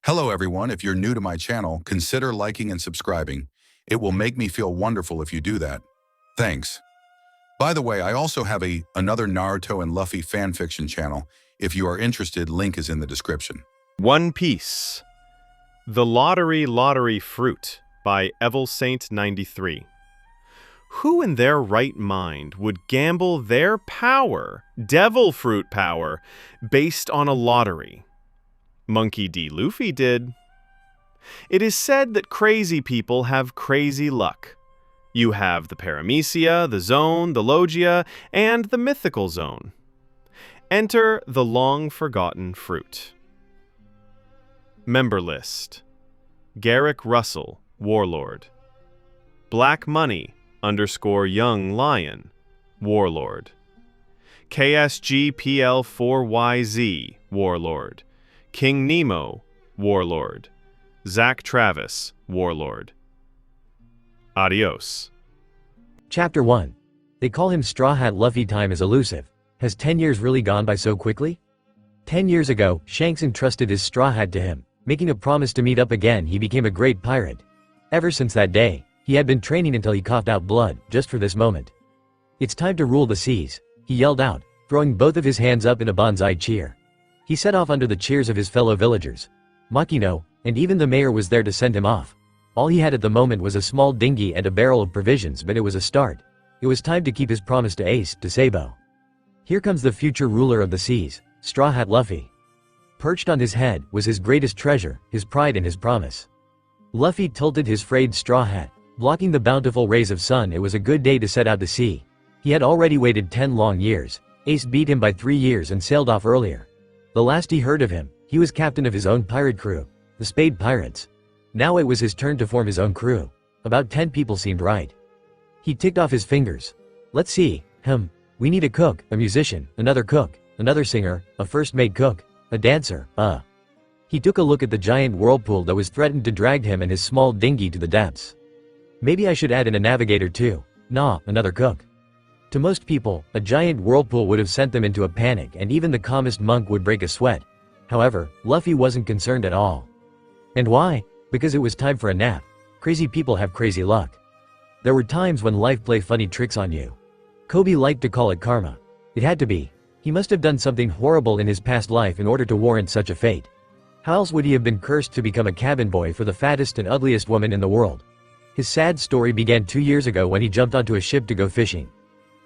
Hello everyone, if you're new to my channel, consider liking and subscribing. It will make me feel wonderful if you do that. Thanks. By the way, I also have another Naruto and Luffy fanfiction channel. If you are interested, link is in the description. One Piece. The Lottery Fruit by Evil Saint 93. Who in their right mind would gamble their power, devil fruit power, based on a lottery? Monkey D. Luffy did. It is said that crazy people have crazy luck. You have the paramecia, the zone, the logia, and the mythical zone. Enter the long-forgotten fruit. Member list. Garrick Russell, Warlord. Black Money _ Young Lion, Warlord. KSGPL4YZ, Warlord. King Nemo, Warlord. Zach Travis, Warlord. Adios. Chapter 1. They call him Straw Hat Luffy. Time is elusive. Has 10 years really gone by so quickly? 10 years ago, Shanks entrusted his straw hat to him, making a promise to meet up again. He became a great pirate. Ever since that day, he had been training until he coughed out blood, just for this moment. It's time to rule the seas, he yelled out, throwing both of his hands up in a banzai cheer. He set off under the cheers of his fellow villagers. Makino, and even the mayor was there to send him off. All he had at the moment was a small dinghy and a barrel of provisions, but it was a start. It was time to keep his promise to Ace, to Sabo. Here comes the future ruler of the seas, Straw Hat Luffy. Perched on his head was his greatest treasure, his pride and his promise. Luffy tilted his frayed straw hat, blocking the bountiful rays of sun. It was a good day to set out to sea. He had already waited 10 long years. Ace beat him by 3 years and sailed off earlier. The last he heard of him, he was captain of his own pirate crew, the Spade Pirates. Now it was his turn to form his own crew. About 10 people seemed right. He ticked off his fingers. Let's see, we need a cook, a musician, another cook, another singer, a first-mate cook, a dancer, He took a look at the giant whirlpool that was threatened to drag him and his small dinghy to the depths. Maybe I should add in a navigator too. Nah, another cook. To most people, a giant whirlpool would have sent them into a panic, and even the calmest monk would break a sweat. However, Luffy wasn't concerned at all. And why? Because it was time for a nap. Crazy people have crazy luck. There were times when life play funny tricks on you. Kobe liked to call it karma. It had to be. He must have done something horrible in his past life in order to warrant such a fate. How else would he have been cursed to become a cabin boy for the fattest and ugliest woman in the world? His sad story began 2 years ago when he jumped onto a ship to go fishing.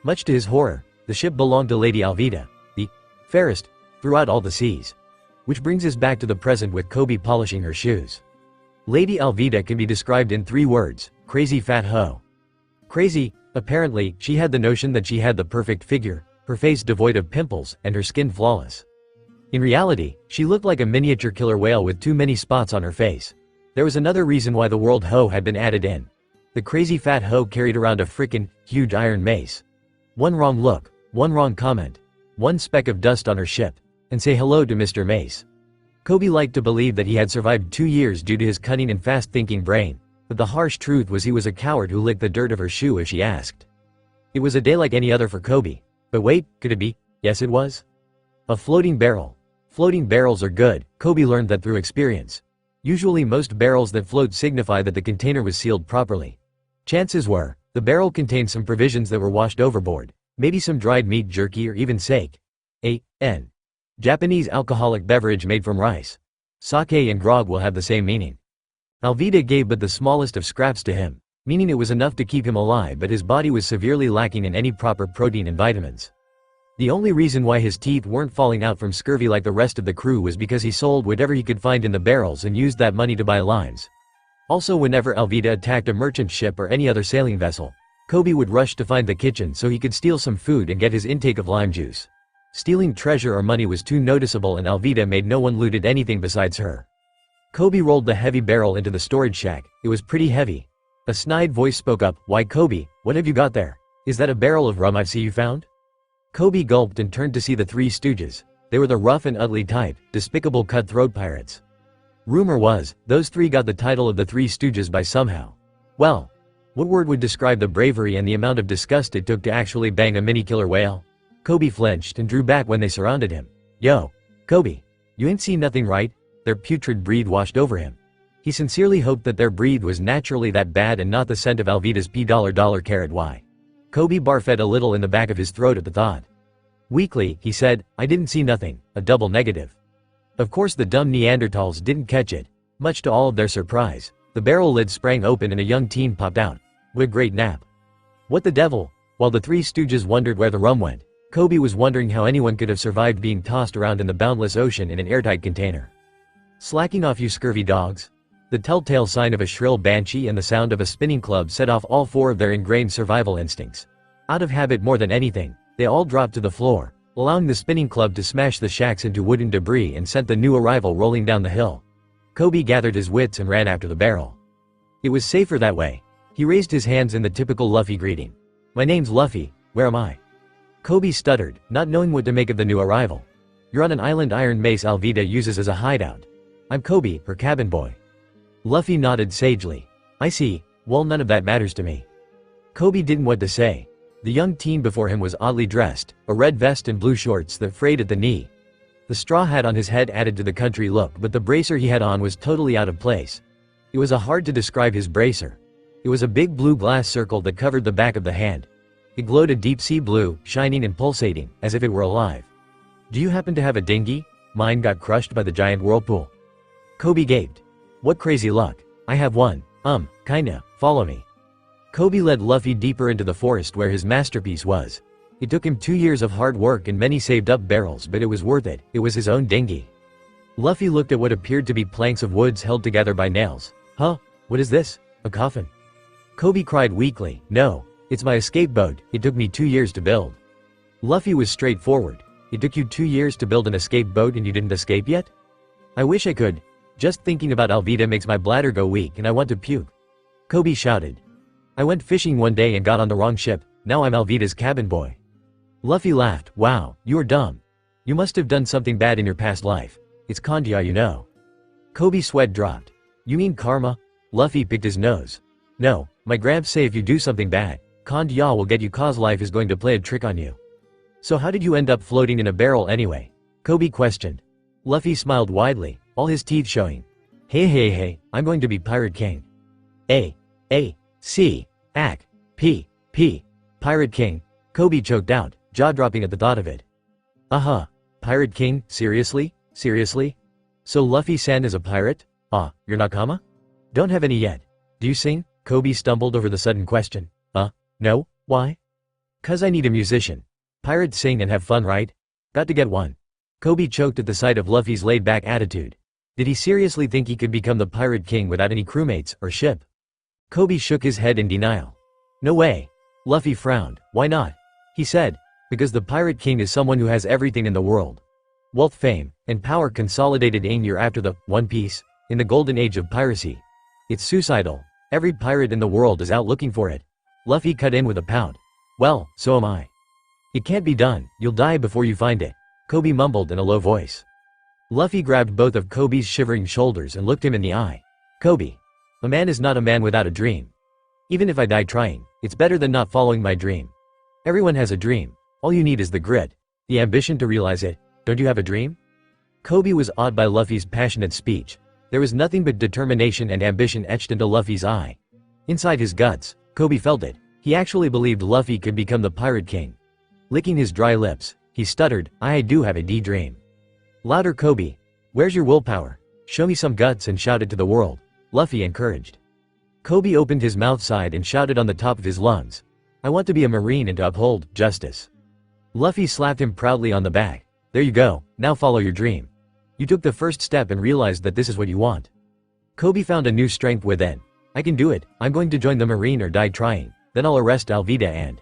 Much to his horror, the ship belonged to Lady Alvida, the fairest throughout all the seas. Which brings us back to the present with Kobe polishing her shoes. Lady Alvida can be described in 3 words: crazy fat hoe. Crazy, apparently, she had the notion that she had the perfect figure, her face devoid of pimples, and her skin flawless. In reality, she looked like a miniature killer whale with too many spots on her face. There was another reason why the word hoe had been added in. The crazy fat hoe carried around a frickin' huge iron mace. One wrong look, one wrong comment, one speck of dust on her ship, and say hello to Mr. Mace. Kobe liked to believe that he had survived 2 years due to his cunning and fast-thinking brain, but the harsh truth was he was a coward who licked the dirt of her shoe as she asked. It was a day like any other for Kobe. But wait, could it be? Yes, it was. A floating barrel. Floating barrels are good, Kobe learned that through experience. Usually most barrels that float signify that the container was sealed properly. Chances were, the barrel contained some provisions that were washed overboard, maybe some dried meat jerky or even sake. A.N. Japanese alcoholic beverage made from rice. Sake and grog will have the same meaning. Alvida gave but the smallest of scraps to him, meaning it was enough to keep him alive, but his body was severely lacking in any proper protein and vitamins. The only reason why his teeth weren't falling out from scurvy like the rest of the crew was because he sold whatever he could find in the barrels and used that money to buy limes. Also, whenever Alvida attacked a merchant ship or any other sailing vessel, Kobe would rush to find the kitchen so he could steal some food and get his intake of lime juice. Stealing treasure or money was too noticeable, and Alvida made no one looted anything besides her. Kobe rolled the heavy barrel into the storage shack. It was pretty heavy. A snide voice spoke up. Why, Kobe, what have you got there? Is that a barrel of rum I see you found? Kobe gulped and turned to see the 3 stooges. They were the rough and ugly type, despicable cutthroat pirates. Rumor was, those 3 got the title of the 3 Stooges by somehow. Well, what word would describe the bravery and the amount of disgust it took to actually bang a mini killer whale? Kobe flinched and drew back when they surrounded him. Yo, Kobe, you ain't seen nothing, right? their putrid breed washed over him. He sincerely hoped that their breed was naturally that bad and not the scent of Alvida's $$. Kobe barfed a little in the back of his throat at the thought. Weakly, he said, "I didn't see nothing," a double negative. Of course the dumb Neanderthals didn't catch it. Much to all of their surprise, the barrel lid sprang open and a young teen popped out. What a great nap. What the devil? While the three stooges wondered where the rum went, Kobe was wondering how anyone could have survived being tossed around in the boundless ocean in an airtight container. Slacking off, you scurvy dogs. The telltale sign of a shrill banshee and the sound of a spinning club set off all four of their ingrained survival instincts. Out of habit more than anything, they all dropped to the floor, allowing the spinning club to smash the shacks into wooden debris and sent the new arrival rolling down the hill. Kobe gathered his wits and ran after the barrel. It was safer that way. He raised his hands in the typical Luffy greeting. "My name's Luffy, where am I?" Kobe stuttered, not knowing what to make of the new arrival. "You're on an island Iron Mace Alvida uses as a hideout. I'm Kobe, her cabin boy." Luffy nodded sagely. "I see, well none of that matters to me." Kobe didn't know what to say. The young teen before him was oddly dressed, a red vest and blue shorts that frayed at the knee. The straw hat on his head added to the country look, but the bracer he had on was totally out of place. It was hard to describe his bracer. It was a big blue glass circle that covered the back of the hand. It glowed a deep sea blue, shining and pulsating, as if it were alive. "Do you happen to have a dinghy? Mine got crushed by the giant whirlpool." Kobe gaped. "What crazy luck. I have one, kinda, follow me." Kobe led Luffy deeper into the forest where his masterpiece was. It took him 2 years of hard work and many saved up barrels, but it was worth it. It was his own dinghy. Luffy looked at what appeared to be planks of woods held together by nails. "Huh? What is this? A coffin?" Kobe cried weakly, "No, it's my escape boat. It took me 2 years to build." Luffy was straightforward. "It took you 2 years to build an escape boat and you didn't escape yet? I wish I could. Just thinking about Alvida makes my bladder go weak and I want to puke." Kobe shouted. "I went fishing one day and got on the wrong ship. Now I'm Alvida's cabin boy." Luffy laughed. "Wow, you're dumb. You must have done something bad in your past life. It's Kandia, you know." Kobe's sweat dropped. "You mean karma?" Luffy picked his nose. "No, my gramps say if you do something bad, Kandia will get you cause life is going to play a trick on you." "So how did you end up floating in a barrel anyway?" Kobe questioned. Luffy smiled widely, all his teeth showing. Hey, I'm going to be Pirate King." A, C, AC, P, Pirate King. Kobe choked out, jaw-dropping at the thought of it. Pirate King, seriously? So Luffy-san is a pirate? You're Nakama? Don't have any yet. Do you sing? Kobe stumbled over the sudden question. No, why? "'Cause I need a musician. Pirates sing and have fun, right? Got to get one." Kobe choked at the sight of Luffy's laid-back attitude. Did he seriously think he could become the Pirate King without any crewmates or ship? Kobe shook his head in denial. "No way." Luffy frowned. "Why not?" He said, "Because the Pirate King is someone who has everything in the world. Wealth, fame, and power consolidated in year after the One Piece, in the golden age of piracy. It's suicidal. Every pirate in the world is out looking for it." Luffy cut in with a pout. "Well, so am I." "It can't be done, you'll die before you find it," Kobe mumbled in a low voice. Luffy grabbed both of Kobe's shivering shoulders and looked him in the eye. "Kobe, a man is not a man without a dream. Even if I die trying, it's better than not following my dream. Everyone has a dream. All you need is the grit, the ambition to realize it. Don't you have a dream?" Kobe was awed by Luffy's passionate speech. There was nothing but determination and ambition etched into Luffy's eye. Inside his guts, Kobe felt it. He actually believed Luffy could become the Pirate King. Licking his dry lips, he stuttered, "I do have a dream." Louder, Kobe. "Where's your willpower? Show me some guts and shout it to the world," Luffy encouraged. Kobe opened his mouth side and shouted on the top of his lungs, "I want to be a Marine and to uphold justice." Luffy slapped him proudly on the back. "There you go, now follow your dream. You took the first step and realized that this is what you want." Kobe found a new strength within. "I can do it. I'm going to join the Marine or die trying. Then I'll arrest Alvida and—"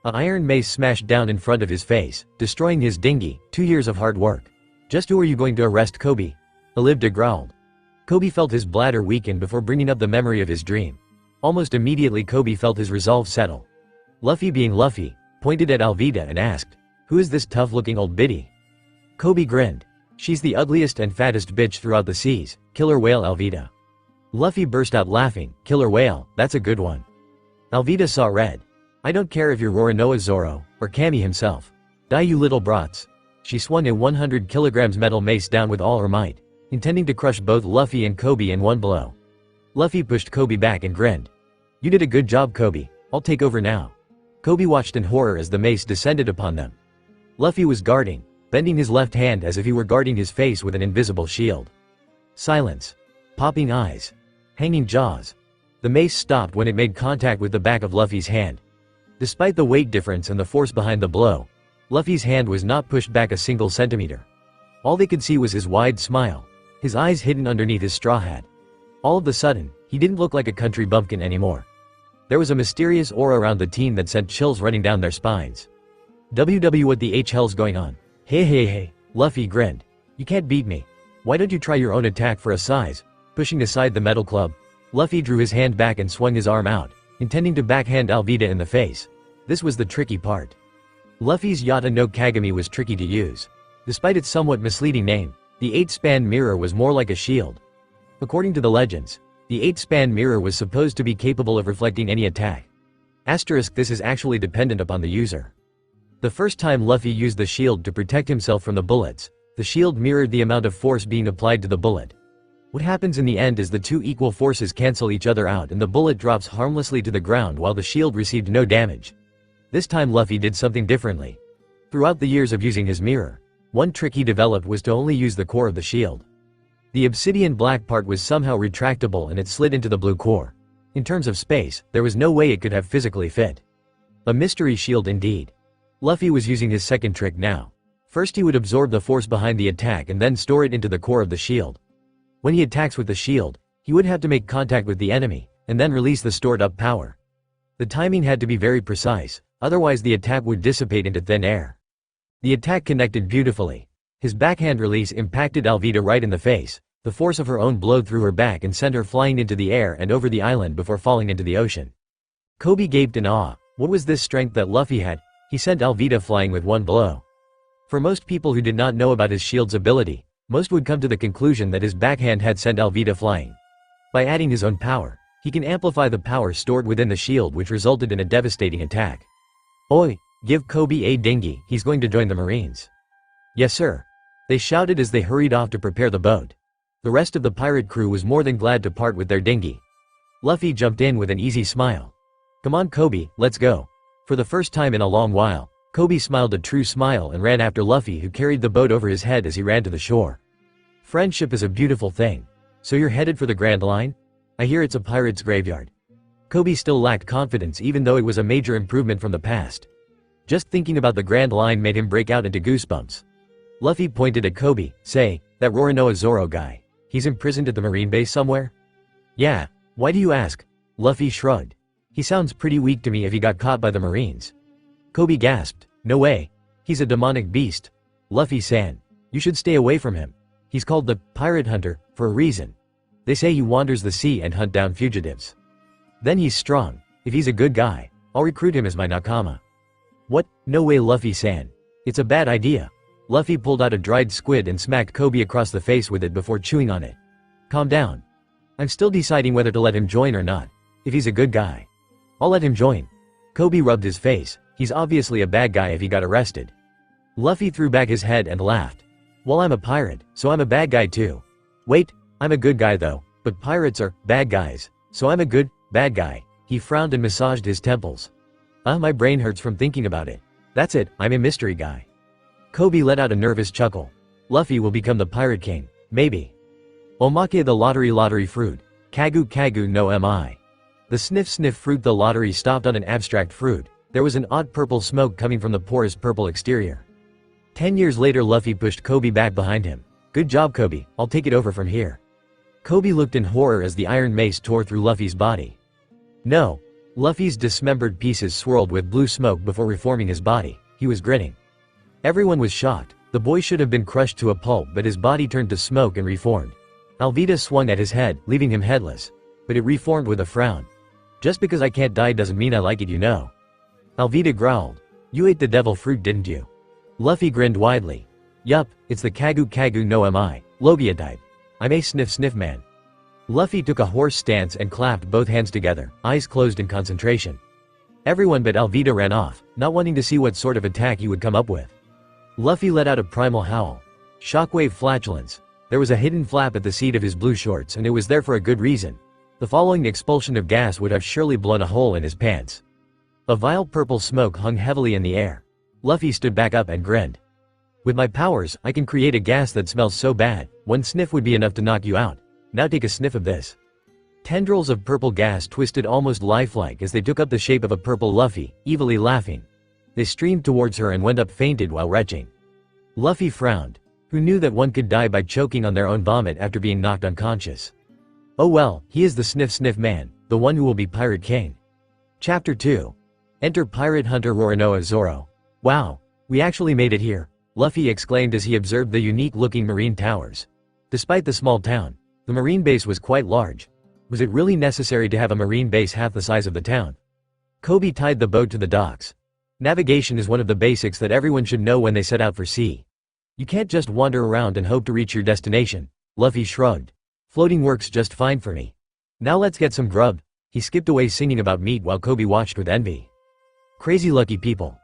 An iron mace smashed down in front of his face, destroying his dinghy. 2 years of hard work. "Just who are you going to arrest, Kobe?" Alvida growled. Kobe felt his bladder weaken before bringing up the memory of his dream. Almost immediately Kobe felt his resolve settle. Luffy, being Luffy, pointed at Alvida and asked, "Who is this tough-looking old biddy?" Kobe grinned. "She's the ugliest and fattest bitch throughout the seas, killer whale Alvida." Luffy burst out laughing. "Killer whale, that's a good one." Alvida saw red. "I don't care if you're Roronoa Zoro, or Kami himself. Die, you little brats." She swung a 100 kilograms metal mace down with all her might. intending to crush both Luffy and Kobe in one blow. Luffy pushed Kobe back and grinned. "You did a good job, Kobe. I'll take over now." Kobe watched in horror as the mace descended upon them. Luffy was guarding, bending his left hand as if he were guarding his face with an invisible shield. Silence. Popping eyes. Hanging jaws. The mace stopped when it made contact with the back of Luffy's hand. Despite the weight difference and the force behind the blow, Luffy's hand was not pushed back a single centimeter. All they could see was his wide smile, his eyes hidden underneath his straw hat. All of a sudden, he didn't look like a country bumpkin anymore. There was a mysterious aura around the team that sent chills running down their spines. What the hell's going on? Hey, Luffy grinned. "You can't beat me. Why don't you try your own attack for a size?" Pushing aside the metal club, Luffy drew his hand back and swung his arm out, intending to backhand Alvida in the face. This was the tricky part. Luffy's Yata no Kagami was tricky to use. Despite its somewhat misleading name, the 8-span mirror was more like a shield. According to the legends, the 8-span mirror was supposed to be capable of reflecting any attack. This is actually dependent upon the user. The first time Luffy used the shield to protect himself from the bullets, the shield mirrored the amount of force being applied to the bullet. What happens in the end is the two equal forces cancel each other out and the bullet drops harmlessly to the ground while the shield received no damage. This time Luffy did something differently. Throughout the years of using his mirror, one trick he developed was to only use the core of the shield. The obsidian black part was somehow retractable and it slid into the blue core. In terms of space, there was no way it could have physically fit. A mystery shield indeed. Luffy was using his second trick now. First he would absorb the force behind the attack and then store it into the core of the shield. When he attacks with the shield, he would have to make contact with the enemy, and then release the stored up power. The timing had to be very precise, otherwise the attack would dissipate into thin air. The attack connected beautifully. His backhand release impacted Alvida right in the face. The force of her own blowed through her back and sent her flying into the air and over the island before falling into the ocean. Kobe gaped in awe. What was this strength that Luffy had? He sent Alvida flying with one blow. For most people who did not know about his shield's ability, most would come to the conclusion that his backhand had sent Alvida flying. By adding his own power, he can amplify the power stored within the shield, which resulted in a devastating attack. "Oi, give Kobe a dinghy, he's going to join the Marines." "Yes sir," they shouted as they hurried off to prepare the boat. The rest of the pirate crew was more than glad to part with their dinghy. Luffy jumped in with an easy smile. "Come on Kobe, let's go." For the first time in a long while, Kobe smiled a true smile and ran after Luffy, who carried the boat over his head as he ran to the shore. Friendship is a beautiful thing. "So you're headed for the Grand Line? I hear it's a pirate's graveyard." Kobe still lacked confidence even though it was a major improvement from the past. Just thinking about the Grand Line made him break out into goosebumps. Luffy pointed at Kobe, "Say, that Roronoa Zoro guy. He's imprisoned at the marine base somewhere?" "Yeah, why do you ask?" Luffy shrugged. "He sounds pretty weak to me if he got caught by the Marines." Kobe gasped, "No way. He's a demonic beast. Luffy-san, you should stay away from him. He's called the Pirate Hunter for a reason. They say he wanders the sea and hunt down fugitives. Then he's strong. If he's a good guy, I'll recruit him as my nakama." "What? No way Luffy-san. It's a bad idea." Luffy pulled out a dried squid and smacked Kobe across the face with it before chewing on it. "Calm down. I'm still deciding whether to let him join or not. If he's a good guy, I'll let him join." Kobe rubbed his face. He's obviously a bad guy if he got arrested. Luffy threw back his head and laughed. "Well, I'm a pirate, so I'm a bad guy too. Wait, I'm a good guy though, but pirates are bad guys, so I'm a good, bad guy." He frowned and massaged his temples. My brain hurts from thinking about it. That's it, I'm a mystery guy." Kobe let out a nervous chuckle. Luffy will become the Pirate King, maybe. Omake the lottery fruit. Kagu no mi. The sniff fruit. The lottery stopped on an abstract fruit. There was an odd purple smoke coming from the porous purple exterior. 10 years later Luffy pushed Kobe back behind him. "Good job Kobe, I'll take it over from here." Kobe looked in horror as the iron mace tore through Luffy's body. "No." Luffy's dismembered pieces swirled with blue smoke before reforming his body. He was grinning. Everyone was shocked. The boy should have been crushed to a pulp, but his body turned to smoke and reformed. Alvida swung at his head, leaving him headless. But it reformed with a frown. "Just because I can't die doesn't mean I like it, you know." Alvida growled. "You ate the devil fruit, didn't you?" Luffy grinned widely. "Yup, it's the Kagu no mi, logia type. I'm a sniff man." Luffy took a horse stance and clapped both hands together, eyes closed in concentration. Everyone but Alvida ran off, not wanting to see what sort of attack he would come up with. Luffy let out a primal howl. Shockwave flatulence. There was a hidden flap at the seat of his blue shorts, and it was there for a good reason. The following expulsion of gas would have surely blown a hole in his pants. A vile purple smoke hung heavily in the air. Luffy stood back up and grinned. With my powers, I can create a gas that smells so bad, one sniff would be enough to knock you out. Now take a sniff of this. Tendrils of purple gas twisted almost lifelike as they took up the shape of a purple Luffy, evilly laughing. They streamed towards her and went up fainted while retching. Luffy frowned. Who knew that one could die by choking on their own vomit after being knocked unconscious? Oh well, he is the sniff man, the one who will be Pirate King. Chapter 2. Enter Pirate Hunter Roronoa Zoro. Wow, we actually made it here, Luffy exclaimed as he observed the unique-looking marine towers. Despite the small town, the marine base was quite large. Was it really necessary to have a marine base half the size of the town? Kobe tied the boat to the docks. Navigation is one of the basics that everyone should know when they set out for sea. You can't just wander around and hope to reach your destination, Luffy shrugged. Floating works just fine for me. Now let's get some grub. He skipped away singing about meat while Kobe watched with envy. Crazy lucky people.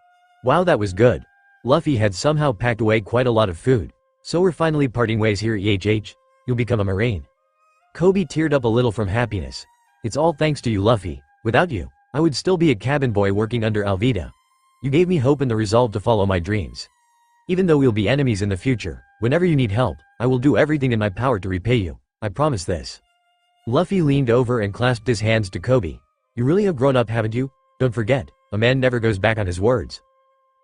Wow, that was good. Luffy had somehow packed away quite a lot of food. So we're finally parting ways here, EHH. You'll become a marine. Kobe teared up a little from happiness. It's all thanks to you, Luffy. Without you, I would still be a cabin boy working under Alvida. You gave me hope and the resolve to follow my dreams. Even though we'll be enemies in the future, whenever you need help, I will do everything in my power to repay you. I promise this. Luffy leaned over and clasped his hands to Kobe. You really have grown up, haven't you? Don't forget, a man never goes back on his words.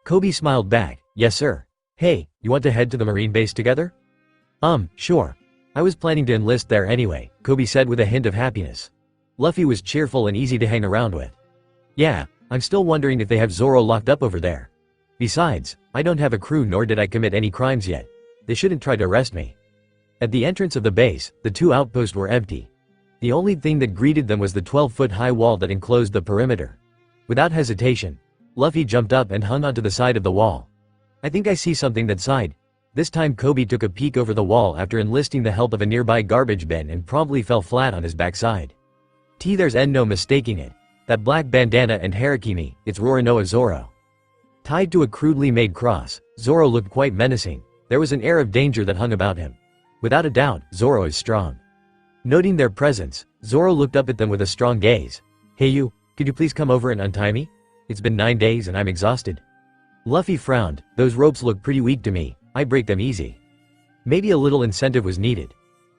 Kobe smiled back. Yes sir. Hey, you want to head to the marine base together? Sure. I was planning to enlist there anyway, Kobe said with a hint of happiness. Luffy was cheerful and easy to hang around with. Yeah, I'm still wondering if they have Zoro locked up over there. Besides, I don't have a crew nor did I commit any crimes yet. They shouldn't try to arrest me. At the entrance of the base, the two outposts were empty. The only thing that greeted them was the 12-foot-high wall that enclosed the perimeter. Without hesitation, Luffy jumped up and hung onto the side of the wall. I think I see something that side. This time Kobe took a peek over the wall after enlisting the help of a nearby garbage bin and promptly fell flat on his backside. There's no mistaking it. That black bandana and harakiri, it's Roronoa Zoro. Tied to a crudely made cross, Zoro looked quite menacing. There was an air of danger that hung about him. Without a doubt, Zoro is strong. Noting their presence, Zoro looked up at them with a strong gaze. Hey you, could you please come over and untie me? It's been 9 days and I'm exhausted. Luffy frowned. Those ropes look pretty weak to me. I break them easy. Maybe a little incentive was needed.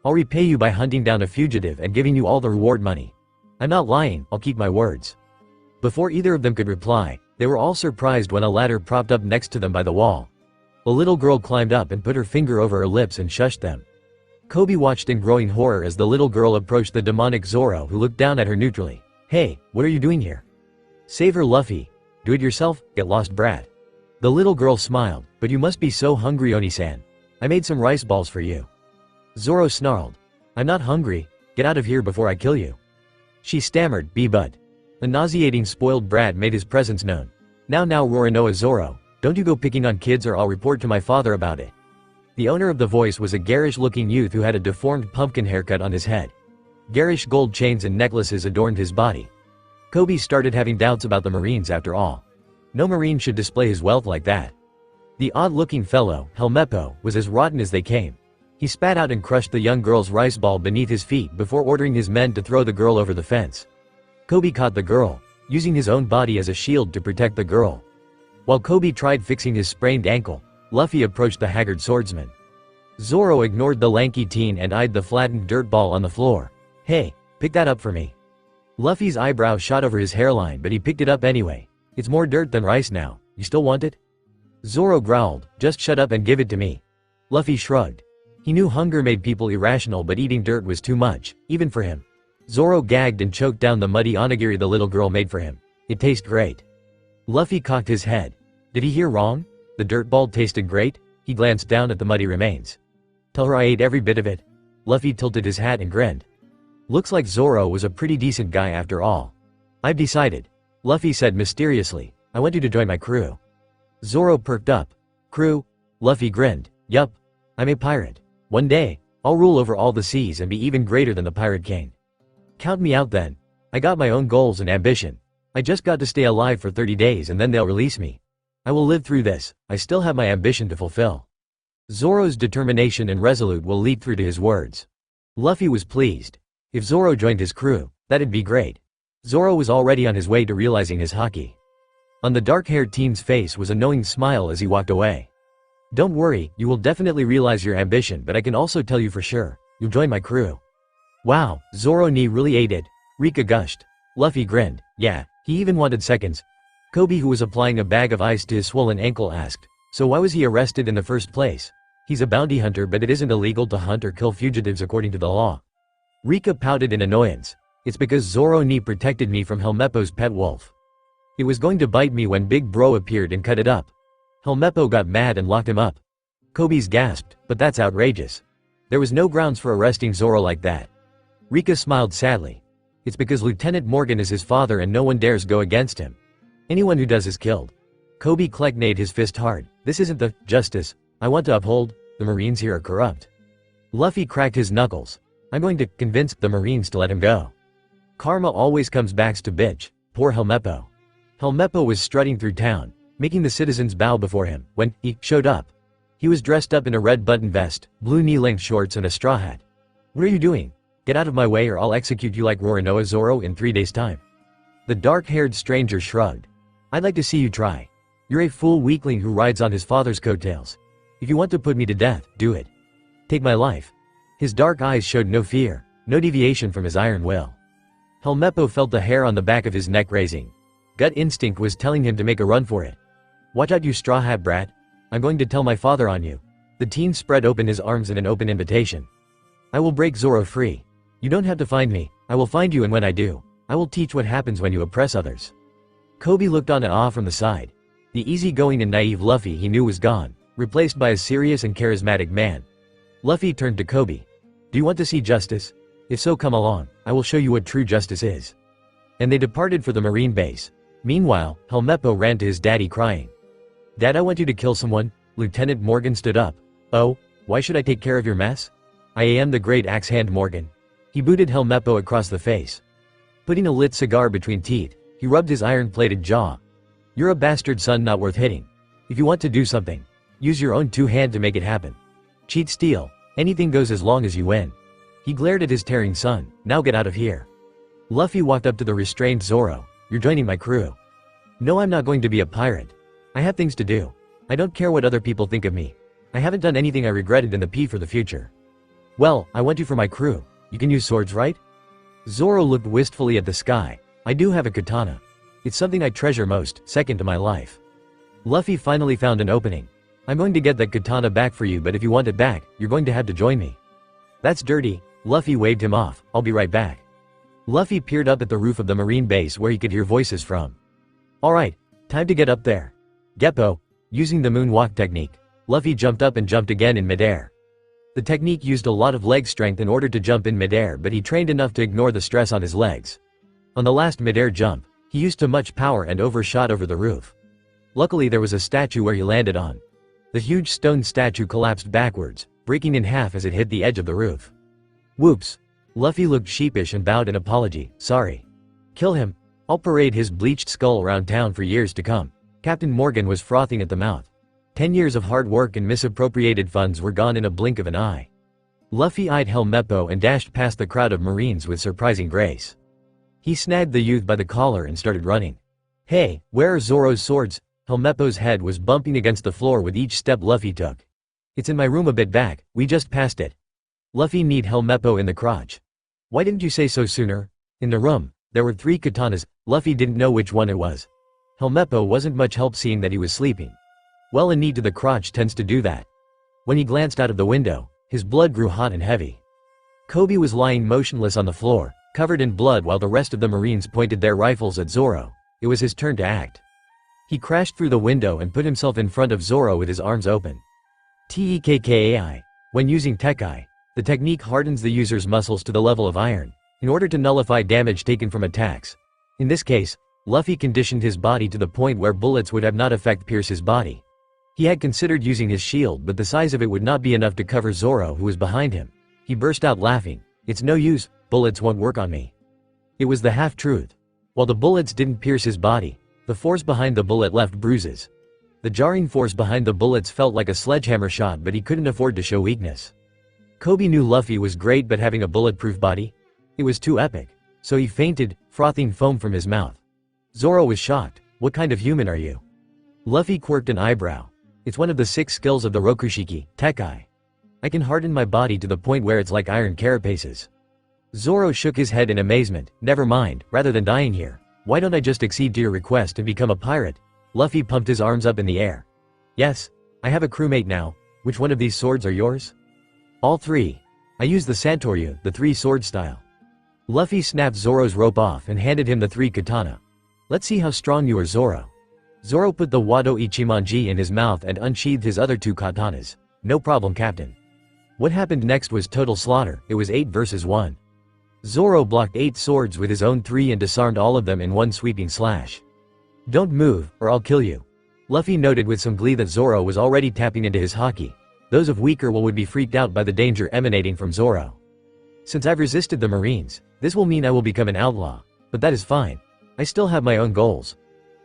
I'll repay you by hunting down a fugitive and giving you all the reward money. I'm not lying, I'll keep my words. Before either of them could reply, they were all surprised when a ladder propped up next to them by the wall. A little girl climbed up and put her finger over her lips and shushed them. Kobe watched in growing horror as the little girl approached the demonic Zoro, who looked down at her neutrally. Hey, what are you doing here? Save her, Luffy. Do it yourself, get lost brat. The little girl smiled. But you must be so hungry, Oni-san. I made some rice balls for you. Zoro snarled. I'm not hungry, get out of here before I kill you. She stammered, but. The nauseating spoiled brat made his presence known. Now Roronoa Zoro, don't you go picking on kids or I'll report to my father about it. The owner of the voice was a garish-looking youth who had a deformed pumpkin haircut on his head. Garish gold chains and necklaces adorned his body. Kobe started having doubts about the Marines after all. No Marine should display his wealth like that. The odd-looking fellow, Helmeppo, was as rotten as they came. He spat out and crushed the young girl's rice ball beneath his feet before ordering his men to throw the girl over the fence. Kobe caught the girl, using his own body as a shield to protect the girl. While Kobe tried fixing his sprained ankle, Luffy approached the haggard swordsman. Zoro ignored the lanky teen and eyed the flattened dirt ball on the floor. Hey, pick that up for me. Luffy's eyebrow shot over his hairline, but he picked it up anyway. It's more dirt than rice now, you still want it? Zoro growled, just shut up and give it to me. Luffy shrugged. He knew hunger made people irrational, but eating dirt was too much, even for him. Zoro gagged and choked down the muddy onigiri the little girl made for him. It tastes great. Luffy cocked his head. Did he hear wrong? The dirt ball tasted great? He glanced down at the muddy remains. Tell her I ate every bit of it. Luffy tilted his hat and grinned. Looks like Zoro was a pretty decent guy after all. I've decided. Luffy said mysteriously. I want you to join my crew. Zoro perked up. Crew? Luffy grinned. Yup. I'm a pirate. One day, I'll rule over all the seas and be even greater than the Pirate King. Count me out then. I got my own goals and ambition. I just got to stay alive for 30 days and then they'll release me. I will live through this, I still have my ambition to fulfill. Zoro's determination and resolute will lead through to his words. Luffy was pleased. If Zoro joined his crew, that'd be great. Zoro was already on his way to realizing his haki. On the dark-haired teen's face was a knowing smile as he walked away. Don't worry, you will definitely realize your ambition, but I can also tell you for sure, you'll join my crew. Wow, Zoro ni really ate it. Rika gushed. Luffy grinned. Yeah, he even wanted seconds. Kobe, who was applying a bag of ice to his swollen ankle, asked, so why was he arrested in the first place? He's a bounty hunter, but it isn't illegal to hunt or kill fugitives according to the law. Rika pouted in annoyance. It's because Zoro ni protected me from Helmeppo's pet wolf. It was going to bite me when Big Bro appeared and cut it up. Helmeppo got mad and locked him up. Kobe's gasped, but that's outrageous. There was no grounds for arresting Zoro like that. Rika smiled sadly. It's because Lieutenant Morgan is his father and no one dares go against him. Anyone who does is killed. Kobe clenched his fist hard. This isn't the justice I want to uphold. The Marines here are corrupt. Luffy cracked his knuckles. I'm going to convince the Marines to let him go. Karma always comes back to bitch. Poor Helmeppo. Helmeppo was strutting through town, making the citizens bow before him, when he showed up. He was dressed up in a red button vest, blue knee-length shorts and a straw hat. What are you doing? Get out of my way or I'll execute you like Roronoa Zoro in 3 days' time. The dark-haired stranger shrugged. I'd like to see you try. You're a fool weakling who rides on his father's coattails. If you want to put me to death, do it. Take my life. His dark eyes showed no fear, no deviation from his iron will. Helmeppo felt the hair on the back of his neck raising. Gut instinct was telling him to make a run for it. Watch out, you straw hat brat. I'm going to tell my father on you. The teen spread open his arms in an open invitation. I will break Zoro free. You don't have to find me, I will find you, and when I do, I will teach what happens when you oppress others. Kobe looked on in awe from the side. The easygoing and naive Luffy he knew was gone, replaced by a serious and charismatic man. Luffy turned to Kobe. Do you want to see justice? If so, come along, I will show you what true justice is. And they departed for the Marine base. Meanwhile, Helmeppo ran to his daddy crying. Dad, I want you to kill someone. Lieutenant Morgan stood up. Oh, why should I take care of your mess? I am the great axe hand Morgan. He booted Helmeppo across the face. Putting a lit cigar between teeth, he rubbed his iron-plated jaw. You're a bastard son not worth hitting. If you want to do something, use your own 2 hands to make it happen. Cheat, steal, anything goes as long as you win. He glared at his tearing son. Now get out of here. Luffy walked up to the restrained Zoro. You're joining my crew. No, I'm not going to be a pirate. I have things to do. I don't care what other people think of me. I haven't done anything I regretted in the P for the future. Well, I want you for my crew. You can use swords, right? Zoro looked wistfully at the sky. I do have a katana. It's something I treasure most, second to my life. Luffy finally found an opening. I'm going to get that katana back for you, but if you want it back, you're going to have to join me. That's dirty. Luffy waved him off. I'll be right back. Luffy peered up at the roof of the Marine base where he could hear voices from. Alright, time to get up there. Geppo, using the moonwalk technique, Luffy jumped up and jumped again in midair. The technique used a lot of leg strength in order to jump in midair, but he trained enough to ignore the stress on his legs. On the last midair jump, he used too much power and overshot over the roof. Luckily there was a statue where he landed on. The huge stone statue collapsed backwards, breaking in half as it hit the edge of the roof. Whoops. Luffy looked sheepish and bowed in apology. Sorry. Kill him. I'll parade his bleached skull around town for years to come. Captain Morgan was frothing at the mouth. 10 years of hard work and misappropriated funds were gone in a blink of an eye. Luffy eyed Helmeppo and dashed past the crowd of Marines with surprising grace. He snagged the youth by the collar and started running. Hey, where are Zoro's swords? Helmeppo's head was bumping against the floor with each step Luffy took. It's in my room a bit back, we just passed it. Luffy kneed Helmeppo in the crotch. Why didn't you say so sooner? In the room, there were 3 katanas. Luffy didn't know which one it was. Helmeppo wasn't much help seeing that he was sleeping. Well, a knee to the crotch tends to do that. When he glanced out of the window, his blood grew hot and heavy. Kobe was lying motionless on the floor, covered in blood, while the rest of the Marines pointed their rifles at Zoro. It was his turn to act. He crashed through the window and put himself in front of Zoro with his arms open. Tekkai. When using Tekkai, the technique hardens the user's muscles to the level of iron, in order to nullify damage taken from attacks. In this case, Luffy conditioned his body to the point where bullets would have not pierced his body. He had considered using his shield, but the size of it would not be enough to cover Zoro, who was behind him. He burst out laughing. It's no use, bullets won't work on me. It was the half-truth. While the bullets didn't pierce his body, the force behind the bullet left bruises. The jarring force behind the bullets felt like a sledgehammer shot, but he couldn't afford to show weakness. Kobe knew Luffy was great, but having a bulletproof body? It was too epic. So he fainted, frothing foam from his mouth. Zoro was shocked. What kind of human are you? Luffy quirked an eyebrow. It's one of the 6 skills of the Rokushiki, Tekai. I can harden my body to the point where it's like iron carapaces. Zoro shook his head in amazement. Never mind, rather than dying here, why don't I just accede to your request and become a pirate? Luffy pumped his arms up in the air. Yes, I have a crewmate now. Which one of these swords are yours? All 3. I use the Santoryu, the 3-sword style. Luffy snapped Zoro's rope off and handed him the 3 katana. Let's see how strong you are, Zoro. Zoro put the Wado Ichimonji in his mouth and unsheathed his other 2 katanas. No problem, Captain. What happened next was total slaughter. It was 8 versus 1. Zoro blocked 8 swords with his own 3 and disarmed all of them in one sweeping slash. Don't move, or I'll kill you. Luffy noted with some glee that Zoro was already tapping into his haki. Those of weaker will would be freaked out by the danger emanating from Zoro. Since I've resisted the Marines, this will mean I will become an outlaw. But that is fine. I still have my own goals.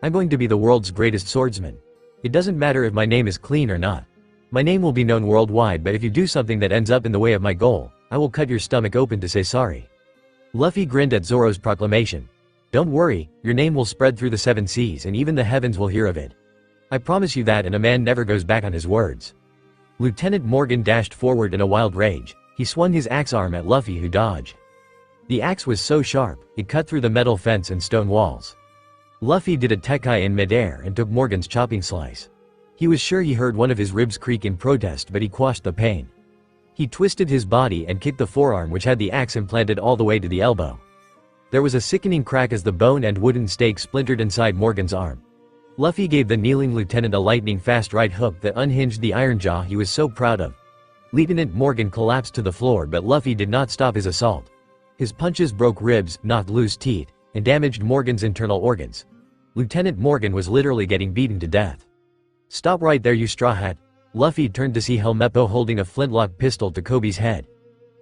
I'm going to be the world's greatest swordsman. It doesn't matter if my name is clean or not. My name will be known worldwide, but if you do something that ends up in the way of my goal, I will cut your stomach open to say sorry. Luffy grinned at Zoro's proclamation. Don't worry, your name will spread through the 7 seas and even the heavens will hear of it. I promise you that, and a man never goes back on his words. Lieutenant Morgan dashed forward in a wild rage. He swung his axe arm at Luffy, who dodged. The axe was so sharp, it cut through the metal fence and stone walls. Luffy did a Tekai in midair and took Morgan's chopping slice. He was sure he heard one of his ribs creak in protest, but he quashed the pain. He twisted his body and kicked the forearm, which had the axe implanted all the way to the elbow. There was a sickening crack as the bone and wooden stake splintered inside Morgan's arm. Luffy gave the kneeling lieutenant a lightning-fast right hook that unhinged the iron jaw he was so proud of. Lieutenant Morgan collapsed to the floor, but Luffy did not stop his assault. His punches broke ribs, knocked loose teeth, and damaged Morgan's internal organs. Lieutenant Morgan was literally getting beaten to death. Stop right there, you straw hat. Luffy turned to see Helmeppo holding a flintlock pistol to Kobe's head.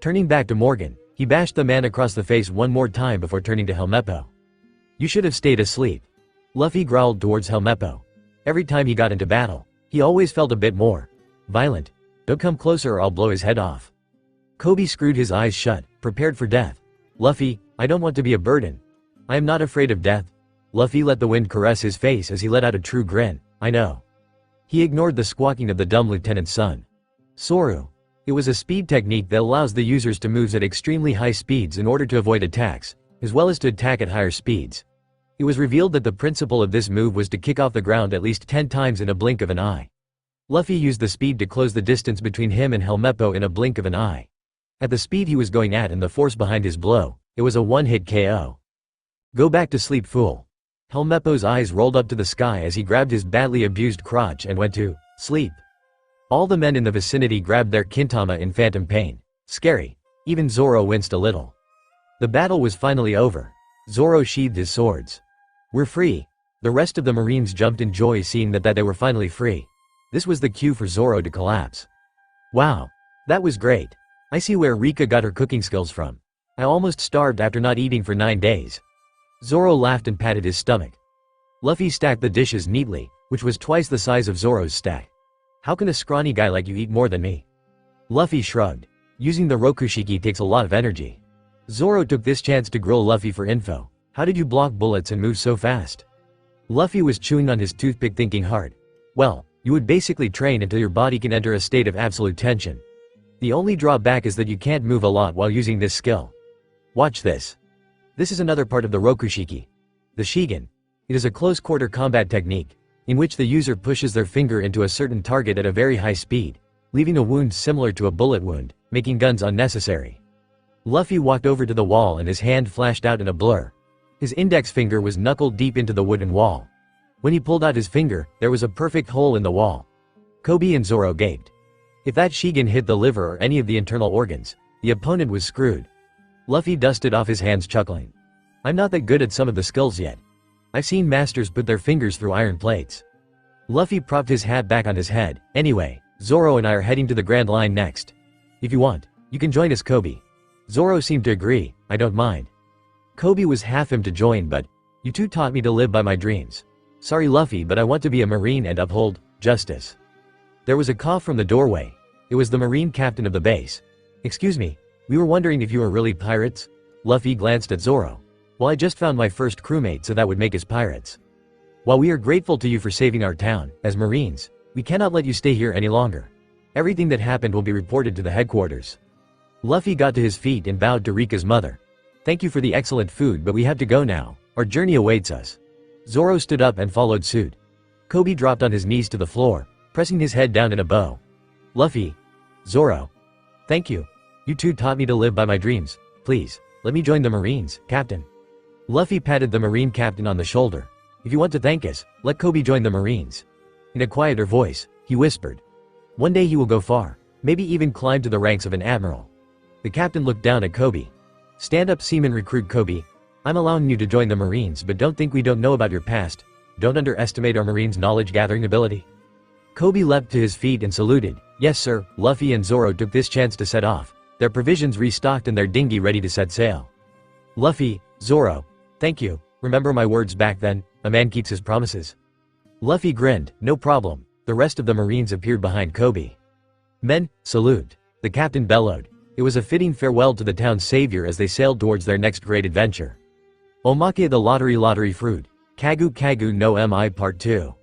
Turning back to Morgan, he bashed the man across the face one more time before turning to Helmeppo. You should have stayed asleep. Luffy growled towards Helmeppo. Every time he got into battle, he always felt a bit more violent. Don't come closer or I'll blow his head off. Kobe screwed his eyes shut, prepared for death. Luffy, I don't want to be a burden. I am not afraid of death. Luffy let the wind caress his face as he let out a true grin. I know. He ignored the squawking of the dumb lieutenant's son. Soru. It was a speed technique that allows the users to move at extremely high speeds in order to avoid attacks, as well as to attack at higher speeds. It was revealed that the principle of this move was to kick off the ground at least 10 times in a blink of an eye. Luffy used the speed to close the distance between him and Helmeppo in a blink of an eye. At the speed he was going at and the force behind his blow, it was a one-hit KO. Go back to sleep, fool. Helmeppo's eyes rolled up to the sky as he grabbed his badly abused crotch and went to sleep. All the men in the vicinity grabbed their kintama in phantom pain. Scary. Even Zoro winced a little. The battle was finally over. Zoro sheathed his swords. We're free. The rest of the Marines jumped in joy seeing that they were finally free. This was the cue for Zoro to collapse. Wow. That was great. I see where Rika got her cooking skills from. I almost starved after not eating for 9 days. Zoro laughed and patted his stomach. Luffy stacked the dishes neatly, which was twice the size of Zoro's stack. How can a scrawny guy like you eat more than me? Luffy shrugged. Using the Rokushiki takes a lot of energy. Zoro took this chance to grill Luffy for info. How did you block bullets and move so fast? Luffy was chewing on his toothpick thinking hard. Well, you would basically train until your body can enter a state of absolute tension. The only drawback is that you can't move a lot while using this skill. Watch this. This is another part of the Rokushiki. The Shigen. It is a close-quarter combat technique, in which the user pushes their finger into a certain target at a very high speed, leaving a wound similar to a bullet wound, making guns unnecessary. Luffy walked over to the wall and his hand flashed out in a blur. His index finger was knuckled deep into the wooden wall. When he pulled out his finger, there was a perfect hole in the wall. Kobe and Zoro gaped. If that Shigen hit the liver or any of the internal organs, the opponent was screwed. Luffy dusted off his hands chuckling. I'm not that good at some of the skills yet. I've seen masters put their fingers through iron plates. Luffy propped his hat back on his head. Anyway, Zoro and I are heading to the Grand Line next. If you want, you can join us, Kobe. Zoro seemed to agree. I don't mind. Kobe was half him to join, but you two taught me to live by my dreams. Sorry Luffy, but I want to be a marine and uphold justice. There was a cough from the doorway. It was the marine captain of the base. Excuse me, we were wondering if you were really pirates? Luffy glanced at Zoro. Well, I just found my first crewmate, so that would make us pirates. While we are grateful to you for saving our town, as marines, we cannot let you stay here any longer. Everything that happened will be reported to the headquarters. Luffy got to his feet and bowed to Rika's mother. Thank you for the excellent food, but we have to go now. Our journey awaits us. Zoro stood up and followed suit. Kobe dropped on his knees to the floor, pressing his head down in a bow. Luffy. Zoro. Thank you. You two taught me to live by my dreams. Please, let me join the Marines, Captain. Luffy patted the Marine captain on the shoulder. If you want to thank us, let Kobe join the Marines. In a quieter voice, he whispered. One day he will go far, maybe even climb to the ranks of an admiral. The captain looked down at Kobe. Stand up, seaman recruit Kobe. I'm allowing you to join the Marines, but don't think we don't know about your past. Don't underestimate our Marines' knowledge-gathering ability. Kobe leapt to his feet and saluted. Yes sir. Luffy and Zoro took this chance to set off, their provisions restocked and their dinghy ready to set sail. Luffy, Zoro. Thank you. Remember my words back then, a man keeps his promises. Luffy grinned. No problem. The rest of the Marines appeared behind Kobe. Men, salute. The captain bellowed. It was a fitting farewell to the town's savior as they sailed towards their next great adventure. Omake the lottery fruit. Kagu no Mi Part 2.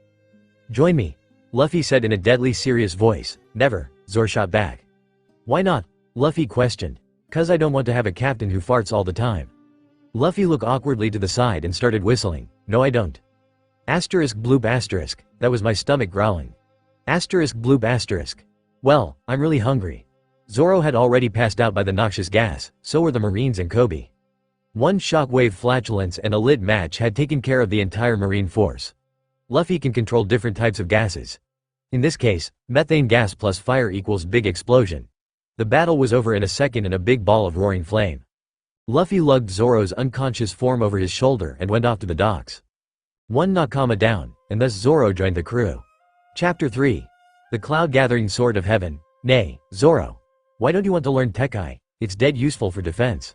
Join me. Luffy said in a deadly serious voice. Never, Zoro shot back. Why not? Luffy questioned. Cause I don't want to have a captain who farts all the time. Luffy looked awkwardly to the side and started whistling. No I don't. Asterisk bloop asterisk, that was my stomach growling. Asterisk bloop asterisk. Well, I'm really hungry. Zoro had already passed out by the noxious gas, so were the Marines and Kobe. One shockwave flatulence and a lit match had taken care of the entire Marine force. Luffy can control different types of gases. In this case, methane gas plus fire equals big explosion. The battle was over in a second in a big ball of roaring flame. Luffy lugged Zoro's unconscious form over his shoulder and went off to the docks. One Nakama down, and thus Zoro joined the crew. Chapter 3. The Cloud-Gathering Sword of Heaven. Nay, Zoro. Why don't you want to learn Tekai? It's dead useful for defense.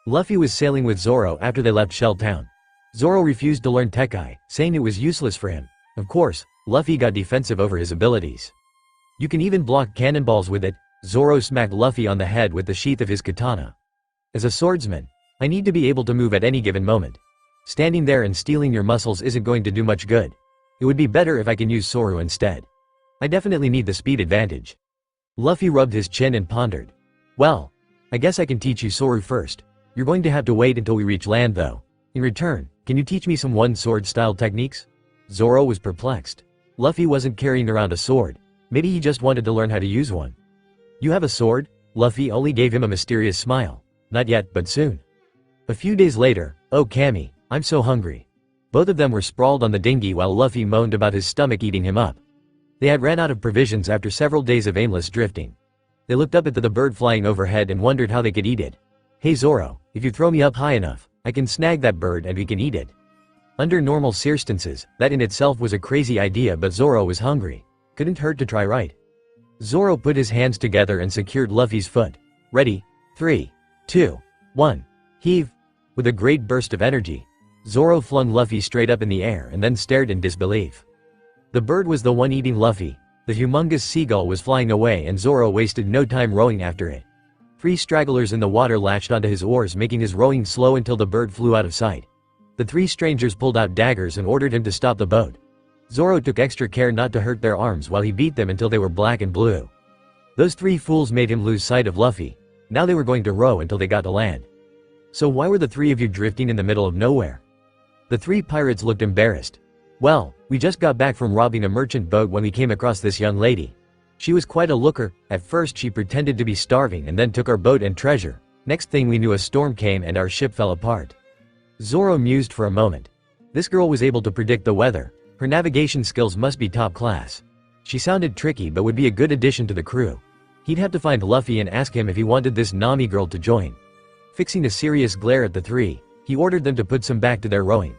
Luffy was sailing with Zoro after they left Shell Town. Zoro refused to learn Tekai, saying it was useless for him. Of course, Luffy got defensive over his abilities. You can even block cannonballs with it. Zoro smacked Luffy on the head with the sheath of his katana. As a swordsman, I need to be able to move at any given moment. Standing there and stealing your muscles isn't going to do much good. It would be better if I can use Soru instead. I definitely need the speed advantage. Luffy rubbed his chin and pondered. Well, I guess I can teach you Soru first. You're going to have to wait until we reach land though. In return, can you teach me some one-sword style techniques? Zoro was perplexed. Luffy wasn't carrying around a sword. Maybe he just wanted to learn how to use one. You have a sword? Luffy only gave him a mysterious smile. Not yet, but soon. A few days later, oh Kami, I'm so hungry. Both of them were sprawled on the dinghy while Luffy moaned about his stomach eating him up. They had ran out of provisions after several days of aimless drifting. They looked up at the bird flying overhead and wondered how they could eat it. Hey Zoro, if you throw me up high enough, I can snag that bird and we can eat it. Under normal circumstances, that in itself was a crazy idea, but Zoro was hungry. Couldn't hurt to try, right? Zoro put his hands together and secured Luffy's foot. Ready? 3, 2, 1. Heave. With a great burst of energy, Zoro flung Luffy straight up in the air and then stared in disbelief. The bird was the one eating Luffy. The humongous seagull was flying away and Zoro wasted no time rowing after it. 3 stragglers in the water latched onto his oars, making his rowing slow until the bird flew out of sight. The 3 strangers pulled out daggers and ordered him to stop the boat. Zoro took extra care not to hurt their arms while he beat them until they were black and blue. Those 3 fools made him lose sight of Luffy. Now they were going to row until they got to land. So why were the 3 of you drifting in the middle of nowhere? The 3 pirates looked embarrassed. Well, we just got back from robbing a merchant boat when we came across this young lady. She was quite a looker. At first she pretended to be starving and then took our boat and treasure. Next thing we knew, a storm came and our ship fell apart. Zoro mused for a moment. This girl was able to predict the weather. Her navigation skills must be top class. She sounded tricky but would be a good addition to the crew. He'd have to find Luffy and ask him if he wanted this Nami girl to join. Fixing a serious glare at the 3, he ordered them to put some back to their rowing.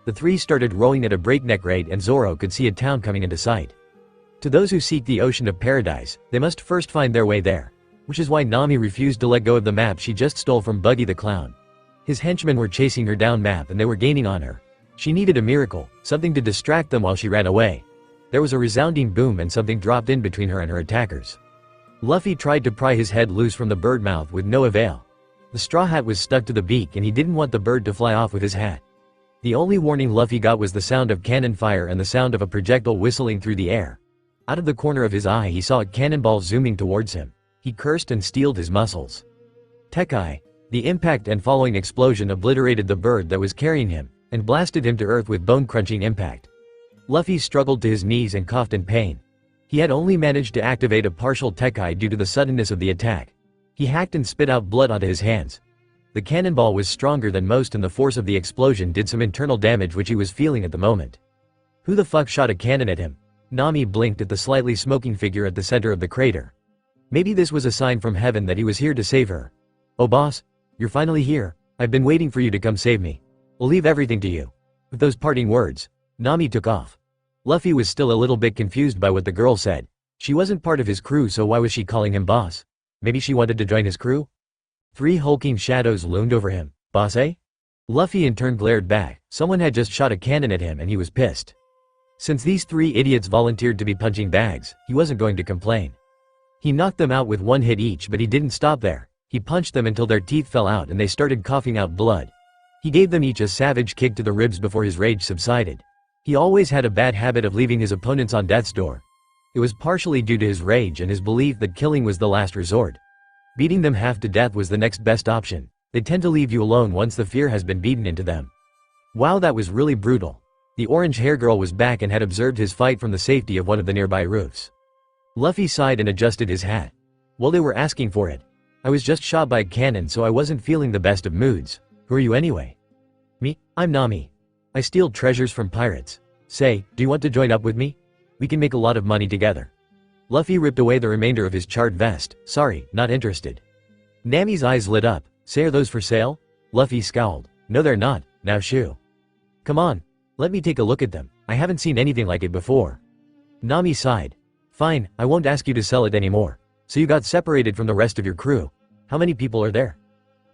The 3 started rowing at a breakneck rate and Zoro could see a town coming into sight. To those who seek the ocean of paradise, they must first find their way there. Which is why Nami refused to let go of the map she just stole from Buggy the Clown. His henchmen were chasing her down map and they were gaining on her. She needed a miracle, something to distract them while she ran away. There was a resounding boom and something dropped in between her and her attackers. Luffy tried to pry his head loose from the bird mouth with no avail. The straw hat was stuck to the beak and he didn't want the bird to fly off with his hat. The only warning Luffy got was the sound of cannon fire and the sound of a projectile whistling through the air. Out of the corner of his eye he saw a cannonball zooming towards him. He cursed and steeled his muscles. Tekai. The impact and following explosion obliterated the bird that was carrying him, and blasted him to earth with bone-crunching impact. Luffy struggled to his knees and coughed in pain. He had only managed to activate a partial Tekai due to the suddenness of the attack. He hacked and spit out blood onto his hands. The cannonball was stronger than most and the force of the explosion did some internal damage which he was feeling at the moment. Who the fuck shot a cannon at him? Nami blinked at the slightly smoking figure at the center of the crater. Maybe this was a sign from heaven that he was here to save her. Oh boss, you're finally here. I've been waiting for you to come save me. I'll leave everything to you. With those parting words, Nami took off. Luffy was still a little bit confused by what the girl said. She wasn't part of his crew, so why was she calling him boss? Maybe she wanted to join his crew? 3 hulking shadows loomed over him. Boss, eh? Luffy in turn glared back. Someone had just shot a cannon at him and he was pissed. Since these 3 idiots volunteered to be punching bags, he wasn't going to complain. He knocked them out with 1 hit each, but he didn't stop there. He punched them until their teeth fell out and they started coughing out blood. He gave them each a savage kick to the ribs before his rage subsided. He always had a bad habit of leaving his opponents on death's door. It was partially due to his rage and his belief that killing was the last resort. Beating them half to death was the next best option. They tend to leave you alone once the fear has been beaten into them. Wow, that was really brutal. The orange hair girl was back and had observed his fight from the safety of one of the nearby roofs. Luffy sighed and adjusted his hat. Well, they were asking for it. I was just shot by a cannon, so I wasn't feeling the best of moods. Who are you anyway? Me? I'm Nami. I steal treasures from pirates. Say, do you want to join up with me? We can make a lot of money together. Luffy ripped away the remainder of his charred vest. Sorry, not interested. Nami's eyes lit up. Say, are those for sale? Luffy scowled. No, they're not. Now shoo. Come on. Let me take a look at them. I haven't seen anything like it before. Nami sighed. Fine, I won't ask you to sell it anymore. So you got separated from the rest of your crew. How many people are there?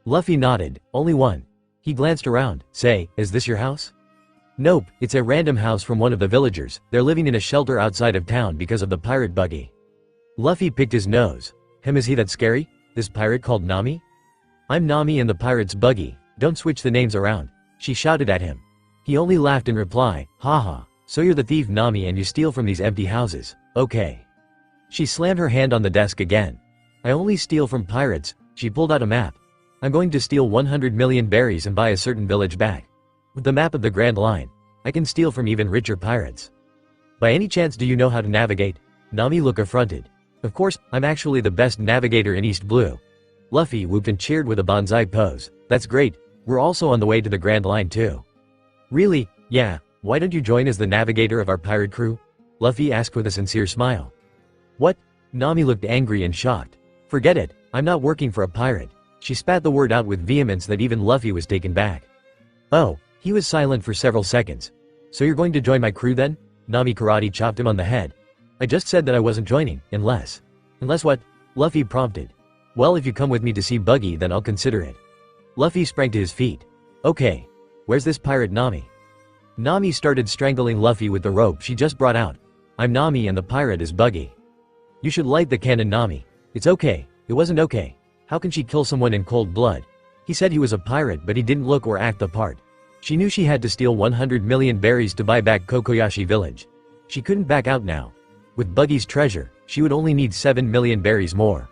Luffy nodded. Only 1. He glanced around. Say, is this your house? Nope, it's a random house from one of the villagers. They're living in a shelter outside of town because of the pirate buggy. Luffy picked his nose. Him, is he that scary? This pirate called Nami? I'm Nami and the pirate's buggy. Don't switch the names around. She shouted at him. He only laughed in reply. Haha, so you're the thief Nami and you steal from these empty houses. Okay. She slammed her hand on the desk again. I only steal from pirates. She pulled out a map. I'm going to steal 100 million berries and buy a certain village back. With the map of the Grand Line, I can steal from even richer pirates. By any chance do you know how to navigate? Nami looked affronted. Of course, I'm actually the best navigator in East Blue. Luffy whooped and cheered with a bonsai pose. That's great. We're also on the way to the Grand Line too. Really? Yeah, why don't you join as the navigator of our pirate crew? Luffy asked with a sincere smile. What? Nami looked angry and shocked. Forget it, I'm not working for a pirate. She spat the word out with vehemence that even Luffy was taken back. Oh, he was silent for several seconds. So you're going to join my crew then? Nami karate chopped him on the head. I just said that I wasn't joining, unless. Unless what? Luffy prompted. Well, if you come with me to see Buggy then I'll consider it. Luffy sprang to his feet. Okay. Where's this pirate Nami? Nami started strangling Luffy with the rope she just brought out. I'm Nami and the pirate is Buggy. You should light the cannon, Nami. It's okay. It wasn't okay. How can she kill someone in cold blood? He said he was a pirate but he didn't look or act the part. She knew she had to steal 100 million berries to buy back Kokoyashi village. She couldn't back out now. With Buggy's treasure, she would only need 7 million berries more.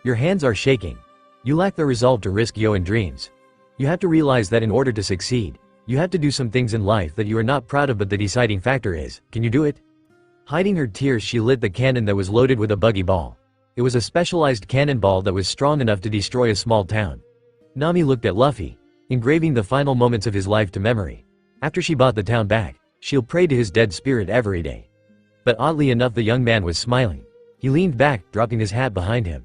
Your hands are shaking. You lack the resolve to risk Yoan dreams. You have to realize that in order to succeed, you have to do some things in life that you are not proud of, but the deciding factor is, can you do it? Hiding her tears, she lit the cannon that was loaded with a buggy ball. It was a specialized cannonball that was strong enough to destroy a small town. Nami looked at Luffy, engraving the final moments of his life to memory. After she bought the town back, she'll pray to his dead spirit every day. But oddly enough, the young man was smiling. He leaned back, dropping his hat behind him.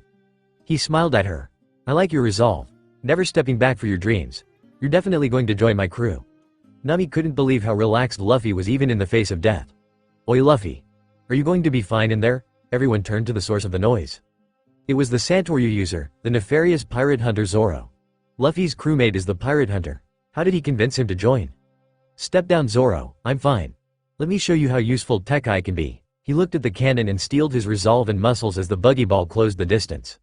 He smiled at her. I like your resolve. Never stepping back for your dreams. You're definitely going to join my crew. Nami couldn't believe how relaxed Luffy was even in the face of death. Oi Luffy. Are you going to be fine in there? Everyone turned to the source of the noise. It was the Santoryu user, the nefarious pirate hunter Zoro. Luffy's crewmate is the pirate hunter. How did he convince him to join? Step down, Zoro, I'm fine. Let me show you how useful Tekai can be. He looked at the cannon and steeled his resolve and muscles as the buggy ball closed the distance.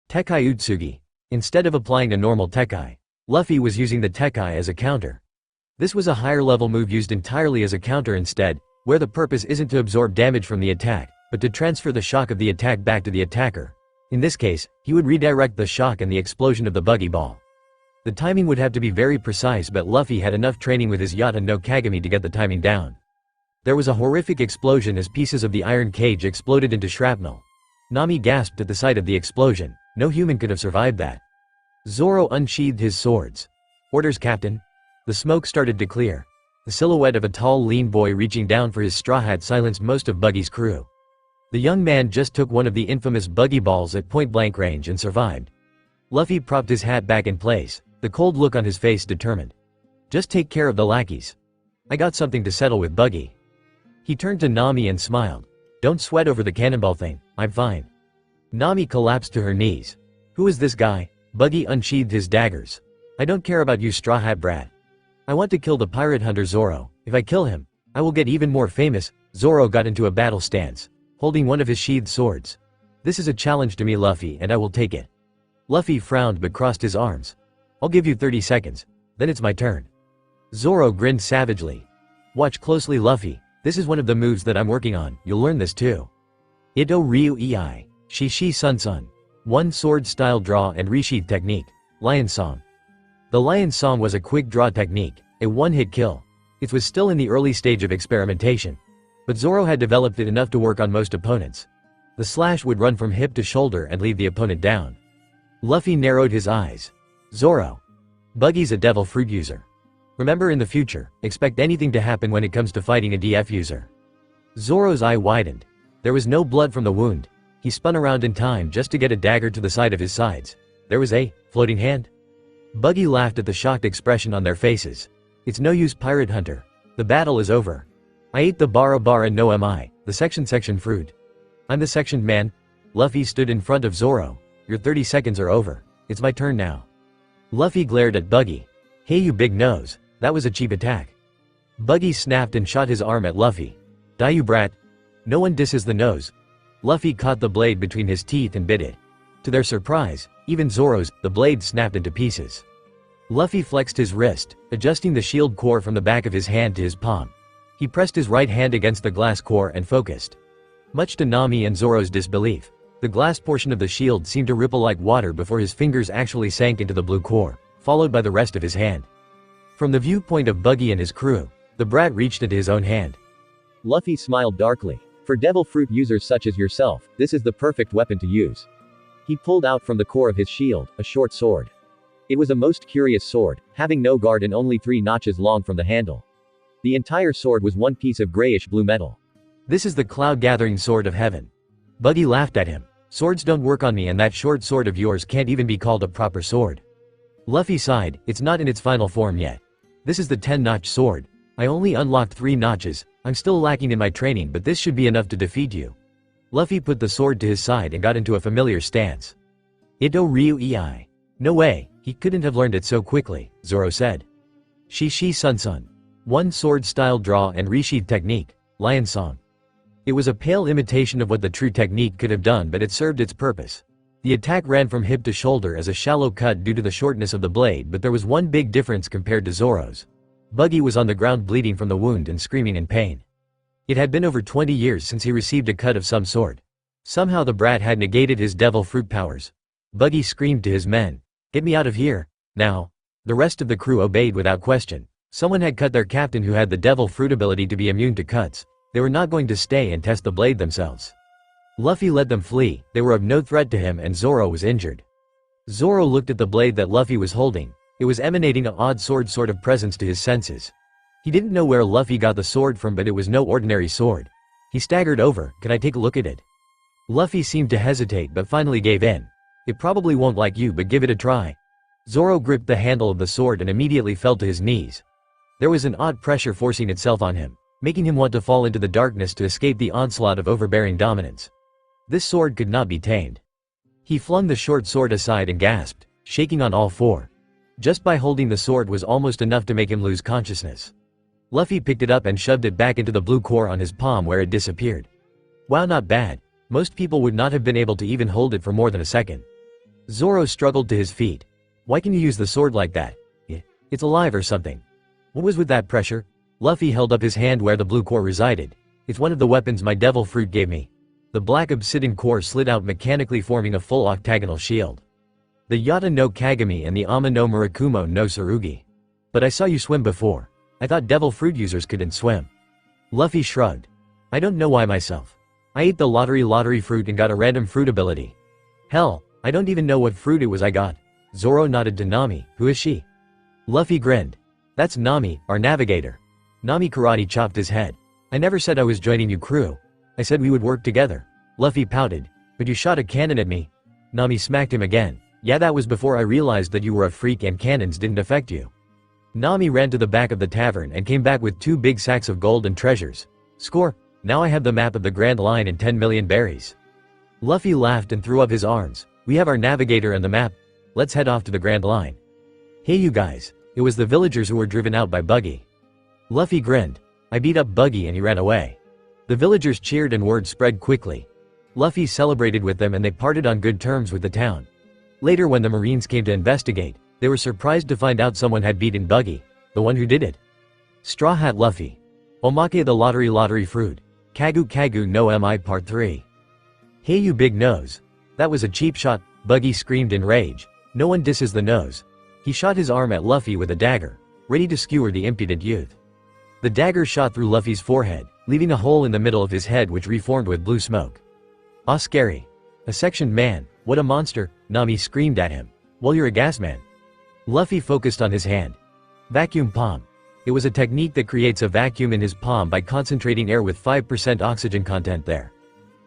Tekai Utsugi. Instead of applying a normal Tekai, Luffy was using the Tekai as a counter. This was a higher level move used entirely as a counter instead, where the purpose isn't to absorb damage from the attack, but to transfer the shock of the attack back to the attacker. In this case, he would redirect the shock and the explosion of the buggy ball. The timing would have to be very precise, but Luffy had enough training with his Yata no Kagami to get the timing down. There was a horrific explosion as pieces of the iron cage exploded into shrapnel. Nami gasped at the sight of the explosion. No human could have survived that. Zoro unsheathed his swords. Orders, Captain. The smoke started to clear. The silhouette of a tall, lean boy reaching down for his straw hat silenced most of Buggy's crew. The young man just took one of the infamous buggy balls at point-blank range and survived. Luffy propped his hat back in place, the cold look on his face determined. Just take care of the lackeys. I got something to settle with Buggy. He turned to Nami and smiled. Don't sweat over the cannonball thing, I'm fine. Nami collapsed to her knees. Who is this guy? Buggy unsheathed his daggers. I don't care about you, straw hat brat. I want to kill the pirate hunter Zoro. If I kill him, I will get even more famous. Zoro got into a battle stance, holding one of his sheathed swords. This is a challenge to me, Luffy, and I will take it. Luffy frowned but crossed his arms. I'll give you 30 seconds, then it's my turn. Zoro grinned savagely. Watch closely, Luffy. This is one of the moves that I'm working on, you'll learn this too. Ito Ryu Ei. Shishi Sun Sun. One sword style draw and resheath technique. Lion Song. The Lion Song was a quick draw technique, a one-hit kill. It was still in the early stage of experimentation. But Zoro had developed it enough to work on most opponents. The slash would run from hip to shoulder and leave the opponent down. Luffy narrowed his eyes. Zoro. Buggy's a devil fruit user. Remember, in the future, expect anything to happen when it comes to fighting a DF user. Zoro's eye widened. There was no blood from the wound. He spun around in time just to get a dagger to the side of his sides. There was a floating hand. Buggy laughed at the shocked expression on their faces. It's no use, pirate hunter. The battle is over. I ate the bara bara no mi, the section fruit. I'm the sectioned man. Luffy stood in front of Zoro. Your 30 seconds are over. It's my turn now. Luffy glared at Buggy. Hey, you big nose. That was a cheap attack. Buggy snapped and shot his arm at Luffy. Die, you brat. No one disses the nose. Luffy caught the blade between his teeth and bit it. To their surprise, even Zoro's, the blade snapped into pieces. Luffy flexed his wrist, adjusting the shield core from the back of his hand to his palm. He pressed his right hand against the glass core and focused. Much to Nami and Zoro's disbelief, the glass portion of the shield seemed to ripple like water before his fingers actually sank into the blue core, followed by the rest of his hand. From the viewpoint of Buggy and his crew, the brat reached into his own hand. Luffy smiled darkly. For devil fruit users such as yourself, this is the perfect weapon to use. He pulled out from the core of his shield, a short sword. It was a most curious sword, having no guard and only 3 notches long from the handle. The entire sword was one piece of grayish-blue metal. This is the cloud-gathering sword of heaven. Buggy laughed at him. Swords don't work on me, and that short sword of yours can't even be called a proper sword. Luffy sighed. It's not in its final form yet. This is the 10-notch sword. I only unlocked 3 notches. I'm still lacking in my training, but this should be enough to defeat you. Luffy put the sword to his side and got into a familiar stance. Ito Ryu Ei. No way, he couldn't have learned it so quickly, Zoro said. Shishi Sun Sun. One sword style draw and resheath technique. Lion Song. It was a pale imitation of what the true technique could have done, but it served its purpose. The attack ran from hip to shoulder as a shallow cut due to the shortness of the blade, but there was one big difference compared to Zoro's. Buggy was on the ground bleeding from the wound and screaming in pain. It had been over 20 years since he received a cut of some sort. Somehow the brat had negated his devil fruit powers. Buggy screamed to his men. Get me out of here, now. The rest of the crew obeyed without question. Someone had cut their captain who had the devil fruit ability to be immune to cuts. They were not going to stay and test the blade themselves. Luffy let them flee. They were of no threat to him, and Zoro was injured. Zoro looked at the blade that Luffy was holding. It was emanating an odd sword sort of presence to his senses. He didn't know where Luffy got the sword from, but it was no ordinary sword. He staggered over. Can I take a look at it? Luffy seemed to hesitate but finally gave in. It probably won't like you, but give it a try. Zoro gripped the handle of the sword and immediately fell to his knees. There was an odd pressure forcing itself on him, making him want to fall into the darkness to escape the onslaught of overbearing dominance. This sword could not be tamed. He flung the short sword aside and gasped, shaking on all 4. Just by holding the sword was almost enough to make him lose consciousness. Luffy picked it up and shoved it back into the blue core on his palm where it disappeared. Wow, not bad. Most people would not have been able to even hold it for more than a second. Zoro struggled to his feet. Why can you use the sword like that? It's alive or something. What was with that pressure? Luffy held up his hand where the blue core resided. It's one of the weapons my devil fruit gave me. The black obsidian core slid out mechanically, forming a full octagonal shield. The Yata no Kagami and the Ama no Murakumo no Tsurugi. But I saw you swim before. I thought devil fruit users couldn't swim. Luffy shrugged. I don't know why myself. I ate the lottery fruit and got a random fruit ability. Hell, I don't even know what fruit it was I got. Zoro nodded to Nami. Who is she? Luffy grinned. That's Nami, our navigator. Nami karate chopped his head. I never said I was joining you crew. I said we would work together. Luffy pouted. But you shot a cannon at me. Nami smacked him again. Yeah, that was before I realized that you were a freak and cannons didn't affect you. Nami ran to the back of the tavern and came back with 2 big sacks of gold and treasures. Score, now I have the map of the Grand Line and 10 million berries. Luffy laughed and threw up his arms. We have our navigator and the map. Let's head off to the Grand Line. Hey you guys, it was the villagers who were driven out by Buggy. Luffy grinned. I beat up Buggy and he ran away. The villagers cheered and word spread quickly. Luffy celebrated with them and they parted on good terms with the town. Later when the Marines came to investigate, they were surprised to find out someone had beaten Buggy, the one who did it. Straw Hat Luffy. Omake the lottery fruit. Kagu no Mi Part 3. Hey you big nose. That was a cheap shot, Buggy screamed in rage. No one disses the nose. He shot his arm at Luffy with a dagger, ready to skewer the impudent youth. The dagger shot through Luffy's forehead, leaving a hole in the middle of his head which reformed with blue smoke. Ah, scary. A sectioned man, what a monster, Nami screamed at him. Well, you're a gas man. Luffy focused on his hand. Vacuum palm. It was a technique that creates a vacuum in his palm by concentrating air with 5% oxygen content there.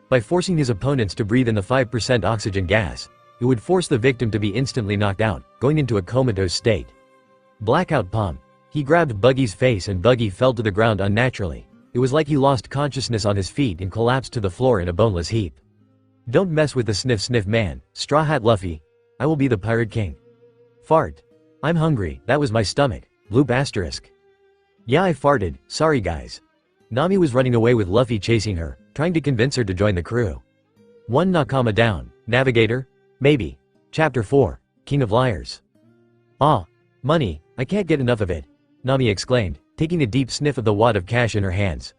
By forcing his opponents to breathe in the 5% oxygen gas, it would force the victim to be instantly knocked out, going into a comatose state. Blackout palm. He grabbed Buggy's face and Buggy fell to the ground unnaturally. It was like he lost consciousness on his feet and collapsed to the floor in a boneless heap. Don't mess with the sniff man, Straw Hat Luffy. I will be the Pirate King. Fart. I'm hungry, that was my stomach. Bloop asterisk. Yeah, I farted, sorry guys. Nami was running away with Luffy chasing her, trying to convince her to join the crew. One Nakama down, navigator? Maybe. Chapter 4, King of Liars. Ah, money, I can't get enough of it, Nami exclaimed, taking a deep sniff of the wad of cash in her hands.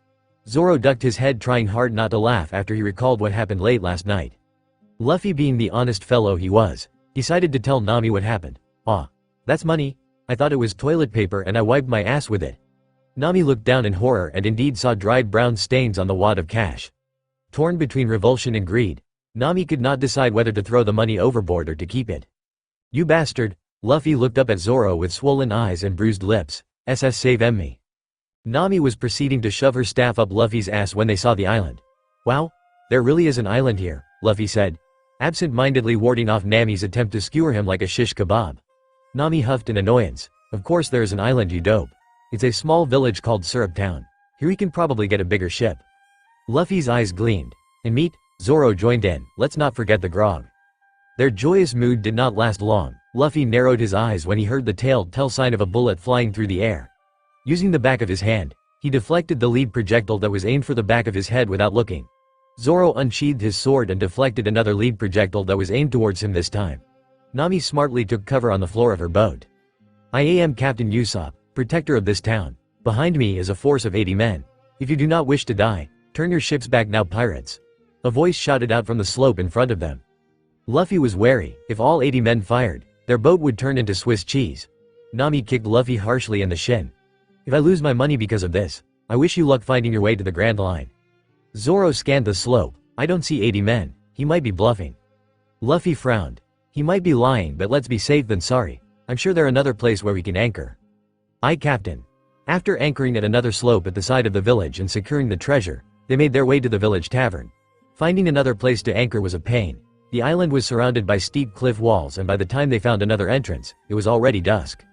Zoro ducked his head trying hard not to laugh after he recalled what happened late last night. Luffy, being the honest fellow he was, decided to tell Nami what happened. Ah, that's money? I thought it was toilet paper and I wiped my ass with it. Nami looked down in horror and indeed saw dried brown stains on the wad of cash. Torn between revulsion and greed, Nami could not decide whether to throw the money overboard or to keep it. You bastard! Luffy looked up at Zoro with swollen eyes and bruised lips. SS save me. Nami was proceeding to shove her staff up Luffy's ass when they saw the island. Wow, there really is an island here, Luffy said, absent-mindedly warding off Nami's attempt to skewer him like a shish kebab. Nami huffed in annoyance. Of course there is an island, you dope. It's a small village called Syrup Town. Here we can probably get a bigger ship. Luffy's eyes gleamed. And meat? Zoro joined in, let's not forget the grog. Their joyous mood did not last long. Luffy narrowed his eyes when he heard the telltale sign of a bullet flying through the air. Using the back of his hand, he deflected the lead projectile that was aimed for the back of his head without looking. Zoro unsheathed his sword and deflected another lead projectile that was aimed towards him this time. Nami smartly took cover on the floor of her boat. I am Captain Usopp, protector of this town. Behind me is a force of 80 men. If you do not wish to die, turn your ships back now, pirates. A voice shouted out from the slope in front of them. Luffy was wary. If all 80 men fired, their boat would turn into Swiss cheese. Nami kicked Luffy harshly in the shin. If I lose my money because of this, I wish you luck finding your way to the Grand Line. Zoro scanned the slope. I don't see 80 men. He might be bluffing. Luffy frowned. He might be lying, but let's be safe than sorry. I'm sure there's another place where we can anchor. Aye, Captain. After anchoring at another slope at the side of the village and securing the treasure, they made their way to the village tavern. Finding another place to anchor was a pain. The island was surrounded by steep cliff walls, and by the time they found another entrance, it was already dusk.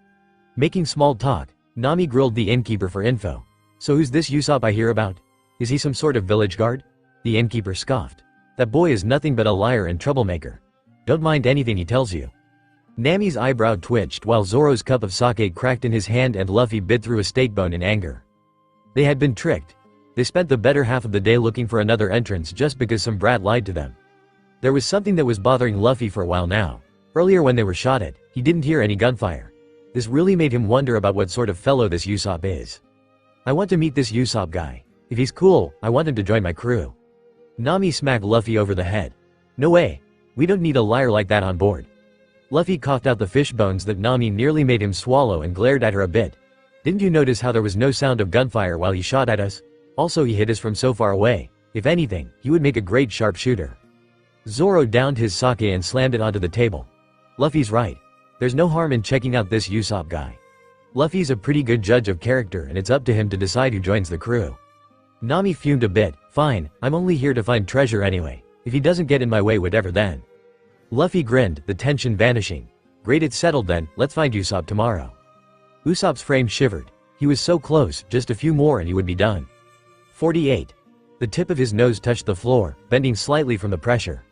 Making small talk, Nami grilled the innkeeper for info. So who's this Usopp I hear about? Is he some sort of village guard? The innkeeper scoffed. That boy is nothing but a liar and troublemaker. Don't mind anything he tells you. Nami's eyebrow twitched while Zoro's cup of sake cracked in his hand and Luffy bit through a steak bone in anger. They had been tricked. They spent the better half of the day looking for another entrance just because some brat lied to them. There was something that was bothering Luffy for a while now. Earlier when they were shot at, he didn't hear any gunfire. This really made him wonder about what sort of fellow this Usopp is. I want to meet this Usopp guy. If he's cool, I want him to join my crew. Nami smacked Luffy over the head. No way. We don't need a liar like that on board. Luffy coughed out the fish bones that Nami nearly made him swallow and glared at her a bit. Didn't you notice how there was no sound of gunfire while he shot at us? Also, he hit us from so far away. If anything, he would make a great sharpshooter. Zoro downed his sake and slammed it onto the table. Luffy's right. There's no harm in checking out this Usopp guy. Luffy's a pretty good judge of character and it's up to him to decide who joins the crew. Nami fumed a bit. Fine, I'm only here to find treasure anyway. If he doesn't get in my way, whatever then. Luffy grinned, the tension vanishing. Great, it's settled then, let's find Usopp tomorrow. Usopp's frame shivered. He was so close, just a few more and he would be done. 48. The tip of his nose touched the floor, bending slightly from the pressure.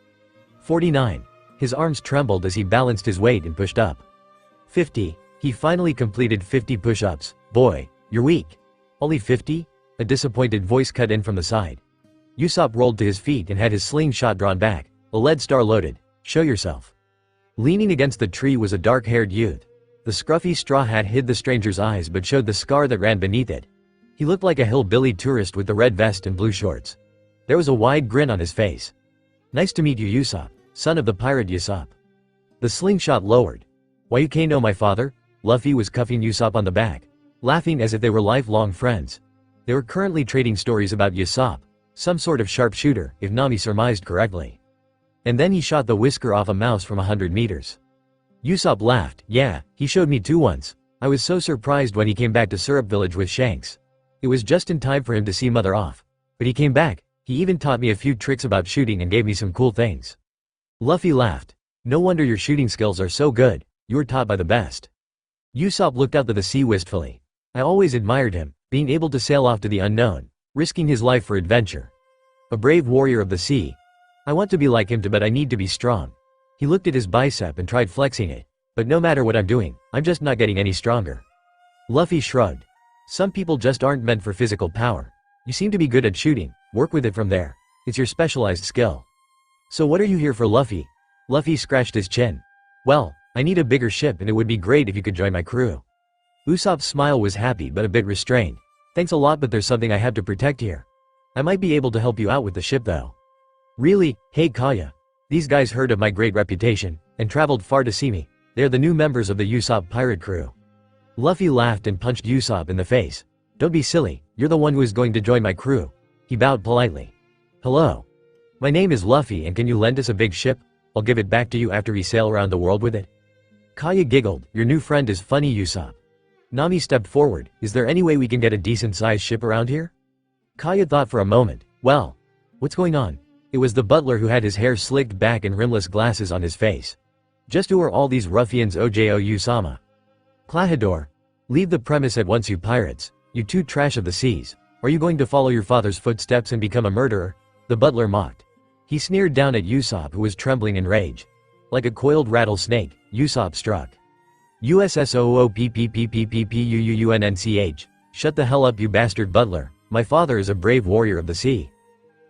49. His arms trembled as he balanced his weight and pushed up. 50. He finally completed 50 push-ups. Boy, you're weak. Only 50? A disappointed voice cut in from the side. Usopp rolled to his feet and had his slingshot drawn back, a lead star loaded. Show yourself. Leaning against the tree was a dark-haired youth. The scruffy straw hat hid the stranger's eyes but showed the scar that ran beneath it. He looked like a hillbilly tourist with the red vest and blue shorts. There was a wide grin on his face. Nice to meet you, Usopp, son of the pirate Usopp. The slingshot lowered. Why you can't know my father? Luffy was cuffing Usopp on the back, laughing as if they were lifelong friends. They were currently trading stories about Usopp, some sort of sharpshooter, if Nami surmised correctly. And then he shot the whisker off a mouse from 100 meters. Usopp laughed. Yeah, he showed me two once. I was so surprised when he came back to Syrup Village with Shanks. It was just in time for him to see Mother off. But he came back. He even taught me a few tricks about shooting and gave me some cool things. Luffy laughed. No wonder your shooting skills are so good. You were taught by the best. Usopp looked out to the sea wistfully. I always admired him, being able to sail off to the unknown, risking his life for adventure. A brave warrior of the sea. I want to be like him but I need to be strong. He looked at his bicep and tried flexing it. But no matter what I'm doing, I'm just not getting any stronger. Luffy shrugged. Some people just aren't meant for physical power. You seem to be good at shooting, work with it from there. It's your specialized skill. So what are you here for, Luffy? Luffy scratched his chin. Well, I need a bigger ship and it would be great if you could join my crew. Usopp's smile was happy but a bit restrained. Thanks a lot but there's something I have to protect here. I might be able to help you out with the ship though. Really? Hey Kaya. These guys heard of my great reputation, and traveled far to see me. They're the new members of the Usopp pirate crew. Luffy laughed and punched Usopp in the face. Don't be silly, you're the one who is going to join my crew. He bowed politely. Hello. My name is Luffy and can you lend us a big ship? I'll give it back to you after we sail around the world with it. Kaya giggled. Your new friend is funny, Usopp. Nami stepped forward. Is there any way we can get a decent-sized ship around here? Kaya thought for a moment. Well, what's going on? It was the butler who had his hair slicked back and rimless glasses on his face. Just who are all these ruffians, Ojo Usama? Klahadore. Leave the premise at once, you pirates. You two trash of the seas. Are you going to follow your father's footsteps and become a murderer? The butler mocked. He sneered down at Usopp who was trembling in rage. Like a coiled rattlesnake, Usopp struck. USSOOPPPPPPUUUNNCH. Shut the hell up, you bastard butler. My father is a brave warrior of the sea.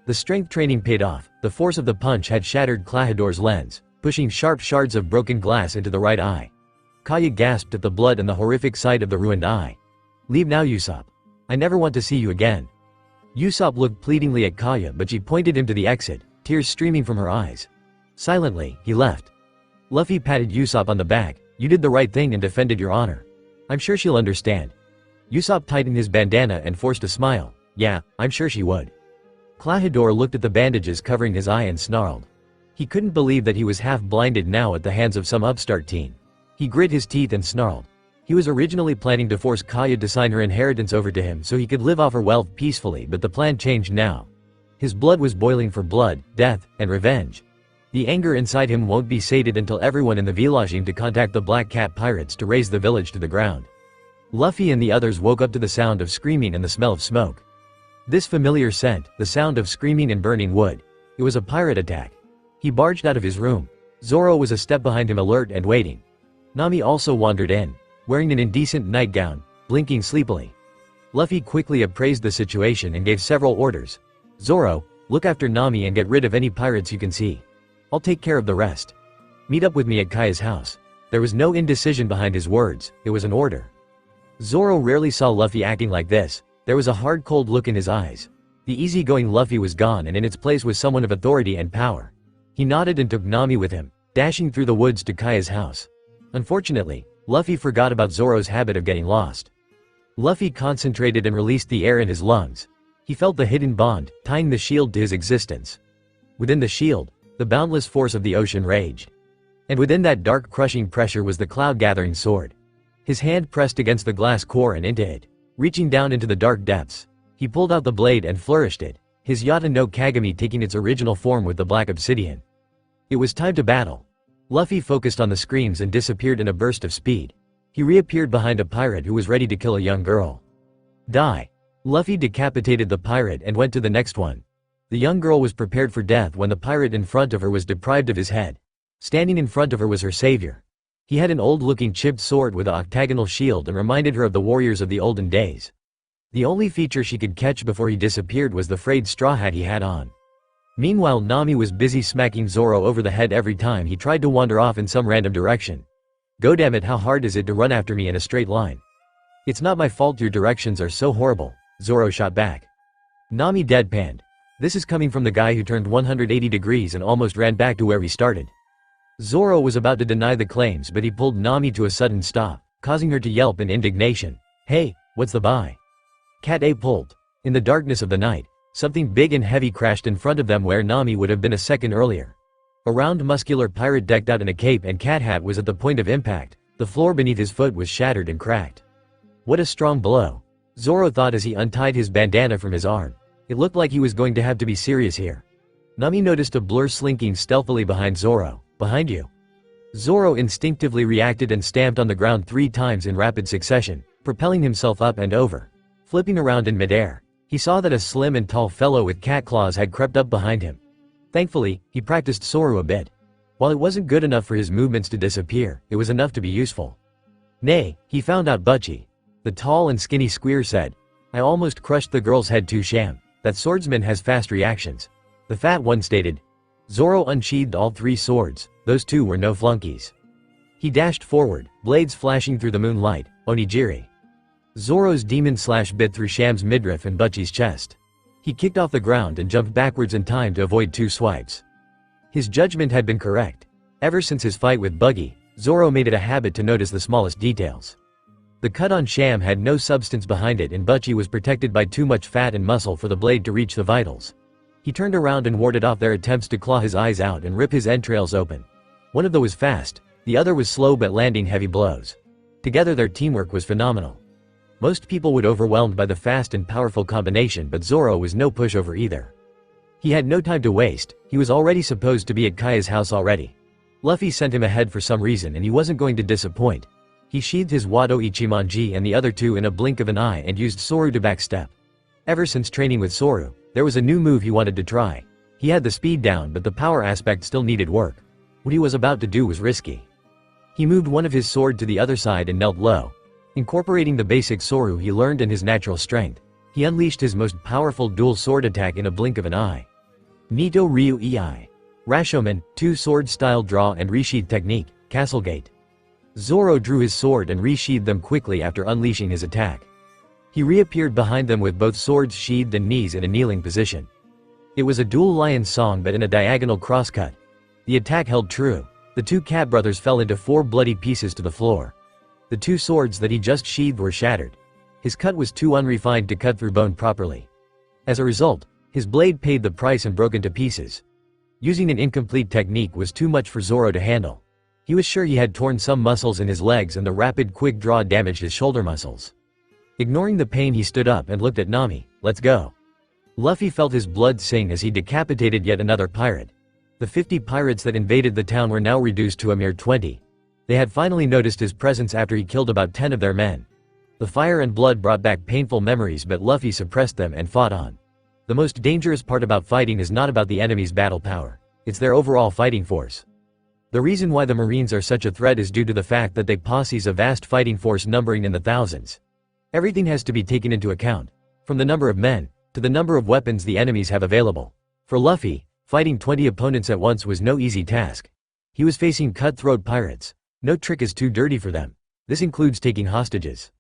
The strength training paid off. The force of the punch had shattered Klahadore's lens, pushing sharp shards of broken glass into the right eye. Kaya gasped at the blood and the horrific sight of the ruined eye. Leave now, Usopp. I never want to see you again. Usopp looked pleadingly at Kaya but she pointed him to the exit, tears streaming from her eyes. Silently, he left. Luffy patted Usopp on the back. You did the right thing and defended your honor. I'm sure she'll understand. Usopp tightened his bandana and forced a smile. Yeah, I'm sure she would. Klahadore looked at the bandages covering his eye and snarled. He couldn't believe that he was half blinded now at the hands of some upstart teen. He grit his teeth and snarled. He was originally planning to force Kaya to sign her inheritance over to him so he could live off her wealth peacefully, but the plan changed now. His blood was boiling for blood, death, and revenge. The anger inside him won't be sated until everyone in the village to contact the Black Cat pirates to raze the village to the ground. Luffy and the others woke up to the sound of screaming and the smell of smoke. This familiar scent, the sound of screaming and burning wood. It was a pirate attack. He barged out of his room. Zoro was a step behind him, alert and waiting. Nami also wandered in, wearing an indecent nightgown, blinking sleepily. Luffy quickly appraised the situation and gave several orders. Zoro, look after Nami and get rid of any pirates you can see. I'll take care of the rest. Meet up with me at Kaya's house. There was no indecision behind his words, it was an order. Zoro rarely saw Luffy acting like this. There was a hard cold look in his eyes. The easygoing Luffy was gone and in its place was someone of authority and power. He nodded and took Nami with him, dashing through the woods to Kaya's house. Unfortunately, Luffy forgot about Zoro's habit of getting lost. Luffy concentrated and released the air in his lungs. He felt the hidden bond, tying the shield to his existence. Within the shield, the boundless force of the ocean raged. And within that dark crushing pressure was the cloud-gathering sword. His hand pressed against the glass core and into it. Reaching down into the dark depths, he pulled out the blade and flourished it, his Yata no Kagami taking its original form with the black obsidian. It was time to battle. Luffy focused on the screams and disappeared in a burst of speed. He reappeared behind a pirate who was ready to kill a young girl. Die. Luffy decapitated the pirate and went to the next one. The young girl was prepared for death when the pirate in front of her was deprived of his head. Standing in front of her was her savior. He had an old-looking chipped sword with an octagonal shield and reminded her of the warriors of the olden days. The only feature she could catch before he disappeared was the frayed straw hat he had on. Meanwhile, Nami was busy smacking Zoro over the head every time he tried to wander off in some random direction. Goddammit, how hard is it to run after me in a straight line? It's not my fault your directions are so horrible, Zoro shot back. Nami deadpanned. This is coming from the guy who turned 180 degrees and almost ran back to where he started. Zoro was about to deny the claims but he pulled Nami to a sudden stop, causing her to yelp in indignation. Hey, what's the bye? Cat A pulled. In the darkness of the night, something big and heavy crashed in front of them where Nami would have been a second earlier. A round muscular pirate decked out in a cape and cat hat was at the point of impact. The floor beneath his foot was shattered and cracked. What a strong blow. Zoro thought as he untied his bandana from his arm. It looked like he was going to have to be serious here. Nami noticed a blur slinking stealthily behind Zoro. Behind you. Zoro instinctively reacted and stamped on the ground 3 times in rapid succession, propelling himself up and over. Flipping around in midair, he saw that a slim and tall fellow with cat claws had crept up behind him. Thankfully, he practiced Soru a bit. While it wasn't good enough for his movements to disappear, it was enough to be useful. Nay, he found out Butchie. The tall and skinny squeer said, I almost crushed the girl's head too, Sham. That swordsman has fast reactions. The fat one stated. Zoro unsheathed all 3 swords, those 2 were no flunkies. He dashed forward, blades flashing through the moonlight, onigiri. Zoro's demon slash bit through Sham's midriff and Butchie's chest. He kicked off the ground and jumped backwards in time to avoid 2 swipes. His judgment had been correct. Ever since his fight with Buggy, Zoro made it a habit to notice the smallest details. The cut on Sham had no substance behind it and Butchie was protected by too much fat and muscle for the blade to reach the vitals. He turned around and warded off their attempts to claw his eyes out and rip his entrails open. One of them was fast, the other was slow but landing heavy blows. Together their teamwork was phenomenal. Most people would overwhelmed by the fast and powerful combination but Zoro was no pushover either. He had no time to waste, he was already supposed to be at Kaya's house already. Luffy sent him ahead for some reason and he wasn't going to disappoint. He sheathed his Wado Ichimonji and the other 2 in a blink of an eye and used Soru to backstep. Ever since training with Soru, there was a new move he wanted to try. He had the speed down but the power aspect still needed work. What he was about to do was risky. He moved one of his sword to the other side and knelt low. Incorporating the basic Soru he learned and his natural strength, he unleashed his most powerful dual sword attack in a blink of an eye. Nito Ryu Ei. Rashomon, 2 sword style draw and resheath technique, Castlegate. Zoro drew his sword and resheathed them quickly after unleashing his attack. He reappeared behind them with both swords sheathed and knees in a kneeling position. It was a dual lion song but in a diagonal crosscut. The attack held true. The 2 cat brothers fell into 4 bloody pieces to the floor. The 2 swords that he just sheathed were shattered. His cut was too unrefined to cut through bone properly. As a result, his blade paid the price and broke into pieces. Using an incomplete technique was too much for Zoro to handle. He was sure he had torn some muscles in his legs and the rapid quick draw damaged his shoulder muscles. Ignoring the pain he stood up and looked at Nami. Let's go. Luffy felt his blood sing as he decapitated yet another pirate. The 50 pirates that invaded the town were now reduced to a mere 20. They had finally noticed his presence after he killed about 10 of their men. The fire and blood brought back painful memories but Luffy suppressed them and fought on. The most dangerous part about fighting is not about the enemy's battle power. It's their overall fighting force. The reason why the Marines are such a threat is due to the fact that they possess a vast fighting force numbering in the thousands. Everything has to be taken into account, from the number of men, to the number of weapons the enemies have available. For Luffy, fighting 20 opponents at once was no easy task. He was facing cutthroat pirates. No trick is too dirty for them. This includes taking hostages.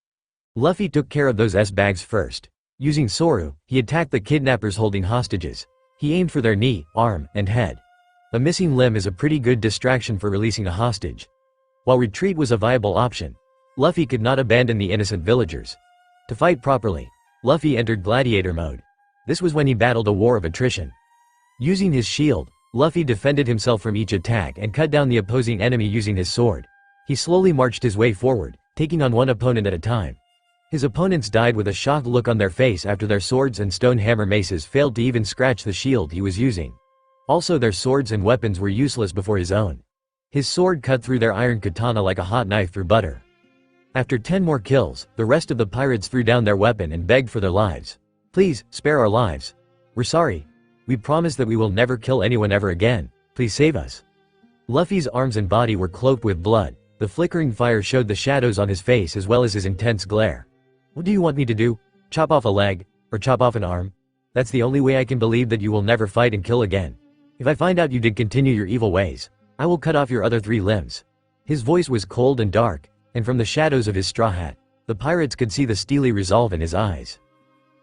Luffy took care of those S-bags first. Using Soru, he attacked the kidnappers holding hostages. He aimed for their knee, arm, and head. A missing limb is a pretty good distraction for releasing a hostage. While retreat was a viable option, Luffy could not abandon the innocent villagers. To fight properly, Luffy entered gladiator mode. This was when he battled a war of attrition. Using his shield, Luffy defended himself from each attack and cut down the opposing enemy using his sword. He slowly marched his way forward, taking on one opponent at a time. His opponents died with a shocked look on their face after their swords and stone hammer maces failed to even scratch the shield he was using. Also, their swords and weapons were useless before his own. His sword cut through their iron katana like a hot knife through butter. After 10 more kills, the rest of the pirates threw down their weapon and begged for their lives. "Please, spare our lives. We're sorry. We promise that we will never kill anyone ever again. Please save us." Luffy's arms and body were cloaked with blood. The flickering fire showed the shadows on his face as well as his intense glare. "What do you want me to do? Chop off a leg? Or chop off an arm? That's the only way I can believe that you will never fight and kill again. If I find out you did continue your evil ways, I will cut off your other 3 limbs." His voice was cold and dark, and from the shadows of his straw hat, the pirates could see the steely resolve in his eyes.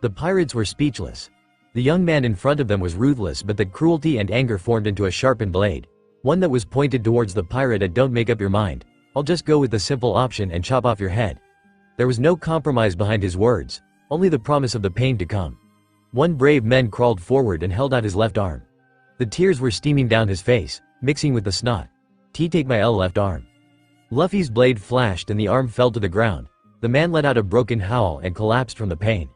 The pirates were speechless. The young man in front of them was ruthless, but the cruelty and anger formed into a sharpened blade, one that was pointed towards the pirate at "Don't make up your mind. I'll just go with the simple option and chop off your head." There was no compromise behind his words, only the promise of the pain to come. One brave man crawled forward and held out his left arm. The tears were steaming down his face, mixing with the snot. "Take my left arm." Luffy's blade flashed and the arm fell to the ground. The man let out a broken howl and collapsed from the pain.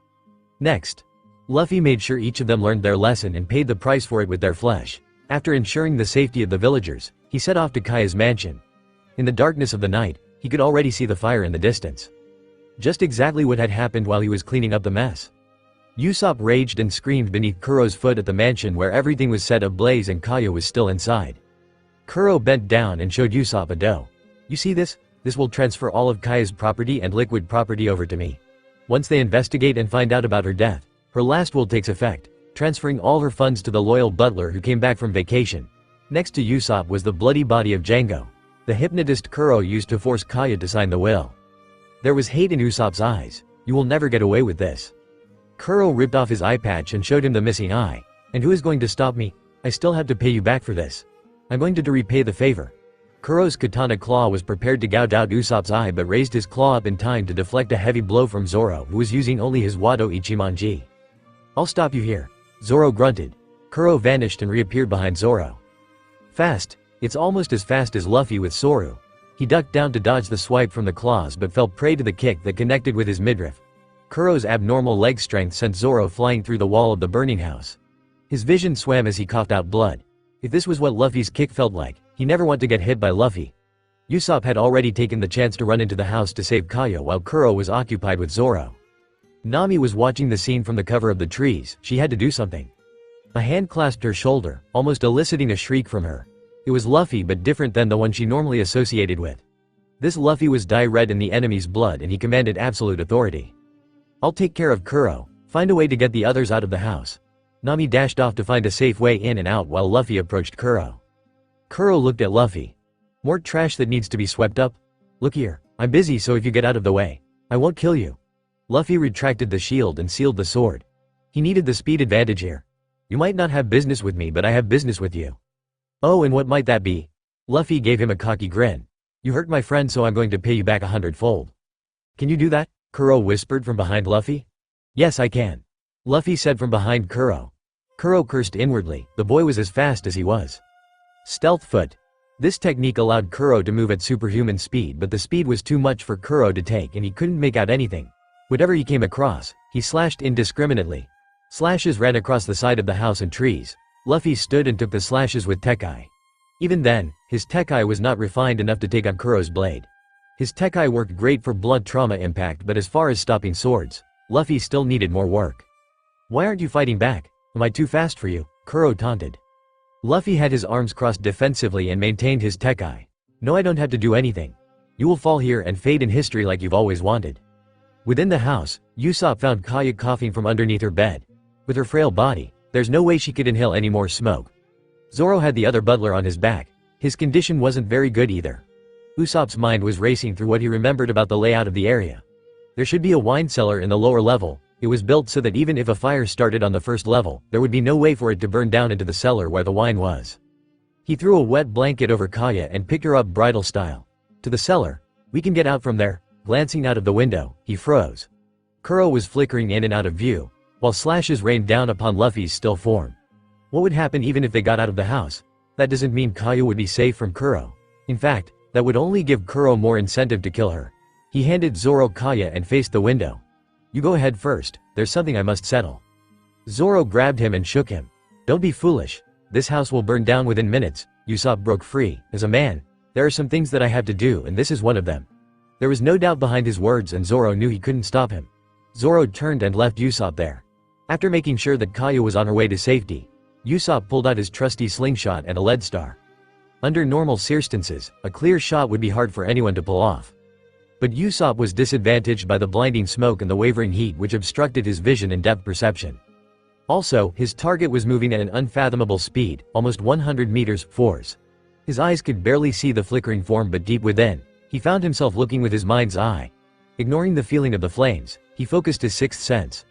Next, Luffy made sure each of them learned their lesson and paid the price for it with their flesh. After ensuring the safety of the villagers, he set off to Kaya's mansion. In the darkness of the night, he could already see the fire in the distance. Just exactly what had happened while he was cleaning up the mess. Usopp raged and screamed beneath Kuro's foot at the mansion where everything was set ablaze and Kaya was still inside. Kuro bent down and showed Usopp a dough. "You see this? This will transfer all of Kaya's property and liquid property over to me. Once they investigate and find out about her death, her last will takes effect, transferring all her funds to the loyal butler who came back from vacation." Next to Usopp was the bloody body of Django, the hypnotist Kuro used to force Kaya to sign the will. There was hate in Usopp's eyes. "You will never get away with this." Kuro ripped off his eye patch and showed him the missing eye. "And who is going to stop me? I still have to pay you back for this. I'm going to repay the favor." Kuro's katana claw was prepared to gouge out Usopp's eye but raised his claw up in time to deflect a heavy blow from Zoro, who was using only his Wado Ichimonji. "I'll stop you here." Zoro grunted. Kuro vanished and reappeared behind Zoro. Fast. It's almost as fast as Luffy with Soru. He ducked down to dodge the swipe from the claws but fell prey to the kick that connected with his midriff. Kuro's abnormal leg strength sent Zoro flying through the wall of the burning house. His vision swam as he coughed out blood. If this was what Luffy's kick felt like, he never wanted to get hit by Luffy. Usopp had already taken the chance to run into the house to save Kaya while Kuro was occupied with Zoro. Nami was watching the scene from the cover of the trees. She had to do something. A hand clasped her shoulder, almost eliciting a shriek from her. It was Luffy, but different than the one she normally associated with. This Luffy was dye-red in the enemy's blood and he commanded absolute authority. "I'll take care of Kuro. Find a way to get the others out of the house." Nami dashed off to find a safe way in and out while Luffy approached Kuro. Kuro looked at Luffy. "More trash that needs to be swept up? Look here, I'm busy, so if you get out of the way, I won't kill you." Luffy retracted the shield and sealed the sword. He needed the speed advantage here. "You might not have business with me, but I have business with you." "Oh, and what might that be?" Luffy gave him a cocky grin. "You hurt my friend, so I'm going to pay you back 100-fold. "Can you do that?" Kuro whispered from behind Luffy. "Yes, I can," Luffy said from behind Kuro. Kuro cursed inwardly. The boy was as fast as he was. Stealth foot. This technique allowed Kuro to move at superhuman speed, but the speed was too much for Kuro to take and he couldn't make out anything. Whatever he came across, he slashed indiscriminately. Slashes ran across the side of the house and trees. Luffy stood and took the slashes with Tekai. Even then, his Tekai was not refined enough to take on Kuro's blade. His Tekai worked great for blood trauma impact, but as far as stopping swords, Luffy still needed more work. "Why aren't you fighting back? Am I too fast for you?" Kuro taunted. Luffy had his arms crossed defensively and maintained his Tekai. "No, I don't have to do anything. You will fall here and fade in history like you've always wanted." Within the house, Usopp found Kaya coughing from underneath her bed. With her frail body, there's no way she could inhale any more smoke. Zoro had the other butler on his back. His condition wasn't very good either. Usopp's mind was racing through what he remembered about the layout of the area. There should be a wine cellar in the lower level. It was built so that even if a fire started on the first level, there would be no way for it to burn down into the cellar where the wine was. He threw a wet blanket over Kaya and picked her up bridal style. To the cellar. We can get out from there. Glancing out of the window, he froze. Kuro was flickering in and out of view, while slashes rained down upon Luffy's still form. What would happen even if they got out of the house? That doesn't mean Kaya would be safe from Kuro. In fact, that would only give Kuro more incentive to kill her. He handed Zoro Kaya and faced the window. You go ahead first, there's something I must settle. Zoro grabbed him and shook him. Don't be foolish. This house will burn down within minutes. Usopp broke free. As a man, there are some things that I have to do and this is one of them. There was no doubt behind his words and Zoro knew he couldn't stop him. Zoro turned and left Usopp there. After making sure that Kaya was on her way to safety, Usopp pulled out his trusty slingshot and a lead star. Under normal circumstances, a clear shot would be hard for anyone to pull off. But Usopp was disadvantaged by the blinding smoke and the wavering heat which obstructed his vision and depth perception. Also, his target was moving at an unfathomable speed, almost 100 meters, force. His eyes could barely see the flickering form but deep within, he found himself looking with his mind's eye. Ignoring the feeling of the flames, he focused his sixth sense.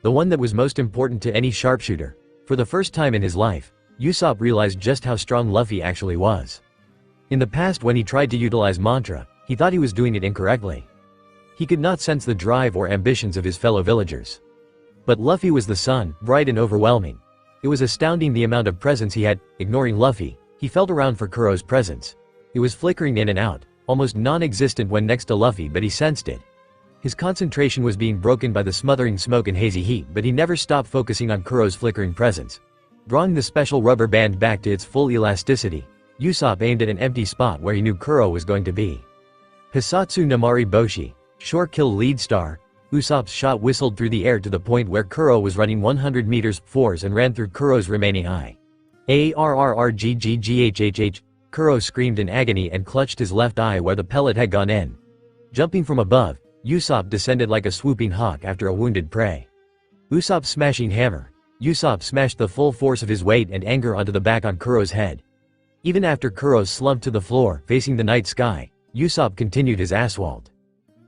The one that was most important to any sharpshooter. For the first time in his life, Usopp realized just how strong Luffy actually was. In the past when he tried to utilize mantra, he thought he was doing it incorrectly. He could not sense the drive or ambitions of his fellow villagers. But Luffy was the sun, bright and overwhelming. It was astounding the amount of presence he had. Ignoring Luffy, he felt around for Kuro's presence. It was flickering in and out, almost non-existent when next to Luffy, but he sensed it. His concentration was being broken by the smothering smoke and hazy heat, but he never stopped focusing on Kuro's flickering presence. Drawing the special rubber band back to its full elasticity, Usopp aimed at an empty spot where he knew Kuro was going to be. Hisatsu Namari Boshi, Shore Kill Lead Star. Usopp's shot whistled through the air to the point where Kuro was running 100 meters, fours and ran through Kuro's remaining eye. ARRRGGGHHH, Kuro screamed in agony and clutched his left eye where the pellet had gone in. Jumping from above, Usopp descended like a swooping hawk after a wounded prey. Usopp's smashing hammer. Usopp smashed the full force of his weight and anger onto the back on Kuro's head. Even after Kuro slumped to the floor, facing the night sky, Usopp continued his assault.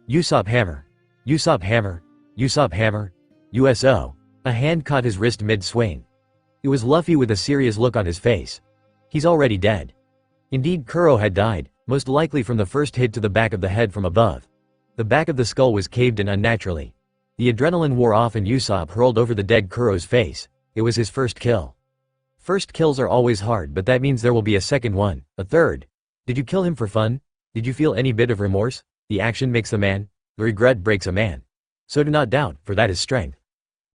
Usopp hammer. Usopp hammer. Usopp hammer. USO. A hand caught his wrist mid-swing. It was Luffy with a serious look on his face. He's already dead. Indeed, Kuro had died, most likely from the first hit to the back of the head from above. The back of the skull was caved in unnaturally. The adrenaline wore off and Usopp hurled over the dead Kuro's face. It was his first kill. First kills are always hard, but that means there will be a second one, a third. Did you kill him for fun? Did you feel any bit of remorse? The action makes a man. The regret breaks a man. So do not doubt, for that is strength.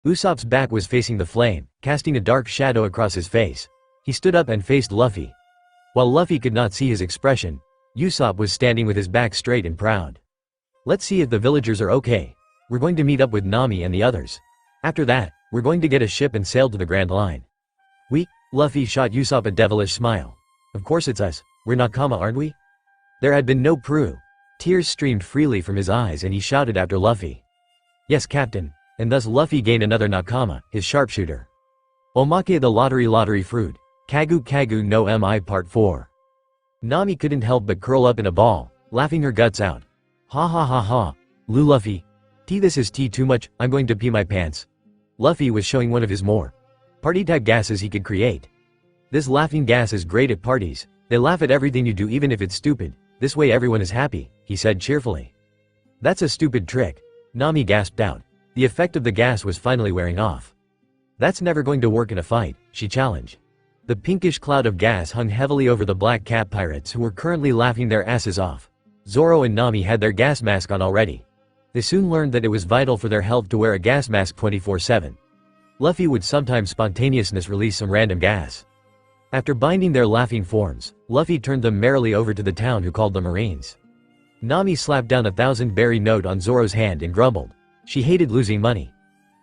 Usopp's back was facing the flame, casting a dark shadow across his face. He stood up and faced Luffy. While Luffy could not see his expression, Usopp was standing with his back straight and proud. Let's see if the villagers are okay. We're going to meet up with Nami and the others. After that, we're going to get a ship and sail to the Grand Line. Luffy shot Usopp a devilish smile. Of course it's us, we're Nakama, aren't we? There had been no proof. Tears streamed freely from his eyes and he shouted after Luffy. Yes, Captain. And thus Luffy gained another Nakama, his sharpshooter. Omake the lottery fruit. Kagu Kagu no Mi Part 4. Nami couldn't help but curl up in a ball, laughing her guts out. Ha ha ha ha. Luffy. This is too much, I'm going to pee my pants. Luffy was showing one of his more party-type gases he could create. This laughing gas is great at parties. They laugh at everything you do even if it's stupid. This way everyone is happy, he said cheerfully. That's a stupid trick. Nami gasped out. The effect of the gas was finally wearing off. That's never going to work in a fight, she challenged. The pinkish cloud of gas hung heavily over the Black Cat pirates who were currently laughing their asses off. Zoro and Nami had their gas mask on already. They soon learned that it was vital for their health to wear a gas mask 24/7. Luffy would sometimes spontaneously release some random gas. After binding their laughing forms, Luffy turned them merrily over to the town who called the Marines. Nami slapped down 1,000-berry note on Zoro's hand and grumbled. She hated losing money.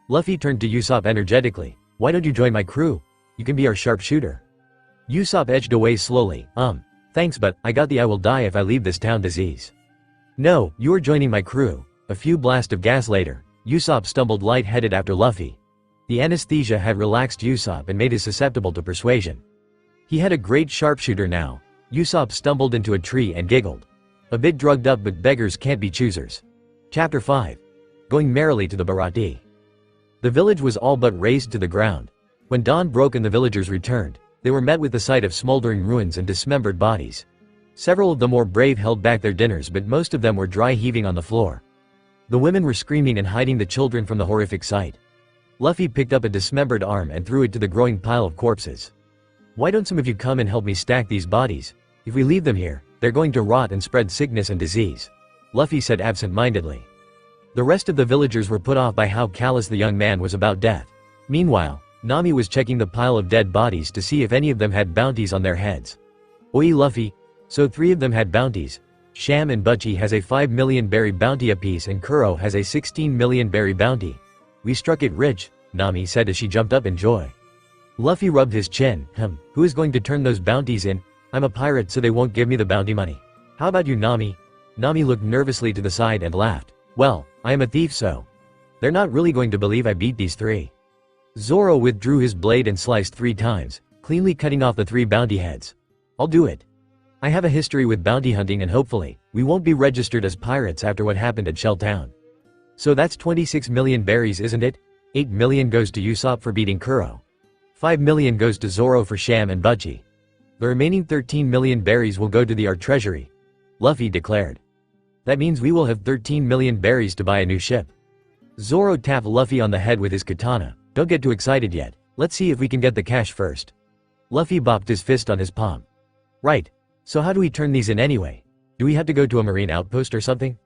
Luffy turned to Usopp energetically. Why don't you join my crew? You can be our sharpshooter. Usopp edged away slowly. Thanks, but I got the I will die if I leave this town disease. No, you are joining my crew. A few blasts of gas later, Usopp stumbled light-headed after Luffy. The anesthesia had relaxed Usopp and made him susceptible to persuasion. He had a great sharpshooter now. Usopp stumbled into a tree and giggled. A bit drugged up, but beggars can't be choosers. Chapter 5. Going merrily to the Bharati. The village was all but razed to the ground. When dawn broke and the villagers returned, they were met with the sight of smoldering ruins and dismembered bodies. Several of the more brave held back their dinners, but most of them were dry heaving on the floor. The women were screaming and hiding the children from the horrific sight. Luffy picked up a dismembered arm and threw it to the growing pile of corpses. "Why don't some of you come and help me stack these bodies? If we leave them here, they're going to rot and spread sickness and disease," Luffy said absent-mindedly. The rest of the villagers were put off by how callous the young man was about death. Meanwhile, Nami was checking the pile of dead bodies to see if any of them had bounties on their heads. "Oi Luffy, so 3 of them had bounties. Sham and Butchie has a 5 million berry bounty apiece and Kuro has a 16 million berry bounty. We struck it rich," Nami said as she jumped up in joy. Luffy rubbed his chin. Who is going to turn those bounties in? I'm a pirate, so they won't give me the bounty money. How about you, Nami?" Nami looked nervously to the side and laughed. "Well, I am a thief, so they're not really going to believe I beat these 3. Zoro withdrew his blade and sliced 3 times, cleanly cutting off the 3 bounty heads. "I'll do it. I have a history with bounty hunting and hopefully, we won't be registered as pirates after what happened at Shell Town. So that's 26 million berries, isn't it? 8 million goes to Usopp for beating Kuro. 5 million goes to Zoro for Sham and Butchie. The remaining 13 million berries will go to our treasury," Luffy declared. "That means we will have 13 million berries to buy a new ship." Zoro tapped Luffy on the head with his katana. "Don't get too excited yet. Let's see if we can get the cash first." Luffy bopped his fist on his palm. "Right. So how do we turn these in anyway? Do we have to go to a marine outpost or something?"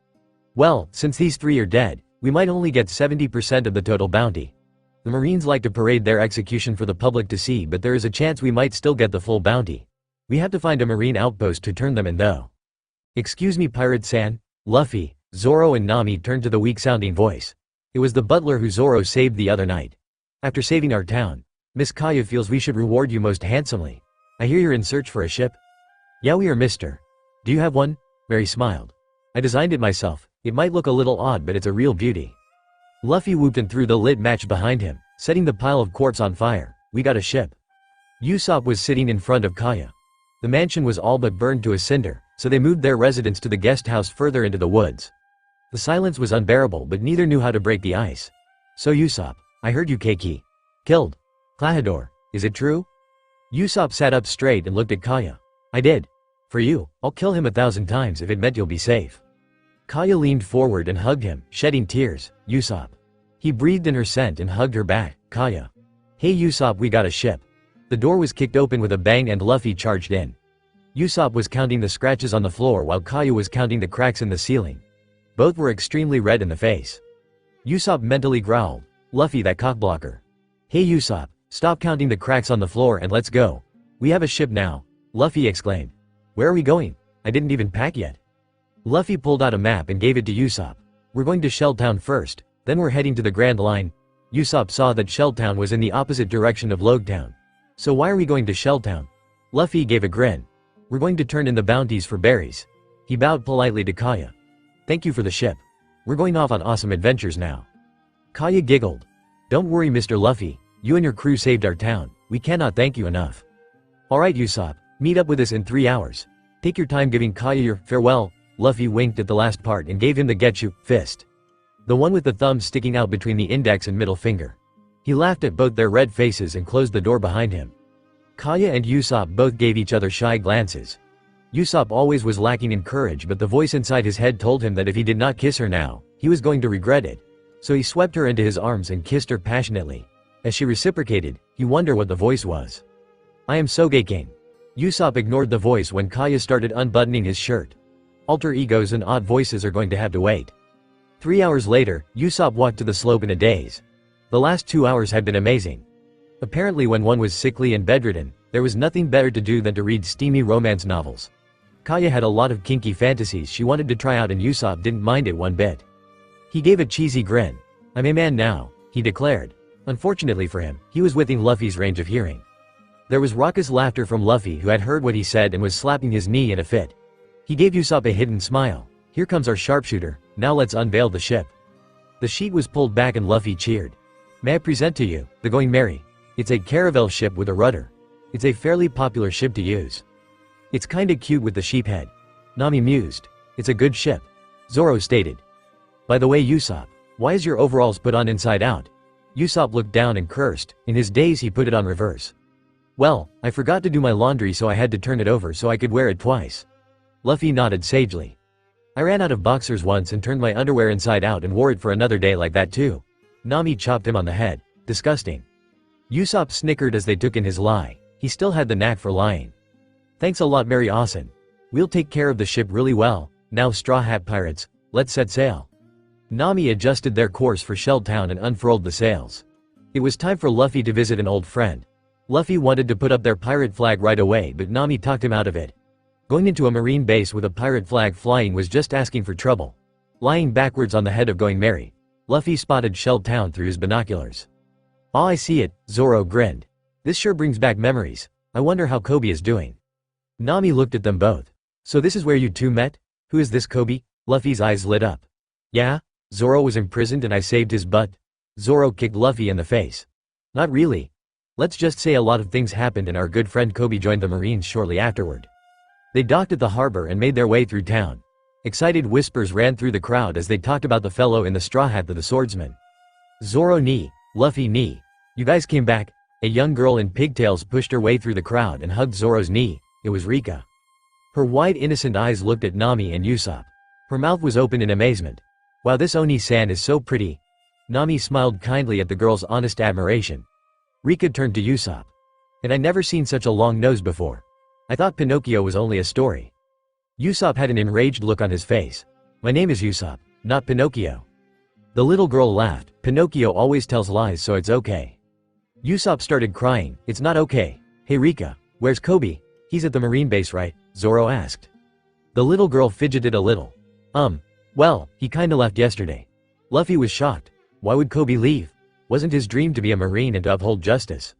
"Well, since these 3 are dead, we might only get 70% of the total bounty. The Marines like to parade their execution for the public to see, but there is a chance we might still get the full bounty. We have to find a marine outpost to turn them in though." "Excuse me, Pirate-san." Luffy, Zoro and Nami turned to the weak-sounding voice. It was the butler who Zoro saved the other night. "After saving our town, Miss Kaya feels we should reward you most handsomely. I hear you're in search for a ship." "Yeah, we are, mister. Do you have one?" Mary smiled. "I designed it myself. It might look a little odd, but it's a real beauty." Luffy whooped and threw the lit match behind him, setting the pile of corpse on fire. "We got a ship." Usopp was sitting in front of Kaya. The mansion was all but burned to a cinder, so they moved their residence to the guest house further into the woods. The silence was unbearable, but neither knew how to break the ice. "So Usopp, I heard you Keiki killed Klahadore. Is it true?" Usopp sat up straight and looked at Kaya. "I did. For you, I'll kill him 1,000 times if it meant you'll be safe." Kaya leaned forward and hugged him, shedding tears. "Usopp." He breathed in her scent and hugged her back. "Kaya. Hey Usopp, we got a ship." The door was kicked open with a bang and Luffy charged in. Usopp was counting the scratches on the floor while Kaya was counting the cracks in the ceiling. Both were extremely red in the face. Usopp mentally growled, "Luffy, that cockblocker. Hey Usopp, stop counting the cracks on the floor and let's go. We have a ship now," Luffy exclaimed. "Where are we going? I didn't even pack yet." Luffy pulled out a map and gave it to Usopp. "We're going to Shell Town first, then we're heading to the Grand Line." Usopp saw that Shell Town was in the opposite direction of Log Town. "So why are we going to Shell Town?" Luffy gave a grin. "We're going to turn in the bounties for berries." He bowed politely to Kaya. "Thank you for the ship. We're going off on awesome adventures now." Kaya giggled. "Don't worry, Mr. Luffy, you and your crew saved our town. We cannot thank you enough." "Alright Usopp, meet up with us in 3 hours. Take your time giving Kaya your farewell." Luffy winked at the last part and gave him the Getchu fist. The one with the thumb sticking out between the index and middle finger. He laughed at both their red faces and closed the door behind him. Kaya and Usopp both gave each other shy glances. Usopp always was lacking in courage, but the voice inside his head told him that if he did not kiss her now, he was going to regret it. So he swept her into his arms and kissed her passionately. As she reciprocated, he wondered what the voice was. "I am Sogeking." Usopp ignored the voice when Kaya started unbuttoning his shirt. Alter egos and odd voices are going to have to wait. 3 hours later, Usopp walked to the slope in a daze. The last 2 hours had been amazing. Apparently when one was sickly and bedridden, there was nothing better to do than to read steamy romance novels. Kaya had a lot of kinky fantasies she wanted to try out and Usopp didn't mind it one bit. He gave a cheesy grin. "I'm a man now," he declared. Unfortunately for him, he was within Luffy's range of hearing. There was raucous laughter from Luffy, who had heard what he said and was slapping his knee in a fit. He gave Usopp a hidden smile. Here comes our sharpshooter, now let's unveil the ship. The sheet was pulled back and Luffy cheered. May I present to you, the Going Merry. It's a caravel ship with a rudder. It's a fairly popular ship to use. It's kinda cute with the sheep head. Nami mused. It's a good ship. Zoro stated. By the way, Usopp, why is your overalls put on inside out? Usopp looked down and cursed. In his days he put it on reverse. Well, I forgot to do my laundry so I had to turn it over so I could wear it twice. Luffy nodded sagely. I ran out of boxers once and turned my underwear inside out and wore it for another day like that too. Nami chopped him on the head. Disgusting. Usopp snickered as they took in his lie. He still had the knack for lying. Thanks a lot, Mary Austin. We'll take care of the ship really well. Now Straw Hat Pirates, let's set sail. Nami adjusted their course for Shell Town and unfurled the sails. It was time for Luffy to visit an old friend. Luffy wanted to put up their pirate flag right away, but Nami talked him out of it. Going into a marine base with a pirate flag flying was just asking for trouble. Lying backwards on the head of Going Merry, Luffy spotted Shell Town through his binoculars. "Ah, I see it," Zoro grinned. "This sure brings back memories. I wonder how Kobe is doing." Nami looked at them both. "So this is where you two met? Who is this Kobe?" Luffy's eyes lit up. "Yeah? Zoro was imprisoned and I saved his butt." Zoro kicked Luffy in the face. "Not really. Let's just say a lot of things happened and our good friend Kobe joined the Marines shortly afterward." They docked at the harbor and made their way through town. Excited whispers ran through the crowd as they talked about the fellow in the straw hat, the swordsman. "Zoro ni, Luffy ni. You guys came back." A young girl in pigtails pushed her way through the crowd and hugged Zoro's knee. It was Rika. Her wide innocent eyes looked at Nami and Usopp. Her mouth was open in amazement. "Wow, this Oni-san is so pretty." Nami smiled kindly at the girl's honest admiration. Rika turned to Usopp. "And I never seen such a long nose before. I thought Pinocchio was only a story." Usopp had an enraged look on his face. "My name is Usopp, not Pinocchio." The little girl laughed. "Pinocchio always tells lies, so it's okay." Usopp started crying. "It's not okay. Hey Rika, where's Kobe? He's at the marine base, right?" Zoro asked. The little girl fidgeted a little. Well, he kinda left yesterday." Luffy was shocked. Why would Kobe leave? Wasn't his dream to be a marine and to uphold justice?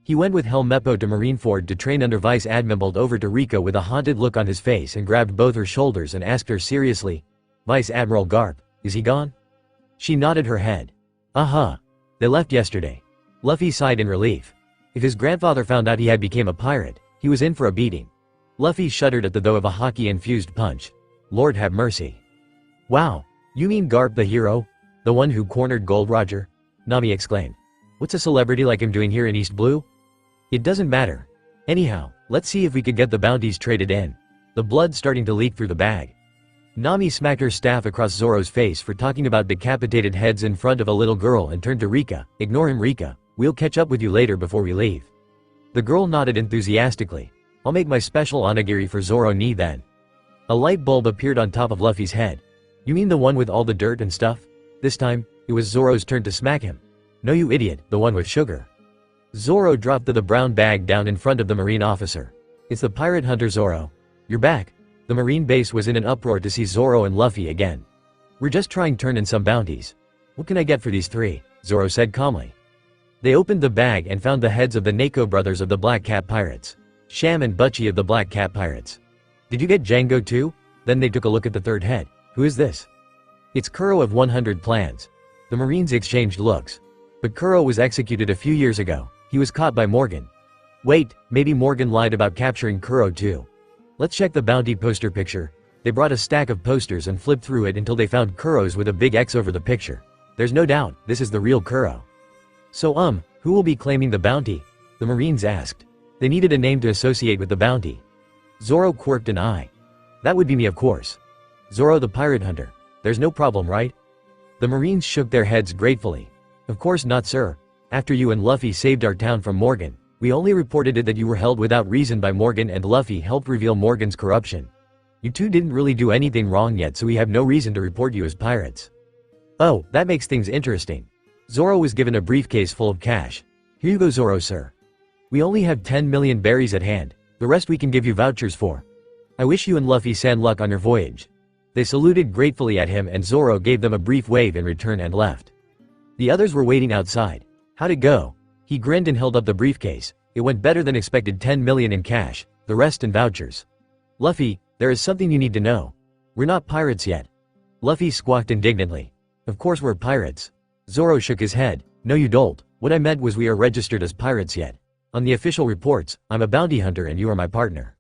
He went with Helmeppo to Marineford to train under Vice Admiral. Over to Rika with a haunted look on his face and grabbed both her shoulders and asked her seriously, "Vice Admiral Garp, is he gone?" She nodded her head. "Uh-huh. They left yesterday." Luffy sighed in relief. If his grandfather found out he had become a pirate, he was in for a beating. Luffy shuddered at the thought of a hockey-infused punch. Lord have mercy. "Wow, you mean Garp the hero? The one who cornered Gold Roger?" Nami exclaimed. "What's a celebrity like him doing here in East Blue?" "It doesn't matter. Anyhow, let's see if we could get the bounties traded in." The blood starting to leak through the bag. Nami smacked her staff across Zoro's face for talking about decapitated heads in front of a little girl and turned to Rika. "Ignore him, Rika. We'll catch up with you later before we leave." The girl nodded enthusiastically. "I'll make my special onigiri for Zoro ni then." A light bulb appeared on top of Luffy's head. "You mean the one with all the dirt and stuff?" This time, it was Zoro's turn to smack him. "No, you idiot, the one with sugar." Zoro dropped the brown bag down in front of the marine officer. "It's the pirate hunter Zoro. You're back." The marine base was in an uproar to see Zoro and Luffy again. "We're just trying to turn in some bounties. What can I get for these three?" Zoro said calmly. They opened the bag and found the heads of the Nako brothers of the Black Cat Pirates. Sham and Butchie of the Black Cat Pirates. "Did you get Django too?" Then they took a look at the third head. "Who is this?" "It's Kuro of 100 Plans." The Marines exchanged looks. But Kuro was executed a few years ago. He was caught by Morgan. Wait, maybe Morgan lied about capturing Kuro too. Let's check the bounty poster picture. They brought a stack of posters and flipped through it until they found Kuro's with a big X over the picture. There's no doubt, this is the real Kuro. "So who will be claiming the bounty?" the Marines asked. They needed a name to associate with the bounty. Zoro quirked an eye. "That would be me, of course. Zoro the pirate hunter. There's no problem, right?" The Marines shook their heads gratefully. "Of course not, sir. After you and Luffy saved our town from Morgan, we only reported it that you were held without reason by Morgan and Luffy helped reveal Morgan's corruption. You two didn't really do anything wrong yet, so we have no reason to report you as pirates." "Oh, that makes things interesting." Zoro was given a briefcase full of cash. "Here you go, Zoro, sir. We only have 10 million berries at hand. The rest we can give you vouchers for. I wish you and Luffy-san luck on your voyage." They saluted gratefully at him and Zoro gave them a brief wave in return and left. The others were waiting outside. "How'd it go?" He grinned and held up the briefcase. It went better than expected, 10 million in cash, the rest in vouchers. "Luffy, there is something you need to know. We're not pirates yet. Luffy squawked indignantly. Of course we're pirates. Zoro shook his head. No you don't. What I meant was we are registered as pirates yet. On the official reports, I'm a bounty hunter and you are my partner.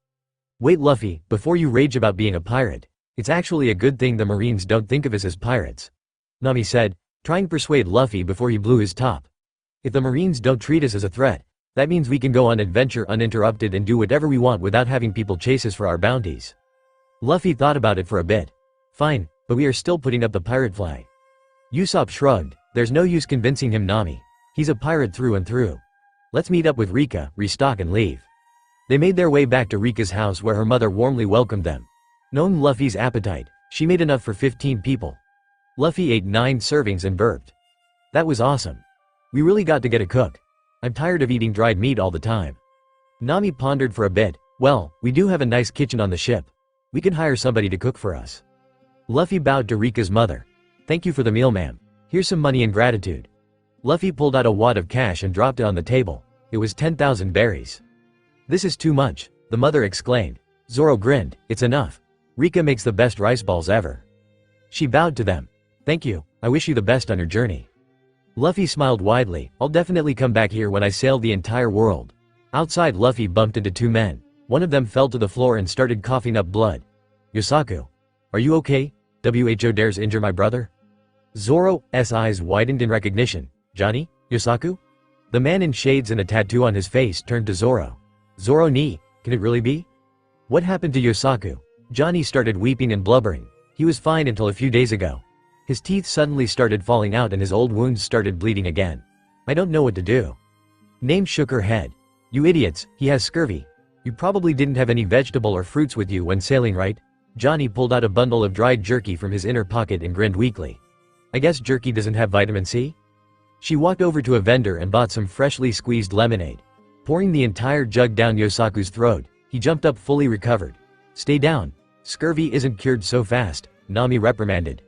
Wait Luffy, before you rage about being a pirate, it's actually a good thing the Marines don't think of us as pirates. Nami said, trying to persuade Luffy before he blew his top. If the Marines don't treat us as a threat, that means we can go on adventure uninterrupted and do whatever we want without having people chase us for our bounties. Luffy thought about it for a bit. Fine, but we are still putting up the pirate flag. Usopp shrugged. There's no use convincing him Nami. He's a pirate through and through. Let's meet up with Rika, restock and leave. They made their way back to Rika's house where her mother warmly welcomed them. Knowing Luffy's appetite, she made enough for 15 people. Luffy ate 9 servings and burped. That was awesome. We really got to get a cook. I'm tired of eating dried meat all the time. Nami pondered for a bit. Well, we do have a nice kitchen on the ship. We can hire somebody to cook for us. Luffy bowed to Rika's mother. Thank you for the meal ma'am. Here's some money in gratitude. Luffy pulled out a wad of cash and dropped it on the table. It was 10,000 berries. This is too much, the mother exclaimed. Zoro grinned. It's enough. Rika makes the best rice balls ever. She bowed to them. Thank you, I wish you the best on your journey. Luffy smiled widely. I'll definitely come back here when I sail the entire world. Outside Luffy bumped into 2 men. One of them fell to the floor and started coughing up blood. Yosaku. Are you okay? Who dares injure my brother? Zoro's eyes widened in recognition. Johnny? Yosaku? The man in shades and a tattoo on his face turned to Zoro. Zoro ni, can it really be? What happened to Yosaku? Johnny started weeping and blubbering. He was fine until a few days ago. His teeth suddenly started falling out and his old wounds started bleeding again. I don't know what to do. Name shook her head. You idiots, he has scurvy. You probably didn't have any vegetable or fruits with you when sailing, right? Johnny pulled out a bundle of dried jerky from his inner pocket and grinned weakly. I guess jerky doesn't have vitamin C? She walked over to a vendor and bought some freshly squeezed lemonade. Pouring the entire jug down Yosaku's throat, he jumped up fully recovered. Stay down. Scurvy isn't cured so fast, Nami reprimanded.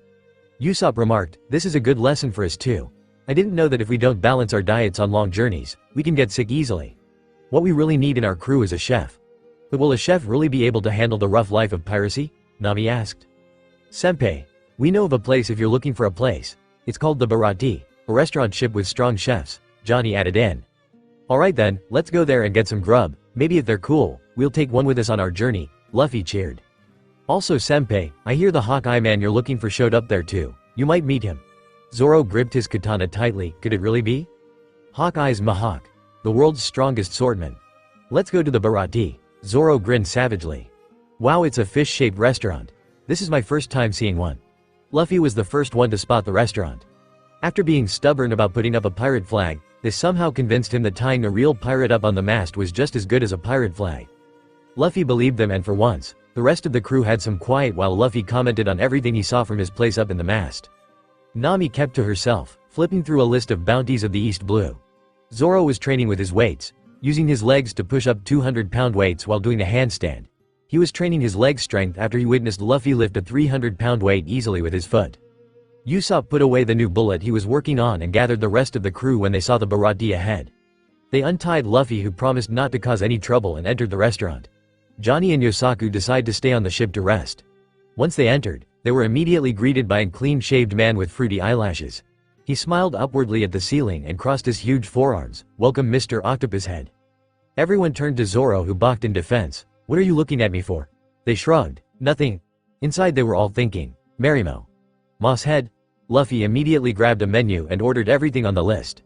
Usopp remarked, this is a good lesson for us too. I didn't know that if we don't balance our diets on long journeys, we can get sick easily. What we really need in our crew is a chef. But will a chef really be able to handle the rough life of piracy? Nami asked. Senpai, we know of a place if you're looking for a place. It's called the Barati, a restaurant ship with strong chefs, Johnny added in. Alright then, let's go there and get some grub. Maybe if they're cool, we'll take one with us on our journey, Luffy cheered. Also Senpai, I hear the Hawkeye man you're looking for showed up there too. You might meet him. Zoro gripped his katana tightly. Could it really be? Hawkeye's Mihawk, the world's strongest swordman. Let's go to the Barati. Zoro grinned savagely. Wow, it's a fish-shaped restaurant. This is my first time seeing one. Luffy was the first one to spot the restaurant. After being stubborn about putting up a pirate flag, this somehow convinced him that tying a real pirate up on the mast was just as good as a pirate flag. Luffy believed them and for once, the rest of the crew had some quiet while Luffy commented on everything he saw from his place up in the mast. Nami kept to herself, flipping through a list of bounties of the East Blue. Zoro was training with his weights, using his legs to push up 200-pound weights while doing a handstand. He was training his leg strength after he witnessed Luffy lift a 300-pound weight easily with his foot. Usopp put away the new bullet he was working on and gathered the rest of the crew when they saw the Barati ahead. They untied Luffy, who promised not to cause any trouble, and entered the restaurant. Johnny and Yosaku decided to stay on the ship to rest. Once they entered, they were immediately greeted by a clean-shaved man with fruity eyelashes. He smiled upwardly at the ceiling and crossed his huge forearms. Welcome, Mr. Octopus Head. Everyone turned to Zoro, who balked in defense. What are you looking at me for? They shrugged. Nothing. Inside they were all thinking. Marimo. Moss Head. Luffy immediately grabbed a menu and ordered everything on the list.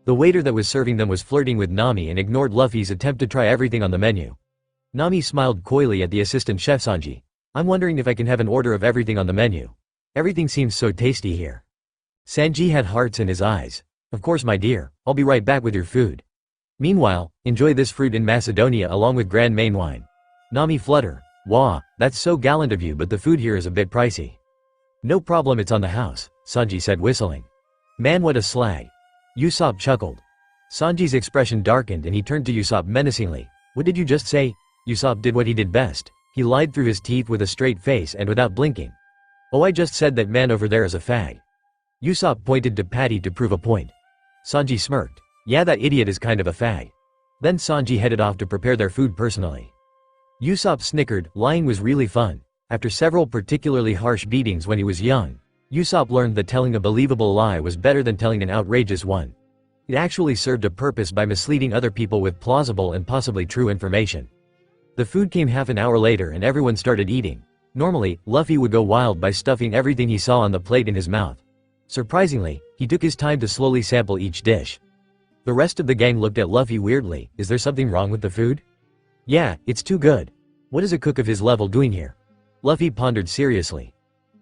The waiter that was serving them was flirting with Nami and ignored Luffy's attempt to try everything on the menu. Nami smiled coyly at the assistant chef Sanji. I'm wondering if I can have an order of everything on the menu. Everything seems so tasty here. Sanji had hearts in his eyes. Of course my dear, I'll be right back with your food. Meanwhile, enjoy this fruit in Macedonia along with Grand Main wine. Nami flutter. Wah, that's so gallant of you, but the food here is a bit pricey. No problem, it's on the house, Sanji said, whistling. Man, what a slag. Usopp chuckled. Sanji's expression darkened and he turned to Usopp menacingly. What did you just say? Usopp did what he did best. He lied through his teeth with a straight face and without blinking. Oh, I just said that man over there is a fag. Usopp pointed to Patty to prove a point. Sanji smirked. Yeah, that idiot is kind of a fag. Then Sanji headed off to prepare their food personally. Usopp snickered. Lying was really fun. After several particularly harsh beatings when he was young, Usopp learned that telling a believable lie was better than telling an outrageous one. It actually served a purpose by misleading other people with plausible and possibly true information. The food came half an hour later and everyone started eating. Normally, Luffy would go wild by stuffing everything he saw on the plate in his mouth. Surprisingly, he took his time to slowly sample each dish. The rest of the gang looked at Luffy weirdly. Is there something wrong with the food? Yeah, it's too good. What is a cook of his level doing here? Luffy pondered seriously.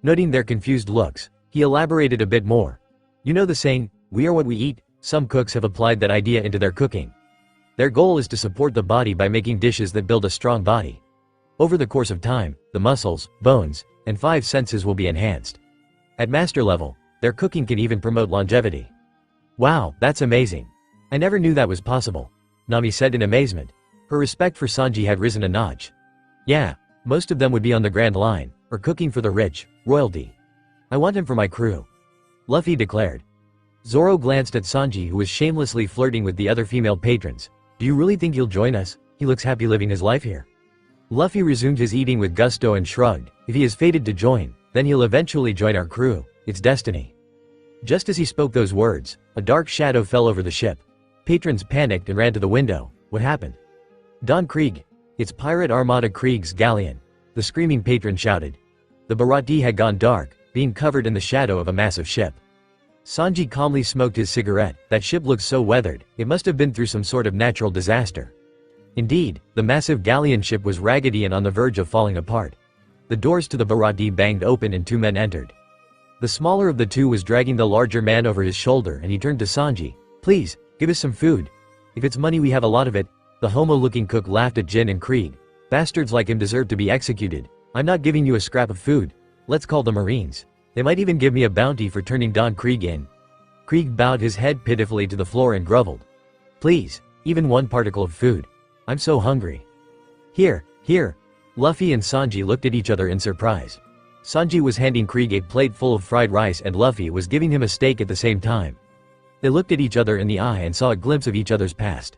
Noting their confused looks, he elaborated a bit more. You know the saying, we are what we eat? Some cooks have applied that idea into their cooking. Their goal is to support the body by making dishes that build a strong body. Over the course of time, the muscles, bones, and 5 senses will be enhanced. At master level, their cooking can even promote longevity. Wow, that's amazing. I never knew that was possible, Nami said in amazement. Her respect for Sanji had risen a notch. Yeah, most of them would be on the Grand Line, or cooking for the rich, royalty. I want him for my crew, Luffy declared. Zoro glanced at Sanji, who was shamelessly flirting with the other female patrons. Do you really think he'll join us? He looks happy living his life here. Luffy resumed his eating with gusto and shrugged. If he is fated to join, then he'll eventually join our crew. It's destiny. Just as he spoke those words, a dark shadow fell over the ship. Patrons panicked and ran to the window. What happened? Don Krieg. It's Pirate Armada Krieg's galleon, the screaming patron shouted. The Bharati had gone dark, being covered in the shadow of a massive ship. Sanji calmly smoked his cigarette. That ship looked so weathered, it must have been through some sort of natural disaster. Indeed, the massive galleon ship was raggedy and on the verge of falling apart. The doors to the Bharati banged open and 2 men entered. The smaller of the 2 was dragging the larger man over his shoulder, and he turned to Sanji. Please, give us some food. If it's money, we have a lot of it. The homo-looking cook laughed at Jin and Krieg. Bastards like him deserve to be executed. I'm not giving you a scrap of food. Let's call the Marines. They might even give me a bounty for turning Don Krieg in. Krieg bowed his head pitifully to the floor and groveled. Please, even one particle of food. I'm so hungry. Here, here. Luffy and Sanji looked at each other in surprise. Sanji was handing Krieg a plate full of fried rice and Luffy was giving him a steak at the same time. They looked at each other in the eye and saw a glimpse of each other's past.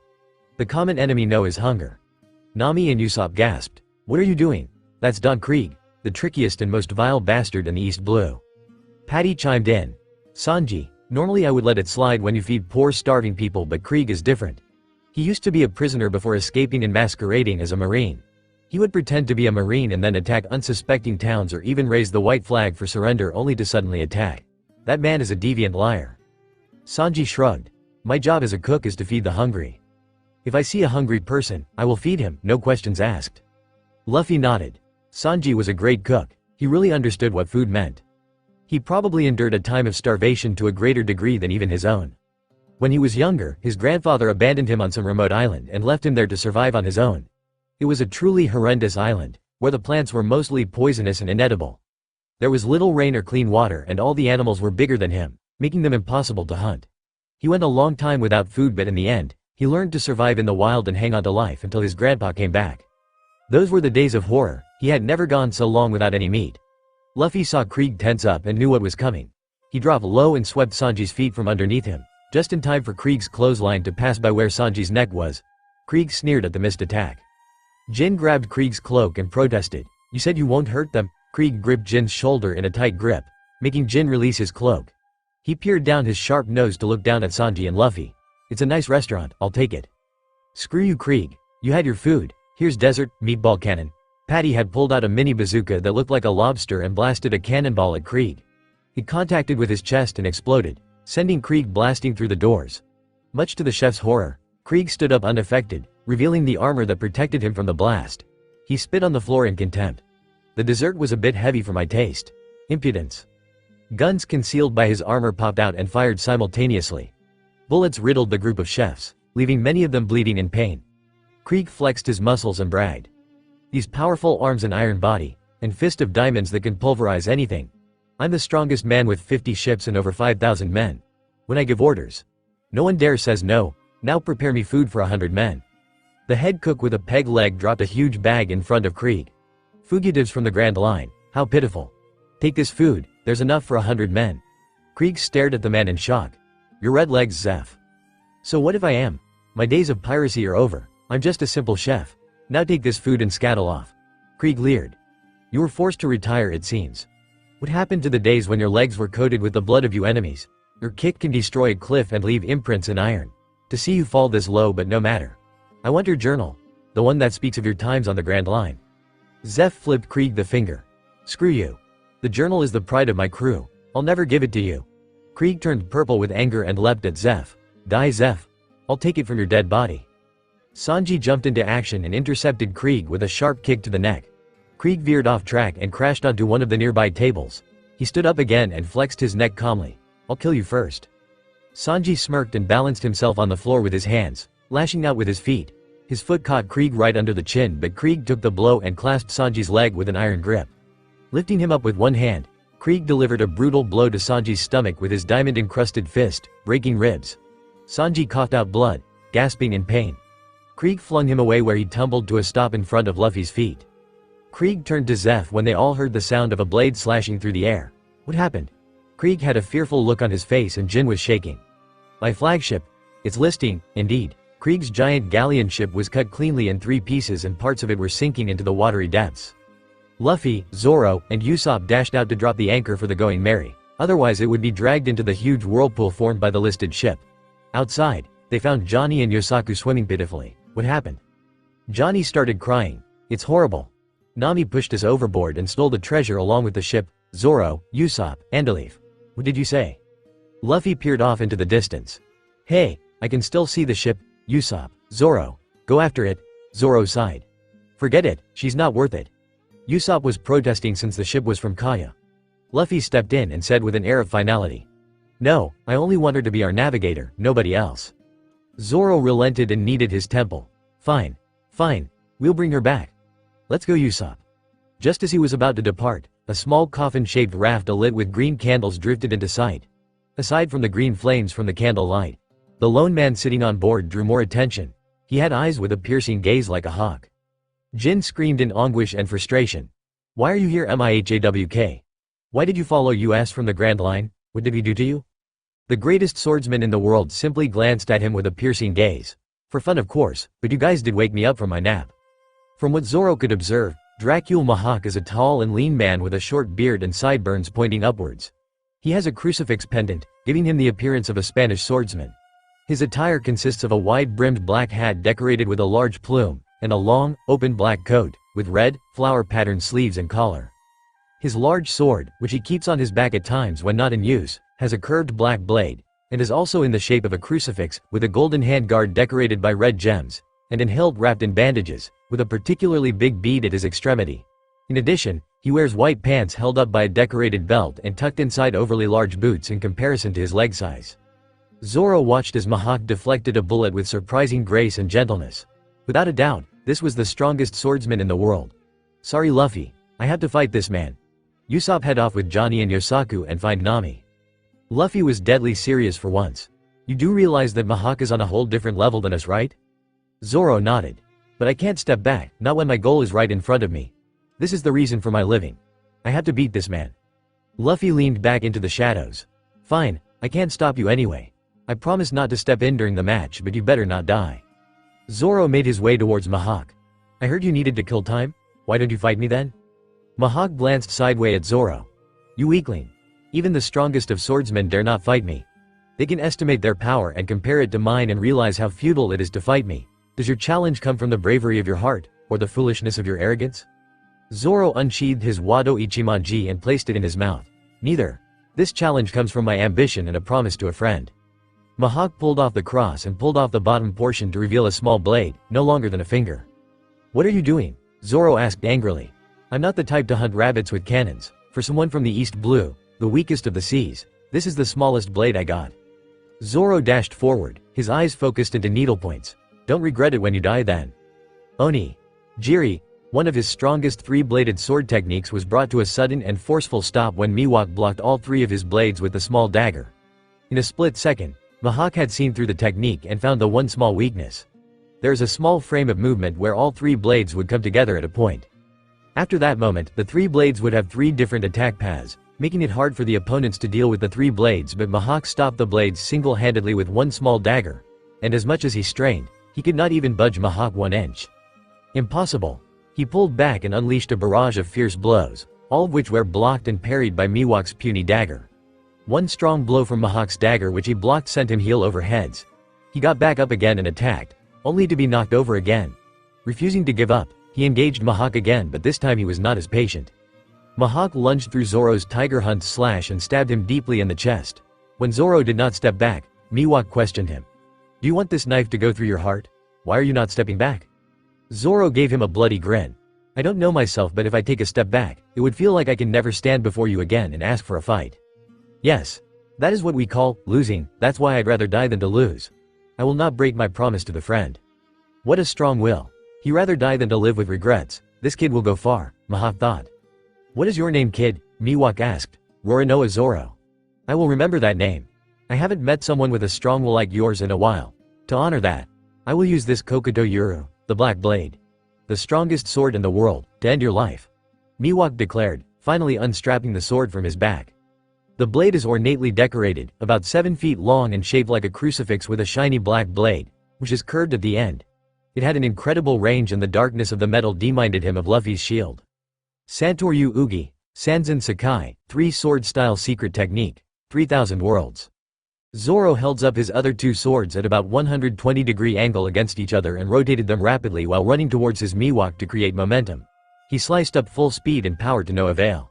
The common enemy know is hunger. Nami and Usopp gasped. What are you doing? That's Don Krieg, the trickiest and most vile bastard in the East Blue. Patty chimed in. Sanji, normally I would let it slide when you feed poor starving people, but Krieg is different. He used to be a prisoner before escaping and masquerading as a Marine. He would pretend to be a Marine and then attack unsuspecting towns or even raise the white flag for surrender only to suddenly attack. That man is a deviant liar. Sanji shrugged. My job as a cook is to feed the hungry. If I see a hungry person, I will feed him, no questions asked. Luffy nodded. Sanji was a great cook. He really understood what food meant. He probably endured a time of starvation to a greater degree than even his own. When he was younger, his grandfather abandoned him on some remote island and left him there to survive on his own. It was a truly horrendous island, where the plants were mostly poisonous and inedible. There was little rain or clean water and all the animals were bigger than him, making them impossible to hunt. He went a long time without food, but in the end, he learned to survive in the wild and hang on to life until his grandpa came back. Those were the days of horror. He had never gone so long without any meat. Luffy saw Krieg tense up and knew what was coming. He dropped low and swept Sanji's feet from underneath him, just in time for Krieg's clothesline to pass by where Sanji's neck was. Krieg sneered at the missed attack. Jin grabbed Krieg's cloak and protested. You said you won't hurt them? Krieg gripped Jin's shoulder in a tight grip, making Jin release his cloak. He peered down his sharp nose to look down at Sanji and Luffy. It's a nice restaurant, I'll take it. Screw you, Krieg. You had your food. Here's desert, meatball cannon. Patty had pulled out a mini bazooka that looked like a lobster and blasted a cannonball at Krieg. It contacted with his chest and exploded, sending Krieg blasting through the doors. Much to the chef's horror, Krieg stood up unaffected, revealing the armor that protected him from the blast. He spit on the floor in contempt. The dessert was a bit heavy for my taste. Impudence. Guns concealed by his armor popped out and fired simultaneously. Bullets riddled the group of chefs, leaving many of them bleeding in pain. Krieg flexed his muscles and bragged. These powerful arms and iron body, and fist of diamonds that can pulverize anything. I'm the strongest man with 50 ships and over 5,000 men. When I give orders, no one dare says no. Now prepare me food for 100 men. The head cook with a peg leg dropped a huge bag in front of Krieg. Fugitives from the Grand Line, how pitiful. Take this food, there's enough for 100 men. Krieg stared at the man in shock. Your red legs, Zeph. So what if I am? My days of piracy are over. I'm just a simple chef. Now take this food and scuttle off. Krieg leered. You were forced to retire, it seems. What happened to the days when your legs were coated with the blood of you enemies? Your kick can destroy a cliff and leave imprints in iron. To see you fall this low, but no matter. I want your journal. The one that speaks of your times on the Grand Line. Zeph flipped Krieg the finger. Screw you. The journal is the pride of my crew. I'll never give it to you. Krieg turned purple with anger and leapt at Zeph. Die, Zeph. I'll take it from your dead body. Sanji jumped into action and intercepted Krieg with a sharp kick to the neck. Krieg veered off track and crashed onto one of the nearby tables. He stood up again and flexed his neck calmly. I'll kill you first. Sanji smirked and balanced himself on the floor with his hands, lashing out with his feet. His foot caught Krieg right under the chin, but Krieg took the blow and clasped Sanji's leg with an iron grip. Lifting him up with one hand, Krieg delivered a brutal blow to Sanji's stomach with his diamond-encrusted fist, breaking ribs. Sanji coughed out blood, gasping in pain. Krieg flung him away where he tumbled to a stop in front of Luffy's feet. Krieg turned to Zeph when they all heard the sound of a blade slashing through the air. What happened? Krieg had a fearful look on his face and Jin was shaking. My flagship. It's listing, indeed. Krieg's giant galleon ship was cut cleanly in 3 pieces and parts of it were sinking into the watery depths. Luffy, Zoro, and Usopp dashed out to drop the anchor for the Going Merry. Otherwise it would be dragged into the huge whirlpool formed by the listed ship. Outside, they found Johnny and Yosaku swimming pitifully. What happened? Johnny started crying. It's horrible. Nami pushed us overboard and stole the treasure along with the ship, Zoro, Usopp, and Alif. What did you say? Luffy peered off into the distance. Hey, I can still see the ship, Usopp. Zoro. Go after it, Zoro sighed. Forget it, she's not worth it. Usopp was protesting since the ship was from Kaya. Luffy stepped in and said with an air of finality. No, I only want her to be our navigator, nobody else. Zoro relented and kneaded his temple. Fine. Fine. We'll bring her back. Let's go, Usopp. Just as he was about to depart, a small coffin-shaped raft alit with green candles drifted into sight. Aside from the green flames from the candle light, the lone man sitting on board drew more attention. He had eyes with a piercing gaze like a hawk. Jin screamed in anguish and frustration. Why are you here, MIHAWK? Why did you follow us from the Grand Line? What did we do to you? The greatest swordsman in the world simply glanced at him with a piercing gaze. For fun, of course, but you guys did wake me up from my nap. From what Zoro could observe, Dracul Mahak is a tall and lean man with a short beard and sideburns pointing upwards. He has a crucifix pendant, giving him the appearance of a Spanish swordsman. His attire consists of a wide-brimmed black hat decorated with a large plume, and a long, open black coat, with red, flower-patterned sleeves and collar. His large sword, which he keeps on his back at times when not in use, has a curved black blade, and is also in the shape of a crucifix, with a golden handguard decorated by red gems, and an hilt wrapped in bandages, with a particularly big bead at his extremity. In addition, he wears white pants held up by a decorated belt and tucked inside overly large boots in comparison to his leg size. Zoro watched as Mahak deflected a bullet with surprising grace and gentleness. Without a doubt, this was the strongest swordsman in the world. Sorry, Luffy, I have to fight this man. Usopp head off with Johnny and Yosaku and find Nami. Luffy was deadly serious for once. You do realize that Mahak is on a whole different level than us, right? Zoro nodded. But I can't step back, not when my goal is right in front of me. This is the reason for my living. I have to beat this man. Luffy leaned back into the shadows. Fine, I can't stop you anyway. I promise not to step in during the match, but you better not die. Zoro made his way towards Mahak. I heard you needed to kill time? Why don't you fight me then? Mahak glanced sideways at Zoro. You weakling. Even the strongest of swordsmen dare not fight me. They can estimate their power and compare it to mine and realize how futile it is to fight me. Does your challenge come from the bravery of your heart, or the foolishness of your arrogance? Zoro unsheathed his Wado Ichimonji and placed it in his mouth. Neither. This challenge comes from my ambition and a promise to a friend. Mahak pulled off the cross and pulled off the bottom portion to reveal a small blade, no longer than a finger. What are you doing? Zoro asked angrily. I'm not the type to hunt rabbits with cannons. For someone from the East Blue, the weakest of the seas, this is the smallest blade I got. Zoro dashed forward, his eyes focused into needlepoints. Don't regret it when you die then. Oni. Jiri, one of his strongest three-bladed sword techniques, was brought to a sudden and forceful stop when Miwok blocked all 3 of his blades with the small dagger. In a split second, Mahak had seen through the technique and found the one small weakness. There is a small frame of movement where all 3 blades would come together at a point. After that moment, the 3 blades would have 3 different attack paths, making it hard for the opponents to deal with the 3 blades, but Mahak stopped the blades single-handedly with one small dagger. And as much as he strained, he could not even budge Mahak 1 inch. Impossible. He pulled back and unleashed a barrage of fierce blows, all of which were blocked and parried by Miwok's puny dagger. One strong blow from Mihawk's dagger which he blocked sent him heel over heads. He got back up again and attacked, only to be knocked over again. Refusing to give up, he engaged Mihawk again, but this time he was not as patient. Mihawk lunged through Zoro's Tiger Hunt slash and stabbed him deeply in the chest. When Zoro did not step back, Miwok questioned him. "Do you want this knife to go through your heart? Why are you not stepping back?" Zoro gave him a bloody grin. "I don't know myself, but if I take a step back, it would feel like I can never stand before you again and ask for a fight." "Yes. That is what we call losing, that's why I'd rather die than to lose. I will not break my promise to the friend." What a strong will. He rather die than to live with regrets. This kid will go far, Mihawk thought. "What is your name, kid?" Miwok asked. "Roronoa Zoro." "I will remember that name. I haven't met someone with a strong will like yours in a while. To honor that, I will use this Kokuto Yuru, the Black Blade. The strongest sword in the world, to end your life," Miwok declared, finally unstrapping the sword from his back. The blade is ornately decorated, about 7 feet long and shaped like a crucifix with a shiny black blade, which is curved at the end. It had an incredible range and the darkness of the metal reminded him of Luffy's shield. Santoryu Ugi, Sanzen Sakai, 3-sword-style secret technique, 3,000 worlds. Zoro held up his other 2 swords at about 120-degree angle against each other and rotated them rapidly while running towards his Miwok to create momentum. He sliced up full speed and power to no avail.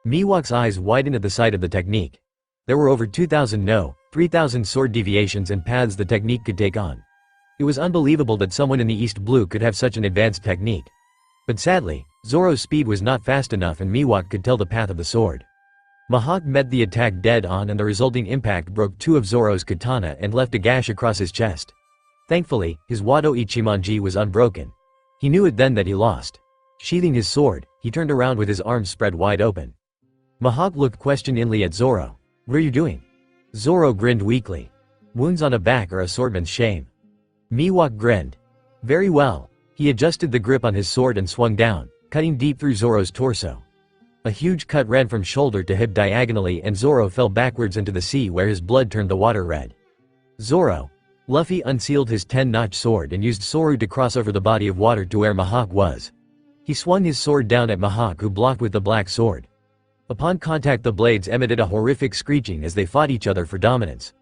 Miwok's eyes widened at the sight of the technique. There were over 2,000 no, 3,000 sword deviations and paths the technique could take on. It was unbelievable that someone in the East Blue could have such an advanced technique. But sadly, Zoro's speed was not fast enough and Miwok could tell the path of the sword. Mihawk met the attack dead on and the resulting impact broke 2 of Zoro's katana and left a gash across his chest. Thankfully, his Wado Ichimonji was unbroken. He knew it then that he lost. Sheathing his sword, he turned around with his arms spread wide open. Mihawk looked questioningly at Zoro. "What are you doing?" Zoro grinned weakly. "Wounds on a back are a swordman's shame." Miwok grinned. "Very well." He adjusted the grip on his sword and swung down, cutting deep through Zoro's torso. A huge cut ran from shoulder to hip diagonally and Zoro fell backwards into the sea where his blood turned the water red. "Zoro." Luffy unsealed his 10-notch sword and used Soru to cross over the body of water to where Mihawk was. He swung his sword down at Mihawk who blocked with the black sword. Upon contact the blades emitted a horrific screeching as they fought each other for dominance.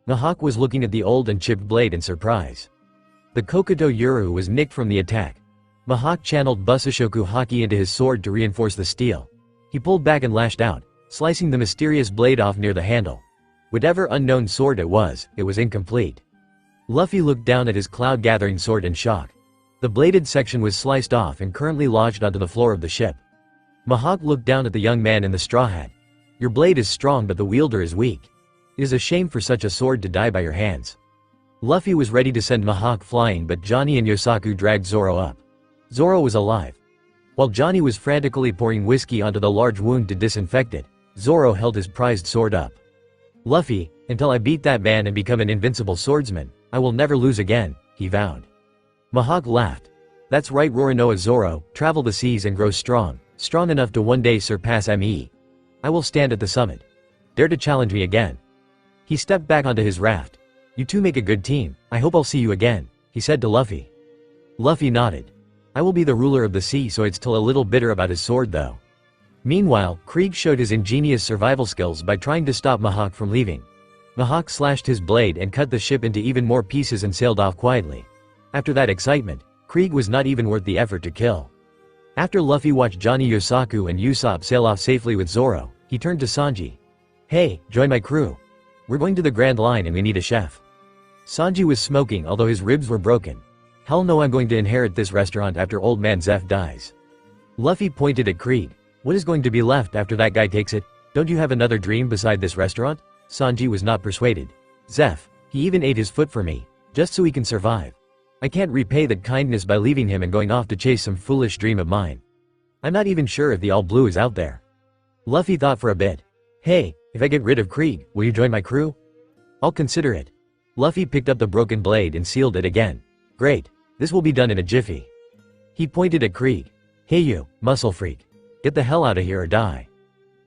Mihawk was looking at the old and chipped blade in surprise. The Kokuto Yuru was nicked from the attack. Mihawk channeled Busashoku Haki into his sword to reinforce the steel. He pulled back and lashed out, slicing the mysterious blade off near the handle. Whatever unknown sword it was incomplete. Luffy looked down at his cloud-gathering sword in shock. The bladed section was sliced off and currently lodged onto the floor of the ship. Mihawk looked down at the young man in the straw hat. "Your blade is strong but the wielder is weak. It is a shame for such a sword to die by your hands." Luffy was ready to send Mihawk flying but Johnny and Yosaku dragged Zoro up. Zoro was alive. While Johnny was frantically pouring whiskey onto the large wound to disinfect it, Zoro held his prized sword up. "Luffy, until I beat that man and become an invincible swordsman, I will never lose again," he vowed. Mihawk laughed. "That's right, Roronoa Zoro, travel the seas and grow strong, strong enough to one day surpass me. I will stand at the summit. Dare to challenge me again." He stepped back onto his raft. "You two make a good team, I hope I'll see you again," he said to Luffy. Luffy nodded. "I will be the ruler of the sea, so it's still a little bitter about his sword though." Meanwhile, Krieg showed his ingenious survival skills by trying to stop Mihawk from leaving. Mihawk slashed his blade and cut the ship into even more pieces and sailed off quietly. After that excitement, Krieg was not even worth the effort to kill. After Luffy watched Johnny Yosaku and Usopp sail off safely with Zoro, he turned to Sanji. "Hey, join my crew. We're going to the Grand Line and we need a chef." Sanji was smoking although his ribs were broken. "Hell no, I'm going to inherit this restaurant after old man Zeph dies." Luffy pointed at Krieg. "What is going to be left after that guy takes it? Don't you have another dream beside this restaurant?" Sanji was not persuaded. "Zeph, he even ate his foot for me, just so he can survive. I can't repay that kindness by leaving him and going off to chase some foolish dream of mine. I'm not even sure if the All Blue is out there." Luffy thought for a bit. "Hey, if I get rid of Krieg, will you join my crew?" "I'll consider it." Luffy picked up the broken blade and sealed it again. "Great. This will be done in a jiffy." He pointed at Krieg. "Hey you, muscle freak. Get the hell out of here or die."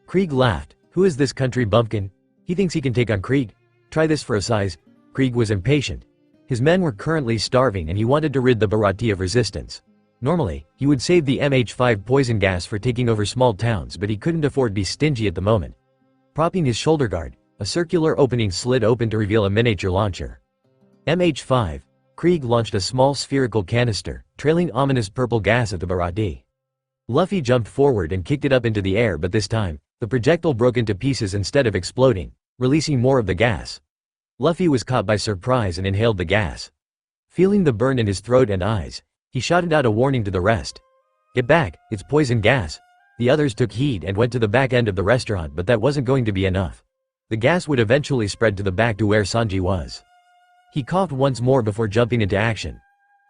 Krieg laughed. "Who is this country bumpkin? He thinks he can take on Krieg. Try this for a size." Krieg was impatient. His men were currently starving and he wanted to rid the Bharati of resistance. Normally, he would save the MH5 poison gas for taking over small towns, but he couldn't afford to be stingy at the moment. Propping his shoulder guard, a circular opening slid open to reveal a miniature launcher. MH5, Krieg launched a small spherical canister, trailing ominous purple gas at the Barati. Luffy jumped forward and kicked it up into the air, but this time, the projectile broke into pieces instead of exploding, releasing more of the gas. Luffy was caught by surprise and inhaled the gas. Feeling the burn in his throat and eyes, he shouted out a warning to the rest. "Get back, it's poison gas." The others took heed and went to the back end of the restaurant, but that wasn't going to be enough. The gas would eventually spread to the back to where Sanji was. He coughed once more before jumping into action.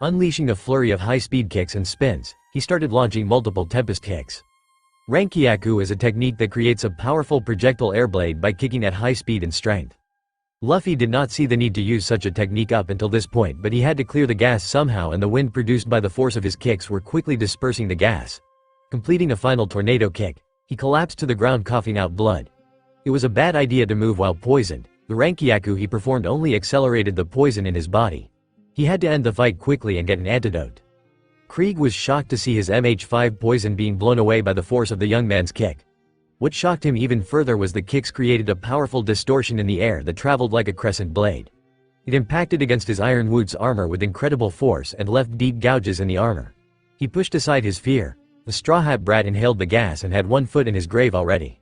Unleashing a flurry of high-speed kicks and spins, he started launching multiple tempest kicks. Rankyaku is a technique that creates a powerful projectile air blade by kicking at high speed and strength. Luffy did not see the need to use such a technique up until this point, but he had to clear the gas somehow, and the wind produced by the force of his kicks were quickly dispersing the gas. Completing a final tornado kick, he collapsed to the ground coughing out blood. It was a bad idea to move while poisoned. The Rankyaku he performed only accelerated the poison in his body. He had to end the fight quickly and get an antidote. Krieg was shocked to see his MH5 poison being blown away by the force of the young man's kick. What shocked him even further was the kicks created a powerful distortion in the air that traveled like a crescent blade. It impacted against his Iron Wood's armor with incredible force and left deep gouges in the armor. He pushed aside his fear. The Straw Hat brat inhaled the gas and had one foot in his grave already.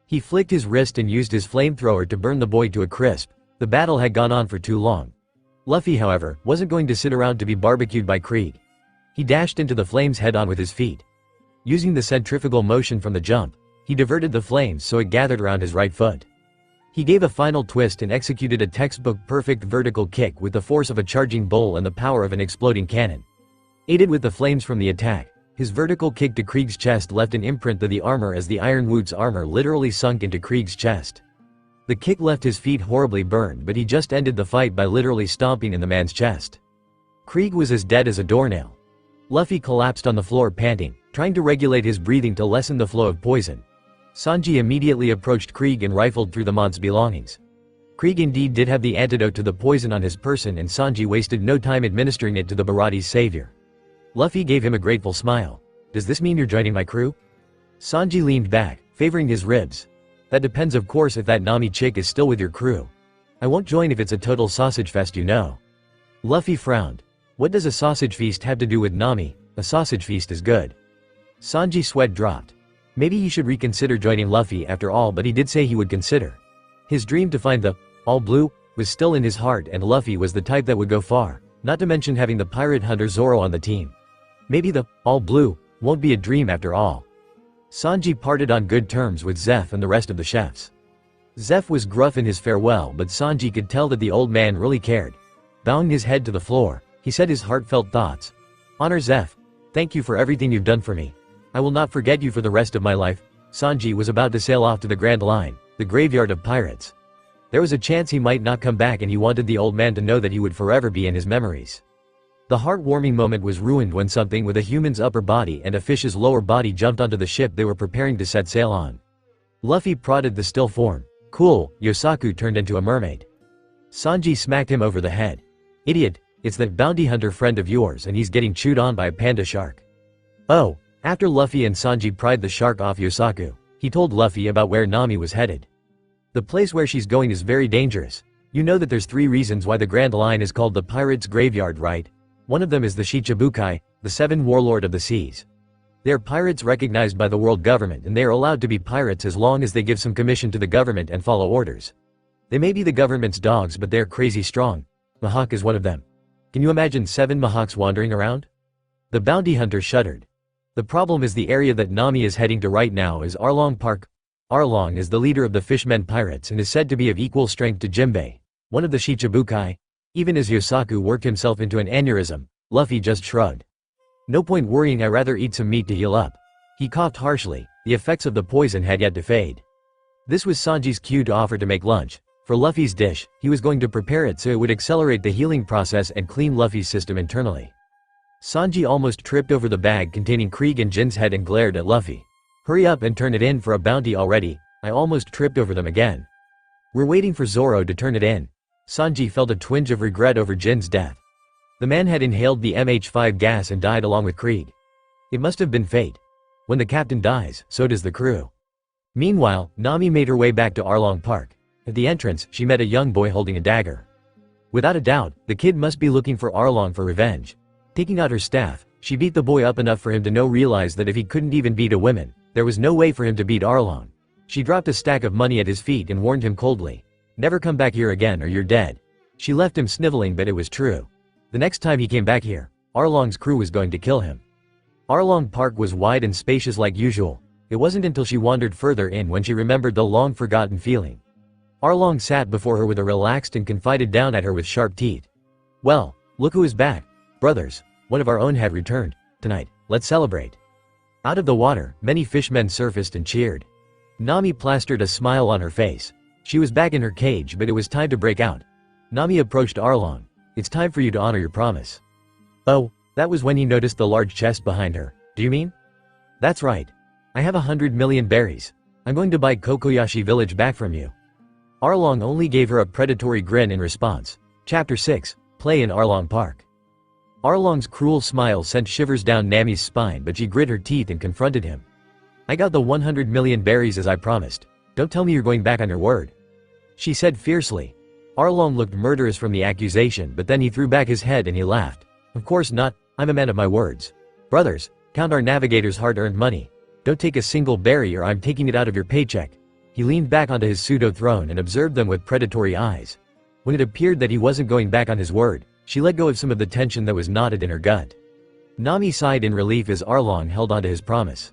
He flicked his wrist and used his flamethrower to burn the boy to a crisp. The battle had gone on for too long. Luffy, however, wasn't going to sit around to be barbecued by Krieg. He dashed into the flames head-on with his feet. Using the centrifugal motion from the jump, he diverted the flames so it gathered around his right foot. He gave a final twist and executed a textbook-perfect vertical kick with the force of a charging bull and the power of an exploding cannon. Aided with the flames from the attack, his vertical kick to Krieg's chest left an imprint to the armor as the Iron Wood's armor literally sunk into Krieg's chest. The kick left his feet horribly burned, but he just ended the fight by literally stomping in the man's chest. Krieg was as dead as a doornail. Luffy collapsed on the floor panting, trying to regulate his breathing to lessen the flow of poison. Sanji immediately approached Krieg and rifled through the mont's belongings. Krieg indeed did have the antidote to the poison on his person, and Sanji wasted no time administering it to the Barati's savior. Luffy gave him a grateful smile. "Does this mean you're joining my crew?" Sanji leaned back, favoring his ribs. "That depends, of course, if that Nami chick is still with your crew. I won't join if it's a total sausage fest, you know." Luffy frowned. What does a sausage feast have to do with Nami? A sausage feast is good. Sanji's sweat dropped. Maybe he should reconsider joining Luffy after all, but he did say he would consider. His dream to find the All Blue was still in his heart, and Luffy was the type that would go far, not to mention having the pirate hunter Zoro on the team. Maybe the All Blue won't be a dream after all. Sanji parted on good terms with Zeph and the rest of the chefs. Zeph was gruff in his farewell, but Sanji could tell that the old man really cared. Bowing his head to the floor, he said his heartfelt thoughts. "Honor Zeph. Thank you for everything you've done for me. I will not forget you for the rest of my life." Sanji was about to sail off to the Grand Line, the graveyard of pirates. There was a chance he might not come back, and he wanted the old man to know that he would forever be in his memories. The heartwarming moment was ruined when something with a human's upper body and a fish's lower body jumped onto the ship they were preparing to set sail on. Luffy prodded the still form. "Cool, Yosaku turned into a mermaid." Sanji smacked him over the head. "Idiot, it's that bounty hunter friend of yours, and he's getting chewed on by a panda shark." Oh, after Luffy and Sanji pried the shark off Yosaku, he told Luffy about where Nami was headed. "The place where she's going is very dangerous. You know that there's 3 reasons why the Grand Line is called the Pirates' Graveyard, right? One of them is the Shichibukai, the 7 warlord of the seas. They are pirates recognized by the world government, and they are allowed to be pirates as long as they give some commission to the government and follow orders. They may be the government's dogs, but they're crazy strong. Mihawk is one of them. Can you imagine 7 Mihawks wandering around?" The bounty hunter shuddered. "The problem is the area that Nami is heading to right now is Arlong Park. Arlong is the leader of the Fishmen Pirates and is said to be of equal strength to Jinbei, one of the Shichibukai." Even as Yosaku worked himself into an aneurysm, Luffy just shrugged. "No point worrying, I'd rather eat some meat to heal up." He coughed harshly. The effects of the poison had yet to fade. This was Sanji's cue to offer to make lunch. For Luffy's dish, he was going to prepare it so it would accelerate the healing process and clean Luffy's system internally. Sanji almost tripped over the bag containing Krieg and Jin's head and glared at Luffy. "Hurry up and turn it in for a bounty already. I almost tripped over them again." "We're waiting for Zoro to turn it in." Sanji felt a twinge of regret over Jin's death. The man had inhaled the MH5 gas and died along with Krieg. It must have been fate. When the captain dies, so does the crew. Meanwhile, Nami made her way back to Arlong Park. At the entrance, she met a young boy holding a dagger. Without a doubt, the kid must be looking for Arlong for revenge. Taking out her staff, she beat the boy up enough for him to realize that if he couldn't even beat a woman, there was no way for him to beat Arlong. She dropped a stack of money at his feet and warned him coldly, "Never come back here again or you're dead." She left him sniveling, but it was true. The next time he came back here, Arlong's crew was going to kill him. Arlong Park was wide and spacious like usual. It wasn't until she wandered further in when she remembered the long-forgotten feeling. Arlong sat before her with a relaxed and confided down at her with sharp teeth. "Well, look who is back. Brothers, one of our own had returned. Tonight, let's celebrate." Out of the water, many fishmen surfaced and cheered. Nami plastered a smile on her face. She was back in her cage, but it was time to break out. Nami approached Arlong. "It's time for you to honor your promise." "Oh," that was when he noticed the large chest behind her. "Do you mean?" "That's right. I have 100 million berries. I'm going to buy Kokoyashi village back from you." Arlong only gave her a predatory grin in response. Chapter 6. Play in Arlong Park. Arlong's cruel smile sent shivers down Nami's spine, but she grit her teeth and confronted him. "I got the 100 million berries as I promised. Don't tell me you're going back on your word," she said fiercely. Arlong looked murderous from the accusation, but then he threw back his head and he laughed. "Of course not, I'm a man of my words. Brothers, count our navigator's hard-earned money. Don't take a single berry or I'm taking it out of your paycheck." He leaned back onto his pseudo-throne and observed them with predatory eyes. When it appeared that he wasn't going back on his word, she let go of some of the tension that was knotted in her gut. Nami sighed in relief as Arlong held onto his promise.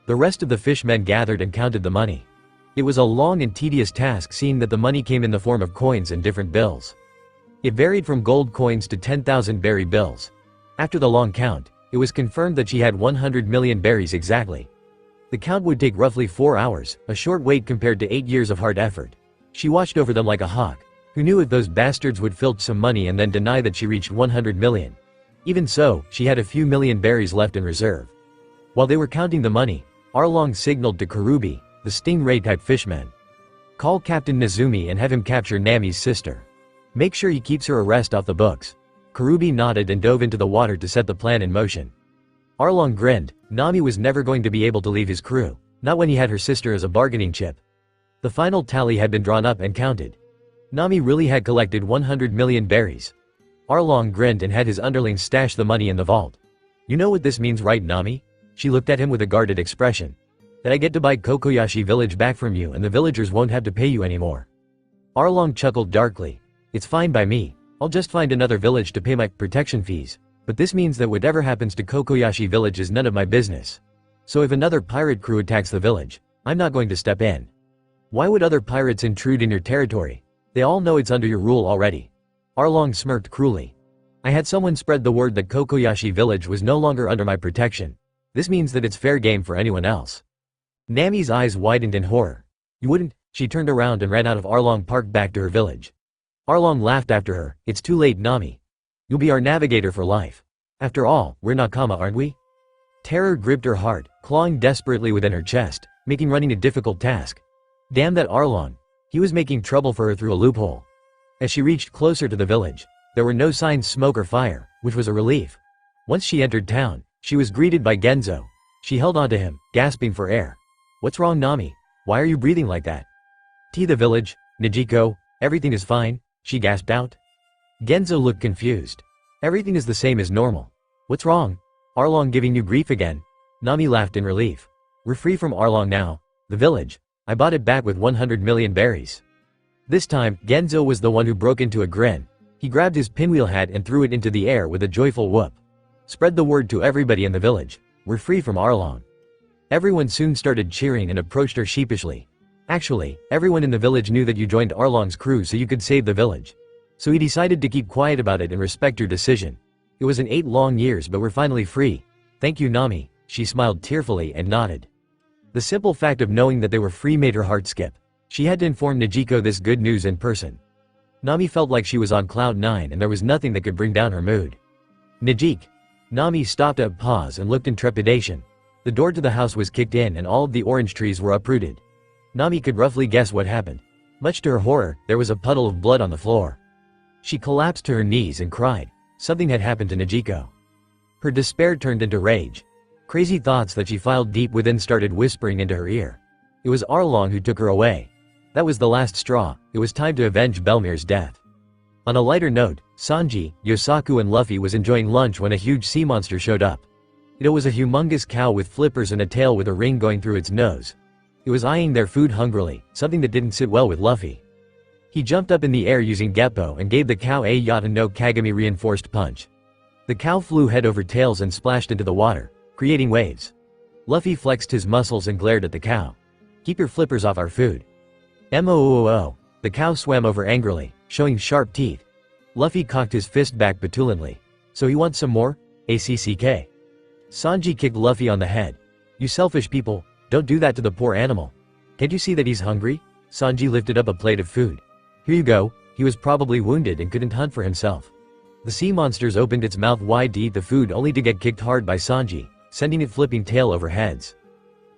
The rest of the fishmen gathered and counted the money. It was a long and tedious task, seeing that the money came in the form of coins and different bills. It varied from gold coins to 10,000 berry bills. After the long count, it was confirmed that she had 100 million berries exactly. The count would take roughly 4 hours, a short wait compared to 8 years of hard effort. She watched over them like a hawk. Who knew if those bastards would filch some money and then deny that she reached 100 million? Even so, she had a few million berries left in reserve. While they were counting the money, Arlong signaled to Karubi, the stingray-type fishman. "Call Captain Nezumi and have him capture Nami's sister. Make sure he keeps her arrest off the books." Karubi nodded and dove into the water to set the plan in motion. Arlong grinned. Nami was never going to be able to leave his crew, not when he had her sister as a bargaining chip. The final tally had been drawn up and counted. Nami really had collected 100 million berries. Arlong grinned and had his underlings stash the money in the vault. "You know what this means, right, Nami?" She looked at him with a guarded expression. "That I get to buy Kokoyashi village back from you and the villagers won't have to pay you anymore." Arlong chuckled darkly. "It's fine by me. I'll just find another village to pay my protection fees. But this means that whatever happens to Kokoyashi village is none of my business. So if another pirate crew attacks the village, I'm not going to step in. Why would other pirates intrude in your territory? They all know it's under your rule already." Arlong smirked cruelly. "I had someone spread the word that Kokoyashi village was no longer under my protection. This means that it's fair game for anyone else." Nami's eyes widened in horror. "You wouldn't?" She turned around and ran out of Arlong Park back to her village. Arlong laughed after her. "It's too late, Nami. You'll be our navigator for life. After all, we're Nakama, aren't we?" Terror gripped her heart, clawing desperately within her chest, making running a difficult task. Damn that Arlong. He was making trouble for her through a loophole. As she reached closer to the village, there were no signs of smoke or fire, which was a relief. Once she entered town, she was greeted by Genzo. She held onto him, gasping for air. "What's wrong, Nami? Why are you breathing like that?" "The village, Nijiko, everything is fine," she gasped out. Genzo looked confused. "Everything is the same as normal. What's wrong? Arlong giving you grief again?" Nami laughed in relief. "We're free from Arlong now. The village. I bought it back with 100 million berries." This time, Genzo was the one who broke into a grin. He grabbed his pinwheel hat and threw it into the air with a joyful whoop. "Spread the word to everybody in the village. We're free from Arlong." Everyone soon started cheering and approached her sheepishly. "Actually, everyone in the village knew that you joined Arlong's crew so you could save the village. So he decided to keep quiet about it and respect your decision. It was 8 long years, but we're finally free. Thank you, Nami." She smiled tearfully and nodded. The simple fact of knowing that they were free made her heart skip. She had to inform Nijiko this good news in person. Nami felt like she was on cloud 9 and there was nothing that could bring down her mood. "Nijik." Nami stopped at a pause and looked in trepidation. The door to the house was kicked in and all of the orange trees were uprooted. Nami could roughly guess what happened. Much to her horror, there was a puddle of blood on the floor. She collapsed to her knees and cried. Something had happened to Najiko. Her despair turned into rage. Crazy thoughts that she filed deep within started whispering into her ear. It was Arlong who took her away. That was the last straw. It was time to avenge Belmir's death. On a lighter note, Sanji, Yosaku and Luffy was enjoying lunch when a huge sea monster showed up. It was a humongous cow with flippers and a tail with a ring going through its nose. It was eyeing their food hungrily, something that didn't sit well with Luffy. He jumped up in the air using Geppo and gave the cow a Yata no Kagami reinforced punch. The cow flew head over tails and splashed into the water, creating waves. Luffy flexed his muscles and glared at the cow. "Keep your flippers off our food." "Moo." The cow swam over angrily, showing sharp teeth. Luffy cocked his fist back petulantly. "So he wants some more? ACCK." Sanji kicked Luffy on the head. "You selfish people, don't do that to the poor animal. Can't you see that he's hungry?" Sanji lifted up a plate of food. "Here you go." He was probably wounded and couldn't hunt for himself. The sea monsters opened its mouth wide to eat the food only to get kicked hard by Sanji, sending it flipping tail over heads.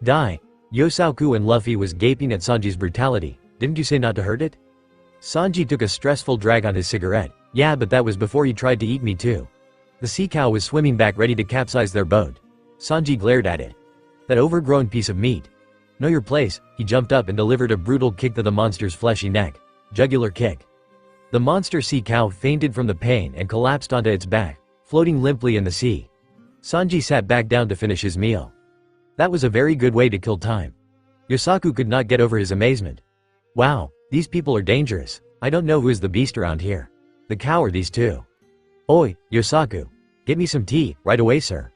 "Die." Yosaku and Luffy was gaping at Sanji's brutality. "Didn't you say not to hurt it?" Sanji took a stressful drag on his cigarette. "Yeah, but that was before he tried to eat me too." The sea cow was swimming back ready to capsize their boat. Sanji glared at it. "That overgrown piece of meat. Know your place." He jumped up and delivered a brutal kick to the monster's fleshy neck. Jugular kick. The monster sea cow fainted from the pain and collapsed onto its back, floating limply in the sea. Sanji sat back down to finish his meal. That was a very good way to kill time. Yosaku could not get over his amazement. "Wow, these people are dangerous. I don't know who is the beast around here. The cow or these two." "Oi, Yosaku. Get me some tea, right away sir."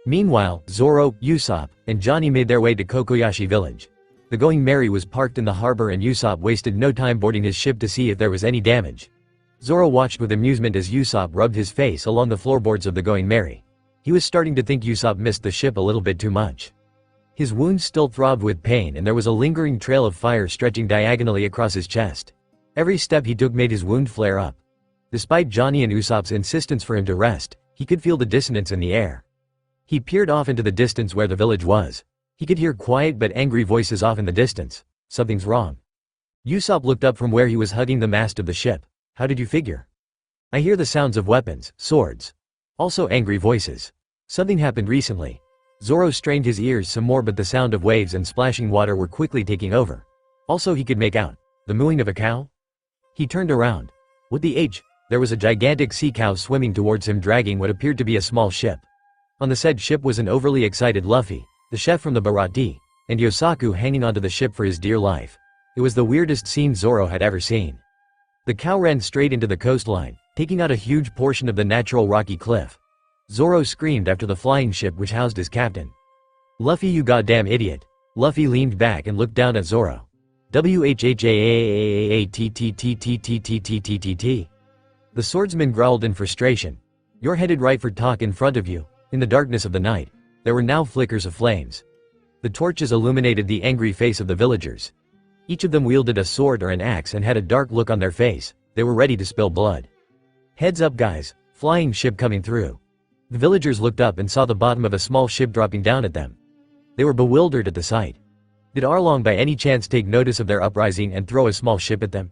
Meanwhile, Zoro, Usopp, and Johnny made their way to Kokoyashi village. The Going Merry was parked in the harbor and Usopp wasted no time boarding his ship to see if there was any damage. Zoro watched with amusement as Usopp rubbed his face along the floorboards of the Going Merry. He was starting to think Usopp missed the ship a little bit too much. His wounds still throbbed with pain and there was a lingering trail of fire stretching diagonally across his chest. Every step he took made his wound flare up. Despite Johnny and Usopp's insistence for him to rest, he could feel the dissonance in the air. He peered off into the distance where the village was. He could hear quiet but angry voices off in the distance. Something's wrong. Usopp looked up from where he was hugging the mast of the ship. "How did you figure?" "I hear the sounds of weapons, swords. Also angry voices. Something happened recently." Zoro strained his ears some more but the sound of waves and splashing water were quickly taking over. Also he could make out the mooing of a cow. He turned around. What the H? There was a gigantic sea cow swimming towards him dragging what appeared to be a small ship. On the said ship was an overly excited Luffy, the chef from the Baratie, and Yosaku hanging onto the ship for his dear life. It was the weirdest scene Zoro had ever seen. The cow ran straight into the coastline, taking out a huge portion of the natural rocky cliff. Zoro screamed after the flying ship which housed his captain. "Luffy, you goddamn idiot." Luffy leaned back and looked down at Zoro. "WHHAAAAATTTTTTTTTTT." The swordsman growled in frustration. "You're headed right for talk in front of you." In the darkness of the night, there were now flickers of flames. The torches illuminated the angry face of the villagers. Each of them wielded a sword or an axe and had a dark look on their face. They were ready to spill blood. "Heads up guys, flying ship coming through." The villagers looked up and saw the bottom of a small ship dropping down at them. They were bewildered at the sight. Did Arlong by any chance take notice of their uprising and throw a small ship at them?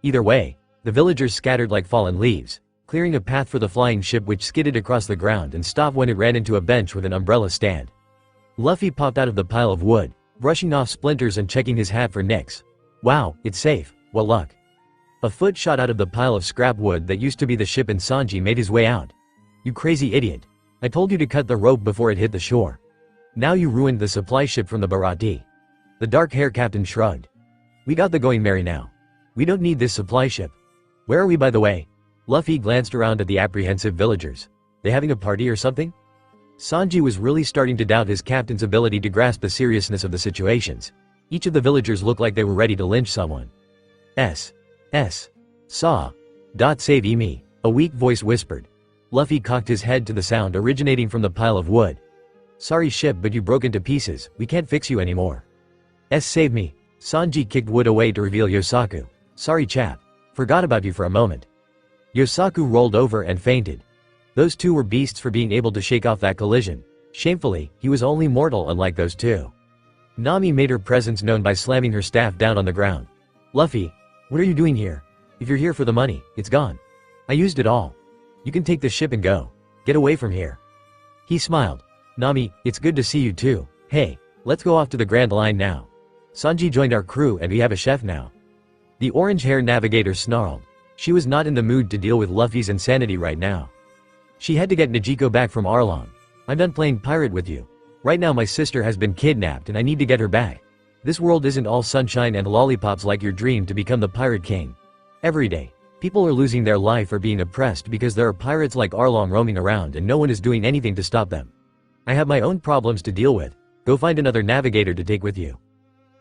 Either way, the villagers scattered like fallen leaves, clearing a path for the flying ship which skidded across the ground and stopped when it ran into a bench with an umbrella stand. Luffy popped out of the pile of wood, brushing off splinters and checking his hat for nicks. "Wow, it's safe, what luck." A foot shot out of the pile of scrap wood that used to be the ship and Sanji made his way out. "You crazy idiot. I told you to cut the rope before it hit the shore. Now you ruined the supply ship from the Baratie." The dark-haired captain shrugged. "We got the Going Merry now. We don't need this supply ship. Where are we by the way?" Luffy glanced around at the apprehensive villagers. "They having a party or something?" Sanji was really starting to doubt his captain's ability to grasp the seriousness of the situations. Each of the villagers looked like they were ready to lynch someone. Saw. Save me," a weak voice whispered. Luffy cocked his head to the sound originating from the pile of wood. "Sorry ship, but you broke into pieces. We can't fix you anymore." Save me. Sanji kicked wood away to reveal Yosaku. "Sorry chap. Forgot about you for a moment." Yosaku rolled over and fainted. Those two were beasts for being able to shake off that collision. Shamefully, he was only mortal unlike those two. Nami made her presence known by slamming her staff down on the ground. "Luffy, what are you doing here? If you're here for the money, it's gone. I used it all." You can take the ship and go. Get away from here. He smiled. Nami, it's good to see you too. Hey, let's go off to the Grand Line now. Sanji joined our crew and we have a chef now. The orange-haired navigator snarled. She was not in the mood to deal with Luffy's insanity right now. She had to get Nijiko back from Arlong. I'm done playing pirate with you. Right now my sister has been kidnapped and I need to get her back. This world isn't all sunshine and lollipops like your dream to become the pirate king. Every day, people are losing their life or being oppressed because there are pirates like Arlong roaming around and no one is doing anything to stop them. I have my own problems to deal with. Go find another navigator to take with you.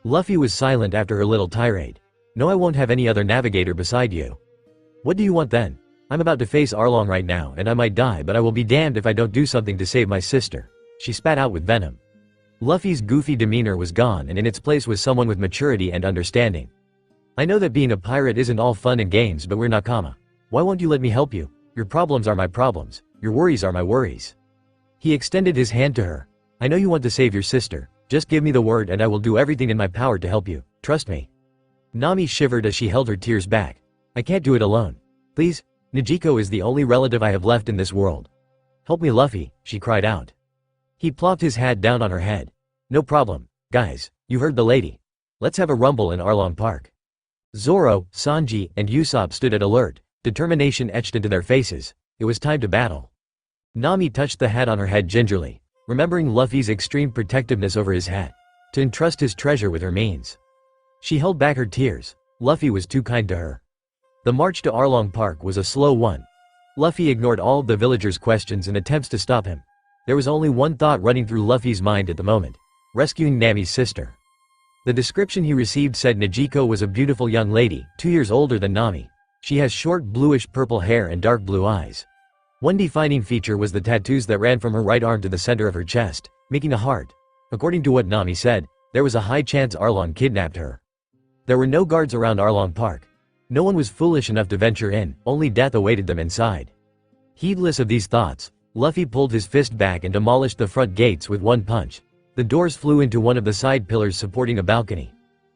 Luffy was silent after her little tirade. No, I won't have any other navigator beside you. What do you want then? I'm about to face Arlong right now and I might die, but I will be damned if I don't do something to save my sister. She spat out with venom. Luffy's goofy demeanor was gone and in its place was someone with maturity and understanding. I know that being a pirate isn't all fun and games, but we're Nakama. Why won't you let me help you? Your problems are my problems. Your worries are my worries. He extended his hand to her. I know you want to save your sister. Just give me the word and I will do everything in my power to help you. Trust me. Nami shivered as she held her tears back. I can't do it alone. Please, Nijiko is the only relative I have left in this world. Help me, Luffy, she cried out. He plopped his hat down on her head. No problem. Guys, you heard the lady. Let's have a rumble in Arlong Park. Zoro, Sanji, and Usopp stood at alert, determination etched into their faces. It was time to battle. Nami touched the hat on her head gingerly, remembering Luffy's extreme protectiveness over his hat, to entrust his treasure with her means. She held back her tears. Luffy was too kind to her. The march to Arlong Park was a slow one. Luffy ignored all of the villagers' questions and attempts to stop him. There was only one thought running through Luffy's mind at the moment: rescuing Nami's sister. The description he received said Nijiko was a beautiful young lady, 2 years older than Nami. She has short bluish-purple hair and dark blue eyes. One defining feature was the tattoos that ran from her right arm to the center of her chest, making a heart. According to what Nami said, there was a high chance Arlong kidnapped her. There were no guards around Arlong Park. No one was foolish enough to venture in, only death awaited them inside. Heedless of these thoughts, Luffy pulled his fist back and demolished the front gates with one punch. The doors flew into one of the side pillars supporting a balcony.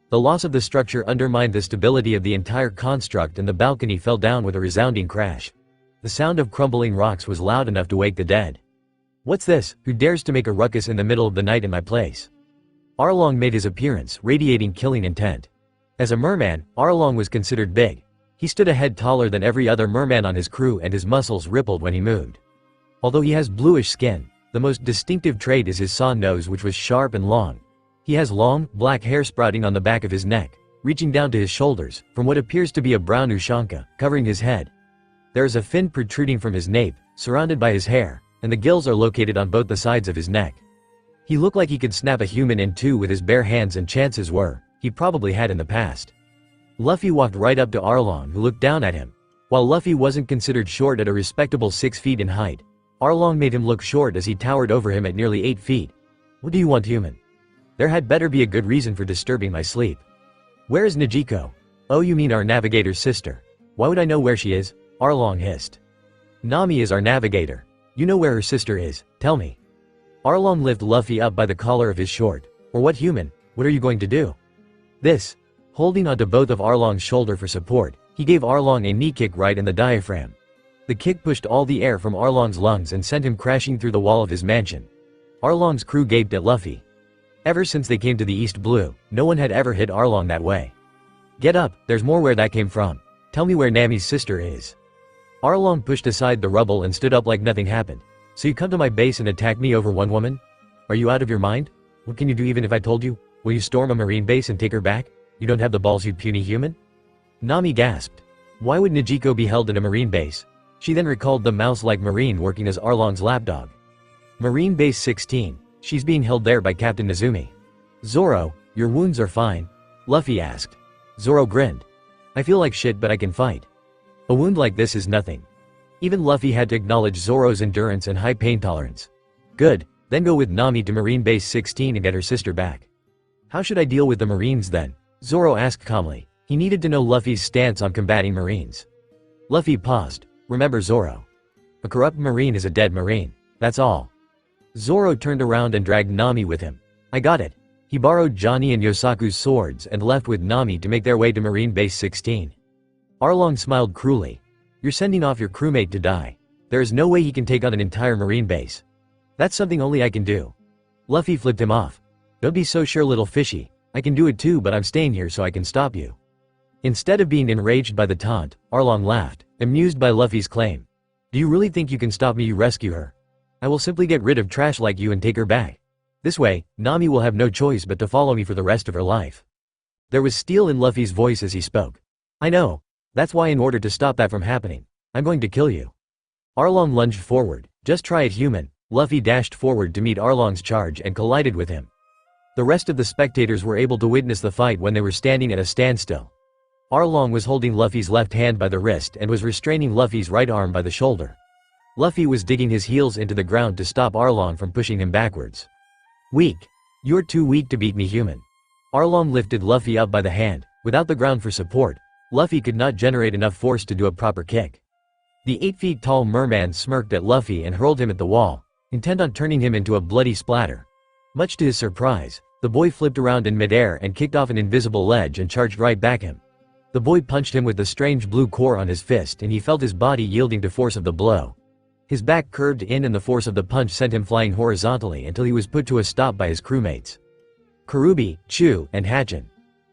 The loss of the structure undermined the stability of the entire construct and the balcony fell down with a resounding crash. The sound of crumbling rocks was loud enough to wake the dead. What's this? Who dares to make a ruckus in the middle of the night in my place? Arlong made his appearance, radiating killing intent. As a merman, Arlong was considered big. He stood a head taller than every other merman on his crew and his muscles rippled when he moved. Although he has bluish skin, the most distinctive trait is his saw nose, which was sharp and long. He has long, black hair sprouting on the back of his neck, reaching down to his shoulders, from what appears to be a brown ushanka, covering his head. There is a fin protruding from his nape, surrounded by his hair, and the gills are located on both the sides of his neck. He looked like he could snap a human in two with his bare hands, and chances were, he probably had in the past. Luffy walked right up to Arlong, who looked down at him. While Luffy wasn't considered short at a respectable 6 feet in height, Arlong made him look short as he towered over him at nearly 8 feet. What do you want, human? There had better be a good reason for disturbing my sleep. Where is Nijiko? Oh, you mean our navigator's sister. Why would I know where she is? Arlong hissed. Nami is our navigator. You know where her sister is, tell me. Arlong lifted Luffy up by the collar of his short. Or what, human? What are you going to do? This. Holding onto both of Arlong's shoulder for support, he gave Arlong a knee kick right in the diaphragm. The kick pushed all the air from Arlong's lungs and sent him crashing through the wall of his mansion. Arlong's crew gaped at Luffy. Ever since they came to the East Blue, no one had ever hit Arlong that way. Get up, there's more where that came from. Tell me where Nami's sister is. Arlong pushed aside the rubble and stood up like nothing happened. So you come to my base and attack me over one woman? Are you out of your mind? What can you do even if I told you? Will you storm a marine base and take her back? You don't have the balls, you puny human? Nami gasped. Why would Nijiko be held in a marine base? She then recalled the mouse-like marine working as Arlong's lapdog. Marine Base 16. She's being held there by Captain Nezumi. Zoro, your wounds are fine? Luffy asked. Zoro grinned. I feel like shit, but I can fight. A wound like this is nothing. Even Luffy had to acknowledge Zoro's endurance and high pain tolerance. Good, then go with Nami to Marine Base 16 and get her sister back. How should I deal with the Marines then? Zoro asked calmly. He needed to know Luffy's stance on combating Marines. Luffy paused. Remember Zoro. A corrupt Marine is a dead Marine. That's all. Zoro turned around and dragged Nami with him. I got it. He borrowed Johnny and Yosaku's swords and left with Nami to make their way to Marine Base 16. Arlong smiled cruelly. You're sending off your crewmate to die. There is no way he can take on an entire marine base. That's something only I can do. Luffy flipped him off. Don't be so sure, little fishy. I can do it too, but I'm staying here so I can stop you. Instead of being enraged by the taunt, Arlong laughed, amused by Luffy's claim. Do you really think you can stop me? You rescue her. I will simply get rid of trash like you and take her back. This way, Nami will have no choice but to follow me for the rest of her life. There was steel in Luffy's voice as he spoke. I know. That's why in order to stop that from happening, I'm going to kill you. Arlong lunged forward. Just try it, human. Luffy dashed forward to meet Arlong's charge and collided with him. The rest of the spectators were able to witness the fight when they were standing at a standstill. Arlong was holding Luffy's left hand by the wrist and was restraining Luffy's right arm by the shoulder. Luffy was digging his heels into the ground to stop Arlong from pushing him backwards. Weak. You're too weak to beat me, human. Arlong lifted Luffy up by the hand. Without the ground for support, Luffy could not generate enough force to do a proper kick. The 8-feet-tall merman smirked at Luffy and hurled him at the wall, intent on turning him into a bloody splatter. Much to his surprise, the boy flipped around in midair and kicked off an invisible ledge and charged right back him. The boy punched him with the strange blue core on his fist and he felt his body yielding to force of the blow. His back curved in and the force of the punch sent him flying horizontally until he was put to a stop by his crewmates. Karubi, Chu, and Hachin.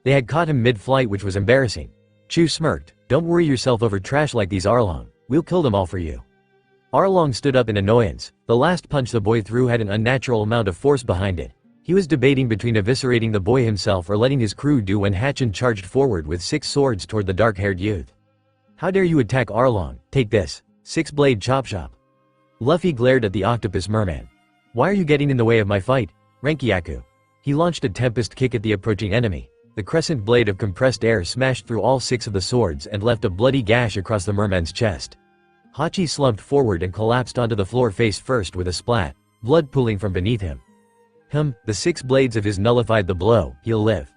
They had caught him mid-flight, which was embarrassing. Chu smirked. Don't worry yourself over trash like these, Arlong. We'll kill them all for you. Arlong stood up in annoyance. The last punch the boy threw had an unnatural amount of force behind it. He was debating between eviscerating the boy himself or letting his crew do when Hachin charged forward with 6 swords toward the dark-haired youth. How dare you attack Arlong? Take this. 6-blade chop chop. Luffy glared at the octopus merman. Why are you getting in the way of my fight, Renkiyaku? He launched a tempest kick at the approaching enemy. The crescent blade of compressed air smashed through all 6 of the swords and left a bloody gash across the merman's chest. Hachi slumped forward and collapsed onto the floor face first with a splat, blood pooling from beneath him. The 6 blades of his nullified the blow. He'll live.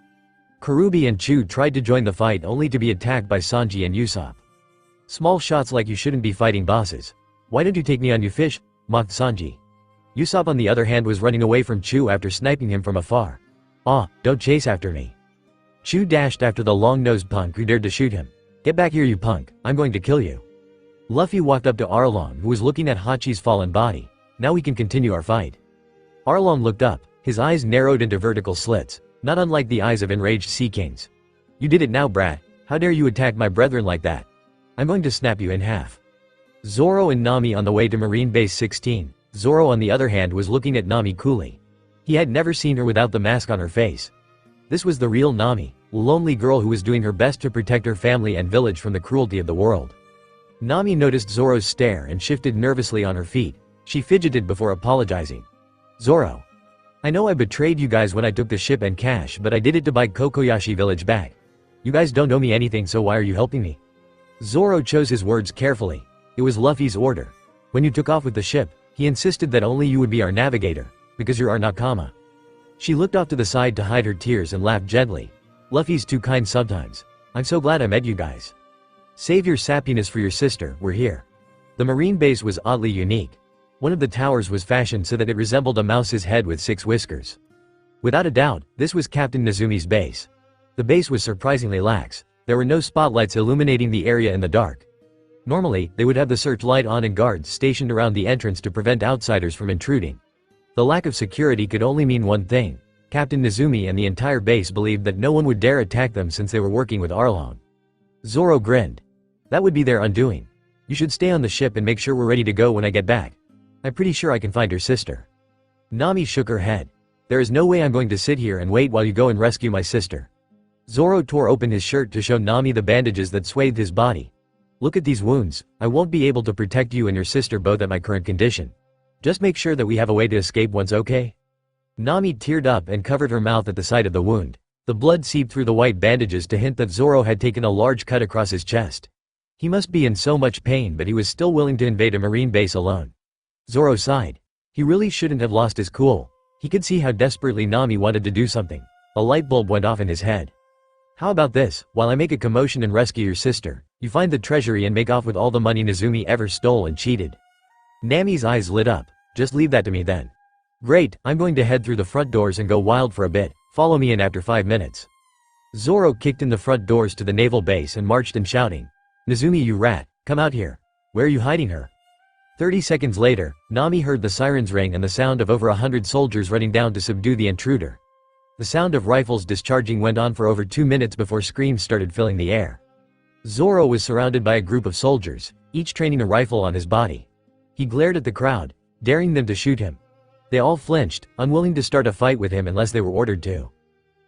Karubi and Chu tried to join the fight only to be attacked by Sanji and Usopp. Small shots like you shouldn't be fighting bosses. Why don't you take me on, you fish? Mocked Sanji. Usopp on the other hand was running away from Chu after sniping him from afar. Don't chase after me. Chu dashed after the long-nosed punk who dared to shoot him. Get back here, you punk. I'm going to kill you. Luffy walked up to Arlong, who was looking at Hachi's fallen body. Now we can continue our fight. Arlong looked up. His eyes narrowed into vertical slits, not unlike the eyes of enraged sea kings. You did it now, brat. How dare you attack my brethren like that? I'm going to snap you in half. Zoro and Nami on the way to Marine Base 16. Zoro on the other hand was looking at Nami coolly. He had never seen her without the mask on her face. This was the real Nami, a lonely girl who was doing her best to protect her family and village from the cruelty of the world. Nami noticed Zoro's stare and shifted nervously on her feet. She fidgeted before apologizing. Zoro. I know I betrayed you guys when I took the ship and cash, but I did it to buy Kokoyashi village back. You guys don't owe me anything, so why are you helping me? Zoro chose his words carefully. It was Luffy's order. When you took off with the ship, he insisted that only you would be our navigator, because you're our nakama. She looked off to the side to hide her tears and laughed gently. Luffy's too kind sometimes. I'm so glad I met you guys. Save your sappiness for your sister, we're here. The marine base was oddly unique. One of the towers was fashioned so that it resembled a mouse's head with 6 whiskers. Without a doubt, this was Captain Nezumi's base. The base was surprisingly lax. There were no spotlights illuminating the area in the dark. Normally, they would have the searchlight on and guards stationed around the entrance to prevent outsiders from intruding. The lack of security could only mean one thing. Captain Nezumi and the entire base believed that no one would dare attack them since they were working with Arlong. Zoro grinned. That would be their undoing. You should stay on the ship and make sure we're ready to go when I get back. I'm pretty sure I can find her sister. Nami shook her head. There is no way I'm going to sit here and wait while you go and rescue my sister. Zoro tore open his shirt to show Nami the bandages that swathed his body. Look at these wounds. I won't be able to protect you and your sister both at my current condition. Just make sure that we have a way to escape once, okay? Nami teared up and covered her mouth at the sight of the wound. The blood seeped through the white bandages to hint that Zoro had taken a large cut across his chest. He must be in so much pain, but he was still willing to invade a marine base alone. Zoro sighed. He really shouldn't have lost his cool. He could see how desperately Nami wanted to do something. A light bulb went off in his head. How about this, while I make a commotion and rescue your sister, you find the treasury and make off with all the money Nezumi ever stole and cheated. Nami's eyes lit up. Just leave that to me then. Great, I'm going to head through the front doors and go wild for a bit. Follow me in after 5 minutes. Zoro kicked in the front doors to the naval base and marched in shouting. Nezumi, you rat, come out here. Where are you hiding her? 30 seconds later, Nami heard the sirens ring and the sound of over 100 soldiers running down to subdue the intruder. The sound of rifles discharging went on for over 2 minutes before screams started filling the air. Zoro was surrounded by a group of soldiers, each training a rifle on his body. He glared at the crowd, daring them to shoot him. They all flinched, unwilling to start a fight with him unless they were ordered to.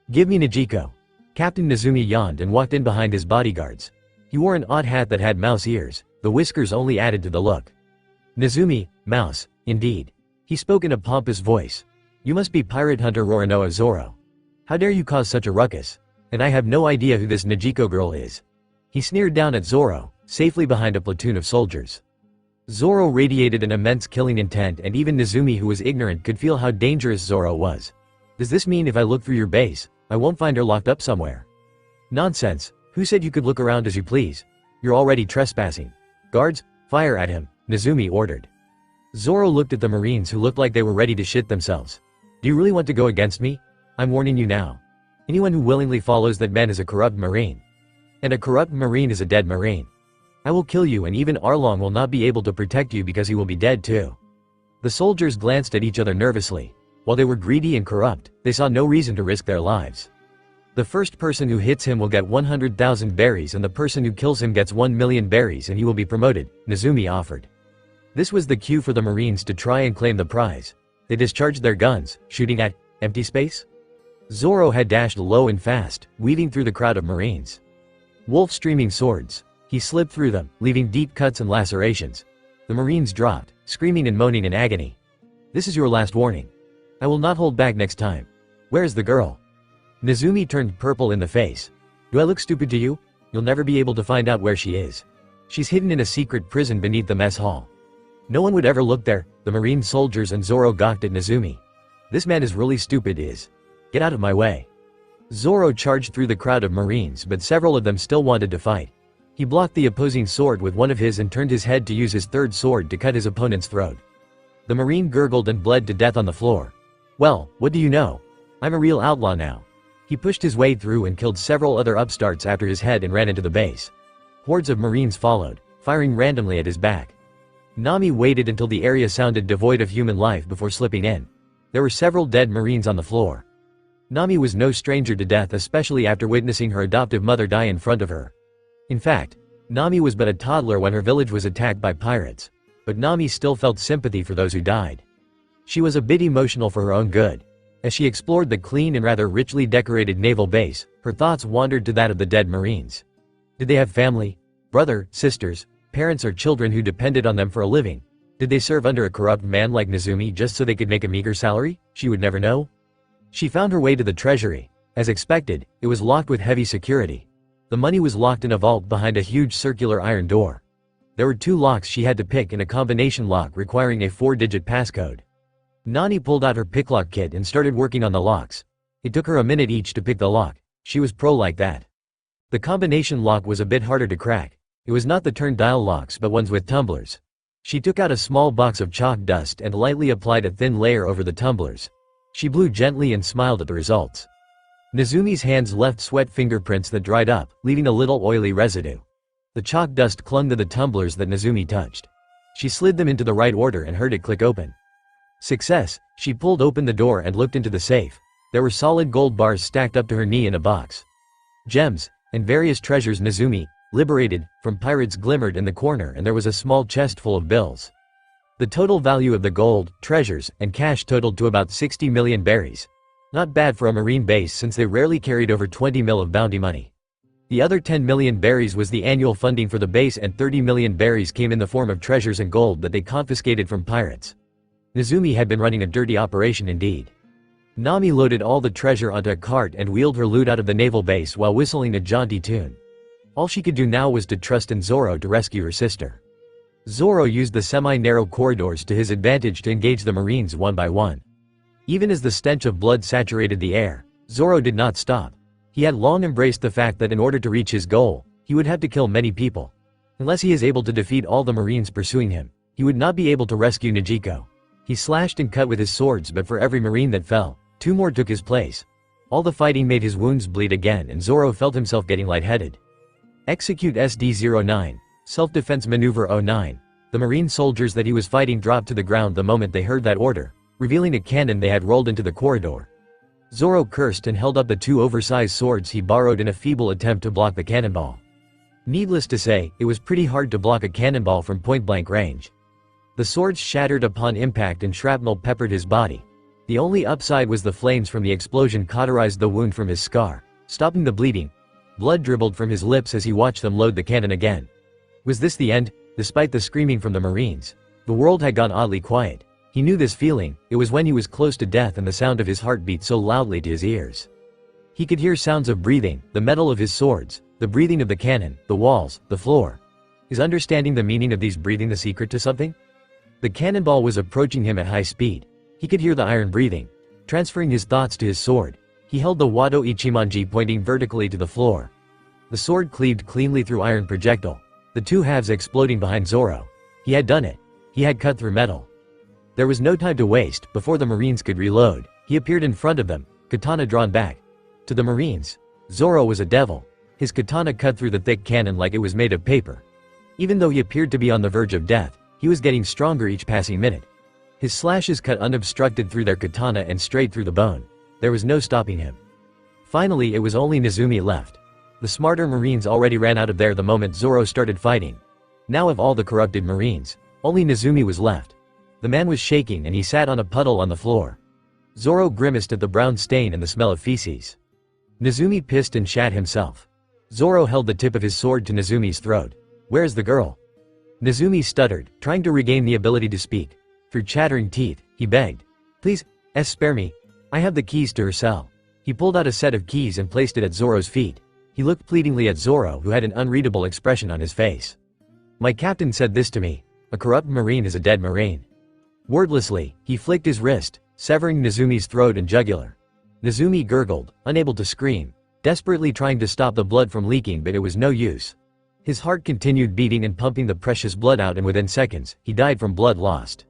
"Give me Nijiko." Captain Nezumi yawned and walked in behind his bodyguards. He wore an odd hat that had mouse ears, the whiskers only added to the look. "Nezumi, mouse, indeed." He spoke in a pompous voice. "You must be pirate hunter Roronoa Zoro. How dare you cause such a ruckus? And I have no idea who this Nijiko girl is." He sneered down at Zoro, safely behind a platoon of soldiers. Zoro radiated an immense killing intent, and even Nezumi, who was ignorant, could feel how dangerous Zoro was. "Does this mean if I look through your base, I won't find her locked up somewhere?" "Nonsense. Who said you could look around as you please? You're already trespassing. Guards, fire at him," Nezumi ordered. Zoro looked at the Marines, who looked like they were ready to shit themselves. "Do you really want to go against me? I'm warning you now. Anyone who willingly follows that man is a corrupt Marine. And a corrupt Marine is a dead Marine. I will kill you, and even Arlong will not be able to protect you because he will be dead too." The soldiers glanced at each other nervously. While they were greedy and corrupt, they saw no reason to risk their lives. "The first person who hits him will get 100,000 berries, and the person who kills him gets 1 million berries, and he will be promoted," Nezumi offered. This was the cue for the Marines to try and claim the prize. They discharged their guns, shooting at empty space. Zoro had dashed low and fast, weaving through the crowd of Marines. Wolf streaming swords. He slipped through them, leaving deep cuts and lacerations. The Marines dropped, screaming and moaning in agony. "This is your last warning. I will not hold back next time. Where is the girl?" Nezumi turned purple in the face. "Do I look stupid to you? You'll never be able to find out where she is. She's hidden in a secret prison beneath the mess hall." No one would ever look there. The Marine soldiers and Zoro gawked at Nezumi. "This man is really stupid. Get out of my way." Zoro charged through the crowd of Marines, but several of them still wanted to fight. He blocked the opposing sword with one of his and turned his head to use his third sword to cut his opponent's throat. The Marine gurgled and bled to death on the floor. "Well, what do you know? I'm a real outlaw now." He pushed his way through and killed several other upstarts after his head and ran into the base. Hordes of Marines followed, firing randomly at his back. Nami waited until the area sounded devoid of human life before slipping in. There were several dead Marines on the floor. Nami was no stranger to death, especially after witnessing her adoptive mother die in front of her. In fact, Nami was but a toddler when her village was attacked by pirates. But Nami still felt sympathy for those who died. She was a bit emotional for her own good. As she explored the clean and rather richly decorated naval base, her thoughts wandered to that of the dead Marines. Did they have family, brother, sisters, parents, or children who depended on them for a living? Did they serve under a corrupt man like Nezumi just so they could make a meager salary? She would never know. She found her way to the treasury. As expected, it was locked with heavy security. The money was locked in a vault behind a huge circular iron door. There were 2 locks she had to pick and a combination lock requiring a 4-digit passcode. Nani pulled out her picklock kit and started working on the locks. It took her a minute each to pick the lock. She was pro like that. The combination lock was a bit harder to crack. It was not the turn dial locks but ones with tumblers. She took out a small box of chalk dust and lightly applied a thin layer over the tumblers. She blew gently and smiled at the results. Nezumi's hands left sweat fingerprints that dried up, leaving a little oily residue. The chalk dust clung to the tumblers that Nezumi touched. She slid them into the right order and heard it click open. Success! She pulled open the door and looked into the safe. There were solid gold bars stacked up to her knee in a box. Gems, and various treasures Nezumi, liberated, from pirates glimmered in the corner, and there was a small chest full of bills. The total value of the gold, treasures, and cash totaled to about 60 million berries. Not bad for a marine base since they rarely carried over 20 mil of bounty money. The other 10 million berries was the annual funding for the base, and 30 million berries came in the form of treasures and gold that they confiscated from pirates. Nezumi had been running a dirty operation indeed. Nami loaded all the treasure onto a cart and wheeled her loot out of the naval base while whistling a jaunty tune. All she could do now was to trust in Zoro to rescue her sister. Zoro used the semi-narrow corridors to his advantage to engage the Marines one by one. Even as the stench of blood saturated the air, Zoro did not stop. He had long embraced the fact that in order to reach his goal, he would have to kill many people. Unless he is able to defeat all the Marines pursuing him, he would not be able to rescue Nijiko. He slashed and cut with his swords, but for every Marine that fell, 2 more took his place. All the fighting made his wounds bleed again, and Zoro felt himself getting lightheaded. Execute SD-09, Self-Defense Maneuver 09. The Marine soldiers that he was fighting dropped to the ground the moment they heard that order, revealing a cannon they had rolled into the corridor. Zoro cursed and held up the 2 oversized swords he borrowed in a feeble attempt to block the cannonball. Needless to say, it was pretty hard to block a cannonball from point-blank range. The swords shattered upon impact and shrapnel peppered his body. The only upside was the flames from the explosion cauterized the wound from his scar, stopping the bleeding. Blood dribbled from his lips as he watched them load the cannon again. Was this the end? Despite the screaming from the Marines, the world had gone oddly quiet. He knew this feeling. It was when he was close to death and the sound of his heart beat so loudly to his ears. He could hear sounds of breathing, the metal of his swords, the breathing of the cannon, the walls, the floor. Is understanding the meaning of these breathing the secret to something? The cannonball was approaching him at high speed. He could hear the iron breathing. Transferring his thoughts to his sword, he held the Wado Ichimonji pointing vertically to the floor. The sword cleaved cleanly through iron projectile, the 2 halves exploding behind Zoro. He had done it. He had cut through metal. There was no time to waste. Before the Marines could reload, he appeared in front of them, katana drawn back. To the Marines, Zoro was a devil. His katana cut through the thick cannon like it was made of paper. Even though he appeared to be on the verge of death, he was getting stronger each passing minute. His slashes cut unobstructed through their katana and straight through the bone. There was no stopping him. Finally, it was only Nezumi left. The smarter Marines already ran out of there the moment Zoro started fighting. Now of all the corrupted Marines, only Nezumi was left. The man was shaking and he sat on a puddle on the floor. Zoro grimaced at the brown stain and the smell of feces. Nezumi pissed and shat himself. Zoro held the tip of his sword to Nezumi's throat. "Where is the girl?" Nezumi stuttered, trying to regain the ability to speak. Through chattering teeth, he begged, "Please, spare me. I have the keys to her cell." He pulled out a set of keys and placed it at Zoro's feet. He looked pleadingly at Zoro, who had an unreadable expression on his face. "My captain said this to me. A corrupt Marine is a dead Marine." Wordlessly, he flicked his wrist, severing Nezumi's throat and jugular. Nezumi gurgled, unable to scream, desperately trying to stop the blood from leaking, but it was no use. His heart continued beating and pumping the precious blood out, and within seconds, he died from blood lost.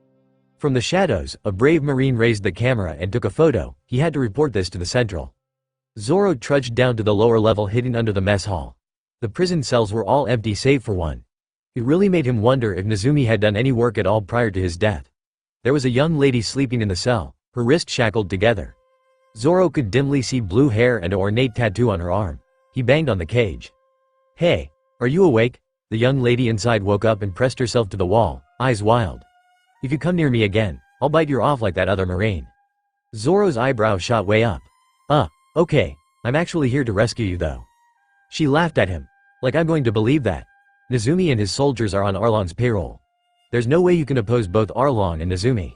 From the shadows, a brave Marine raised the camera and took a photo. He had to report this to the Central. Zoro trudged down to the lower level, hidden under the mess hall. The prison cells were all empty save for one. It really made him wonder if Nezumi had done any work at all prior to his death. There was a young lady sleeping in the cell, her wrist shackled together. Zoro could dimly see blue hair and an ornate tattoo on her arm. He banged on the cage. "Hey, are you awake?" The young lady inside woke up and pressed herself to the wall, eyes wild. "If you come near me again, I'll bite you off like that other Marine." Zoro's eyebrow shot way up. Okay, I'm actually here to rescue you though." She laughed at him. "Like I'm going to believe that. Nezumi and his soldiers are on Arlong's payroll. There's no way you can oppose both Arlong and Nezumi."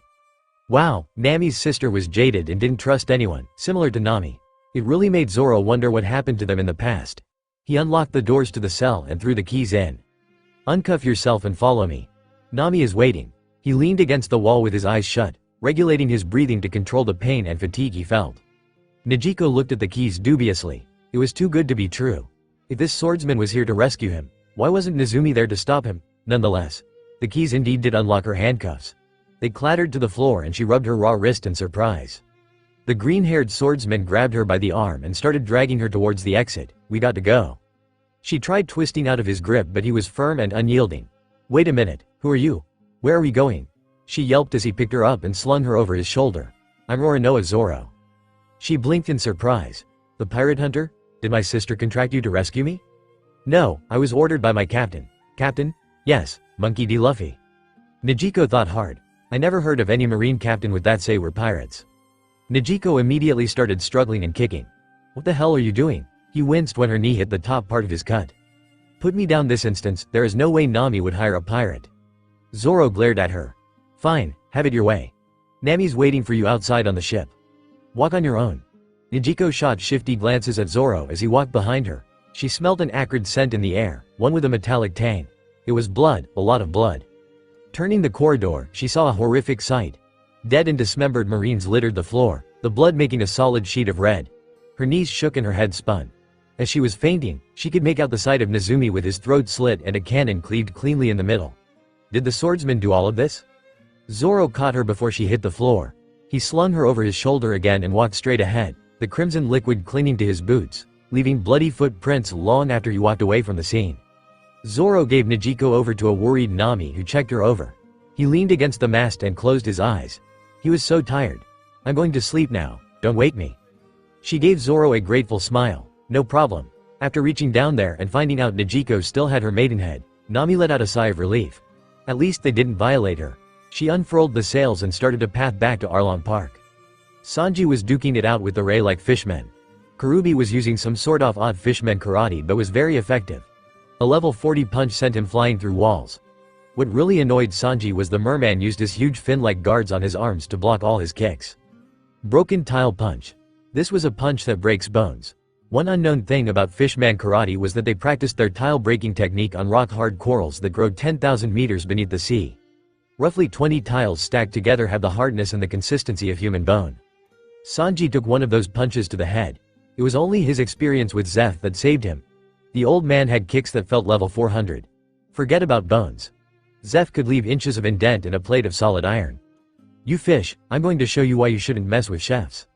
Wow, Nami's sister was jaded and didn't trust anyone, similar to Nami. It really made Zoro wonder what happened to them in the past. He unlocked the doors to the cell and threw the keys in. "Uncuff yourself and follow me. Nami is waiting." He leaned against the wall with his eyes shut, regulating his breathing to control the pain and fatigue he felt. Nijiko looked at the keys dubiously. It was too good to be true. If this swordsman was here to rescue him, why wasn't Nezumi there to stop him? Nonetheless, the keys indeed did unlock her handcuffs. They clattered to the floor and she rubbed her raw wrist in surprise. The green-haired swordsman grabbed her by the arm and started dragging her towards the exit. "We got to go." She tried twisting out of his grip, but he was firm and unyielding. "Wait a minute, who are you? Where are we going?" She yelped as he picked her up and slung her over his shoulder. "I'm Roronoa Zoro." She blinked in surprise. "The pirate hunter? Did my sister contract you to rescue me?" "No, I was ordered by my captain." "Captain?" "Yes, Monkey D. Luffy." Nijiko thought hard. I never heard of any Marine captain with that say we're pirates. Nijiko immediately started struggling and kicking. "What the hell are you doing?" He winced when her knee hit the top part of his cut. "Put me down this instance. There is no way Nami would hire a pirate." Zoro glared at her. "Fine, have it your way. Nami's waiting for you outside on the ship. Walk on your own." Nijiko shot shifty glances at Zoro as he walked behind her. She smelled an acrid scent in the air, one with a metallic tang. It was blood, a lot of blood. Turning the corridor, she saw a horrific sight. Dead and dismembered Marines littered the floor, the blood making a solid sheet of red. Her knees shook and her head spun. As she was fainting, she could make out the sight of Nezumi with his throat slit and a cannon cleaved cleanly in the middle. Did the swordsman do all of this? Zoro caught her before she hit the floor. He slung her over his shoulder again and walked straight ahead, the crimson liquid clinging to his boots, leaving bloody footprints long after he walked away from the scene. Zoro gave Nejiko over to a worried Nami who checked her over. He leaned against the mast and closed his eyes. He was so tired. "I'm going to sleep now, don't wake me." She gave Zoro a grateful smile. "No problem." After reaching down there and finding out Nejiko still had her maidenhead, Nami let out a sigh of relief. At least they didn't violate her. She unfurled the sails and started a path back to Arlong Park. Sanji was duking it out with the Ray like fishmen. Karubi was using some sort of odd fishmen karate but was very effective. A level 40 punch sent him flying through walls. What really annoyed Sanji was the merman used his huge fin-like guards on his arms to block all his kicks. Broken tile punch. This was a punch that breaks bones. One unknown thing about fishman karate was that they practiced their tile-breaking technique on rock-hard corals that grow 10,000 meters beneath the sea. Roughly 20 tiles stacked together have the hardness and the consistency of human bone. Sanji took one of those punches to the head. It was only his experience with Zeph that saved him. The old man had kicks that felt level 400. Forget about bones. Zeph could leave inches of indent in a plate of solid iron. "You fish, I'm going to show you why you shouldn't mess with chefs."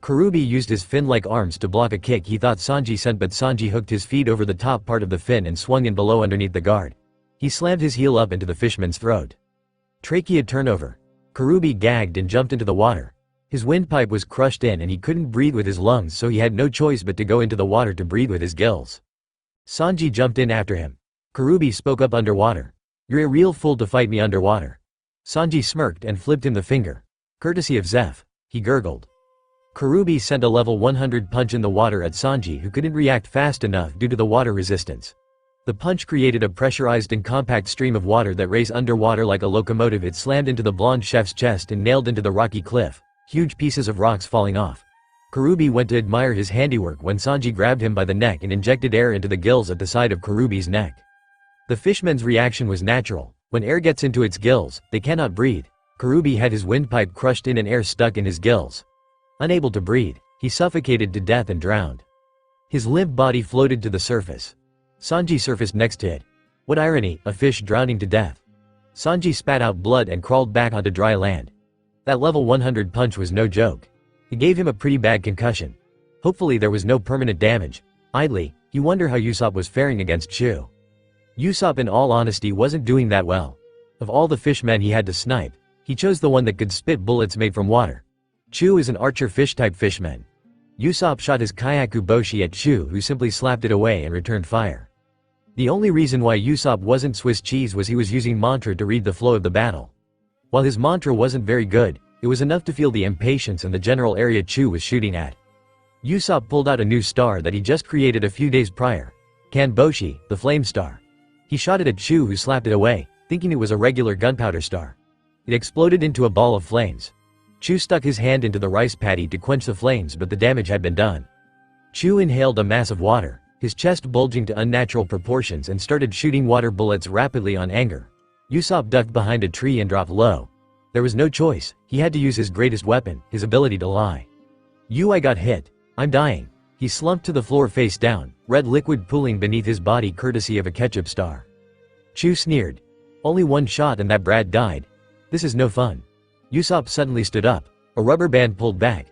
Karubi used his fin-like arms to block a kick he thought Sanji sent, but Sanji hooked his feet over the top part of the fin and swung in below underneath the guard. He slammed his heel up into the fishman's throat. Trachea turnover. Karubi gagged and jumped into the water. His windpipe was crushed in and he couldn't breathe with his lungs, so he had no choice but to go into the water to breathe with his gills. Sanji jumped in after him. Karubi spoke up underwater. "You're a real fool to fight me underwater." Sanji smirked and flipped him the finger. "Courtesy of Zeph," he gurgled. Karubi sent a level 100 punch in the water at Sanji, who couldn't react fast enough due to the water resistance. The punch created a pressurized and compact stream of water that raced underwater like a locomotive. It slammed into the blonde chef's chest and nailed into the rocky cliff, huge pieces of rocks falling off. Karubi went to admire his handiwork when Sanji grabbed him by the neck and injected air into the gills at the side of Karubi's neck. The fishman's reaction was natural. When air gets into its gills, they cannot breathe. Karubi had his windpipe crushed in and air stuck in his gills. Unable to breathe, he suffocated to death and drowned. His limp body floated to the surface. Sanji surfaced next to it. What irony, a fish drowning to death. Sanji spat out blood and crawled back onto dry land. That level 100 punch was no joke. It gave him a pretty bad concussion. Hopefully there was no permanent damage. Idly, he wondered how Usopp was faring against Chu. Usopp in all honesty wasn't doing that well. Of all the fishmen he had to snipe, he chose the one that could spit bullets made from water. Chu is an archer fish-type fishman. Usopp shot his kyaku boshi at Chu, who simply slapped it away and returned fire. The only reason why Usopp wasn't Swiss cheese was he was using mantra to read the flow of the battle. While his mantra wasn't very good, it was enough to feel the impatience and the general area Chu was shooting at. Usopp pulled out a new star that he just created a few days prior. Kanboshi, the flame star. He shot it at Chu, who slapped it away, thinking it was a regular gunpowder star. It exploded into a ball of flames. Chu stuck his hand into the rice paddy to quench the flames, but the damage had been done. Chu inhaled a mass of water, his chest bulging to unnatural proportions, and started shooting water bullets rapidly on anger. Usopp ducked behind a tree and dropped low. There was no choice, he had to use his greatest weapon, his ability to lie. I got hit. I'm dying." He slumped to the floor face down, red liquid pooling beneath his body courtesy of a ketchup star. Chu sneered. "Only one shot and that brat died. This is no fun." Usopp suddenly stood up. A rubber band pulled back.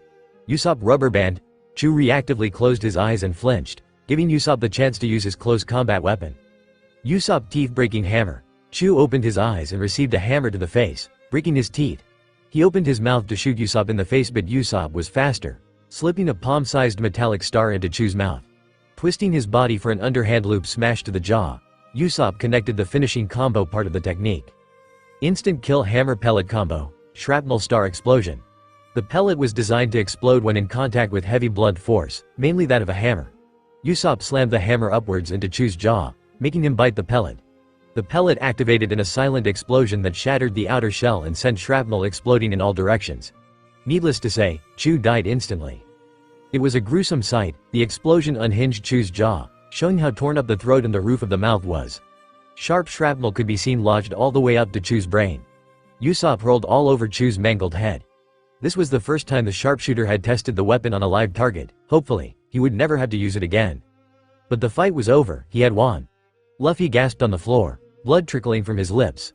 "Usopp, rubber band." Chu reactively closed his eyes and flinched, giving Usopp the chance to use his close combat weapon. Usopp teeth-breaking hammer. Chu opened his eyes and received a hammer to the face, breaking his teeth. He opened his mouth to shoot Usopp in the face, but Usopp was faster, slipping a palm-sized metallic star into Chu's mouth. Twisting his body for an underhand loop smash to the jaw, Usopp connected the finishing combo part of the technique. Instant kill hammer pellet combo, shrapnel star explosion. The pellet was designed to explode when in contact with heavy blunt force, mainly that of a hammer. Usopp slammed the hammer upwards into Chu's jaw, making him bite the pellet. The pellet activated in a silent explosion that shattered the outer shell and sent shrapnel exploding in all directions. Needless to say, Chu died instantly. It was a gruesome sight. The explosion unhinged Chu's jaw, showing how torn up the throat and the roof of the mouth was. Sharp shrapnel could be seen lodged all the way up to Chu's brain. Usopp rolled all over Chu's mangled head. This was the first time the sharpshooter had tested the weapon on a live target. Hopefully, he would never have to use it again. But the fight was over, he had won. Luffy gasped on the floor, blood trickling from his lips.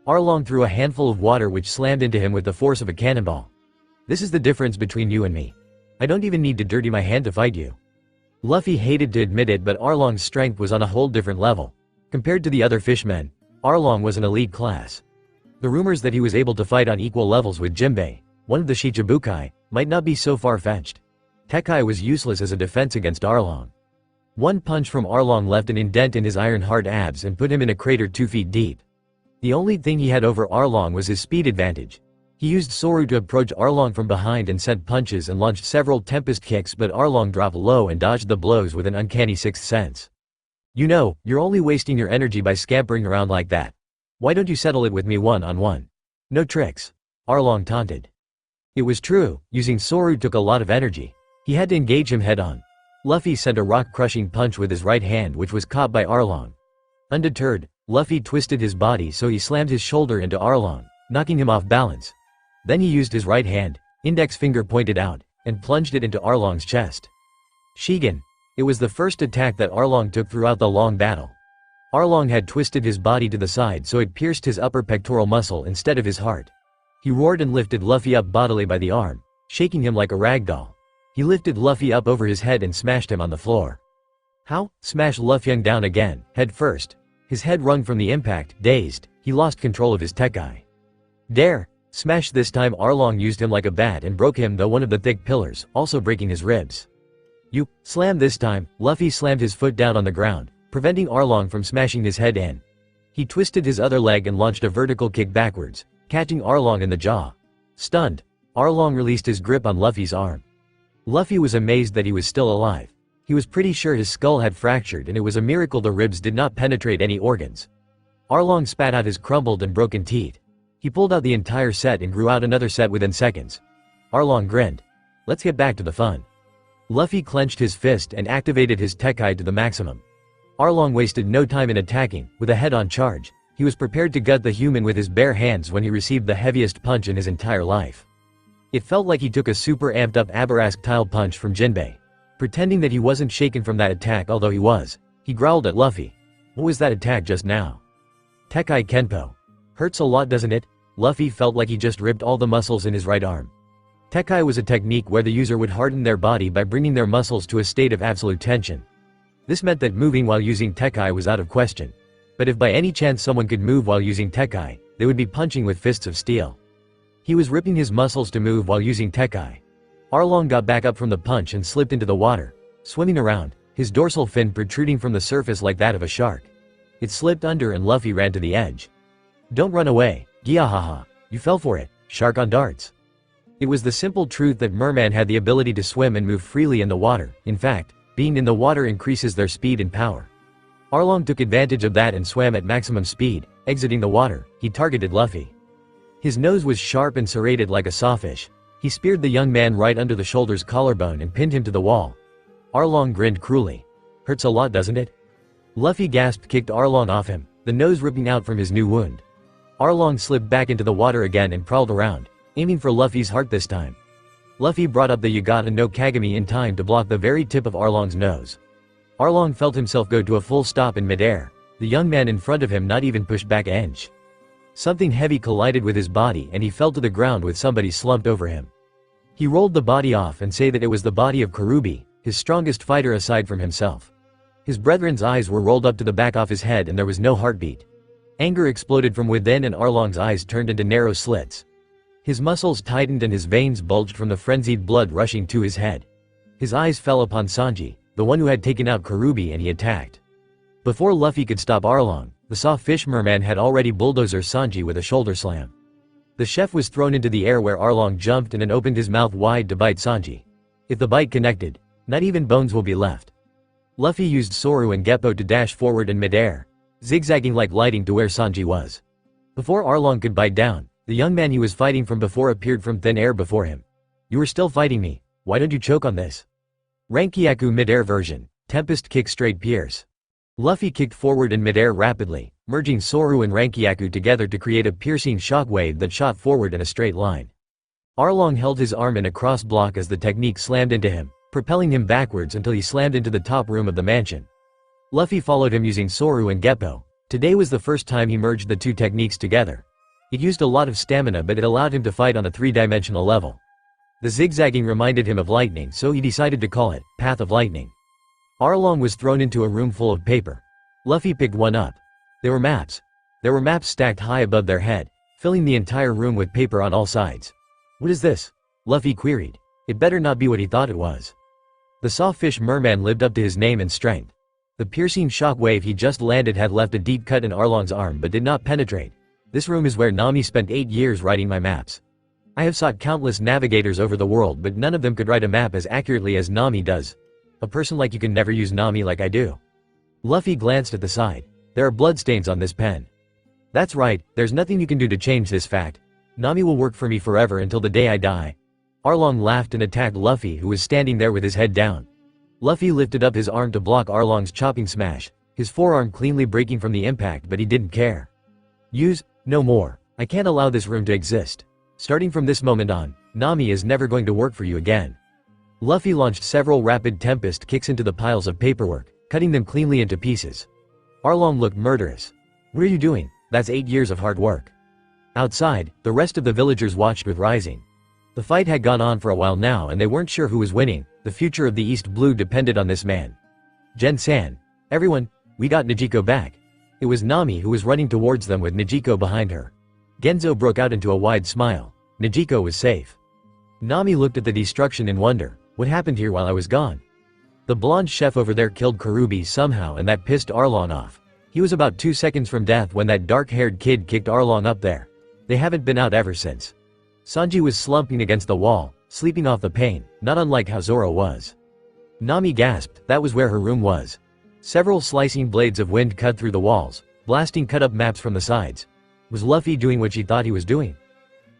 Arlong threw a handful of water which slammed into him with the force of a cannonball. "This is the difference between you and me. I don't even need to dirty my hand to fight you." Luffy hated to admit it, but Arlong's strength was on a whole different level. Compared to the other fishmen, Arlong was an elite class. The rumors that he was able to fight on equal levels with Jinbei, one of the Shichibukai, might not be so far-fetched. Tekai was useless as a defense against Arlong. One punch from Arlong left an indent in his iron-hard abs and put him in a crater 2 feet deep. The only thing he had over Arlong was his speed advantage. He used Soru to approach Arlong from behind and sent punches and launched several tempest kicks, but Arlong dropped low and dodged the blows with an uncanny sixth sense. "You know, you're only wasting your energy by scampering around like that. Why don't you settle it with me one-on-one? No tricks," Arlong taunted. It was true, using Soru took a lot of energy. He had to engage him head-on. Luffy sent a rock-crushing punch with his right hand, which was caught by Arlong. Undeterred, Luffy twisted his body so he slammed his shoulder into Arlong, knocking him off balance. Then he used his right hand, index finger pointed out, and plunged it into Arlong's chest. Shigen. It was the first attack that Arlong took throughout the long battle. Arlong had twisted his body to the side so it pierced his upper pectoral muscle instead of his heart. He roared and lifted Luffy up bodily by the arm, shaking him like a rag doll. He lifted Luffy up over his head and smashed him on the floor. How? Smash Luffy down again, head first. His head rung from the impact. Dazed, he lost control of his Tekai. Dare! Smash. This time Arlong used him like a bat and broke him though one of the thick pillars, also breaking his ribs. You! Slam. This time, Luffy slammed his foot down on the ground, preventing Arlong from smashing his head in. He twisted his other leg and launched a vertical kick backwards, catching Arlong in the jaw. Stunned, Arlong released his grip on Luffy's arm. Luffy was amazed that he was still alive. He was pretty sure his skull had fractured and it was a miracle the ribs did not penetrate any organs. Arlong spat out his crumbled and broken teeth. He pulled out the entire set and grew out another set within seconds. Arlong grinned. Let's get back to the fun. Luffy clenched his fist and activated his Tekai to the maximum. Arlong wasted no time in attacking. With a head-on charge, he was prepared to gut the human with his bare hands when he received the heaviest punch in his entire life. It felt like he took a super amped up Aberasque-style punch from Jinbei. Pretending that he wasn't shaken from that attack, although he was, he growled at Luffy. What was that attack just now? Tekai Kenpo. Hurts a lot, doesn't it? Luffy felt like he just ripped all the muscles in his right arm. Tekai was a technique where the user would harden their body by bringing their muscles to a state of absolute tension. This meant that moving while using Tekai was out of question. But if by any chance someone could move while using Tekai, they would be punching with fists of steel. He was ripping his muscles to move while using Tekai. Arlong got back up from the punch and slipped into the water, swimming around, his dorsal fin protruding from the surface like that of a shark. It slipped under and Luffy ran to the edge. Don't run away, Giahaha, you fell for it, shark on darts. It was the simple truth that mermen had the ability to swim and move freely in the water. In fact, being in the water increases their speed and power. Arlong took advantage of that and swam at maximum speed. Exiting the water, he targeted Luffy. His nose was sharp and serrated like a sawfish. He speared the young man right under the shoulder's collarbone and pinned him to the wall. Arlong grinned cruelly. Hurts a lot, doesn't it? Luffy gasped, kicked Arlong off him, the nose ripping out from his new wound. Arlong slipped back into the water again and prowled around, aiming for Luffy's heart this time. Luffy brought up the Yagata no Kagami in time to block the very tip of Arlong's nose. Arlong felt himself go to a full stop in midair, the young man in front of him not even pushed back an inch. Something heavy collided with his body and he fell to the ground with somebody slumped over him. He rolled the body off and said that it was the body of Karubi, his strongest fighter aside from himself. His brethren's eyes were rolled up to the back of his head and there was no heartbeat. Anger exploded from within and Arlong's eyes turned into narrow slits. His muscles tightened and his veins bulged from the frenzied blood rushing to his head. His eyes fell upon Sanji, the one who had taken out Karubi, and he attacked. Before Luffy could stop Arlong, the sawfish merman had already bulldozed Sanji with a shoulder slam. The chef was thrown into the air where Arlong jumped and then opened his mouth wide to bite Sanji. If the bite connected, not even bones will be left. Luffy used Soru and Geppo to dash forward in midair, zigzagging like lightning to where Sanji was. Before Arlong could bite down, the young man he was fighting from before appeared from thin air before him. You were still fighting me, why don't you choke on this? Rankyaku midair version, Tempest kick straight pierce. Luffy kicked forward in midair rapidly, merging Soru and Rankyaku together to create a piercing shockwave that shot forward in a straight line. Arlong held his arm in a cross block as the technique slammed into him, propelling him backwards until he slammed into the top room of the mansion. Luffy followed him using Soru and Geppo. Today was the first time he merged the two techniques together. It used a lot of stamina but it allowed him to fight on a three-dimensional level. The zigzagging reminded him of lightning, so he decided to call it Path of Lightning. Arlong was thrown into a room full of paper. Luffy picked one up, They were maps. There were maps stacked high above their head, filling the entire room with paper on all sides. "What is this?" Luffy queried. It better not be what he thought it was. The sawfish merman lived up to his name and strength. The piercing shock wave he just landed had left a deep cut in Arlong's arm but did not penetrate. "This room is where Nami spent 8 years writing my maps. I have sought countless navigators over the world but none of them could write a map as accurately as Nami does. A person like you can never use Nami like I do." Luffy glanced at the side. "There are bloodstains on this pen." "That's right, there's nothing you can do to change this fact. Nami will work for me forever until the day I die." Arlong laughed and attacked Luffy, who was standing there with his head down. Luffy lifted up his arm to block Arlong's chopping smash, his forearm cleanly breaking from the impact, but he didn't care. "Use, no more. I can't allow this room to exist. Starting from this moment on, Nami is never going to work for you again." Luffy launched several rapid tempest kicks into the piles of paperwork, cutting them cleanly into pieces. Arlong looked murderous. "What are you doing? That's 8 years of hard work." Outside, the rest of the villagers watched with rising. The fight had gone on for a while now and they weren't sure who was winning. The future of the East Blue depended on this man. "Gen-san. Everyone, we got Nijiko back." It was Nami who was running towards them with Nijiko behind her. Genzo broke out into a wide smile. Nijiko was safe. Nami looked at the destruction in wonder. "What happened here while I was gone?" "The blonde chef over there killed Karubi somehow and that pissed Arlong off. He was about 2 seconds from death when that dark-haired kid kicked Arlong up there. They haven't been out ever since." Sanji was slumping against the wall, sleeping off the pain, not unlike how Zoro was. Nami gasped. That was where her room was. Several slicing blades of wind cut through the walls, blasting cut-up maps from the sides. Was Luffy doing what she thought he was doing?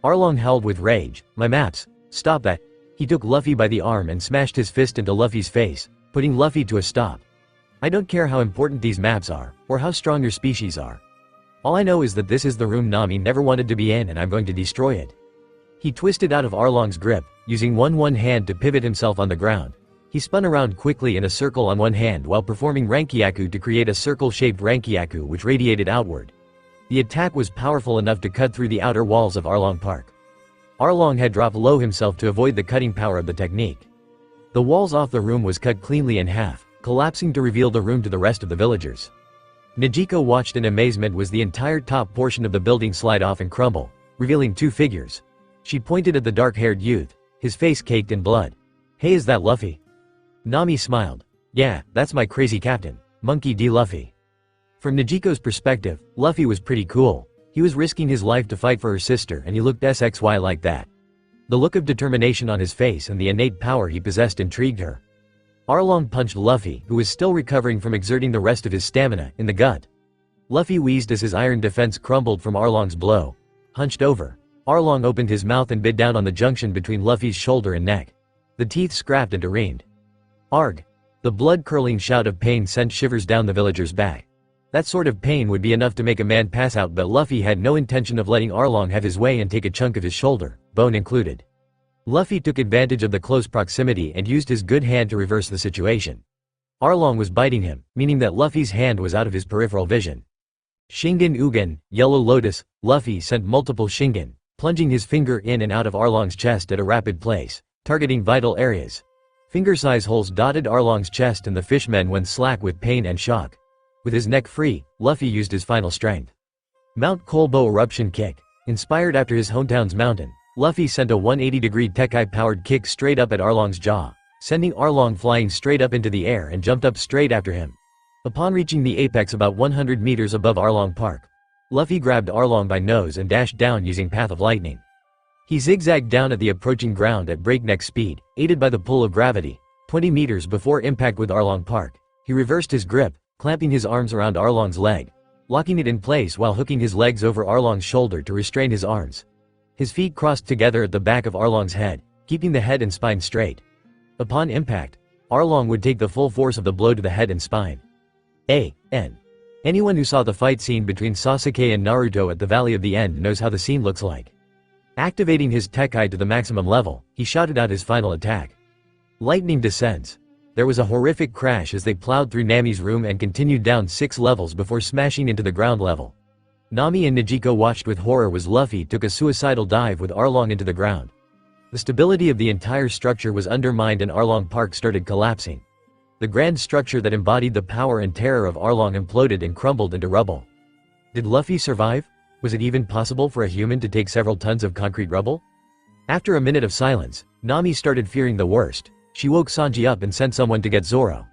Arlong howled with rage. "My maps! Stop that!" He took Luffy by the arm and smashed his fist into Luffy's face, putting Luffy to a stop. "I don't care how important these maps are, or how strong your species are. All I know is that this is the room Nami never wanted to be in and I'm going to destroy it." He twisted out of Arlong's grip, using one hand to pivot himself on the ground. He spun around quickly in a circle on one hand while performing Rankyaku to create a circle-shaped Rankyaku which radiated outward. The attack was powerful enough to cut through the outer walls of Arlong Park. Arlong had dropped low himself to avoid the cutting power of the technique. The walls off the room was cut cleanly in half, collapsing to reveal the room to the rest of the villagers. Nijiko watched in amazement as the entire top portion of the building slide off and crumble, revealing 2 figures. She pointed at the dark-haired youth, his face caked in blood. "Hey, is that Luffy?" Nami smiled. "Yeah, that's my crazy captain, Monkey D. Luffy." From Nijiko's perspective, Luffy was pretty cool. He was risking his life to fight for her sister and he looked SXY like that. The look of determination on his face and the innate power he possessed intrigued her. Arlong punched Luffy, who was still recovering from exerting the rest of his stamina, in the gut. Luffy wheezed as his iron defense crumbled from Arlong's blow. Hunched over, Arlong opened his mouth and bit down on the junction between Luffy's shoulder and neck. The teeth scrapped and arraigned. "Arg!" The blood-curdling shout of pain sent shivers down the villager's back. That sort of pain would be enough to make a man pass out, but Luffy had no intention of letting Arlong have his way and take a chunk of his shoulder, bone included. Luffy took advantage of the close proximity and used his good hand to reverse the situation. Arlong was biting him, meaning that Luffy's hand was out of his peripheral vision. Shingen Ugen, Yellow Lotus. Luffy sent multiple Shingen, plunging his finger in and out of Arlong's chest at a rapid pace, targeting vital areas. Finger-size holes dotted Arlong's chest and the fishmen went slack with pain and shock. With his neck free, Luffy used his final strength. Mount Kolbo Eruption Kick. Inspired after his hometown's mountain, Luffy sent a 180-degree Tekai-powered kick straight up at Arlong's jaw, sending Arlong flying straight up into the air and jumped up straight after him. Upon reaching the apex about 100 meters above Arlong Park, Luffy grabbed Arlong by nose and dashed down using Path of Lightning. He zigzagged down at the approaching ground at breakneck speed, aided by the pull of gravity. 20 meters before impact with Arlong Park, he reversed his grip, clamping his arms around Arlong's leg, locking it in place while hooking his legs over Arlong's shoulder to restrain his arms. His feet crossed together at the back of Arlong's head, keeping the head and spine straight. Upon impact, Arlong would take the full force of the blow to the head and spine. Anyone who saw the fight scene between Sasuke and Naruto at the Valley of the End knows how the scene looks like. Activating his Tekai to the maximum level, he shouted out his final attack. Lightning descends. There was a horrific crash as they plowed through Nami's room and continued down 6 levels before smashing into the ground level. Nami and Nijiko watched with horror as Luffy took a suicidal dive with Arlong into the ground. The stability of the entire structure was undermined and Arlong Park started collapsing. The grand structure that embodied the power and terror of Arlong imploded and crumbled into rubble. Did Luffy survive? Was it even possible for a human to take several tons of concrete rubble? After a minute of silence, Nami started fearing the worst. She woke Sanji up and sent someone to get Zoro.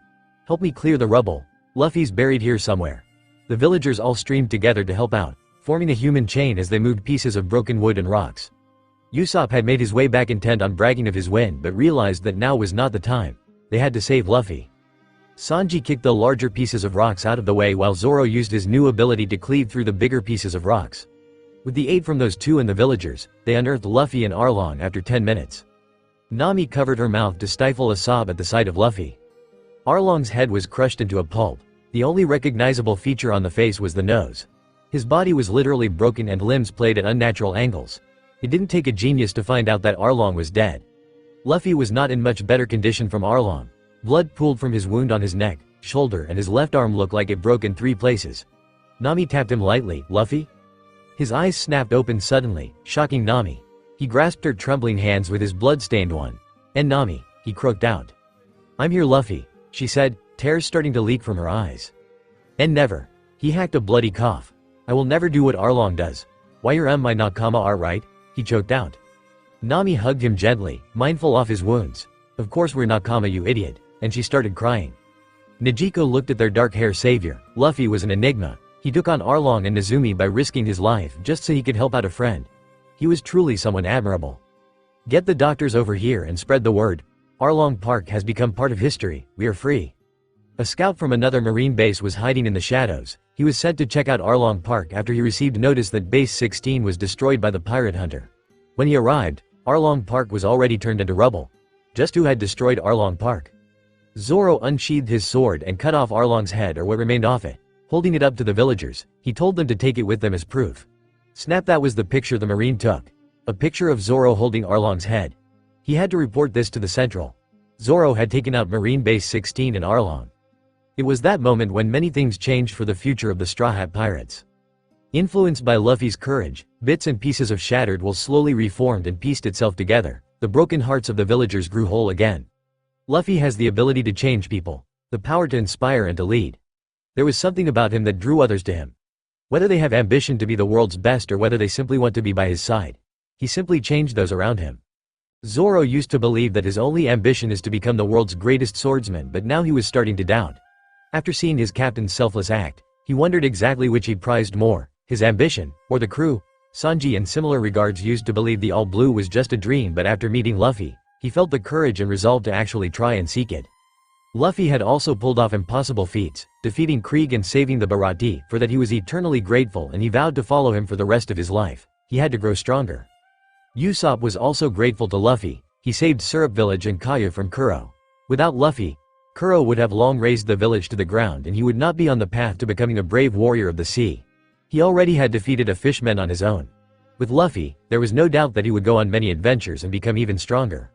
"Help me clear the rubble. Luffy's buried here somewhere." The villagers all streamed together to help out, forming a human chain as they moved pieces of broken wood and rocks. Usopp had made his way back intent on bragging of his win but realized that now was not the time. They had to save Luffy. Sanji kicked the larger pieces of rocks out of the way while Zoro used his new ability to cleave through the bigger pieces of rocks. With the aid from those two and the villagers, they unearthed Luffy and Arlong after 10 minutes. Nami covered her mouth to stifle a sob at the sight of Luffy. Arlong's head was crushed into a pulp. The only recognizable feature on the face was the nose. His body was literally broken and limbs played at unnatural angles. It didn't take a genius to find out that Arlong was dead. Luffy was not in much better condition from Arlong. Blood pooled from his wound on his neck, shoulder and his left arm looked like it broke in 3 places. Nami tapped him lightly. "Luffy?" His eyes snapped open suddenly, shocking Nami. He grasped her trembling hands with his blood-stained one. "And Nami," he croaked out. "I'm here, Luffy," she said, tears starting to leak from her eyes. "And never." He hacked a bloody cough. "I will never do what Arlong does. Why you're my Nakama are right?" he choked out. Nami hugged him gently, mindful of his wounds. "Of course we're Nakama, you idiot," and she started crying. Nejico looked at their dark-haired savior. Luffy was an enigma. He took on Arlong and Nezumi by risking his life just so he could help out a friend. He was truly someone admirable. "Get the doctors over here and spread the word. Arlong Park has become part of history. We are free." A scout from another marine base was hiding in the shadows. He was sent to check out Arlong Park after he received notice that Base 16 was destroyed by the pirate hunter. When he arrived, Arlong Park was already turned into rubble. Just who had destroyed Arlong Park? Zoro unsheathed his sword and cut off Arlong's head or what remained off it. Holding it up to the villagers, he told them to take it with them as proof. Snap, that was the picture the marine took. A picture of Zoro holding Arlong's head. He had to report this to the Central. Zoro had taken out Marine Base 16 and Arlong. It was that moment when many things changed for the future of the Straw Hat Pirates. Influenced by Luffy's courage, bits and pieces of shattered wool slowly reformed and pieced itself together. The broken hearts of the villagers grew whole again. Luffy has the ability to change people, the power to inspire and to lead. There was something about him that drew others to him. Whether they have ambition to be the world's best or whether they simply want to be by his side, he simply changed those around him. Zoro used to believe that his only ambition is to become the world's greatest swordsman, but now he was starting to doubt. After seeing his captain's selfless act, he wondered exactly which he prized more, his ambition, or the crew. Sanji in similar regards used to believe the All Blue was just a dream, but after meeting Luffy, he felt the courage and resolve to actually try and seek it. Luffy had also pulled off impossible feats, defeating Krieg and saving the Baratie, for that he was eternally grateful and he vowed to follow him for the rest of his life. He had to grow stronger. Usopp was also grateful to Luffy. He saved Syrup Village and Kaya from Kuro. Without Luffy, Kuro would have long razed the village to the ground and he would not be on the path to becoming a brave warrior of the sea. He already had defeated a fishman on his own. With Luffy, there was no doubt that he would go on many adventures and become even stronger.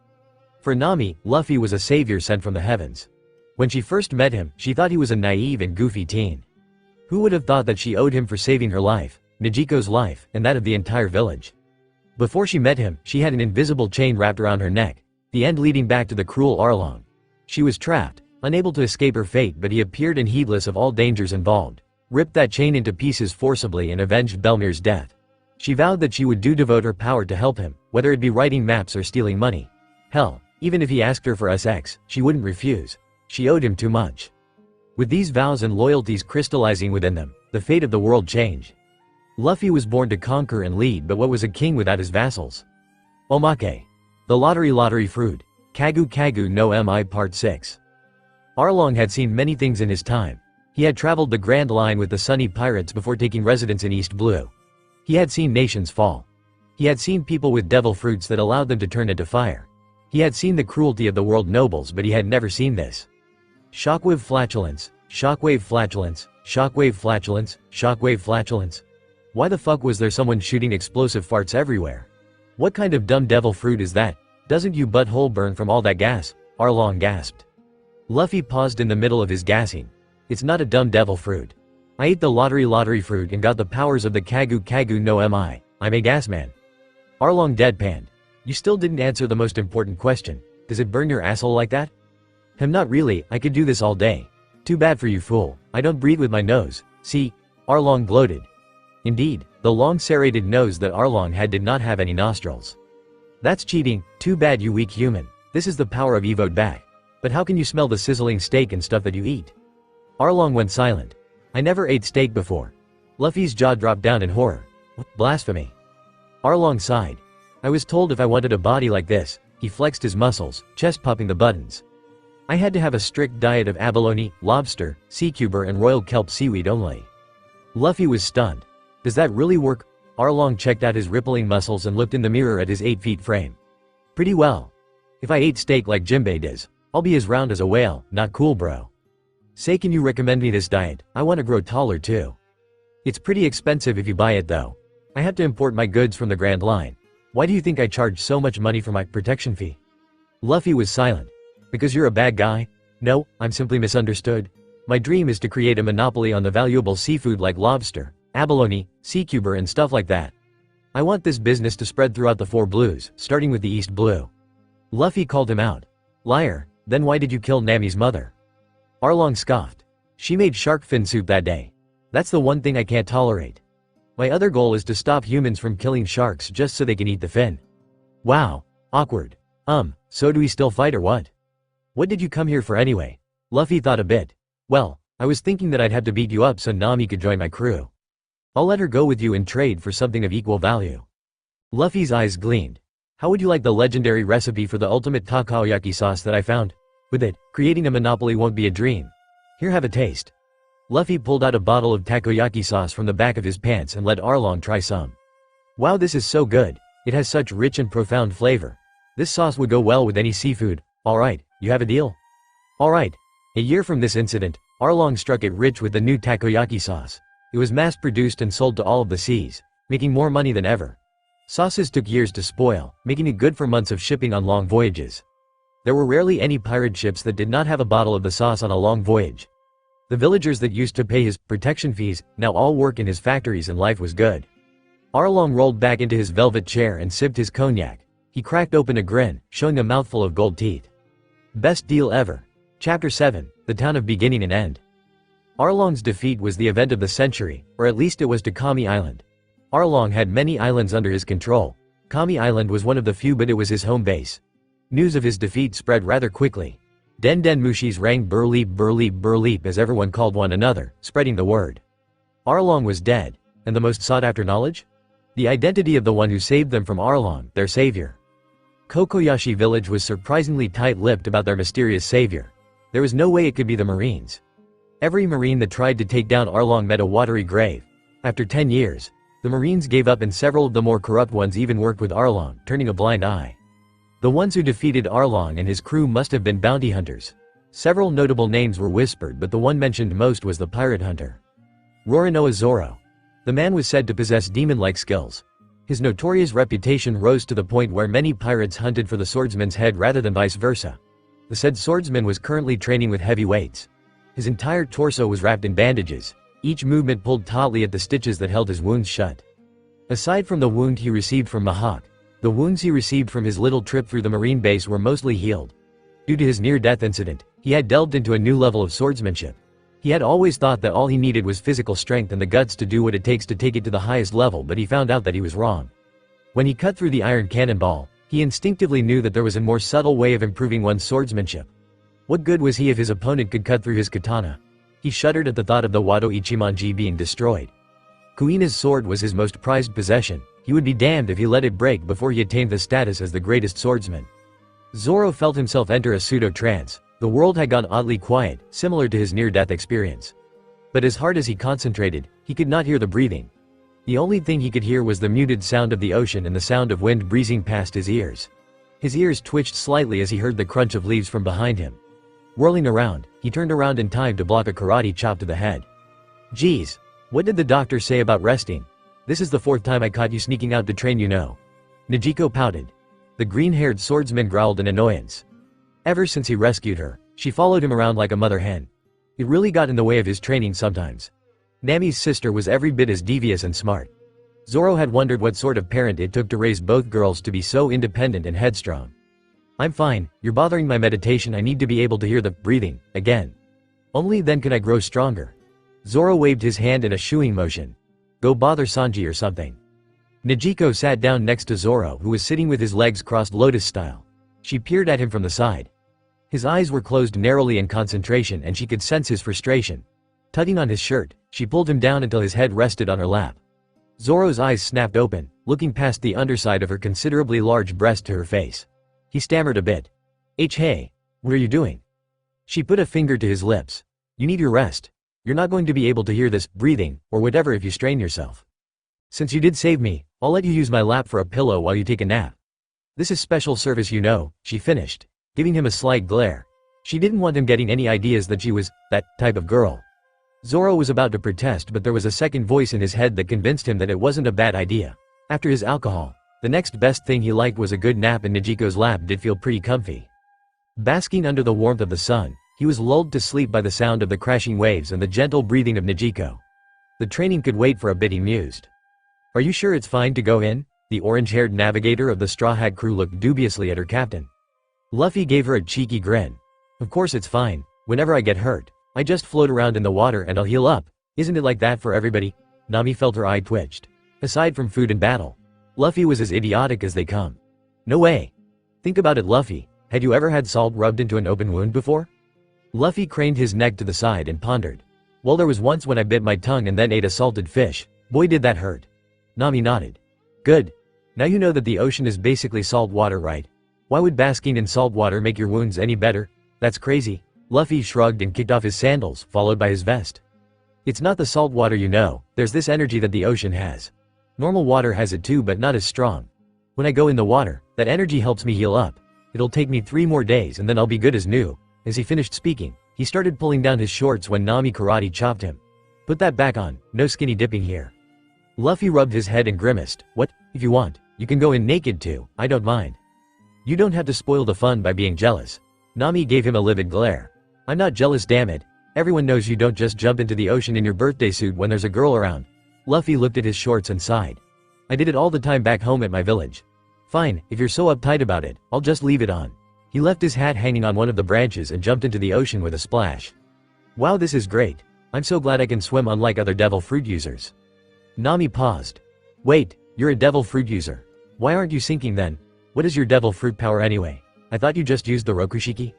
For Nami, Luffy was a savior sent from the heavens. When she first met him, she thought he was a naive and goofy teen. Who would have thought that she owed him for saving her life, Nejico's life, and that of the entire village? Before she met him, she had an invisible chain wrapped around her neck, the end leading back to the cruel Arlong. She was trapped, unable to escape her fate, but he appeared and heedless of all dangers involved, ripped that chain into pieces forcibly and avenged Belmir's death. She vowed that she would devote her power to help him, whether it be writing maps or stealing money. Hell, even if he asked her for sex, she wouldn't refuse. She owed him too much. With these vows and loyalties crystallizing within them, the fate of the world changed. Luffy was born to conquer and lead, but what was a king without his vassals? Omake. The lottery fruit. Kagu Kagu no Mi Part 6. Arlong had seen many things in his time. He had traveled the Grand Line with the Sunny Pirates before taking residence in East Blue. He had seen nations fall. He had seen people with devil fruits that allowed them to turn into fire. He had seen the cruelty of the world nobles, but he had never seen this. Shockwave flatulence, shockwave flatulence, shockwave flatulence, shockwave flatulence. Why the fuck was there someone shooting explosive farts everywhere? What kind of dumb devil fruit is that? Doesn't you butthole burn from all that gas? Arlong gasped. Luffy paused in the middle of his gassing. It's not a dumb devil fruit. I ate the lottery fruit and got the powers of the Kagu Kagu no Mi. I'm a gas man. Arlong deadpanned. You still didn't answer the most important question. Does it burn your asshole like that? Not really, I could do this all day. Too bad for you, fool. I don't breathe with my nose. See? Arlong gloated. Indeed, the long serrated nose that Arlong had did not have any nostrils. That's cheating, too bad you weak human. This is the power of Evote back. But how can you smell the sizzling steak and stuff that you eat? Arlong went silent. I never ate steak before. Luffy's jaw dropped down in horror. Blasphemy. Arlong sighed. I was told if I wanted a body like this, he flexed his muscles, chest popping the buttons. I had to have a strict diet of abalone, lobster, sea cucumber and royal kelp seaweed only. Luffy was stunned. Does that really work? Arlong checked out his rippling muscles and looked in the mirror at his 8-feet frame. Pretty well. If I ate steak like Jimbei does, I'll be as round as a whale. Not cool, bro. Say, can you recommend me this diet? I want to grow taller too. It's pretty expensive if you buy it though. I have to import my goods from the Grand Line. Why do you think I charge so much money for my protection fee? Luffy was silent. Because you're a bad guy? No, I'm simply misunderstood. My dream is to create a monopoly on the valuable seafood like lobster, abalone, sea cucumber and stuff like that. I want this business to spread throughout the 4 blues, starting with the East Blue. Luffy called him out. Liar, then why did you kill Nami's mother? Arlong scoffed. She made shark fin soup that day. That's the one thing I can't tolerate. My other goal is to stop humans from killing sharks just so they can eat the fin. Wow, awkward. So do we still fight or what? What did you come here for anyway? Luffy thought a bit. Well, I was thinking that I'd have to beat you up so Nami could join my crew. I'll let her go with you and trade for something of equal value. Luffy's eyes gleamed. How would you like the legendary recipe for the ultimate takoyaki sauce that I found? With it, creating a monopoly won't be a dream. Here, have a taste. Luffy pulled out a bottle of takoyaki sauce from the back of his pants and let Arlong try some. Wow, this is so good. It has such rich and profound flavor. This sauce would go well with any seafood. Alright, you have a deal? Alright. A year from this incident, Arlong struck it rich with the new takoyaki sauce. It was mass-produced and sold to all of the seas, making more money than ever. Sauces took years to spoil, making it good for months of shipping on long voyages. There were rarely any pirate ships that did not have a bottle of the sauce on a long voyage. The villagers that used to pay his protection fees now all work in his factories and life was good. Arlong rolled back into his velvet chair and sipped his cognac. He cracked open a grin, showing a mouthful of gold teeth. Best deal ever. Chapter 7, The Town of Beginning and End. Arlong's defeat was the event of the century, or at least it was to Kami Island. Arlong had many islands under his control. Kami Island was one of the few, but it was his home base. News of his defeat spread rather quickly. Den Den Mushis rang burleep burleep burleep as everyone called one another, spreading the word. Arlong was dead, and the most sought-after knowledge? The identity of the one who saved them from Arlong, their savior. Kokoyashi village was surprisingly tight-lipped about their mysterious savior. There was no way it could be the Marines. Every Marine that tried to take down Arlong met a watery grave. After 10 years, the Marines gave up and several of the more corrupt ones even worked with Arlong, turning a blind eye. The ones who defeated Arlong and his crew must have been bounty hunters. Several notable names were whispered, but the one mentioned most was the pirate hunter. Roronoa Zoro. The man was said to possess demon-like skills. His notorious reputation rose to the point where many pirates hunted for the swordsman's head rather than vice versa. The said swordsman was currently training with heavy weights. His entire torso was wrapped in bandages. Each movement pulled tautly at the stitches that held his wounds shut. Aside from the wound he received from Mahawk, the wounds he received from his little trip through the marine base were mostly healed. Due to his near-death incident, he had delved into a new level of swordsmanship. He had always thought that all he needed was physical strength and the guts to do what it takes to take it to the highest level, but he found out that he was wrong. When he cut through the iron cannonball, he instinctively knew that there was a more subtle way of improving one's swordsmanship. What good was he if his opponent could cut through his katana? He shuddered at the thought of the Wado Ichimonji being destroyed. Kuina's sword was his most prized possession. He would be damned if he let it break before he attained the status as the greatest swordsman. Zoro felt himself enter a pseudo-trance. The world had gone oddly quiet, similar to his near-death experience. But as hard as he concentrated, he could not hear the breathing. The only thing he could hear was the muted sound of the ocean and the sound of wind breezing past his ears. His ears twitched slightly as he heard the crunch of leaves from behind him. Whirling around, he turned around in time to block a karate chop to the head. Geez, what did the doctor say about resting? This is the 4th time I caught you sneaking out to train, you know. Nijiko pouted. The green-haired swordsman growled in annoyance. Ever since he rescued her, she followed him around like a mother hen. It really got in the way of his training sometimes. Nami's sister was every bit as devious and smart. Zoro had wondered what sort of parent it took to raise both girls to be so independent and headstrong. I'm fine, you're bothering my meditation. I need to be able to hear the breathing again. Only then can I grow stronger. Zoro waved his hand in a shooing motion. Go bother Sanji or something. Najiko sat down next to Zoro, who was sitting with his legs crossed lotus style. She peered at him from the side. His eyes were closed narrowly in concentration and she could sense his frustration. Tugging on his shirt, she pulled him down until his head rested on her lap. Zoro's eyes snapped open, looking past the underside of her considerably large breast to her face. He stammered a bit. Hey, what are you doing? She put a finger to his lips. You need your rest. You're not going to be able to hear this breathing, or whatever if you strain yourself. Since you did save me, I'll let you use my lap for a pillow while you take a nap. This is special service, you know, she finished, giving him a slight glare. She didn't want him getting any ideas that she was that type of girl. Zoro was about to protest, but there was a second voice in his head that convinced him that it wasn't a bad idea. After his alcohol, the next best thing he liked was a good nap, and Najiko's lap did feel pretty comfy. Basking under the warmth of the sun, he was lulled to sleep by the sound of the crashing waves and the gentle breathing of Najiko. The training could wait for a bit, he mused. Are you sure it's fine to go in? The orange-haired navigator of the Straw Hat crew looked dubiously at her captain. Luffy gave her a cheeky grin. Of course it's fine. Whenever I get hurt, I just float around in the water and I'll heal up. Isn't it like that for everybody? Nami felt her eye twitched. Aside from food and battle, Luffy was as idiotic as they come. No way. Think about it, Luffy. Had you ever had salt rubbed into an open wound before? Luffy craned his neck to the side and pondered. Well, there was once when I bit my tongue and then ate a salted fish. Boy, did that hurt. Nami nodded. Good. Now you know that the ocean is basically salt water, right? Why would basking in salt water make your wounds any better? That's crazy. Luffy shrugged and kicked off his sandals, followed by his vest. It's not the salt water, you know. There's this energy that the ocean has. Normal water has it too, but not as strong. When I go in the water, that energy helps me heal up. It'll take me 3 more days and then I'll be good as new. As he finished speaking, he started pulling down his shorts when Nami karate chopped him. Put that back on, no skinny dipping here. Luffy rubbed his head and grimaced. What? If you want, you can go in naked too, I don't mind. You don't have to spoil the fun by being jealous. Nami gave him a livid glare. I'm not jealous, damn it. Everyone knows you don't just jump into the ocean in your birthday suit when there's a girl around. Luffy looked at his shorts and sighed. I did it all the time back home at my village. Fine, if you're so uptight about it, I'll just leave it on. He left his hat hanging on one of the branches and jumped into the ocean with a splash. Wow, this is great. I'm so glad I can swim unlike other devil fruit users. Nami paused. Wait, you're a devil fruit user. Why aren't you sinking then? What is your devil fruit power anyway? I thought you just used the Rokushiki?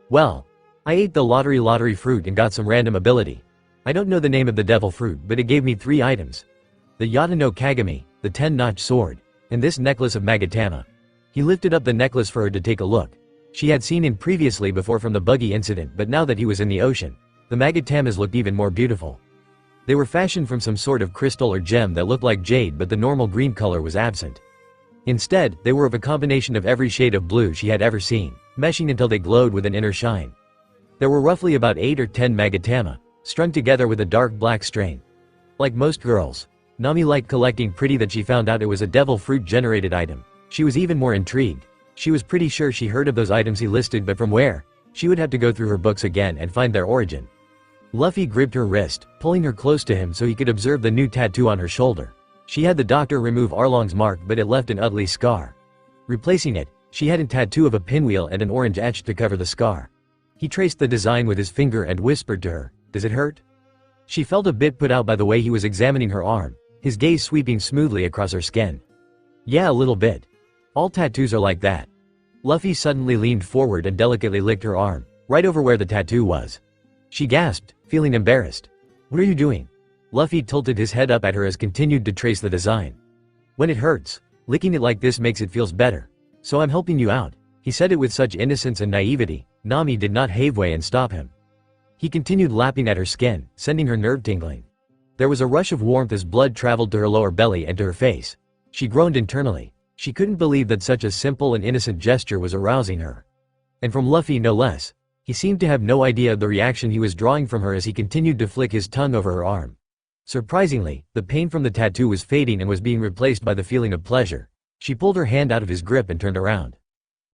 Well, I ate the lottery fruit and got some random ability. I don't know the name of the devil fruit, but it gave me 3 items. The Yata no Kagami, the 10-notch sword, and this necklace of Magatama. He lifted up the necklace for her to take a look. She had seen him previously before from the buggy incident, but now that he was in the ocean, the Magatamas looked even more beautiful. They were fashioned from some sort of crystal or gem that looked like jade, but the normal green color was absent. Instead, they were of a combination of every shade of blue she had ever seen, meshing until they glowed with an inner shine. There were roughly about 8 or 10 Magatama, strung together with a dark black strain. Like most girls, Nami liked collecting pretty that she found out it was a devil fruit generated item. She was even more intrigued. She was pretty sure she heard of those items he listed, but from where? She would have to go through her books again and find their origin. Luffy gripped her wrist, pulling her close to him so he could observe the new tattoo on her shoulder. She had the doctor remove Arlong's mark, but it left an ugly scar. Replacing it, she had a tattoo of a pinwheel and an orange etched to cover the scar. He traced the design with his finger and whispered to her, "Does it hurt?" She felt a bit put out by the way he was examining her arm, his gaze sweeping smoothly across her skin. Yeah, a little bit. All tattoos are like that. Luffy suddenly leaned forward and delicately licked her arm, right over where the tattoo was. She gasped, feeling embarrassed. What are you doing? Luffy tilted his head up at her as continued to trace the design. When it hurts, licking it like this makes it feels better. So I'm helping you out. He said it with such innocence and naivety, Nami did not have way and stop him. He continued lapping at her skin, sending her nerve tingling. There was a rush of warmth as blood traveled to her lower belly and to her face. She groaned internally. She couldn't believe that such a simple and innocent gesture was arousing her. And from Luffy no less. He seemed to have no idea of the reaction he was drawing from her as he continued to flick his tongue over her arm. Surprisingly, the pain from the tattoo was fading and was being replaced by the feeling of pleasure. She pulled her hand out of his grip and turned around.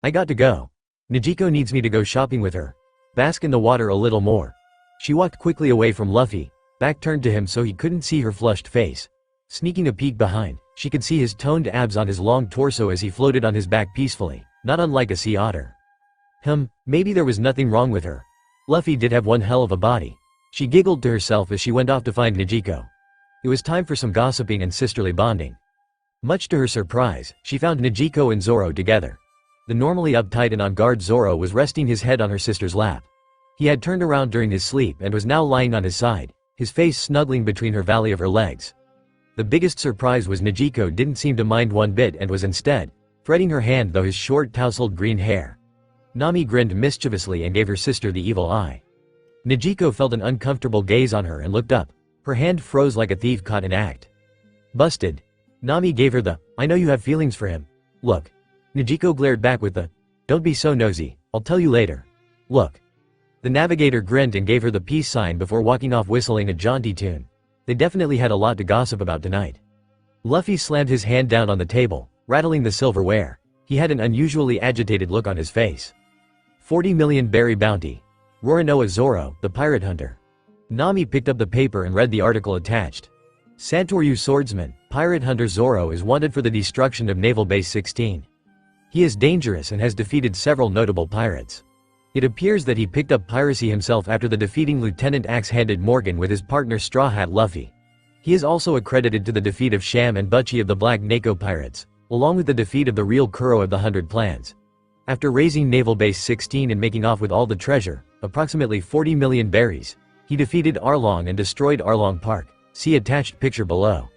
I got to go. Najiko needs me to go shopping with her. Bask in the water a little more. She walked quickly away from Luffy, back turned to him so he couldn't see her flushed face. Sneaking a peek behind, she could see his toned abs on his long torso as he floated on his back peacefully, not unlike a sea otter. Maybe there was nothing wrong with her. Luffy did have one hell of a body. She giggled to herself as she went off to find Najiko. It was time for some gossiping and sisterly bonding. Much to her surprise, she found Nezuko and Zoro together. The normally uptight and on guard Zoro was resting his head on her sister's lap. He had turned around during his sleep and was now lying on his side, his face snuggling between her valley of her legs. The biggest surprise was Nezuko didn't seem to mind one bit and was instead threading her hand through his short tousled green hair. Nami grinned mischievously and gave her sister the evil eye. Nezuko felt an uncomfortable gaze on her and looked up. Her hand froze like a thief caught in act. Busted. Nami gave her the, I know you have feelings for him. Look. Nezuko glared back with the, don't be so nosy, I'll tell you later. Look. The navigator grinned and gave her the peace sign before walking off whistling a jaunty tune. They definitely had a lot to gossip about tonight. Luffy slammed his hand down on the table, rattling the silverware. He had an unusually agitated look on his face. 40 million berry bounty. Roronoa Zoro, the pirate hunter. Nami picked up the paper and read the article attached. Santoryu swordsman, pirate hunter Zoro is wanted for the destruction of Naval Base 16. He is dangerous and has defeated several notable pirates. It appears that he picked up piracy himself after the defeating Lieutenant Axe-Handed Morgan with his partner Straw Hat Luffy. He is also accredited to the defeat of Sham and Butchie of the Black Nako pirates, along with the defeat of the real Kuro of the 100 Clans. After raising Naval Base 16 and making off with all the treasure, approximately 40 million berries, he defeated Arlong and destroyed Arlong Park. See attached picture below.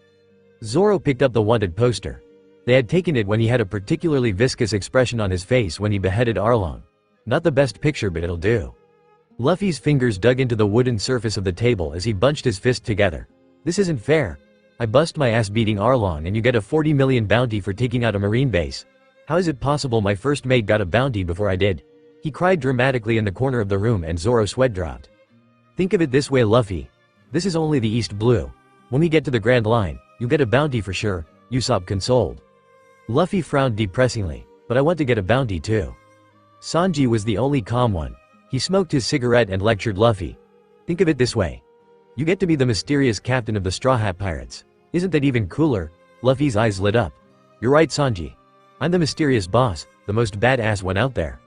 Zoro picked up the wanted poster. They had taken it when he had a particularly viscous expression on his face when he beheaded Arlong. Not the best picture, but it'll do. Luffy's fingers dug into the wooden surface of the table as he bunched his fist together. This isn't fair. I bust my ass beating Arlong and you get a 40 million bounty for taking out a marine base. How is it possible my first mate got a bounty before I did? He cried dramatically in the corner of the room and Zoro sweat dropped. Think of it this way, Luffy. This is only the East Blue. When we get to the Grand Line, you get a bounty for sure, Usopp consoled. Luffy frowned depressingly, but I want to get a bounty too. Sanji was the only calm one. He smoked his cigarette and lectured Luffy. Think of it this way. You get to be the mysterious captain of the Straw Hat Pirates. Isn't that even cooler? Luffy's eyes lit up. You're right, Sanji. I'm the mysterious boss, the most badass one out there.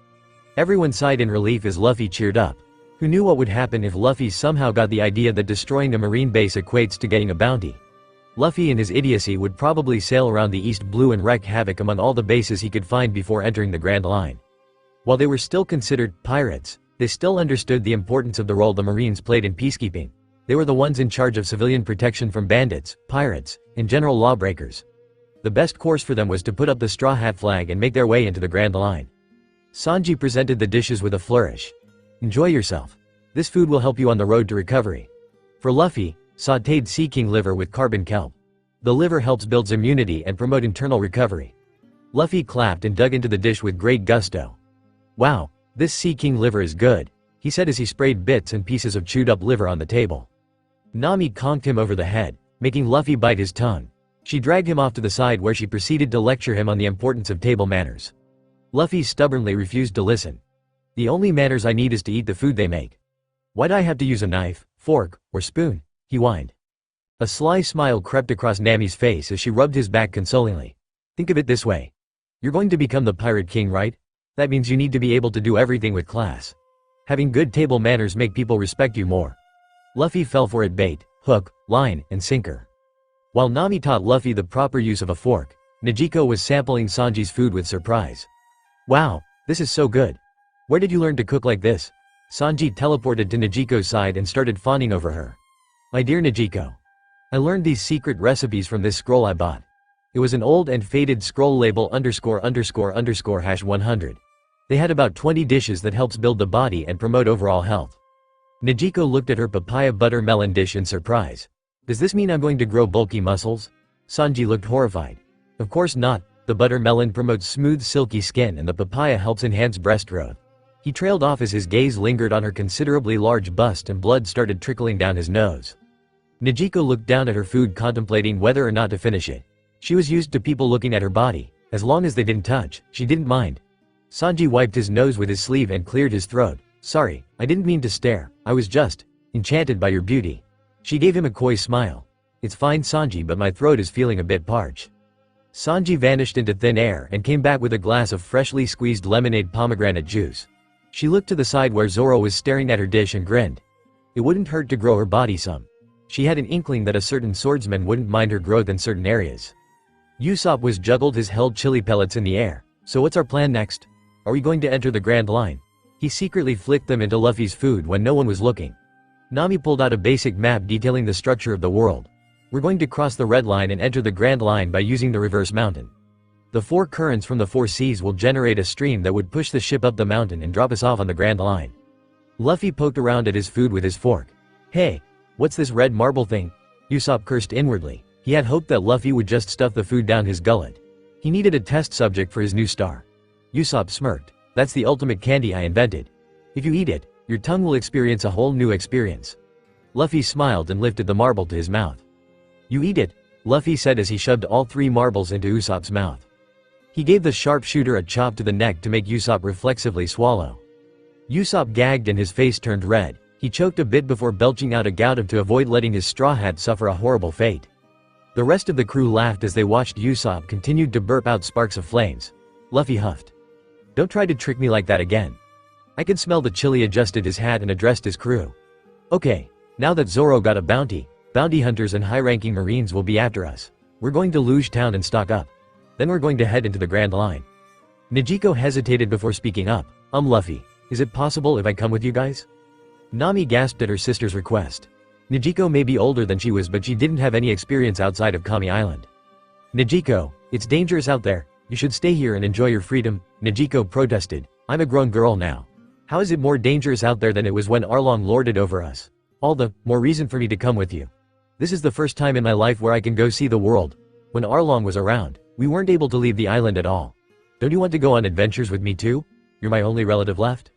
Everyone sighed in relief as Luffy cheered up. Who knew what would happen if Luffy somehow got the idea that destroying a marine base equates to getting a bounty? Luffy in his idiocy would probably sail around the East Blue and wreak havoc among all the bases he could find before entering the Grand Line. While they were still considered pirates, they still understood the importance of the role the Marines played in peacekeeping. They were the ones in charge of civilian protection from bandits, pirates, and general lawbreakers. The best course for them was to put up the Straw Hat flag and make their way into the Grand Line. Sanji presented the dishes with a flourish. Enjoy yourself. This food will help you on the road to recovery. For Luffy, sautéed sea king liver with carbon kelp. The liver helps build immunity and promote internal recovery. Luffy clapped and dug into the dish with great gusto. Wow, this sea king liver is good, he said as he sprayed bits and pieces of chewed up liver on the table. Nami conked him over the head, making Luffy bite his tongue. She dragged him off to the side where she proceeded to lecture him on the importance of table manners. Luffy stubbornly refused to listen. The only manners I need is to eat the food they make. Why'd I have to use a knife, fork, or spoon? He whined. A sly smile crept across Nami's face as she rubbed his back consolingly. Think of it this way. You're going to become the Pirate King, right? That means you need to be able to do everything with class. Having good table manners make people respect you more. Luffy fell for it, bait, hook, line, and sinker. While Nami taught Luffy the proper use of a fork, Nezuko was sampling Sanji's food with surprise. Wow, this is so good. Where did you learn to cook like this? Sanji teleported to Nezuko's side and started fawning over her. My dear Nezuko. I learned these secret recipes from this scroll I bought. It was an old and faded scroll label ____100. They had about 20 dishes that helps build the body and promote overall health. Nezuko looked at her papaya butter melon dish in surprise. Does this mean I'm going to grow bulky muscles? Sanji looked horrified. Of course not, the butter melon promotes smooth silky skin and the papaya helps enhance breast growth. He trailed off as his gaze lingered on her considerably large bust and blood started trickling down his nose. Nezuko looked down at her food, contemplating whether or not to finish it. She was used to people looking at her body. As long as they didn't touch, she didn't mind. Sanji wiped his nose with his sleeve and cleared his throat. Sorry, I didn't mean to stare, I was just enchanted by your beauty. She gave him a coy smile. It's fine, Sanji, but my throat is feeling a bit parched. Sanji vanished into thin air and came back with a glass of freshly squeezed lemonade pomegranate juice. She looked to the side where Zoro was staring at her dish and grinned. It wouldn't hurt to grow her body some. She had an inkling that a certain swordsman wouldn't mind her growth in certain areas. Usopp was juggled his held chili pellets in the air. So what's our plan next? Are we going to enter the Grand Line? He secretly flicked them into Luffy's food when no one was looking. Nami pulled out a basic map detailing the structure of the world. We're going to cross the Red Line and enter the Grand Line by using the reverse mountain. The 4 currents from the 4 seas will generate a stream that would push the ship up the mountain and drop us off on the Grand Line. Luffy poked around at his food with his fork. Hey, what's this red marble thing? Usopp cursed inwardly. He had hoped that Luffy would just stuff the food down his gullet. He needed a test subject for his new star. Usopp smirked. That's the ultimate candy I invented. If you eat it, your tongue will experience a whole new experience. Luffy smiled and lifted the marble to his mouth. You eat it, Luffy said as he shoved all 3 marbles into Usopp's mouth. He gave the sharpshooter a chop to the neck to make Usopp reflexively swallow. Usopp gagged and his face turned red. He choked a bit before belching out a goutum to avoid letting his straw hat suffer a horrible fate. The rest of the crew laughed as they watched Usopp continue to burp out sparks of flames. Luffy huffed. Don't try to trick me like that again. I can smell the chili. Adjusted his hat and addressed his crew. Okay, now that Zoro got a bounty hunters and high-ranking marines will be after us. We're going to Luge Town and stock up. Then we're going to head into the Grand Line. Nijiko hesitated before speaking up. Luffy, is it possible if I come with you guys? Nami gasped at her sister's request. Nijiko may be older than she was, but she didn't have any experience outside of Kami Island. Nijiko, it's dangerous out there. You should stay here and enjoy your freedom, Nijiko protested. I'm a grown girl now. How is it more dangerous out there than it was when Arlong lorded over us? All the more reason for me to come with you. This is the first time in my life where I can go see the world. When Arlong was around, we weren't able to leave the island at all. Don't you want to go on adventures with me too? You're my only relative left?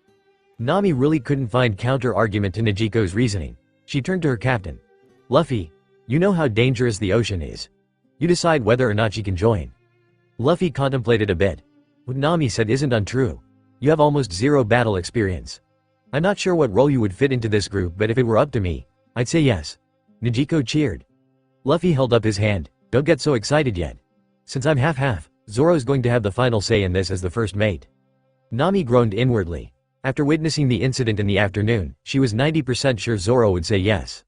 Nami really couldn't find counter-argument to Nijiko's reasoning. She turned to her captain. Luffy, you know how dangerous the ocean is. You decide whether or not she can join. Luffy contemplated a bit. What Nami said isn't untrue. You have almost 0 battle experience. I'm not sure what role you would fit into this group, but if it were up to me, I'd say yes. Nijiko cheered. Luffy held up his hand. Don't get so excited yet. Since I'm half-half, Zoro's going to have the final say in this as the first mate. Nami groaned inwardly. After witnessing the incident in the afternoon, she was 90% sure Zoro would say yes.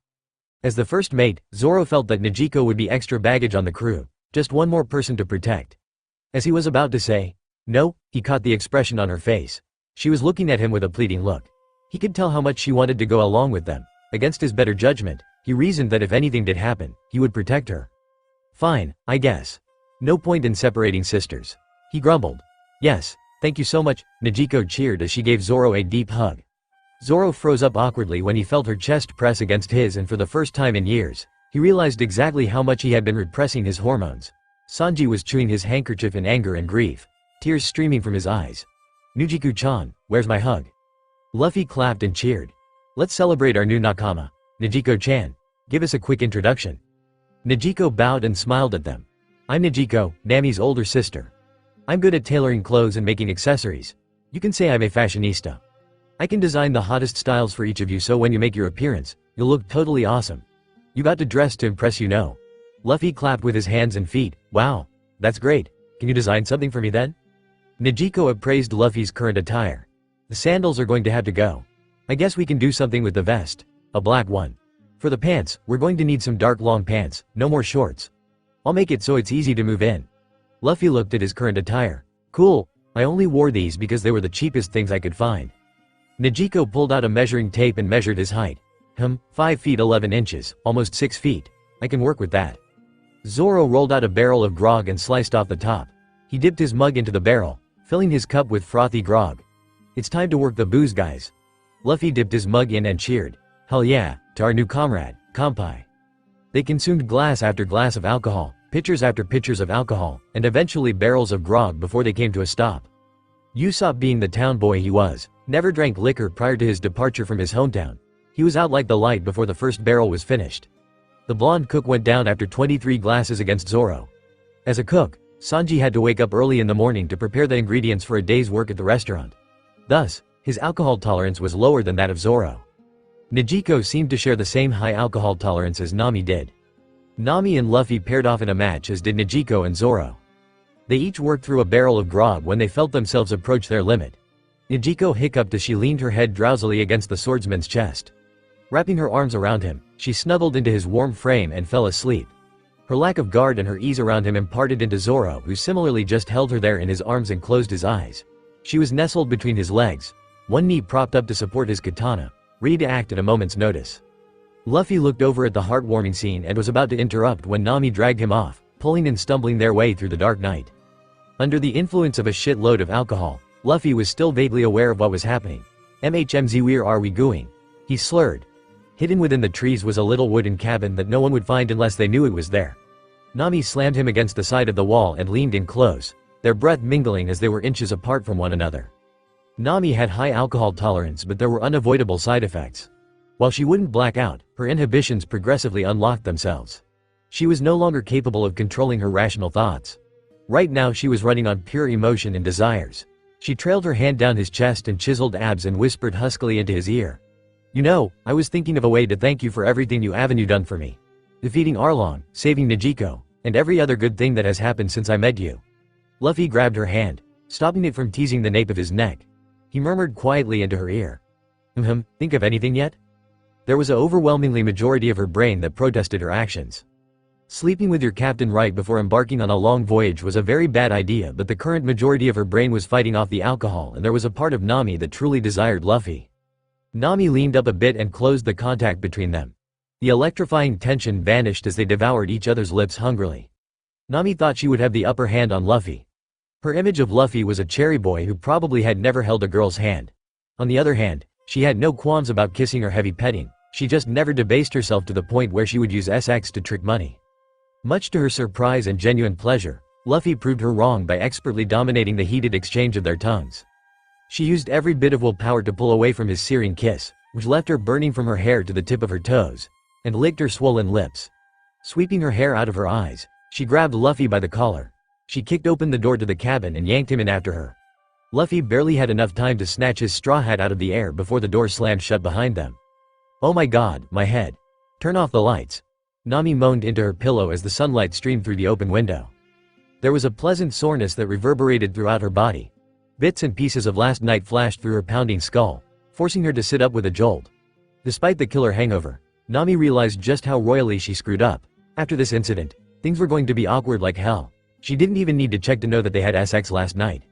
As the first mate, Zoro felt that Nijiko would be extra baggage on the crew, just one more person to protect. As he was about to say, no, he caught the expression on her face. She was looking at him with a pleading look. He could tell how much she wanted to go along with them. Against his better judgment, he reasoned that if anything did happen, he would protect her. Fine, I guess. No point in separating sisters. He grumbled. Yes, thank you so much, Nijiko cheered as she gave Zoro a deep hug. Zoro froze up awkwardly when he felt her chest press against his, and for the first time in years, he realized exactly how much he had been repressing his hormones. Sanji was chewing his handkerchief in anger and grief, tears streaming from his eyes. Nujiku-chan, where's my hug? Luffy clapped and cheered. Let's celebrate our new nakama. Nijiko-chan, give us a quick introduction. Nijiko bowed and smiled at them. I'm Nijiko, Nami's older sister. I'm good at tailoring clothes and making accessories. You can say I'm a fashionista. I can design the hottest styles for each of you, so when you make your appearance, you'll look totally awesome. You got to dress to impress, you know. Luffy clapped with his hands and feet. Wow, that's great. Can you design something for me then? Nijiko appraised Luffy's current attire. The sandals are going to have to go. I guess we can do something with the vest. A black one. For the pants, we're going to need some dark long pants, no more shorts. I'll make it so it's easy to move in. Luffy looked at his current attire. Cool, I only wore these because they were the cheapest things I could find. Nijiko pulled out a measuring tape and measured his height. 5 feet 11 inches, almost 6 feet. I can work with that. Zoro rolled out a barrel of grog and sliced off the top. He dipped his mug into the barrel, filling his cup with frothy grog. It's time to work the booze, guys. Luffy dipped his mug in and cheered. Hell yeah, to our new comrade, Kampai. They consumed glass after glass of alcohol, pitchers after pitchers of alcohol, and eventually barrels of grog before they came to a stop. Usopp, being the town boy he was, never drank liquor prior to his departure from his hometown. He was out like the light before the first barrel was finished. The blonde cook went down after 23 glasses against Zoro. As a cook, Sanji had to wake up early in the morning to prepare the ingredients for a day's work at the restaurant. Thus, his alcohol tolerance was lower than that of Zoro. Nijiko seemed to share the same high alcohol tolerance as Nami did. Nami and Luffy paired off in a match, as did Nijiko and Zoro. They each worked through a barrel of grog when they felt themselves approach their limit. Nijiko hiccuped as she leaned her head drowsily against the swordsman's chest. Wrapping her arms around him, she snuggled into his warm frame and fell asleep. Her lack of guard and her ease around him imparted into Zoro, who similarly just held her there in his arms and closed his eyes. She was nestled between his legs, one knee propped up to support his katana, ready to act at a moment's notice. Luffy looked over at the heartwarming scene and was about to interrupt when Nami dragged him off, pulling and stumbling their way through the dark night. Under the influence of a shitload of alcohol, Luffy was still vaguely aware of what was happening. "MHMZ, where are we going?" he slurred. Hidden within the trees was a little wooden cabin that no one would find unless they knew it was there. Nami slammed him against the side of the wall and leaned in close, their breath mingling as they were inches apart from one another. Nami had high alcohol tolerance, but there were unavoidable side effects. While she wouldn't black out, her inhibitions progressively unlocked themselves. She was no longer capable of controlling her rational thoughts. Right now she was running on pure emotion and desires. She trailed her hand down his chest and chiseled abs and whispered huskily into his ear. "You know, I was thinking of a way to thank you for everything you have done for me. Defeating Arlong, saving Nijiko, and every other good thing that has happened since I met you." Luffy grabbed her hand, stopping it from teasing the nape of his neck. He murmured quietly into her ear. Think of anything yet?" There was an overwhelmingly majority of her brain that protested her actions. Sleeping with your captain right before embarking on a long voyage was a very bad idea, but the current majority of her brain was fighting off the alcohol, and there was a part of Nami that truly desired Luffy. Nami leaned up a bit and closed the contact between them. The electrifying tension vanished as they devoured each other's lips hungrily. Nami thought she would have the upper hand on Luffy. Her image of Luffy was a cherry boy who probably had never held a girl's hand. On the other hand, she had no qualms about kissing or heavy petting. She just never debased herself to the point where she would use sex to trick money. Much to her surprise and genuine pleasure, Luffy proved her wrong by expertly dominating the heated exchange of their tongues. She used every bit of willpower to pull away from his searing kiss, which left her burning from her hair to the tip of her toes, and licked her swollen lips. Sweeping her hair out of her eyes, she grabbed Luffy by the collar. She kicked open the door to the cabin and yanked him in after her. Luffy barely had enough time to snatch his straw hat out of the air before the door slammed shut behind them. "Oh my god, my head. Turn off the lights." Nami moaned into her pillow as the sunlight streamed through the open window. There was a pleasant soreness that reverberated throughout her body. Bits and pieces of last night flashed through her pounding skull, forcing her to sit up with a jolt. Despite the killer hangover, Nami realized just how royally she screwed up. After this incident, things were going to be awkward like hell. She didn't even need to check to know that they had sex last night.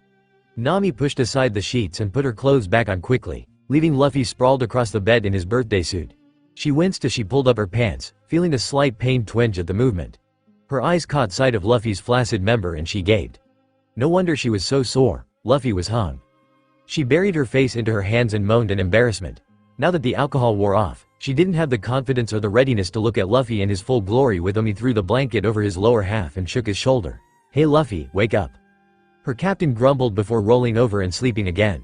Nami pushed aside the sheets and put her clothes back on quickly, leaving Luffy sprawled across the bed in his birthday suit. She winced as she pulled up her pants, feeling a slight pain twinge at the movement. Her eyes caught sight of Luffy's flaccid member and she gaped. No wonder she was so sore, Luffy was hung. She buried her face into her hands and moaned in embarrassment. Now that the alcohol wore off, she didn't have the confidence or the readiness to look at Luffy in his full glory with him. He threw the blanket over his lower half and shook his shoulder. "Hey Luffy, wake up." Her captain grumbled before rolling over and sleeping again.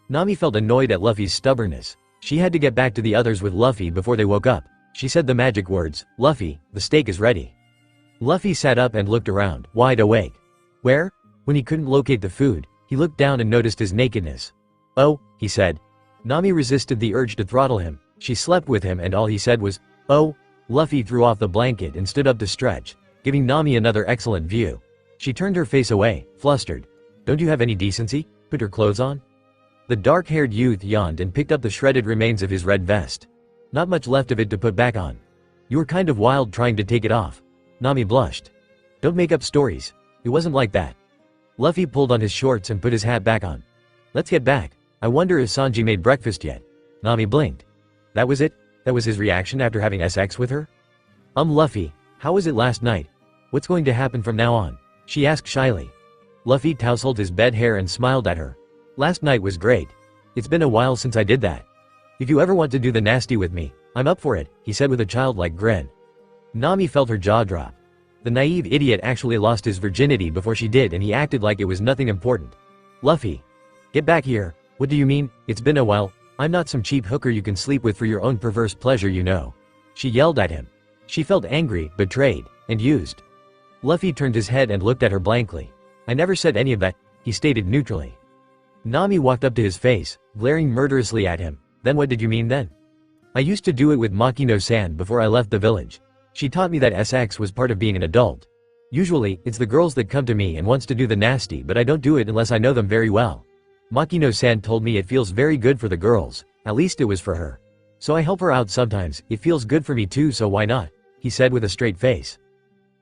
Nami felt annoyed at Luffy's stubbornness. She had to get back to the others with Luffy before they woke up. She said the magic words, "Luffy, the steak is ready." Luffy sat up and looked around, wide awake. Where? When he couldn't locate the food, he looked down and noticed his nakedness. "Oh," he said. Nami resisted the urge to throttle him. She slept with him and all he said was, "Oh." Luffy threw off the blanket and stood up to stretch, giving Nami another excellent view. She turned her face away, flustered. "Don't you have any decency? Put your clothes on." The dark-haired youth yawned and picked up the shredded remains of his red vest. Not much left of it to put back on. "You were kind of wild trying to take it off." Nami blushed. "Don't make up stories. It wasn't like that." Luffy pulled on his shorts and put his hat back on. "Let's get back. I wonder if Sanji made breakfast yet." Nami blinked. That was it? That was his reaction after having sex with her? Luffy, how was it last night? What's going to happen from now on?" she asked shyly. Luffy tousled his bed hair and smiled at her. "Last night was great. It's been a while since I did that. If you ever want to do the nasty with me, I'm up for it," he said with a childlike grin. Nami felt her jaw drop. The naive idiot actually lost his virginity before she did and he acted like it was nothing important. "Luffy. Get back here. What do you mean, it's been a while? I'm not some cheap hooker you can sleep with for your own perverse pleasure, you know." She yelled at him. She felt angry, betrayed, and used. Luffy turned his head and looked at her blankly. "I never said any of that," he stated neutrally. Nami walked up to his face, glaring murderously at him. "Then what did you mean then?" "I used to do it with Makino-san before I left the village. She taught me that sex was part of being an adult. Usually, it's the girls that come to me and wants to do the nasty, but I don't do it unless I know them very well. Makino-san told me it feels very good for the girls, at least it was for her." So I help her out sometimes, it feels good for me too, so why not? He said with a straight face.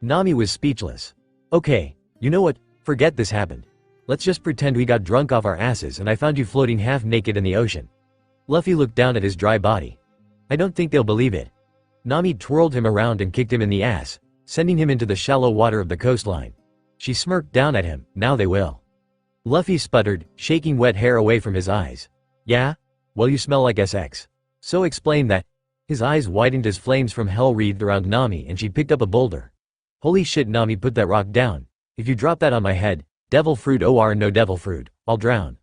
Nami was speechless. Okay, you know what, forget this happened. Let's just pretend we got drunk off our asses and I found you floating half naked in the ocean. Luffy looked down at his dry body. I don't think they'll believe it. Nami twirled him around and kicked him in the ass, sending him into the shallow water of the coastline. She smirked down at him, now they will. Luffy sputtered, shaking wet hair away from his eyes. Yeah? Well, you smell like SX. So explain that. His eyes widened as flames from hell wreathed around Nami and she picked up a boulder. Holy shit, Nami, put that rock down. If you drop that on my head, devil fruit or no devil fruit, I'll drown.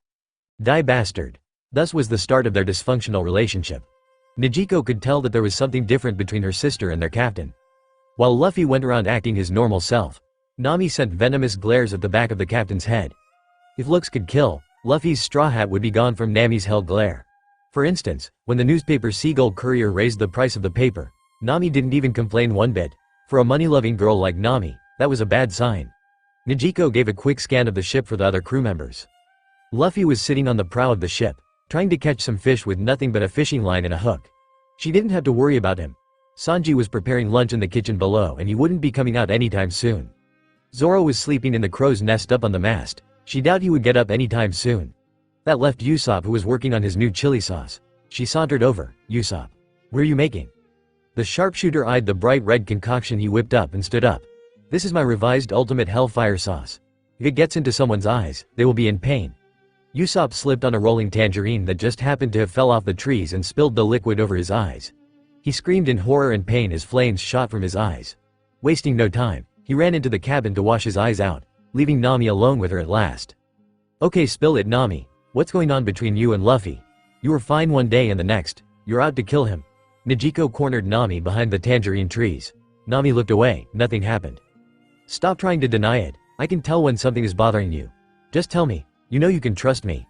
Die bastard. Thus was the start of their dysfunctional relationship. Nijiko could tell that there was something different between her sister and their captain. While Luffy went around acting his normal self, Nami sent venomous glares at the back of the captain's head. If looks could kill, Luffy's straw hat would be gone from Nami's hell glare. For instance, when the newspaper Seagull Courier raised the price of the paper, Nami didn't even complain one bit. For a money-loving girl like Nami, that was a bad sign. Nijiko gave a quick scan of the ship for the other crew members. Luffy was sitting on the prow of the ship, trying to catch some fish with nothing but a fishing line and a hook. She didn't have to worry about him. Sanji was preparing lunch in the kitchen below and he wouldn't be coming out anytime soon. Zoro was sleeping in the crow's nest up on the mast. She doubted he would get up anytime soon. That left Usopp, who was working on his new chili sauce. She sauntered over. Usopp. What are you making? The sharpshooter eyed the bright red concoction he whipped up and stood up. This is my revised ultimate hellfire sauce. If it gets into someone's eyes, they will be in pain. Usopp slipped on a rolling tangerine that just happened to have fell off the trees and spilled the liquid over his eyes. He screamed in horror and pain as flames shot from his eyes. Wasting no time, he ran into the cabin to wash his eyes out, leaving Nami alone with her at last. Okay, spill it, Nami. What's going on between you and Luffy? You were fine one day and the next, you're out to kill him. Nijiko cornered Nami behind the tangerine trees. Nami looked away, nothing happened. Stop trying to deny it. I can tell when something is bothering you. Just tell me. You know you can trust me.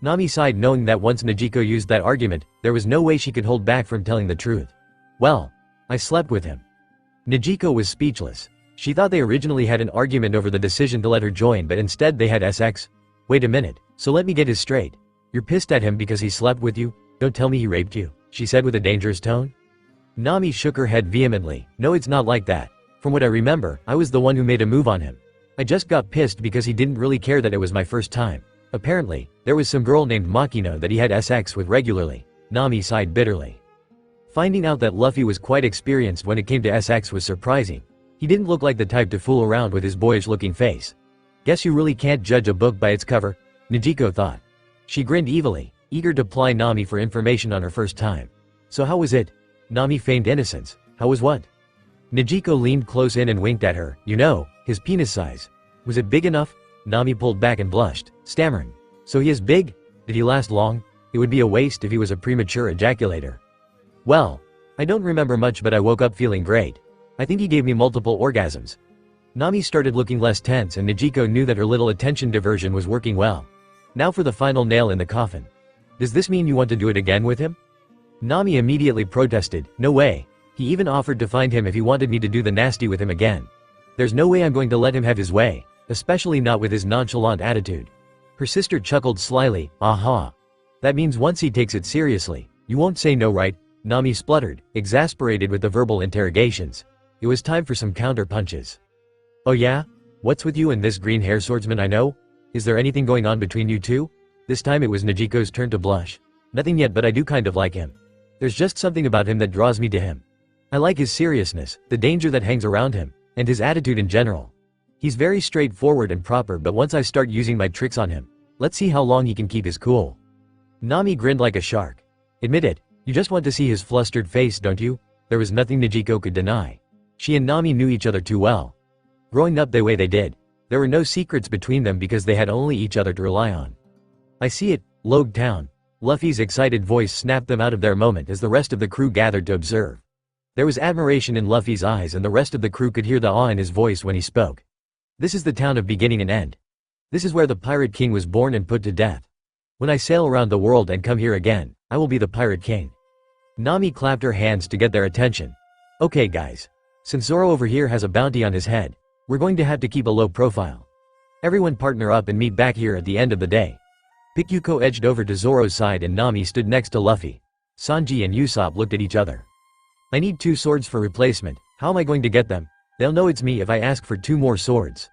Nami sighed, knowing that once Nijiko used that argument, there was no way she could hold back from telling the truth. Well, I slept with him. Nijiko was speechless. She thought they originally had an argument over the decision to let her join, but instead they had SX. Wait a minute, so let me get this straight. You're pissed at him because he slept with you? Don't tell me he raped you, she said with a dangerous tone. Nami shook her head vehemently. No, it's not like that. From what I remember, I was the one who made a move on him. I just got pissed because he didn't really care that it was my first time. Apparently, there was some girl named Makino that he had SX with regularly. Nami sighed bitterly. Finding out that Luffy was quite experienced when it came to SX was surprising. He didn't look like the type to fool around with his boyish-looking face. Guess you really can't judge a book by its cover, Nijiko thought. She grinned evilly, eager to ply Nami for information on her first time. So how was it? Nami feigned innocence. How was what? Nijiko leaned close in and winked at her. You know, his penis size. Was it big enough? Nami pulled back and blushed, stammering. So he is big? Did he last long? It would be a waste if he was a premature ejaculator. Well, I don't remember much, but I woke up feeling great. I think he gave me multiple orgasms. Nami started looking less tense and Nijiko knew that her little attention diversion was working well. Now for the final nail in the coffin. Does this mean you want to do it again with him? Nami immediately protested. No way. He even offered to find him if he wanted me to do the nasty with him again. There's no way I'm going to let him have his way, especially not with his nonchalant attitude. Her sister chuckled slyly. Aha. That means once he takes it seriously, you won't say no, right? Nami spluttered, exasperated with the verbal interrogations. It was time for some counter punches. Oh yeah? What's with you and this green hair swordsman I know? Is there anything going on between you two? This time it was Nijiko's turn to blush. Nothing yet, but I do kind of like him. There's just something about him that draws me to him. I like his seriousness, the danger that hangs around him, and his attitude in general. He's very straightforward and proper, but once I start using my tricks on him, let's see how long he can keep his cool. Nami grinned like a shark. Admit it, you just want to see his flustered face, don't you? There was nothing Nijiko could deny. She and Nami knew each other too well. Growing up the way they did, there were no secrets between them because they had only each other to rely on. I see it, Log Town. Luffy's excited voice snapped them out of their moment as the rest of the crew gathered to observe. There was admiration in Luffy's eyes and the rest of the crew could hear the awe in his voice when he spoke. This is the town of beginning and end. This is where the Pirate King was born and put to death. When I sail around the world and come here again, I will be the Pirate King. Nami clapped her hands to get their attention. Okay guys. Since Zoro over here has a bounty on his head, we're going to have to keep a low profile. Everyone partner up and meet back here at the end of the day. Pikyuko edged over to Zoro's side and Nami stood next to Luffy. Sanji and Usopp looked at each other. I need 2 swords for replacement, how am I going to get them? They'll know it's me if I ask for 2 more swords.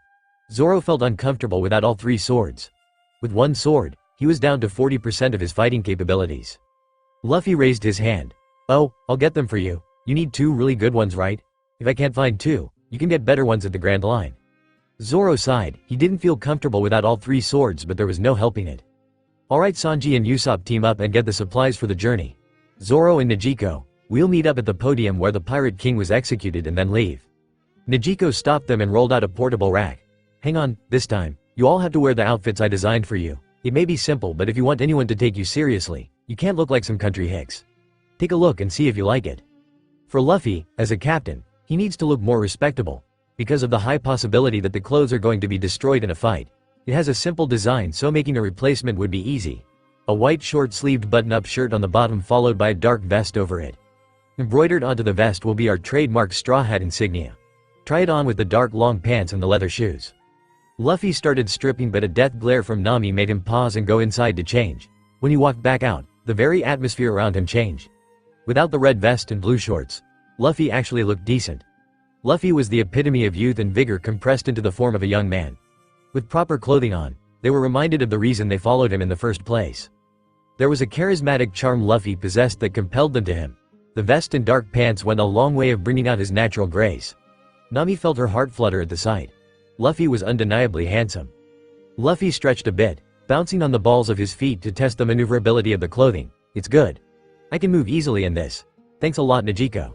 Zoro felt uncomfortable without all 3 swords. With 1 sword, he was down to 40% of his fighting capabilities. Luffy raised his hand. Oh, I'll get them for you. You need 2 really good ones, right? If I can't find 2, you can get better ones at the Grand Line. Zoro sighed. He didn't feel comfortable without all 3 swords, but there was no helping it. Alright, Sanji and Usopp team up and get the supplies for the journey. Zoro and Negico, we'll meet up at the podium where the Pirate King was executed and then leave. Negico stopped them and rolled out a portable rack. Hang on, this time, you all have to wear the outfits I designed for you. It may be simple, but if you want anyone to take you seriously, you can't look like some country hicks. Take a look and see if you like it. For Luffy, as a captain, he needs to look more respectable. Because of the high possibility that the clothes are going to be destroyed in a fight. It has a simple design, so making a replacement would be easy. A white short-sleeved button-up shirt on the bottom followed by a dark vest over it. Embroidered onto the vest will be our trademark straw hat insignia. Try it on with the dark long pants and the leather shoes. Luffy started stripping, but a death glare from Nami made him pause and go inside to change. When he walked back out, the very atmosphere around him changed. Without the red vest and blue shorts, Luffy actually looked decent. Luffy was the epitome of youth and vigor compressed into the form of a young man. With proper clothing on, they were reminded of the reason they followed him in the first place. There was a charismatic charm Luffy possessed that compelled them to him. The vest and dark pants went a long way of bringing out his natural grace. Nami felt her heart flutter at the sight. Luffy was undeniably handsome. Luffy stretched a bit, bouncing on the balls of his feet to test the maneuverability of the clothing. It's good. I can move easily in this. Thanks a lot, Negico.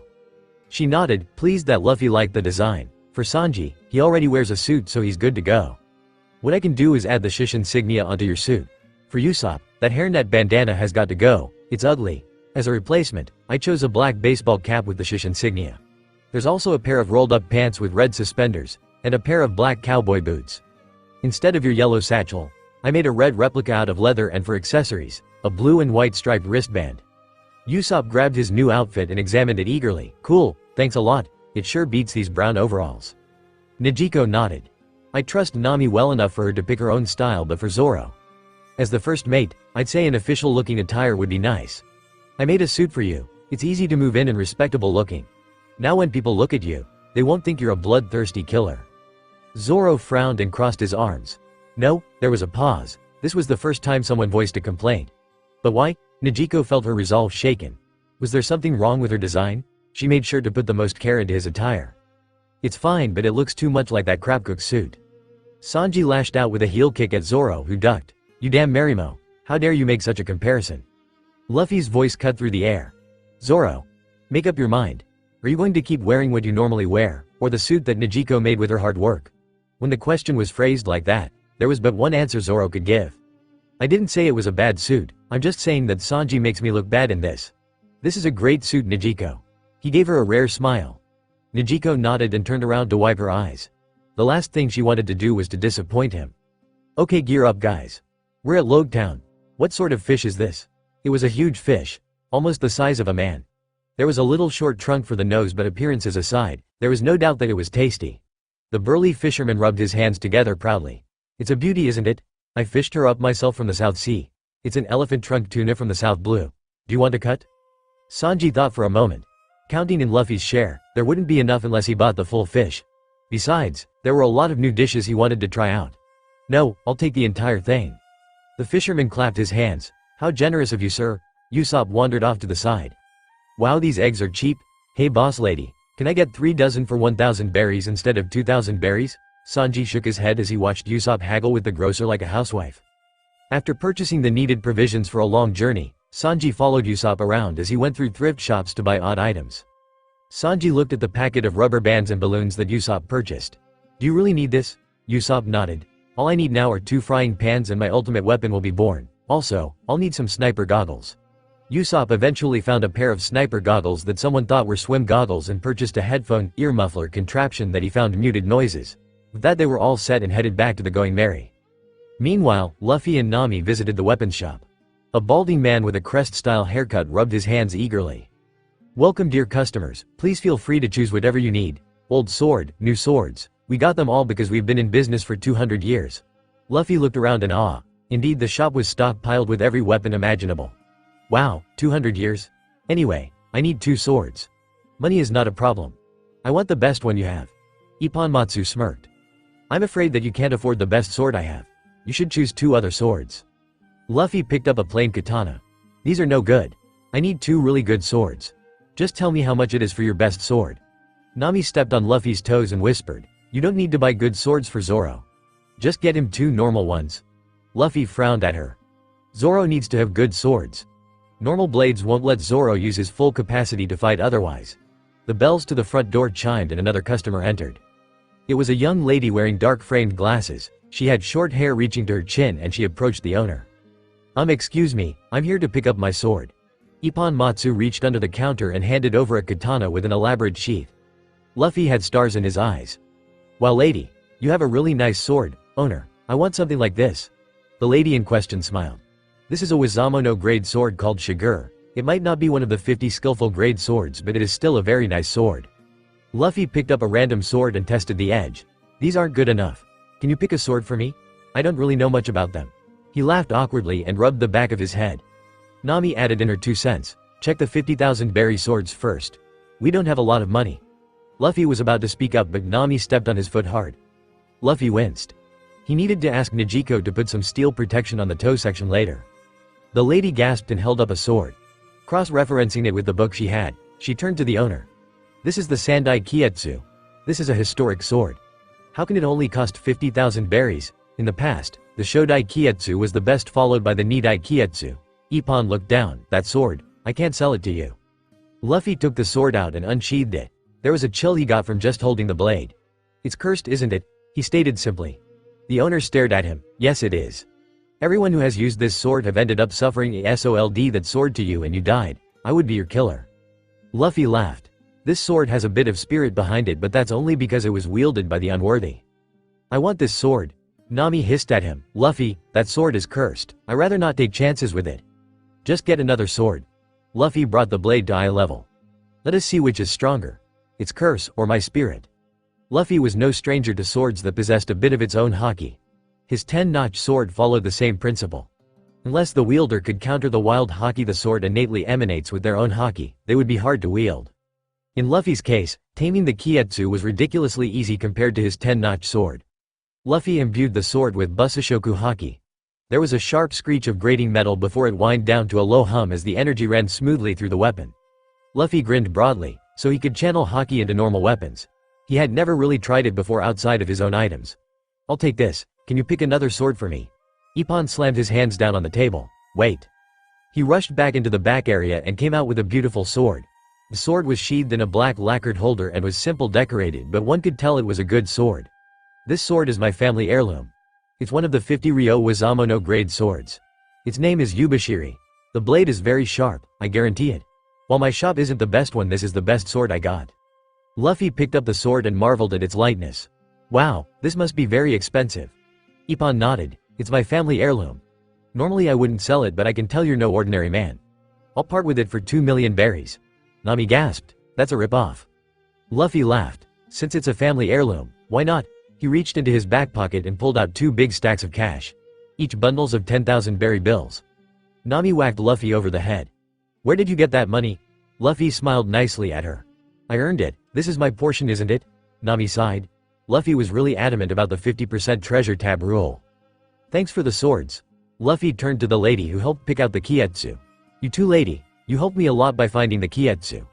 She nodded, pleased that Luffy liked the design. For Sanji, he already wears a suit, so he's good to go. What I can do is add the shish insignia onto your suit. For Usopp, that hairnet bandana has got to go, it's ugly. As a replacement, I chose a black baseball cap with the shish insignia. There's also a pair of rolled up pants with red suspenders, and a pair of black cowboy boots. Instead of your yellow satchel, I made a red replica out of leather, and for accessories, a blue and white striped wristband. Usopp grabbed his new outfit and examined it eagerly. Cool, thanks a lot, it sure beats these brown overalls. Negico nodded. I trust Nami well enough for her to pick her own style, but for Zoro, as the first mate, I'd say an official looking attire would be nice. I made a suit for you, it's easy to move in and respectable looking. Now when people look at you, they won't think you're a bloodthirsty killer. Zoro frowned and crossed his arms. No, there was a pause. This was the first time someone voiced a complaint. But why? Negico felt her resolve shaken. Was there something wrong with her design? She made sure to put the most care into his attire. It's fine, but it looks too much like that crabcook suit. Sanji lashed out with a heel kick at Zoro, who ducked. You damn Marimo, how dare you make such a comparison? Luffy's voice cut through the air. Zoro, make up your mind. Are you going to keep wearing what you normally wear, or the suit that Negico made with her hard work? When the question was phrased like that, there was but one answer Zoro could give. I didn't say it was a bad suit, I'm just saying that Sanji makes me look bad in this. This is a great suit, Negico. He gave her a rare smile. Negico nodded and turned around to wipe her eyes. The last thing she wanted to do was to disappoint him. Okay, gear up guys. We're at Logetown. What sort of fish is this? It was a huge fish, almost the size of a man. There was a little short trunk for the nose, but appearances aside, there was no doubt that it was tasty. The burly fisherman rubbed his hands together proudly. It's a beauty, isn't it? I fished her up myself from the South Sea. It's an elephant trunk tuna from the South Blue. Do you want to cut? Sanji thought for a moment. Counting in Luffy's share, there wouldn't be enough unless he bought the full fish. Besides, there were a lot of new dishes he wanted to try out. No, I'll take the entire thing. The fisherman clapped his hands. How generous of you, sir. Usopp wandered off to the side. Wow, these eggs are cheap. Hey boss lady, can I get 3 dozen for 1,000 berries instead of 2,000 berries? Sanji shook his head as he watched Usopp haggle with the grocer like a housewife. After purchasing the needed provisions for a long journey, Sanji followed Usopp around as he went through thrift shops to buy odd items. Sanji looked at the packet of rubber bands and balloons that Usopp purchased. Do you really need this? Usopp nodded. All I need now are 2 frying pans and my ultimate weapon will be born. Also, I'll need some sniper goggles. Usopp eventually found a pair of sniper goggles that someone thought were swim goggles and purchased a headphone ear muffler contraption that he found muted noises. With that they were all set and headed back to the Going Merry. Meanwhile, Luffy and Nami visited the weapons shop. A balding man with a crest-style haircut rubbed his hands eagerly. Welcome dear customers, please feel free to choose whatever you need. Old sword, new swords. We got them all because we've been in business for 200 years. Luffy looked around in awe. Indeed, the shop was stockpiled with every weapon imaginable. Wow, 200 years? Anyway, I need 2 swords. Money is not a problem. I want the best one you have. Ipponmatsu smirked. I'm afraid that you can't afford the best sword I have. You should choose 2 other swords. Luffy picked up a plain katana. These are no good. I need 2 really good swords. Just tell me how much it is for your best sword. Nami stepped on Luffy's toes and whispered, you don't need to buy good swords for Zoro. Just get him 2 normal ones. Luffy frowned at her. Zoro needs to have good swords. Normal blades won't let Zoro use his full capacity to fight otherwise. The bells to the front door chimed and another customer entered. It was a young lady wearing dark framed glasses. She had short hair reaching to her chin and she approached the owner. Excuse me, I'm here to pick up my sword. Ipponmatsu reached under the counter and handed over a katana with an elaborate sheath. Luffy had stars in his eyes. Wow lady, you have a really nice sword, owner. I want something like this. The lady in question smiled. This is a Wazamono grade sword called Shigur. It might not be one of the 50 skillful grade swords but it is still a very nice sword. Luffy picked up a random sword and tested the edge. These aren't good enough. Can you pick a sword for me? I don't really know much about them. He laughed awkwardly and rubbed the back of his head. Nami added in her 2 cents. Check the 50,000 berry swords first. We don't have a lot of money. Luffy was about to speak up but Nami stepped on his foot hard. Luffy winced. He needed to ask Nijiko to put some steel protection on the toe section later. The lady gasped and held up a sword. Cross-referencing it with the book she had, she turned to the owner. This is the Sandai Kietsu. This is a historic sword. How can it only cost 50,000 berries? In the past, the Shodai Kietsu was the best followed by the Nidai Kietsu. Ippon looked down. That sword, I can't sell it to you. Luffy took the sword out and unsheathed it. There was a chill he got from just holding the blade. It's cursed, isn't it? He stated simply. The owner stared at him. Yes it is. Everyone who has used this sword have ended up suffering a SOLD that sword to you and you died. I would be your killer. Luffy laughed. This sword has a bit of spirit behind it but that's only because it was wielded by the unworthy. I want this sword. Nami hissed at him. Luffy, that sword is cursed. I'd rather not take chances with it. Just get another sword. Luffy brought the blade to eye level. Let us see which is stronger. Its curse or my spirit. Luffy was no stranger to swords that possessed a bit of its own haki. His 10-notch sword followed the same principle. Unless the wielder could counter the wild haki the sword innately emanates with their own haki, they would be hard to wield. In Luffy's case, taming the Kietsu was ridiculously easy compared to his 10-notch sword. Luffy imbued the sword with Busashoku haki. There was a sharp screech of grating metal before it whined down to a low hum as the energy ran smoothly through the weapon. Luffy grinned broadly, so he could channel haki into normal weapons. He had never really tried it before outside of his own items. I'll take this. Can you pick another sword for me? Ippon slammed his hands down on the table. Wait. He rushed back into the back area and came out with a beautiful sword. The sword was sheathed in a black lacquered holder and was simple decorated but one could tell it was a good sword. This sword is my family heirloom. It's one of the 50 Ryo Wazamono grade swords. Its name is Yubashiri. The blade is very sharp, I guarantee it. While my shop isn't the best one, this is the best sword I got. Luffy picked up the sword and marveled at its lightness. Wow, this must be very expensive. Ippon nodded. It's my family heirloom. Normally I wouldn't sell it but I can tell you're no ordinary man. I'll part with it for 2 million berries. Nami gasped. That's a rip-off. Luffy laughed. Since it's a family heirloom, why not? He reached into his back pocket and pulled out 2 big stacks of cash. Each bundles of 10,000 berry bills. Nami whacked Luffy over the head. Where did you get that money? Luffy smiled nicely at her. I earned it. This is my portion, isn't it? Nami sighed. Luffy was really adamant about the 50% treasure tab rule. Thanks for the swords. Luffy turned to the lady who helped pick out the Kietsu. You too, lady. You helped me a lot by finding the Kietsu.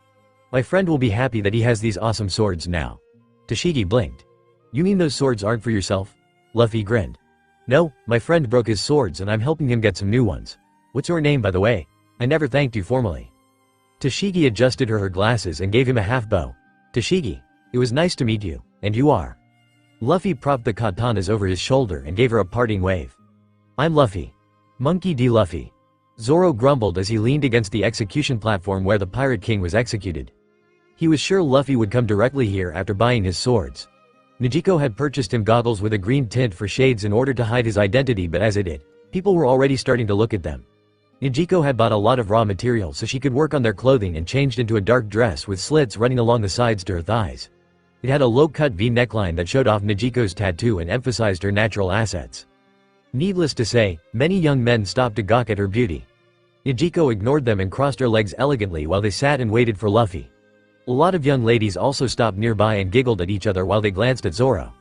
My friend will be happy that he has these awesome swords now. Tashigi blinked. You mean those swords aren't for yourself? Luffy grinned. No, my friend broke his swords and I'm helping him get some new ones. What's your name, by the way? I never thanked you formally. Tashigi adjusted her glasses and gave him a half bow. Tashigi, it was nice to meet you, and you are. Luffy propped the katanas over his shoulder and gave her a parting wave. I'm Luffy. Monkey D. Luffy. Zoro grumbled as he leaned against the execution platform where the Pirate King was executed. He was sure Luffy would come directly here after buying his swords. Nijiko had purchased him goggles with a green tint for shades in order to hide his identity, but as it did, people were already starting to look at them. Nijiko had bought a lot of raw materials so she could work on their clothing and changed into a dark dress with slits running along the sides to her thighs. It had a low-cut V neckline that showed off Nijiko's tattoo and emphasized her natural assets. Needless to say, many young men stopped to gawk at her beauty. Nijiko ignored them and crossed her legs elegantly while they sat and waited for Luffy. A lot of young ladies also stopped nearby and giggled at each other while they glanced at Zoro.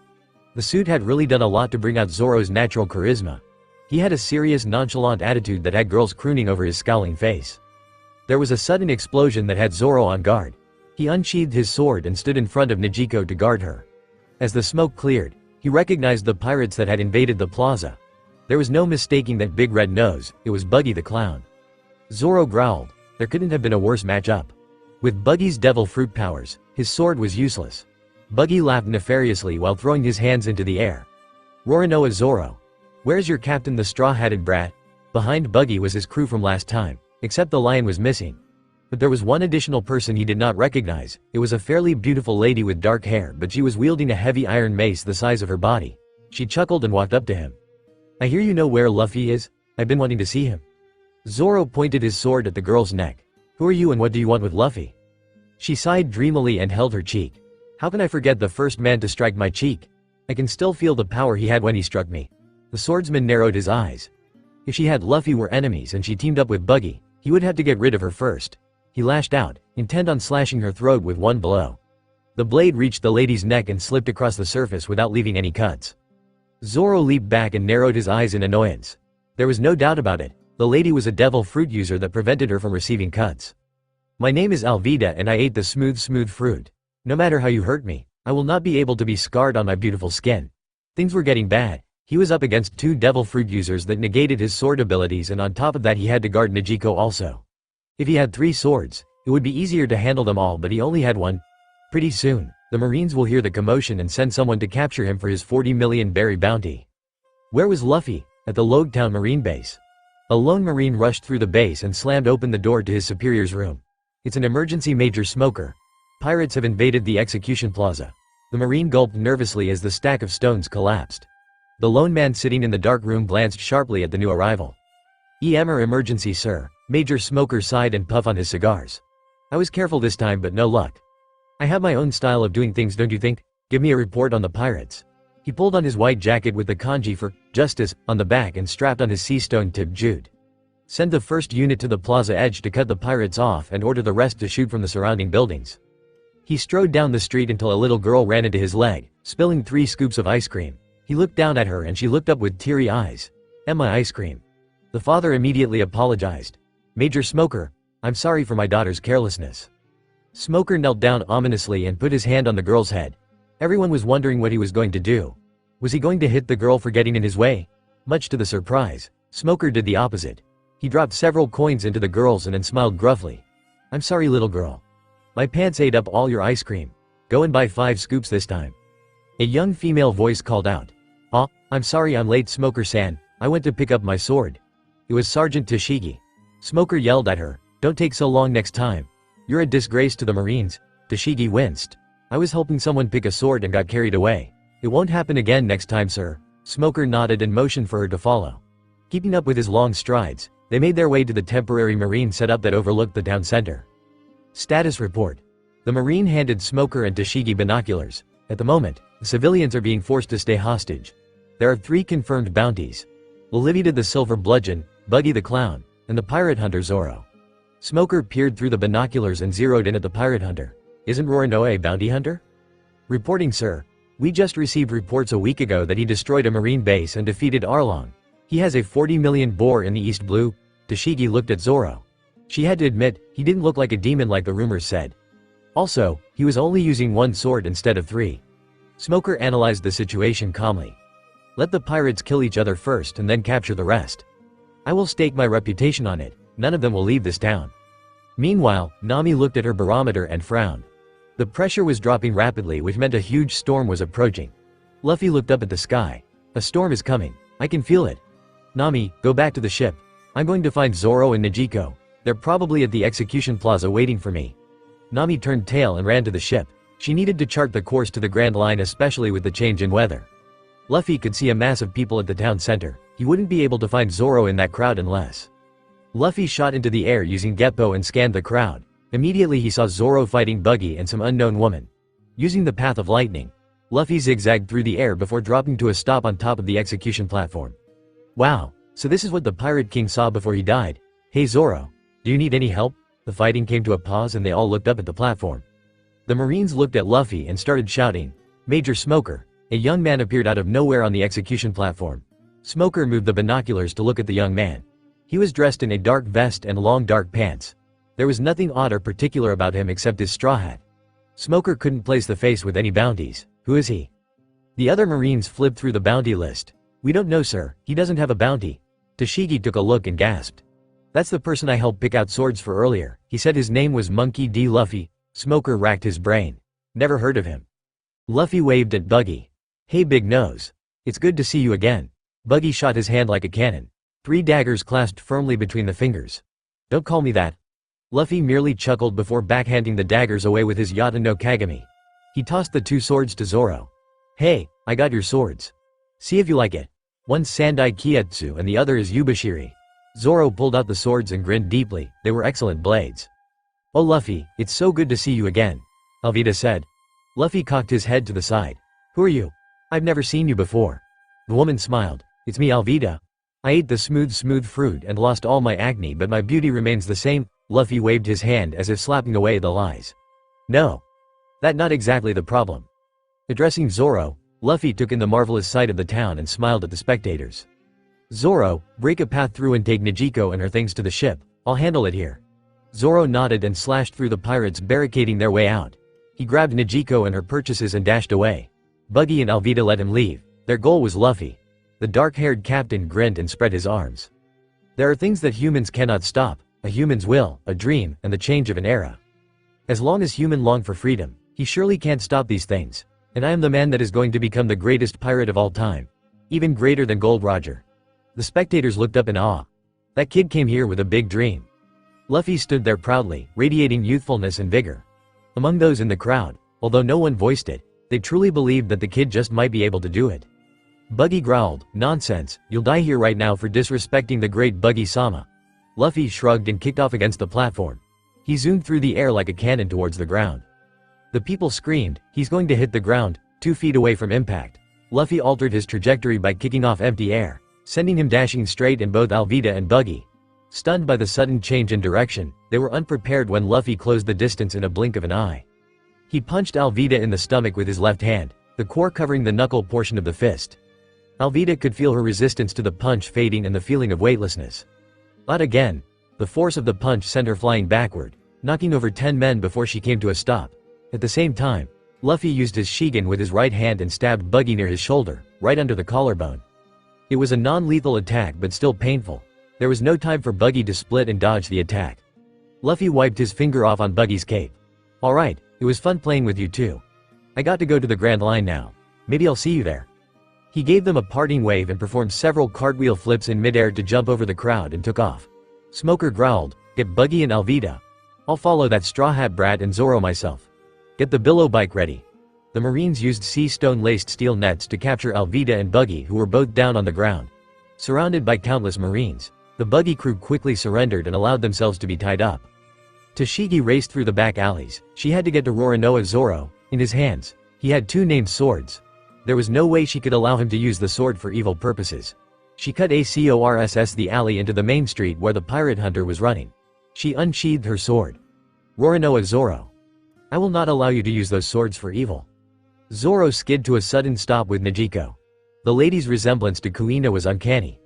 The suit had really done a lot to bring out Zoro's natural charisma. He had a serious, nonchalant attitude that had girls crooning over his scowling face. There was a sudden explosion that had Zoro on guard. He unsheathed his sword and stood in front of Nijiko to guard her. As the smoke cleared, he recognized the pirates that had invaded the plaza. There was no mistaking that big red nose, it was Buggy the Clown. Zoro growled. There couldn't have been a worse matchup. With Buggy's devil fruit powers, his sword was useless. Buggy laughed nefariously while throwing his hands into the air. Roronoa Zoro. Where's your captain, the straw-hatted brat? Behind Buggy was his crew from last time, except the lion was missing. But there was one additional person he did not recognize. It was a fairly beautiful lady with dark hair, but she was wielding a heavy iron mace the size of her body. She chuckled and walked up to him. I hear you know where Luffy is? I've been wanting to see him. Zoro pointed his sword at the girl's neck. Who are you and what do you want with Luffy? She sighed dreamily and held her cheek. How can I forget the first man to strike my cheek? I can still feel the power he had when he struck me. The swordsman narrowed his eyes. If she had Luffy were enemies and she teamed up with Buggy, he would have to get rid of her first. He lashed out, intent on slashing her throat with one blow. The blade reached the lady's neck and slipped across the surface without leaving any cuts. Zoro leaped back and narrowed his eyes in annoyance. There was no doubt about it. The lady was a devil fruit user that prevented her from receiving cuts. My name is Alvida and I ate the smooth fruit. No matter how you hurt me, I will not be able to be scarred on my beautiful skin. Things were getting bad. He was up against two devil fruit users that negated his sword abilities, and on top of that he had to guard Nijiko also. If he had 3 swords, it would be easier to handle them all, but he only had one. Pretty soon, the Marines will hear the commotion and send someone to capture him for his 40 million berry bounty. Where was Luffy? At the Logetown Marine base. A lone Marine rushed through the base and slammed open the door to his superior's room. It's an emergency, Major Smoker. Pirates have invaded the execution plaza. The Marine gulped nervously as the stack of stones collapsed. The lone man sitting in the dark room glanced sharply at the new arrival. Emergency, sir. Major Smoker sighed and puffed on his cigars. I was careful this time, but no luck. I have my own style of doing things, don't you think? Give me a report on the pirates. He pulled on his white jacket with the kanji for justice on the back and strapped on his sea stone-tipped jute. Send the first unit to the plaza edge to cut the pirates off and order the rest to shoot from the surrounding buildings. He strode down the street until a little girl ran into his leg, spilling 3 scoops of ice cream. He looked down at her and she looked up with teary eyes. My ice cream. The father immediately apologized. Major Smoker, I'm sorry for my daughter's carelessness. Smoker knelt down ominously and put his hand on the girl's head. Everyone was wondering what he was going to do. Was he going to hit the girl for getting in his way? Much to the surprise, Smoker did the opposite. He dropped several coins into the girl's and then smiled gruffly. I'm sorry, little girl. My pants ate up all your ice cream. Go and buy 5 scoops this time. A young female voice called out. I'm sorry I'm late, Smoker-san. I went to pick up my sword. It was Sergeant Tashigi. Smoker yelled at her. Don't take so long next time. You're a disgrace to the Marines. Tashigi winced. I was helping someone pick a sword and got carried away. It won't happen again next time, sir. Smoker nodded and motioned for her to follow. Keeping up with his long strides, they made their way to the temporary Marine setup that overlooked the town center. Status report. The Marine handed Smoker and Tashigi binoculars. At the moment, the civilians are being forced to stay hostage. There are 3 confirmed bounties. Olivia the Silver Bludgeon, Buggy the Clown, and the pirate hunter Zoro. Smoker peered through the binoculars and zeroed in at the pirate hunter. Isn't Roronoa a bounty hunter? Reporting, sir. We just received reports a week ago that he destroyed a Marine base and defeated Arlong. He has a 40 million boar in the East Blue. Tashigi looked at Zoro. She had to admit, he didn't look like a demon like the rumors said. Also, he was only using 1 sword instead of 3. Smoker analyzed the situation calmly. Let the pirates kill each other first and then capture the rest. I will stake my reputation on it. None of them will leave this town. Meanwhile, Nami looked at her barometer and frowned. The pressure was dropping rapidly, which meant a huge storm was approaching. Luffy looked up at the sky. A storm is coming. I can feel it. Nami, go back to the ship. I'm going to find Zoro and Nijiko. They're probably at the execution plaza waiting for me. Nami turned tail and ran to the ship. She needed to chart the course to the Grand Line, especially with the change in weather. Luffy could see a mass of people at the town center. He wouldn't be able to find Zoro in that crowd unless. Luffy shot into the air using Geppo and scanned the crowd. Immediately he saw Zoro fighting Buggy and some unknown woman. Using the path of lightning, Luffy zigzagged through the air before dropping to a stop on top of the execution platform. Wow, so this is what the Pirate King saw before he died. "Hey Zoro, do you need any help?" The fighting came to a pause and they all looked up at the platform. The Marines looked at Luffy and started shouting, "Major Smoker!" A young man appeared out of nowhere on the execution platform. Smoker moved the binoculars to look at the young man. He was dressed in a dark vest and long dark pants. There was nothing odd or particular about him except his straw hat. Smoker couldn't place the face with any bounties. Who is he? The other Marines flipped through the bounty list. "We don't know, sir, he doesn't have a bounty." Tashigi took a look and gasped. "That's the person I helped pick out swords for earlier. He said his name was Monkey D. Luffy." Smoker racked his brain. "Never heard of him." Luffy waved at Buggy. "Hey Big Nose. It's good to see you again." Buggy shot his hand like a cannon. 3 daggers clasped firmly between the fingers. "Don't call me that." Luffy merely chuckled before backhanding the daggers away with his Yata no Kagami. He tossed the 2 swords to Zoro. "Hey, I got your swords. See if you like it. One's Sandai Kietsu and the other is Yubashiri." Zoro pulled out the swords and grinned deeply. They were excellent blades. "Oh Luffy, it's so good to see you again," Alvida said. Luffy cocked his head to the side. "Who are you? I've never seen you before." The woman smiled. "It's me, Alvida. I ate the smooth fruit and lost all my acne, but my beauty remains the same." Luffy waved his hand as if slapping away the lies. "No. That's not exactly the problem." Addressing Zoro, Luffy took in the marvelous sight of the town and smiled at the spectators. "Zoro, break a path through and take Nijiko and her things to the ship. I'll handle it here." Zoro nodded and slashed through the pirates barricading their way out. He grabbed Nijiko and her purchases and dashed away. Buggy and Alvida let him leave. Their goal was Luffy. The dark-haired captain grinned and spread his arms. "There are things that humans cannot stop, a human's will, a dream, and the change of an era. As long as humans long for freedom, he surely can't stop these things. And I am the man that is going to become the greatest pirate of all time. Even greater than Gold Roger." The spectators looked up in awe. That kid came here with a big dream. Luffy stood there proudly, radiating youthfulness and vigor. Among those in the crowd, although no one voiced it, they truly believed that the kid just might be able to do it. Buggy growled, "Nonsense, you'll die here right now for disrespecting the great Buggy-sama." Luffy shrugged and kicked off against the platform. He zoomed through the air like a cannon towards the ground. The people screamed, "He's going to hit the ground," 2 feet away from impact. Luffy altered his trajectory by kicking off empty air, sending him dashing straight in both Alvida and Buggy. Stunned by the sudden change in direction, they were unprepared when Luffy closed the distance in a blink of an eye. He punched Alvida in the stomach with his left hand, the core covering the knuckle portion of the fist. Alvida could feel her resistance to the punch fading and the feeling of weightlessness. Not again. The force of the punch sent her flying backward, knocking over 10 men before she came to a stop. At the same time, Luffy used his Shigen with his right hand and stabbed Buggy near his shoulder, right under the collarbone. It was a non-lethal attack but still painful. There was no time for Buggy to split and dodge the attack. Luffy wiped his finger off on Buggy's cape. "Alright, it was fun playing with you too. I got to go to the Grand Line now. Maybe I'll see you there." He gave them a parting wave and performed several cartwheel flips in midair to jump over the crowd and took off. Smoker growled, "Get Buggy and Alvida. I'll follow that Straw Hat brat and Zoro myself. Get the billow bike ready." The Marines used sea stone-laced steel nets to capture Alvida and Buggy, who were both down on the ground. Surrounded by countless Marines, the Buggy crew quickly surrendered and allowed themselves to be tied up. Tashigi raced through the back alleys. She had to get to Roronoa Zoro. In his hands, he had 2 named swords. There was no way she could allow him to use the sword for evil purposes. She cut across the alley into the main street where the pirate hunter was running. She unsheathed her sword. "Roronoa Zoro. I will not allow you to use those swords for evil." Zoro skid to a sudden stop with Nijiko. The lady's resemblance to Kuina was uncanny.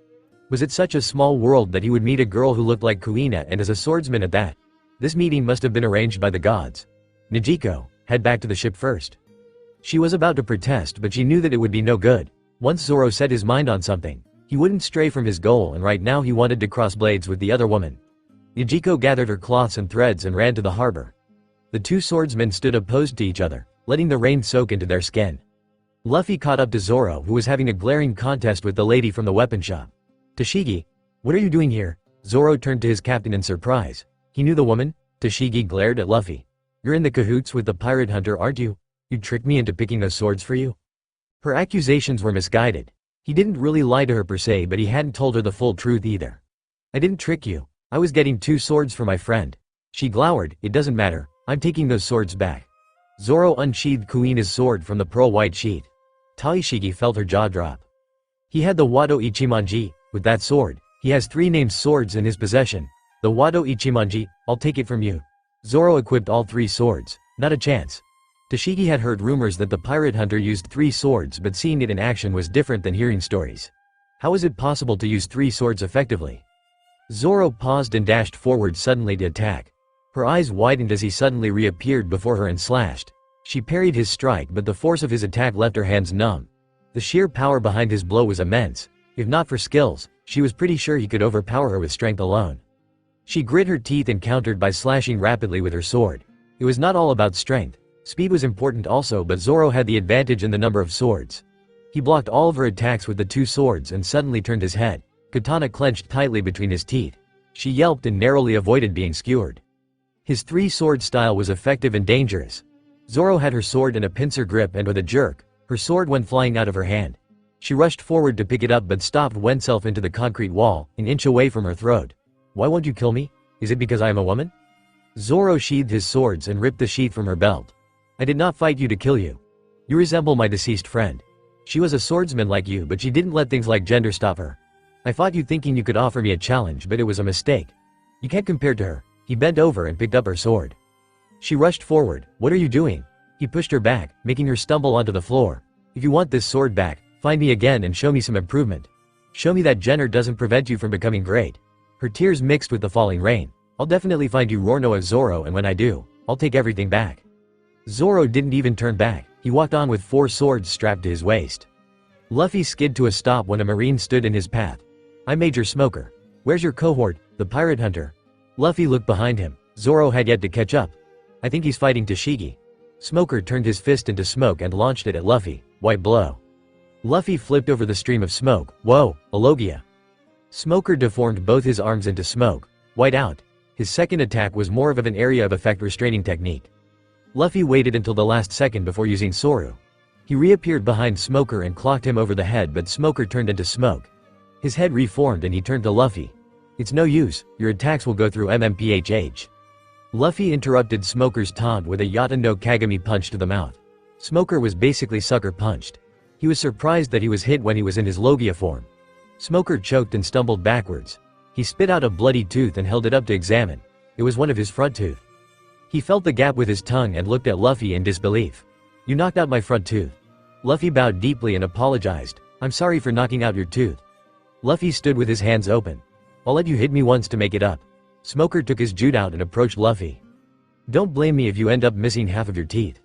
Was it such a small world that he would meet a girl who looked like Kuina and as a swordsman at that? This meeting must have been arranged by the gods. "Nijiko, head back to the ship first." She was about to protest, but she knew that it would be no good. Once Zoro set his mind on something, he wouldn't stray from his goal, and right now he wanted to cross blades with the other woman. Nijiko gathered her cloths and threads and ran to the harbor. The 2 swordsmen stood opposed to each other, letting the rain soak into their skin. Luffy caught up to Zoro, who was having a glaring contest with the lady from the weapon shop. "Tashigi, what are you doing here?" Zoro turned to his captain in surprise. He knew the woman. Tashigi glared at Luffy. "You're in the cahoots with the pirate hunter, aren't you? You tricked me into picking those swords for you?" Her accusations were misguided. He didn't really lie to her per se, but he hadn't told her the full truth either. "I didn't trick you. I was getting 2 swords for my friend." She glowered. "It doesn't matter. I'm taking those swords back." Zoro unsheathed Kuina's sword from the pearl-white sheath. Taishigi felt her jaw drop. He had the Wado Ichimonji. With that sword, he has 3 named swords in his possession. The Wado Ichimonji, I'll take it from you. Zoro equipped all 3 swords. Not a chance. Tashigi had heard rumors that the pirate hunter used 3 swords, but seeing it in action was different than hearing stories. How is it possible to use 3 swords effectively? Zoro paused and dashed forward suddenly to attack. Her eyes widened as he suddenly reappeared before her and slashed. She parried his strike, but the force of his attack left her hands numb. The sheer power behind his blow was immense. If not for skills, she was pretty sure he could overpower her with strength alone. She grit her teeth and countered by slashing rapidly with her sword. It was not all about strength. Speed was important also, but Zoro had the advantage in the number of swords. He blocked all of her attacks with the 2 swords and suddenly turned his head, katana clenched tightly between his teeth. She yelped and narrowly avoided being skewered. His 3-sword style was effective and dangerous. Zoro had her sword in a pincer grip, and with a jerk, her sword went flying out of her hand. She rushed forward to pick it up but stopped oneself into the concrete wall, an inch away from her throat. Why won't you kill me? Is it because I am a woman? Zoro sheathed his swords and ripped the sheath from her belt. I did not fight you to kill you. You resemble my deceased friend. She was a swordsman like you, but she didn't let things like gender stop her. I fought you thinking you could offer me a challenge, but it was a mistake. You can't compare to her. He bent over and picked up her sword. She rushed forward. What are you doing? He pushed her back, making her stumble onto the floor. If you want this sword back, find me again and show me some improvement. Show me that gender doesn't prevent you from becoming great. Her tears mixed with the falling rain. I'll definitely find you Rornoa Zoro, and when I do, I'll take everything back. Zoro didn't even turn back. He walked on with 4 swords strapped to his waist. Luffy skid to a stop when a marine stood in his path. I'm Major Smoker. Where's your cohort, the pirate hunter? Luffy looked behind him. Zoro had yet to catch up. I think he's fighting Tashigi. Smoker turned his fist into smoke and launched it at Luffy. White blow. Luffy flipped over the stream of smoke. Whoa, a logia. Smoker deformed both his arms into smoke. White out. His second attack was more of an area of effect restraining technique. Luffy waited until the last second before using Soru. He reappeared behind Smoker and clocked him over the head, but Smoker turned into smoke. His head reformed and he turned to Luffy. It's no use, your attacks will go through MMPHH. Luffy interrupted Smoker's taunt with a Yata no Kagami punch to the mouth. Smoker was basically sucker punched. He was surprised that he was hit when he was in his Logia form. Smoker choked and stumbled backwards. He spit out a bloody tooth and held it up to examine. It was one of his front tooth. He felt the gap with his tongue and looked at Luffy in disbelief. You knocked out my front tooth. Luffy bowed deeply and apologized. I'm sorry for knocking out your tooth. Luffy stood with his hands open. I'll let you hit me once to make it up. Smoker took his jute out and approached Luffy. Don't blame me if you end up missing half of your teeth.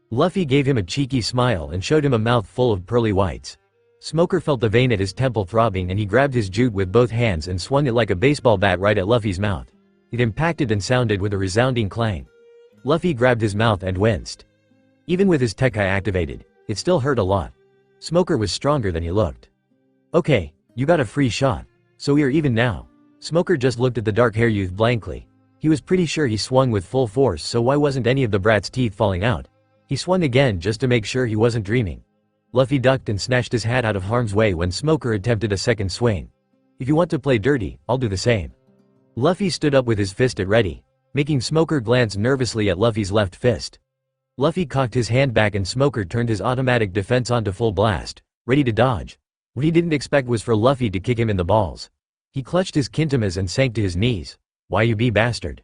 Luffy gave him a cheeky smile and showed him a mouth full of pearly whites. Smoker felt the vein at his temple throbbing and he grabbed his jute with both hands and swung it like a baseball bat right at Luffy's mouth. It impacted and sounded with a resounding clang. Luffy grabbed his mouth and winced. Even with his Tekkai activated, it still hurt a lot. Smoker was stronger than he looked. Okay, you got a free shot. So we are even now. Smoker just looked at the dark-haired youth blankly. He was pretty sure he swung with full force, so why wasn't any of the brat's teeth falling out? He swung again just to make sure he wasn't dreaming. Luffy ducked and snatched his hat out of harm's way when Smoker attempted a second swing. If you want to play dirty, I'll do the same. Luffy stood up with his fist at ready, making Smoker glance nervously at Luffy's left fist. Luffy cocked his hand back and Smoker turned his automatic defense on to full blast, ready to dodge. What he didn't expect was for Luffy to kick him in the balls. He clutched his kintamas and sank to his knees. Why you be bastard?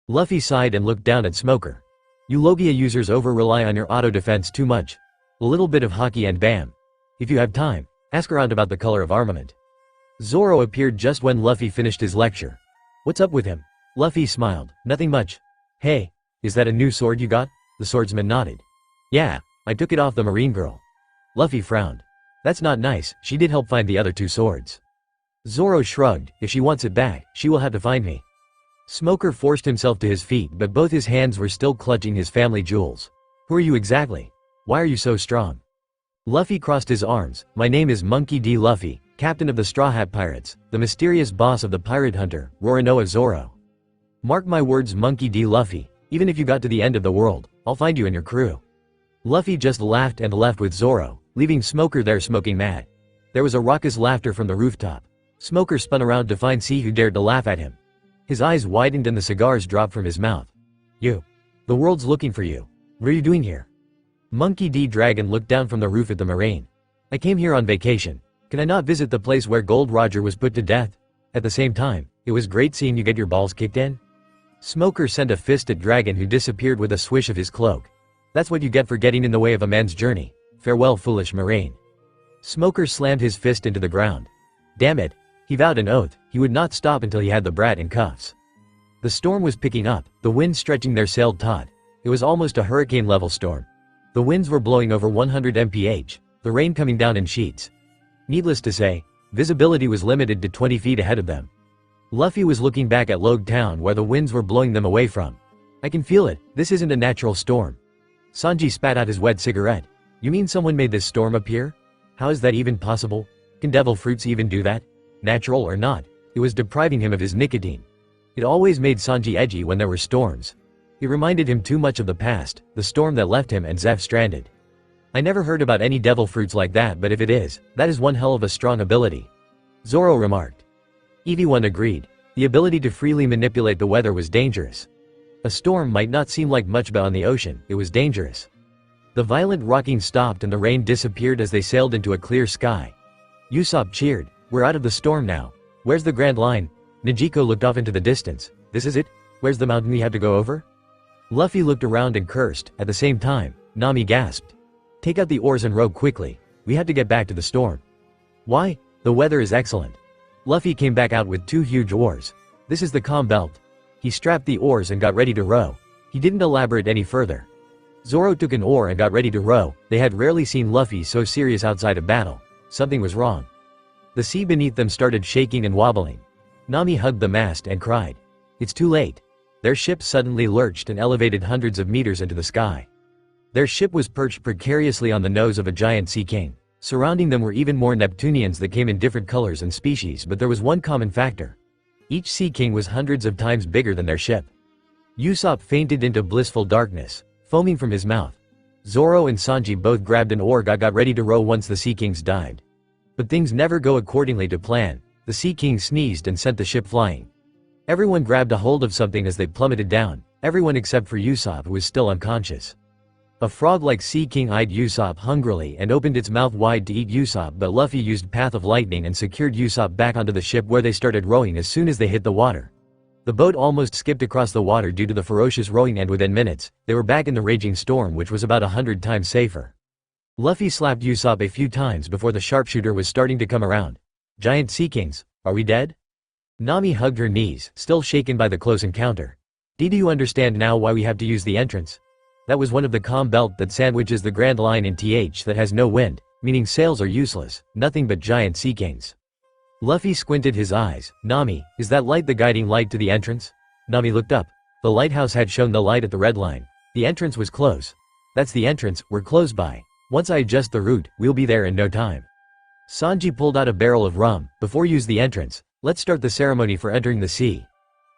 Luffy sighed and looked down at Smoker. You Logia users over-rely on your auto-defense too much. A little bit of hockey and bam. If you have time, ask around about the color of armament. Zoro appeared just when Luffy finished his lecture. What's up with him? Luffy smiled. Nothing much. Hey, is that a new sword you got? The swordsman nodded. Yeah, I took it off the marine girl. Luffy frowned. That's not nice, she did help find the other 2 swords. Zoro shrugged. If she wants it back, she will have to find me. Smoker forced himself to his feet, but both his hands were still clutching his family jewels. Who are you exactly? Why are you so strong? Luffy crossed his arms. My name is Monkey D. Luffy, captain of the Straw Hat Pirates, the mysterious boss of the pirate hunter, Roranoa Zoro. Mark my words, Monkey D. Luffy, even if you got to the end of the world, I'll find you and your crew. Luffy just laughed and left with Zoro, leaving Smoker there smoking mad. There was a raucous laughter from the rooftop. Smoker spun around to find C who dared to laugh at him. His eyes widened and the cigars dropped from his mouth. You. The world's looking for you. What are you doing here? Monkey D. Dragon looked down from the roof at the marine. I came here on vacation. Can I not visit the place where Gold Roger was put to death? At the same time, It was great seeing you get your balls kicked in. Smoker sent a fist at Dragon, who disappeared with a swish of his cloak. That's what you get for getting in the way of a man's journey. Farewell, foolish marine. Smoker slammed his fist into the ground. Damn it, he vowed an oath, he would not stop until he had the brat in cuffs. The storm was picking up, the wind stretching their sail taut. It was almost a hurricane-level storm. The winds were blowing over 100 mph, the rain coming down in sheets. Needless to say, visibility was limited to 20 feet ahead of them. Luffy was looking back at Log Town, where the winds were blowing them away from. I can feel it, this isn't a natural storm. Sanji spat out his wet cigarette. You mean someone made this storm appear? How is that even possible? Can devil fruits even do that? Natural or not, it was depriving him of his nicotine. It always made Sanji edgy when there were storms. It reminded him too much of the past, the storm that left him and Zeph stranded. I never heard about any devil fruits like that, but if it is, that is one hell of a strong ability. Zoro remarked. Everyone agreed. The ability to freely manipulate the weather was dangerous. A storm might not seem like much, but on the ocean, it was dangerous. The violent rocking stopped and the rain disappeared as they sailed into a clear sky. Usopp cheered. We're out of the storm now. Where's the Grand Line? Nejico looked off into the distance. This is it? Where's the mountain we had to go over? Luffy looked around and cursed. At the same time, Nami gasped. Take out the oars and row quickly. We had to get back to the storm. Why? The weather is excellent. Luffy came back out with 2 huge oars. This is the calm belt. He strapped the oars and got ready to row. He didn't elaborate any further. Zoro took an oar and got ready to row. They had rarely seen Luffy so serious outside of battle. Something was wrong. The sea beneath them started shaking and wobbling. Nami hugged the mast and cried. It's too late. Their ship suddenly lurched and elevated hundreds of meters into the sky. Their ship was perched precariously on the nose of a giant sea king. Surrounding them were even more Neptunians that came in different colors and species, but there was one common factor. Each sea king was hundreds of times bigger than their ship. Usopp fainted into blissful darkness, foaming from his mouth. Zoro and Sanji both grabbed an oar and got ready to row once the sea kings dived. But things never go accordingly to plan. The sea king sneezed and sent the ship flying. Everyone grabbed a hold of something as they plummeted down, everyone except for Usopp, who was still unconscious. A frog-like sea king eyed Usopp hungrily and opened its mouth wide to eat Usopp, but Luffy used Path of Lightning and secured Usopp back onto the ship, where they started rowing as soon as they hit the water. The boat almost skipped across the water due to the ferocious rowing, and within minutes, they were back in the raging storm, which was about 100 times safer. Luffy slapped Usopp a few times before the sharpshooter was starting to come around. Giant sea kings, are we dead? Nami hugged her knees, still shaken by the close encounter. Do you understand now why we have to use the entrance? That was one of the calm belt that sandwiches the Grand Line in that has no wind, meaning sails are useless, nothing but giant sea kings. Luffy squinted his eyes. Nami, is that light the guiding light to the entrance? Nami looked up. The lighthouse had shown the light at the red line. The entrance was close. That's the entrance, we're close by. Once I adjust the route, we'll be there in no time. Sanji pulled out a barrel of rum. Before use the entrance, let's start the ceremony for entering the sea.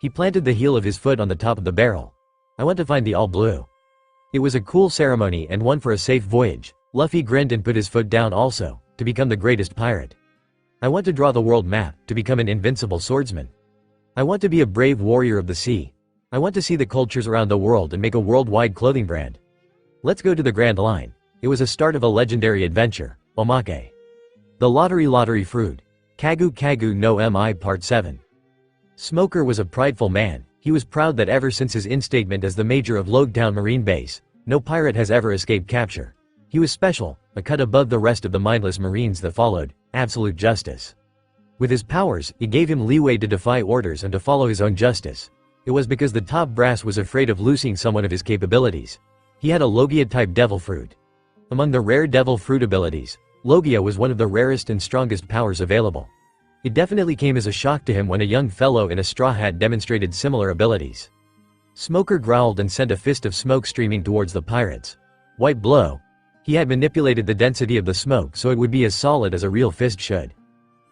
He planted the heel of his foot on the top of the barrel. I want to find the all blue. It was a cool ceremony and one for a safe voyage. Luffy grinned and put his foot down also, to become the greatest pirate. I want to draw the world map, to become an invincible swordsman. I want to be a brave warrior of the sea. I want to see the cultures around the world and make a worldwide clothing brand. Let's go to the Grand Line. It was a start of a legendary adventure. Omake. The lottery fruit. Kagu Kagu no Mi Part 7. Smoker was a prideful man. He was proud that ever since his instatement as the major of Logtown Marine Base, no pirate has ever escaped capture. He was special, a cut above the rest of the mindless marines that followed absolute justice. With his powers, it gave him leeway to defy orders and to follow his own justice. It was because the top brass was afraid of losing someone of his capabilities. He had a logia-type devil fruit. Among the rare devil fruit abilities, logia was one of the rarest and strongest powers available. It definitely came as a shock to him when a young fellow in a straw hat demonstrated similar abilities. Smoker growled and sent a fist of smoke streaming towards the pirates. White blow. He had manipulated the density of the smoke so it would be as solid as a real fist should.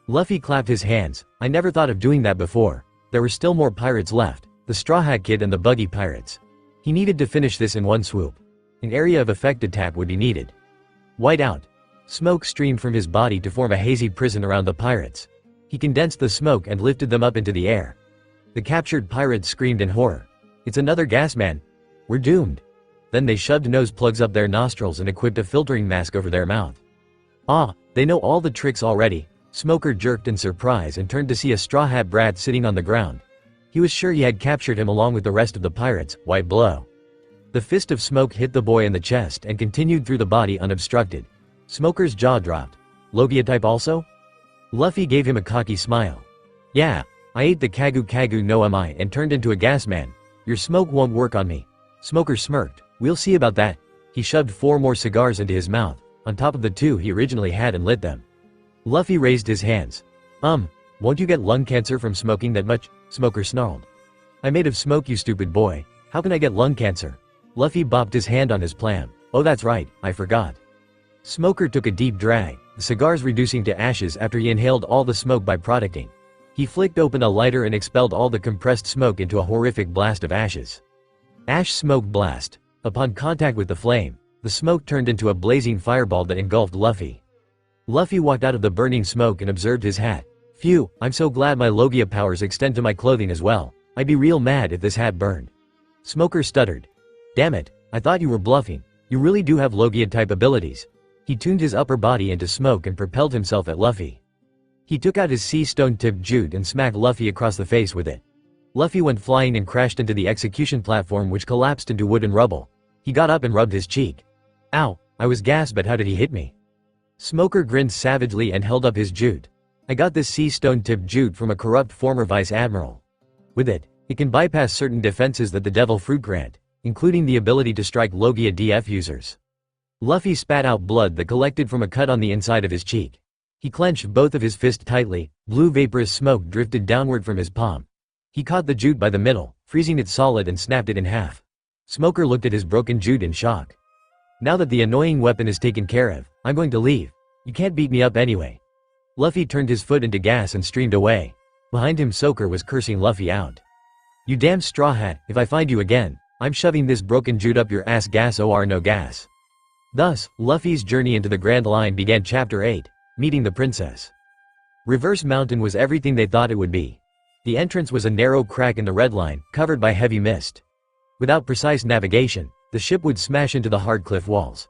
Luffy clapped his hands. I never thought of doing that before. There were still more pirates left, the Straw Hat Kid and the Buggy Pirates. He needed to finish this in one swoop. An area of effective tap would be needed. White out. Smoke streamed from his body to form a hazy prison around the pirates. He condensed the smoke and lifted them up into the air. The captured pirates screamed in horror. It's another gas man. We're doomed. Then they shoved nose plugs up their nostrils and equipped a filtering mask over their mouth. Ah, they know all the tricks already. Smoker jerked in surprise and turned to see a Straw Hat brat sitting on the ground. He was sure he had captured him along with the rest of the pirates. White blow. The fist of smoke hit the boy in the chest and continued through the body unobstructed. Smoker's jaw dropped. Logia type also? Luffy gave him a cocky smile. Yeah, I ate the kagu no mi and turned into a gas man. Your smoke won't work on me. Smoker smirked. We'll see about that. He shoved 4 more cigars into his mouth, on top of the 2 he originally had, and lit them. Luffy raised his hands. Won't you get lung cancer from smoking that much? Smoker snarled. I made of smoke, you stupid boy. How can I get lung cancer? Luffy bopped his hand on his palm. Oh, that's right, I forgot. Smoker took a deep drag, the cigars reducing to ashes after he inhaled all the smoke by producting. He flicked open a lighter and expelled all the compressed smoke into a horrific blast of ashes. Ash smoke blast. Upon contact with the flame, the smoke turned into a blazing fireball that engulfed Luffy. Luffy walked out of the burning smoke and observed his hat. Phew, I'm so glad my Logia powers extend to my clothing as well. I'd be real mad if this hat burned. Smoker stuttered. Damn it, I thought you were bluffing. You really do have Logia type abilities. He tuned his upper body into smoke and propelled himself at Luffy. He took out his sea stone-tipped jute and smacked Luffy across the face with it. Luffy went flying and crashed into the execution platform, which collapsed into wood and rubble. He got up and rubbed his cheek. Ow, I was gassed, but how did he hit me? Smoker grinned savagely and held up his jute. I got this sea stone-tipped jute from a corrupt former vice admiral. With it can bypass certain defenses that the devil fruit grant, including the ability to strike Logia DF users. Luffy spat out blood that collected from a cut on the inside of his cheek. He clenched both of his fists tightly. Blue vaporous smoke drifted downward from his palm. He caught the jute by the middle, freezing it solid, and snapped it in half. Smoker looked at his broken jute in shock. Now that the annoying weapon is taken care of, I'm going to leave. You can't beat me up anyway. Luffy turned his foot into gas and streamed away. Behind him, Smoker was cursing Luffy out. You damn straw hat, if I find you again, I'm shoving this broken jute up your ass, gas or no gas. Thus, Luffy's journey into the Grand Line began. Chapter 8, Meeting the Princess. Reverse Mountain was everything they thought it would be. The entrance was a narrow crack in the red line, covered by heavy mist. Without precise navigation, the ship would smash into the hard cliff walls.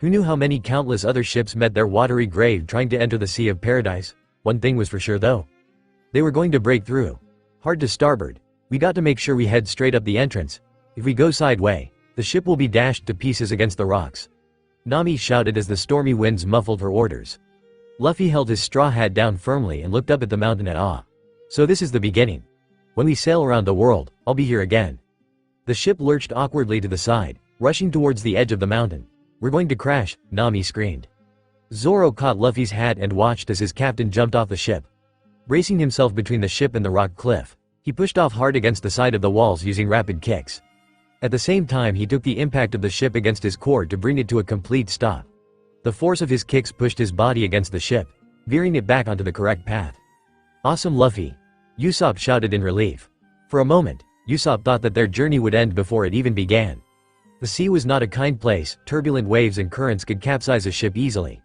Who knew how many countless other ships met their watery grave trying to enter the Sea of Paradise? One thing was for sure though. They were going to break through. Hard to starboard. We got to make sure we head straight up the entrance. If we go sideway, the ship will be dashed to pieces against the rocks. Nami shouted as the stormy winds muffled her orders. Luffy held his straw hat down firmly and looked up at the mountain at awe. So this is the beginning. When we sail around the world, I'll be here again. The ship lurched awkwardly to the side, rushing towards the edge of the mountain. We're going to crash, Nami screamed. Zoro caught Luffy's hat and watched as his captain jumped off the ship. Bracing himself between the ship and the rock cliff, he pushed off hard against the side of the walls using rapid kicks. At the same time, he took the impact of the ship against his core to bring it to a complete stop. The force of his kicks pushed his body against the ship, veering it back onto the correct path. Awesome, Luffy! Usopp shouted in relief. For a moment, Usopp thought that their journey would end before it even began. The sea was not a kind place. Turbulent waves and currents could capsize a ship easily.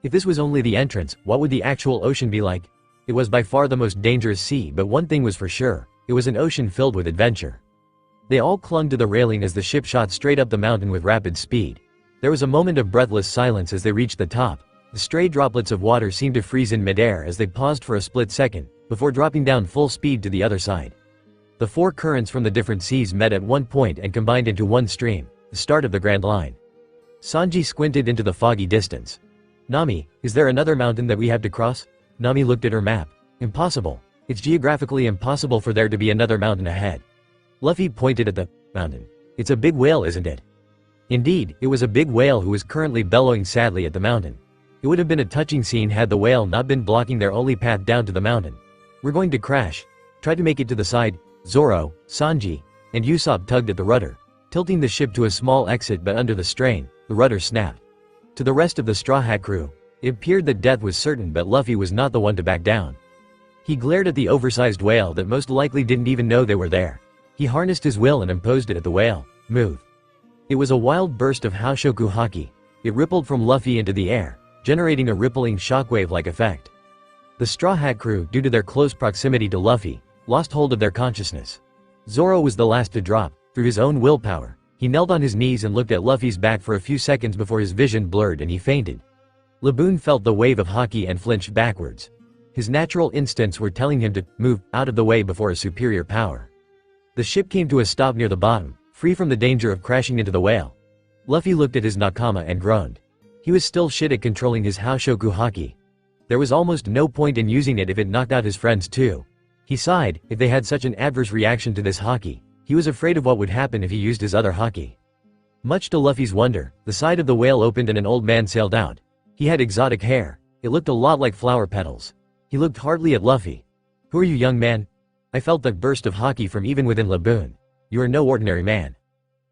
If this was only the entrance, what would the actual ocean be like? It was by far the most dangerous sea, but one thing was for sure, it was an ocean filled with adventure. They all clung to the railing as the ship shot straight up the mountain with rapid speed. There was a moment of breathless silence as they reached the top. The stray droplets of water seemed to freeze in midair as they paused for a split second, before dropping down full speed to the other side. The 4 currents from the different seas met at one point and combined into one stream, the start of the Grand Line. Sanji squinted into the foggy distance. Nami, is there another mountain that we have to cross? Nami looked at her map. Impossible. It's geographically impossible for there to be another mountain ahead. Luffy pointed at the mountain. It's a big whale, isn't it? Indeed, it was a big whale who was currently bellowing sadly at the mountain. It would have been a touching scene had the whale not been blocking their only path down to the mountain. We're going to crash. Try to make it to the side. Zoro, Sanji, and Usopp tugged at the rudder, tilting the ship to a small exit, but under the strain, the rudder snapped. To the rest of the Straw Hat crew, it appeared that death was certain, but Luffy was not the one to back down. He glared at the oversized whale that most likely didn't even know they were there. He harnessed his will and imposed it at the whale. Move. It was a wild burst of Haoshoku Haki. It rippled from Luffy into the air, generating a rippling shockwave-like effect. The Straw Hat crew, due to their close proximity to Luffy, lost hold of their consciousness. Zoro was the last to drop. Through his own willpower, he knelt on his knees and looked at Luffy's back for a few seconds before his vision blurred and he fainted. Laboon felt the wave of Haki and flinched backwards. His natural instincts were telling him to move out of the way before a superior power. The ship came to a stop near the bottom, free from the danger of crashing into the whale. Luffy looked at his nakama and groaned. He was still shit at controlling his Haoshoku haki. There was almost no point in using it if it knocked out his friends too. He sighed. If they had such an adverse reaction to this haki, he was afraid of what would happen if he used his other haki. Much to Luffy's wonder, the side of the whale opened and an old man sailed out. He had exotic hair. It looked a lot like flower petals. He looked hardly at Luffy. "Who are you, young man?" I felt that burst of haki from even within Laboon. "You are no ordinary man."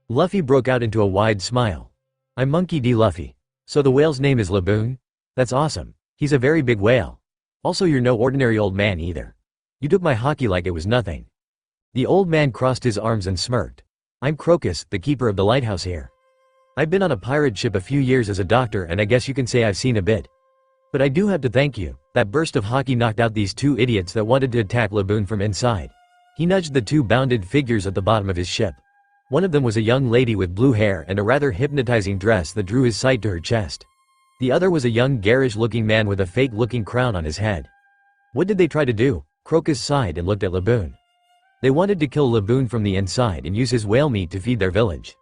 Luffy broke out into a wide smile. "I'm Monkey D. Luffy. So the whale's name is Laboon? That's awesome. He's a very big whale. Also, you're no ordinary old man either. You took my haki like it was nothing." The old man crossed his arms and smirked. "I'm Crocus, the keeper of the lighthouse here. I've been on a pirate ship a few years as a doctor and I guess you can say I've seen a bit. But I do have to thank you. That burst of haki knocked out these two idiots that wanted to attack Laboon from inside." He nudged the two bounded figures at the bottom of his ship. One of them was a young lady with blue hair and a rather hypnotizing dress that drew his sight to her chest. The other was a young garish-looking man with a fake-looking crown on his head. What did they try to do? Crocus sighed and looked at Laboon. They wanted to kill Laboon from the inside and use his whale meat to feed their village.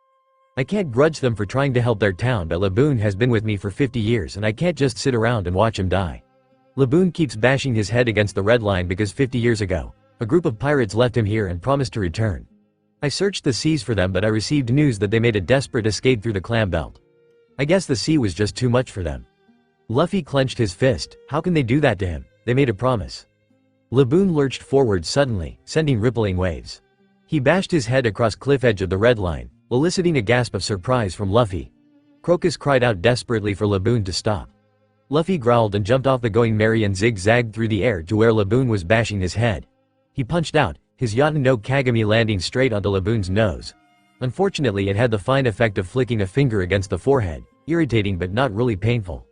I can't grudge them for trying to help their town, but Laboon has been with me for 50 years and I can't just sit around and watch him die. Laboon keeps bashing his head against the red line because 50 years ago, a group of pirates left him here and promised to return. I searched the seas for them but I received news that they made a desperate escape through the clam belt. I guess the sea was just too much for them." Luffy clenched his fist. How can they do that to him? They made a promise. Laboon lurched forward suddenly, sending rippling waves. He bashed his head across cliff edge of the red line, eliciting a gasp of surprise from Luffy. Crocus cried out desperately for Laboon to stop. Luffy growled and jumped off the Going Merry and zigzagged through the air to where Laboon was bashing his head. He punched out, his Yaten no Kagami landing straight onto Laboon's nose. Unfortunately, it had the fine effect of flicking a finger against the forehead, irritating but not really painful.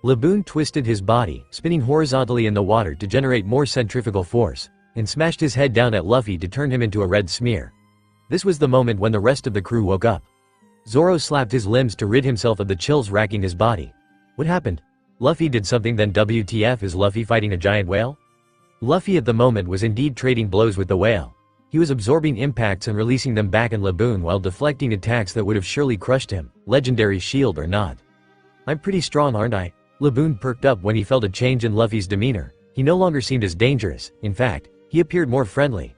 Laboon twisted his body, spinning horizontally in the water to generate more centrifugal force, and smashed his head down at Luffy to turn him into a red smear. This was the moment when the rest of the crew woke up. Zoro slapped his limbs to rid himself of the chills racking his body. What happened? Luffy did something, then WTF, is Luffy fighting a giant whale? Luffy at the moment was indeed trading blows with the whale. He was absorbing impacts and releasing them back in Laboon while deflecting attacks that would have surely crushed him, legendary shield or not. "I'm pretty strong, aren't I?" Laboon perked up when he felt a change in Luffy's demeanor. He no longer seemed as dangerous. In fact, he appeared more friendly.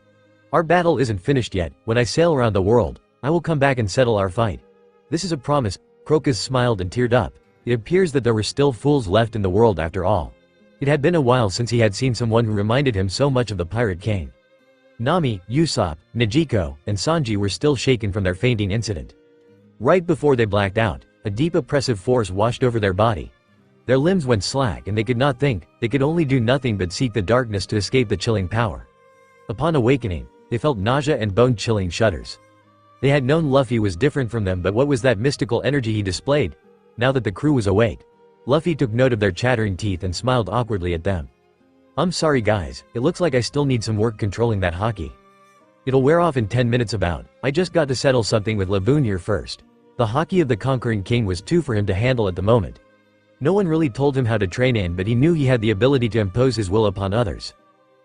"Our battle isn't finished yet. When I sail around the world, I will come back and settle our fight. This is a promise." Crocus smiled and teared up. It appears that there were still fools left in the world after all. It had been a while since he had seen someone who reminded him so much of the Pirate King. Nami, Usopp, Nejiko, and Sanji were still shaken from their fainting incident. Right before they blacked out, a deep oppressive force washed over their body. Their limbs went slack and they could not think, they could only do nothing but seek the darkness to escape the chilling power. Upon awakening, they felt nausea and bone-chilling shudders. They had known Luffy was different from them, but what was that mystical energy he displayed? Now that the crew was awake, Luffy took note of their chattering teeth and smiled awkwardly at them. "I'm sorry guys, it looks like I still need some work controlling that haki. It'll wear off in 10 minutes about. I just got to settle something with Laboon here first." The haki of the Conquering King was too for him to handle at the moment. No one really told him how to train in, but he knew he had the ability to impose his will upon others.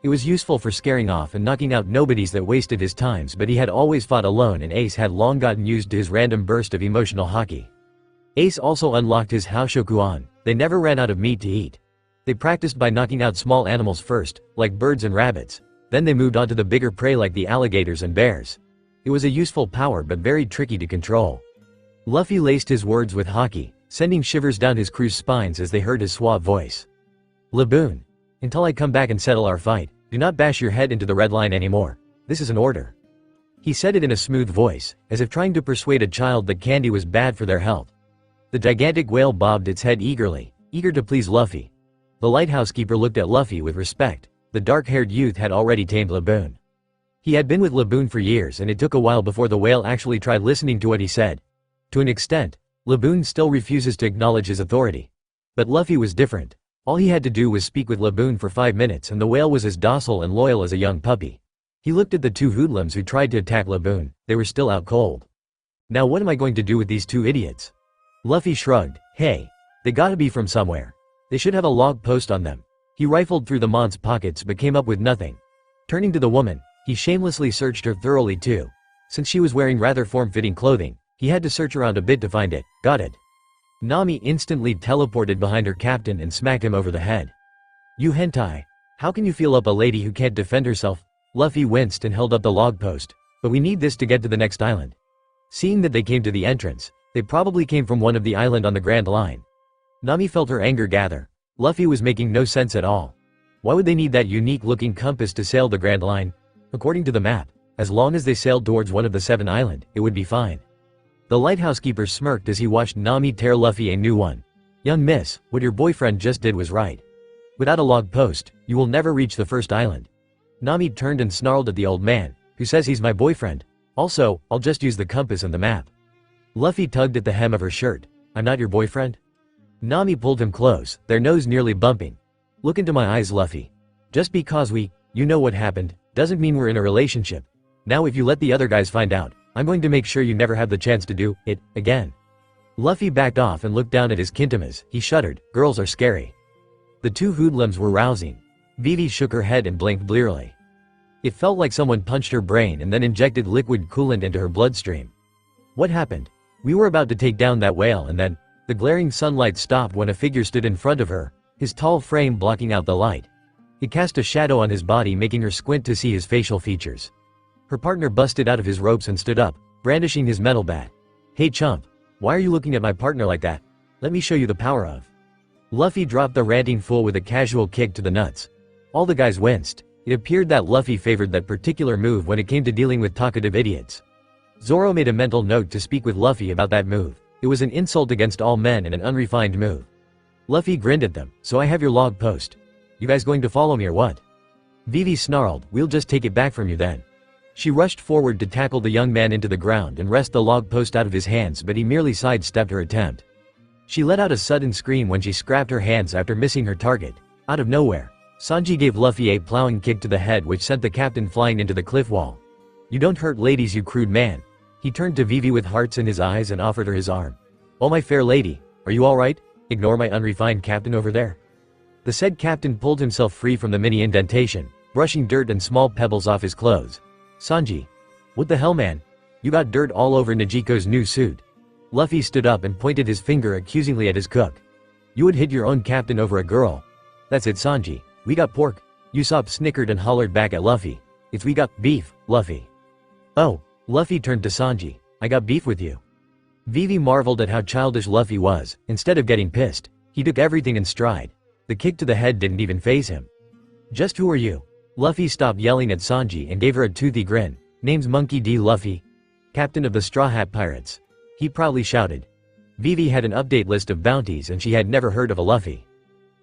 It was useful for scaring off and knocking out nobodies that wasted his times, but he had always fought alone and Ace had long gotten used to his random burst of emotional haki. Ace also unlocked his Haoshoku. They never ran out of meat to eat. They practiced by knocking out small animals first, like birds and rabbits. Then they moved on to the bigger prey like the alligators and bears. It was a useful power but very tricky to control. Luffy laced his words with haki, sending shivers down his crew's spines as they heard his suave voice. "Laboon, until I come back and settle our fight, do not bash your head into the red line anymore. This is an order." He said it in a smooth voice, as if trying to persuade a child that candy was bad for their health. The gigantic whale bobbed its head eagerly, eager to please Luffy. The lighthouse keeper looked at Luffy with respect. The dark-haired youth had already tamed Laboon. He had been with Laboon for years and it took a while before the whale actually tried listening to what he said. To an extent, Laboon still refuses to acknowledge his authority. But Luffy was different. All he had to do was speak with Laboon for 5 minutes and the whale was as docile and loyal as a young puppy. He looked at the two hoodlums who tried to attack Laboon. They were still out cold. "Now what am I going to do with these two idiots?" Luffy shrugged. "Hey, they gotta be from somewhere. They should have a log post on them." He rifled through the mont's pockets but came up with nothing. Turning to the woman, he shamelessly searched her thoroughly too. Since she was wearing rather form-fitting clothing, he had to search around a bit to find it. Got it. Nami instantly teleported behind her captain and smacked him over the head. You hentai. How can you feel up a lady who can't defend herself? Luffy winced and held up the log post. But we need this to get to the next island. Seeing that they came to the entrance, they probably came from one of the island on the Grand Line. Nami felt her anger gather. Luffy was making no sense at all. Why would they need that unique-looking compass to sail the Grand Line? According to the map, as long as they sailed towards one of the 7 islands, it would be fine. The lighthouse keeper smirked as he watched Nami tear Luffy a new one. Young miss, what your boyfriend just did was right. Without a log post, you will never reach the first island. Nami turned and snarled at the old man, who says he's my boyfriend. Also, I'll just use the compass and the map. Luffy tugged at the hem of her shirt. I'm not your boyfriend? Nami pulled him close, their nose nearly bumping. Look into my eyes, Luffy. Just because you know what happened, doesn't mean we're in a relationship. Now if you let the other guys find out, I'm going to make sure you never have the chance to do it again. Luffy backed off and looked down at his kintamas. He shuddered. Girls are scary. The 2 hoodlums were rousing. Vivi shook her head and blinked blearily. It felt like someone punched her brain and then injected liquid coolant into her bloodstream. What happened? We were about to take down that whale and then, the glaring sunlight stopped when a figure stood in front of her, his tall frame blocking out the light. It cast a shadow on his body, making her squint to see his facial features. Her partner busted out of his ropes and stood up, brandishing his metal bat. Hey chump, why are you looking at my partner like that? Let me show you the power of. Luffy dropped the ranting fool with a casual kick to the nuts. All the guys winced. It appeared that Luffy favored that particular move when it came to dealing with talkative idiots. Zoro made a mental note to speak with Luffy about that move. It was an insult against all men and an unrefined move. Luffy grinned at them. So I have your log post. You guys going to follow me or what? Vivi snarled. We'll just take it back from you then. She rushed forward to tackle the young man into the ground and wrest the log post out of his hands, but he merely sidestepped her attempt. She let out a sudden scream when she scrapped her hands after missing her target. Out of nowhere, Sanji gave Luffy a plowing kick to the head which sent the captain flying into the cliff wall. You don't hurt ladies, you crude man. He turned to Vivi with hearts in his eyes and offered her his arm. Oh my fair lady, are you alright? Ignore my unrefined captain over there. The said captain pulled himself free from the mini indentation, brushing dirt and small pebbles off his clothes. Sanji. What the hell man? You got dirt all over Najiko's new suit. Luffy stood up and pointed his finger accusingly at his cook. You would hit your own captain over a girl. That's it Sanji, we got pork. Usopp snickered and hollered back at Luffy. It's we got beef, Luffy. Oh. Luffy turned to Sanji. I got beef with you. Vivi marveled at how childish Luffy was. Instead of getting pissed, he took everything in stride. The kick to the head didn't even faze him. Just who are you? Luffy stopped yelling at Sanji and gave her a toothy grin. Name's Monkey D. Luffy. Captain of the Straw Hat Pirates. He proudly shouted. Vivi had an update list of bounties and she had never heard of a Luffy.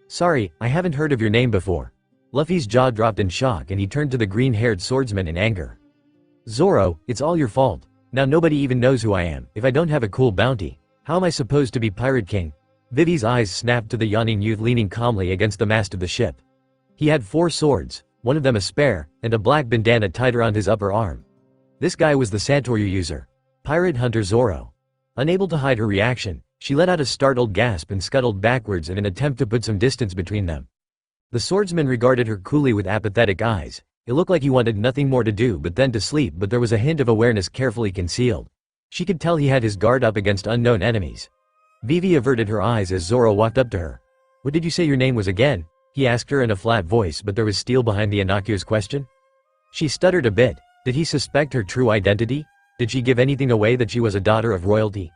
Sorry, I haven't heard of your name before. Luffy's jaw dropped in shock and he turned to the green-haired swordsman in anger. Zoro, it's all your fault. Now nobody even knows who I am. If I don't have a cool bounty, how am I supposed to be Pirate King? Vivi's eyes snapped to the yawning youth leaning calmly against the mast of the ship. He had 4 swords, one of them a spare, and a black bandana tied around his upper arm. This guy was the Santoryu user. Pirate Hunter Zoro. Unable to hide her reaction, she let out a startled gasp and scuttled backwards in an attempt to put some distance between them. The swordsman regarded her coolly with apathetic eyes. It looked like he wanted nothing more to do but then to sleep, but there was a hint of awareness carefully concealed. She could tell he had his guard up against unknown enemies. Vivi averted her eyes as Zoro walked up to her. What did you say your name was again? He asked her in a flat voice, but there was steel behind the innocuous question. She stuttered a bit. Did he suspect her true identity? Did she give anything away that she was a daughter of royalty?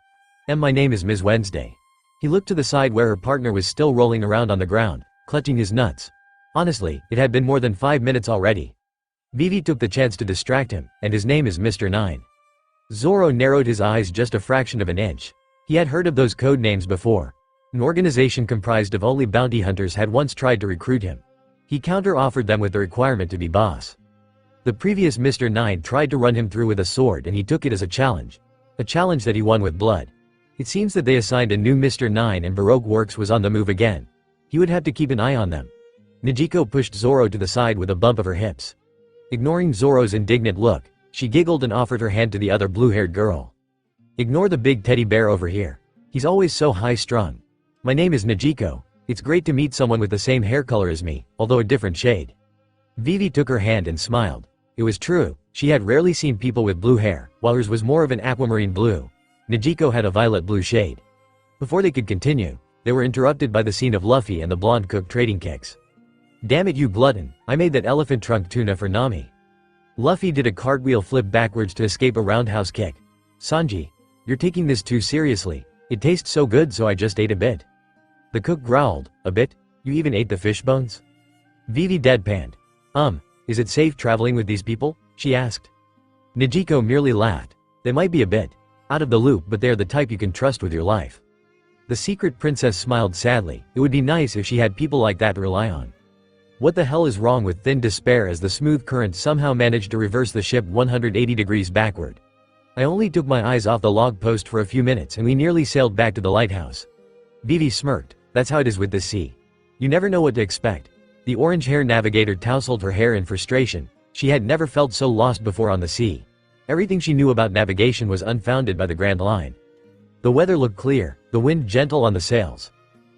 My name is Ms. Wednesday. He looked to the side where her partner was still rolling around on the ground, clutching his nuts. Honestly, it had been more than 5 minutes already. Vivi took the chance to distract him, and his name is Mr. 9. Zoro narrowed his eyes just a fraction of an inch. He had heard of those code names before. An organization comprised of only bounty hunters had once tried to recruit him. He counter-offered them with the requirement to be boss. The previous Mr. 9 tried to run him through with a sword and he took it as a challenge. A challenge that he won with blood. It seems that they assigned a new Mr. 9 and Baroque Works was on the move again. He would have to keep an eye on them. Najiko pushed Zoro to the side with a bump of her hips. Ignoring Zoro's indignant look, she giggled and offered her hand to the other blue-haired girl. Ignore the big teddy bear over here. He's always so high-strung. My name is Najiko. It's great to meet someone with the same hair color as me, although a different shade. Vivi took her hand and smiled. It was true, she had rarely seen people with blue hair, while hers was more of an aquamarine blue. Najiko had a violet blue shade. Before they could continue, they were interrupted by the scene of Luffy and the blonde cook trading kicks. Damn it, you glutton, I made that elephant trunk tuna for Nami. Luffy did a cartwheel flip backwards to escape a roundhouse kick. Sanji, you're taking this too seriously. It tastes so good, so I just ate a bit. The cook growled, a bit? You even ate the fish bones? Vivi deadpanned. Is it safe traveling with these people? She asked. Najiko merely laughed. They might be a bit out of the loop, but they're the type you can trust with your life. The secret princess smiled sadly. It would be nice if she had people like that to rely on. What the hell is wrong with thin despair as the smooth current somehow managed to reverse the ship 180 degrees backward? I only took my eyes off the log post for a few minutes and we nearly sailed back to the lighthouse. Vivi smirked. That's how it is with the sea. You never know what to expect. The orange-haired navigator tousled her hair in frustration. She had never felt so lost before on the sea. Everything she knew about navigation was unfounded by the Grand Line. The weather looked clear, the wind gentle on the sails.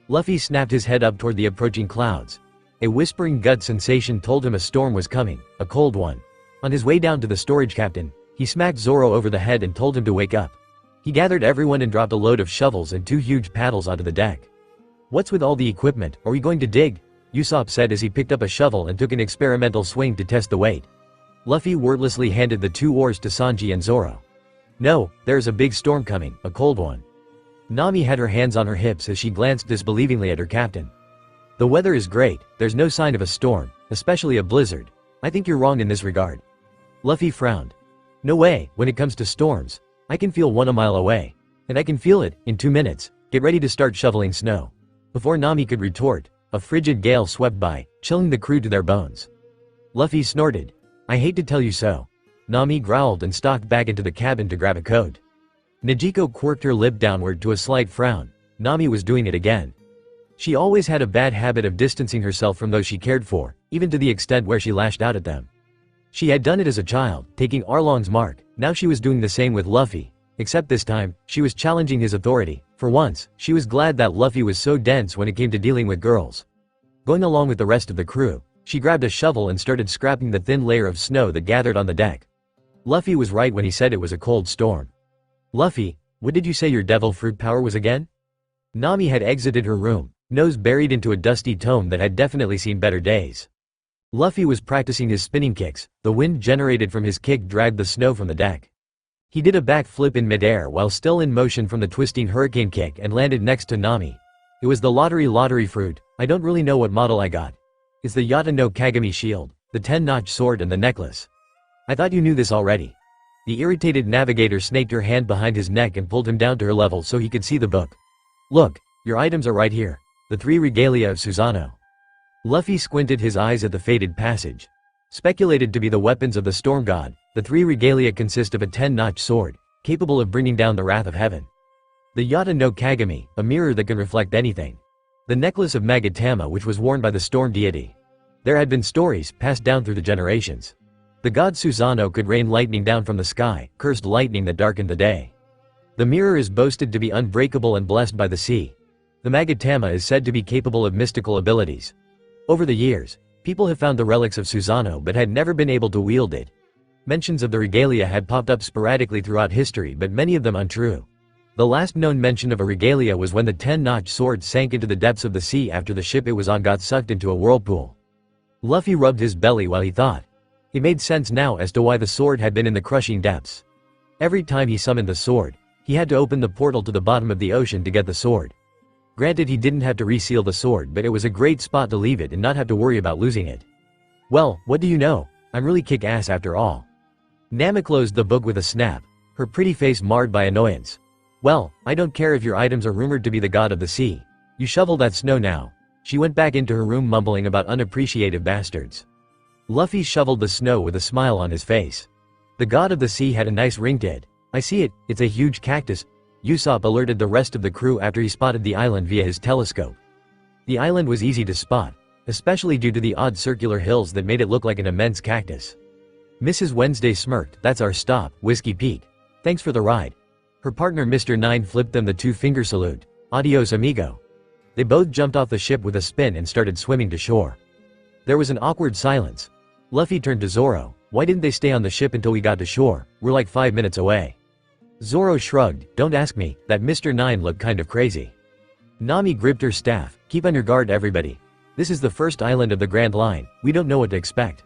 Luffy snapped his head up toward the approaching clouds. A whispering gut sensation told him a storm was coming, a cold one. On his way down to the storage captain, he smacked Zoro over the head and told him to wake up. He gathered everyone and dropped a load of shovels and 2 huge paddles onto the deck. What's with all the equipment, are we going to dig? Usopp said as he picked up a shovel and took an experimental swing to test the weight. Luffy wordlessly handed the 2 oars to Sanji and Zoro. No, there's a big storm coming, a cold one. Nami had her hands on her hips as she glanced disbelievingly at her captain. The weather is great, there's no sign of a storm, especially a blizzard. I think you're wrong in this regard. Luffy frowned. No way, when it comes to storms. I can feel one a mile away. And I can feel it, in 2 minutes. Get ready to start shoveling snow. Before Nami could retort, a frigid gale swept by, chilling the crew to their bones. Luffy snorted. I hate to tell you so. Nami growled and stalked back into the cabin to grab a coat. Najiko quirked her lip downward to a slight frown. Nami was doing it again. She always had a bad habit of distancing herself from those she cared for, even to the extent where she lashed out at them. She had done it as a child, taking Arlong's mark. Now she was doing the same with Luffy. Except this time, she was challenging his authority. For once, she was glad that Luffy was so dense when it came to dealing with girls. Going along with the rest of the crew, she grabbed a shovel and started scrapping the thin layer of snow that gathered on the deck. Luffy was right when he said it was a cold storm. Luffy, what did you say your devil fruit power was again? Nami had exited her room, nose buried into a dusty tome that had definitely seen better days. Luffy was practicing his spinning kicks. The wind generated from his kick dragged the snow from the deck. He did a backflip in midair while still in motion from the twisting hurricane kick and landed next to Nami. It was the lottery fruit. I don't really know what model I got. It's the Yata no Kagami shield, the 10-notch sword and the necklace. I thought you knew this already. The irritated navigator snaked her hand behind his neck and pulled him down to her level so he could see the book. Look, your items are right here. The 3 regalia of Susanoo. Luffy squinted his eyes at the faded passage. Speculated to be the weapons of the storm god, the 3 regalia consist of a 10-notch sword, capable of bringing down the wrath of heaven. The Yata no Kagami, a mirror that can reflect anything. The necklace of Magatama, which was worn by the storm deity. There had been stories passed down through the generations. The god Susanoo could rain lightning down from the sky, cursed lightning that darkened the day. The mirror is boasted to be unbreakable and blessed by the sea. The Magatama is said to be capable of mystical abilities. Over the years, people have found the relics of Susanoo but had never been able to wield it. Mentions of the regalia had popped up sporadically throughout history, but many of them untrue. The last known mention of a regalia was when the 10-notch sword sank into the depths of the sea after the ship it was on got sucked into a whirlpool. Luffy rubbed his belly while he thought. It made sense now as to why the sword had been in the crushing depths. Every time he summoned the sword, he had to open the portal to the bottom of the ocean to get the sword. Granted, he didn't have to reseal the sword, but it was a great spot to leave it and not have to worry about losing it. Well, what do you know? I'm really kick-ass after all. Nama closed the book with a snap, her pretty face marred by annoyance. Well, I don't care if your items are rumored to be the god of the sea. You shovel that snow now. She went back into her room mumbling about unappreciative bastards. Luffy shoveled the snow with a smile on his face. The god of the sea had a nice ring to it. I see it, it's a huge cactus. Usopp alerted the rest of the crew after he spotted the island via his telescope. The island was easy to spot, especially due to the odd circular hills that made it look like an immense cactus. Mrs. Wednesday smirked. That's our stop, Whiskey Peak. Thanks for the ride. Her partner Mr. Nine flipped them the 2-finger salute. Adios amigo. They both jumped off the ship with a spin and started swimming to shore. There was an awkward silence. Luffy turned to Zoro. Why didn't they stay on the ship until we got to shore? We're like 5 minutes away. Zoro shrugged. Don't ask me, that Mr. 9 looked kind of crazy. Nami gripped her staff. Keep on your guard, everybody. This is the first island of the Grand Line, we don't know what to expect.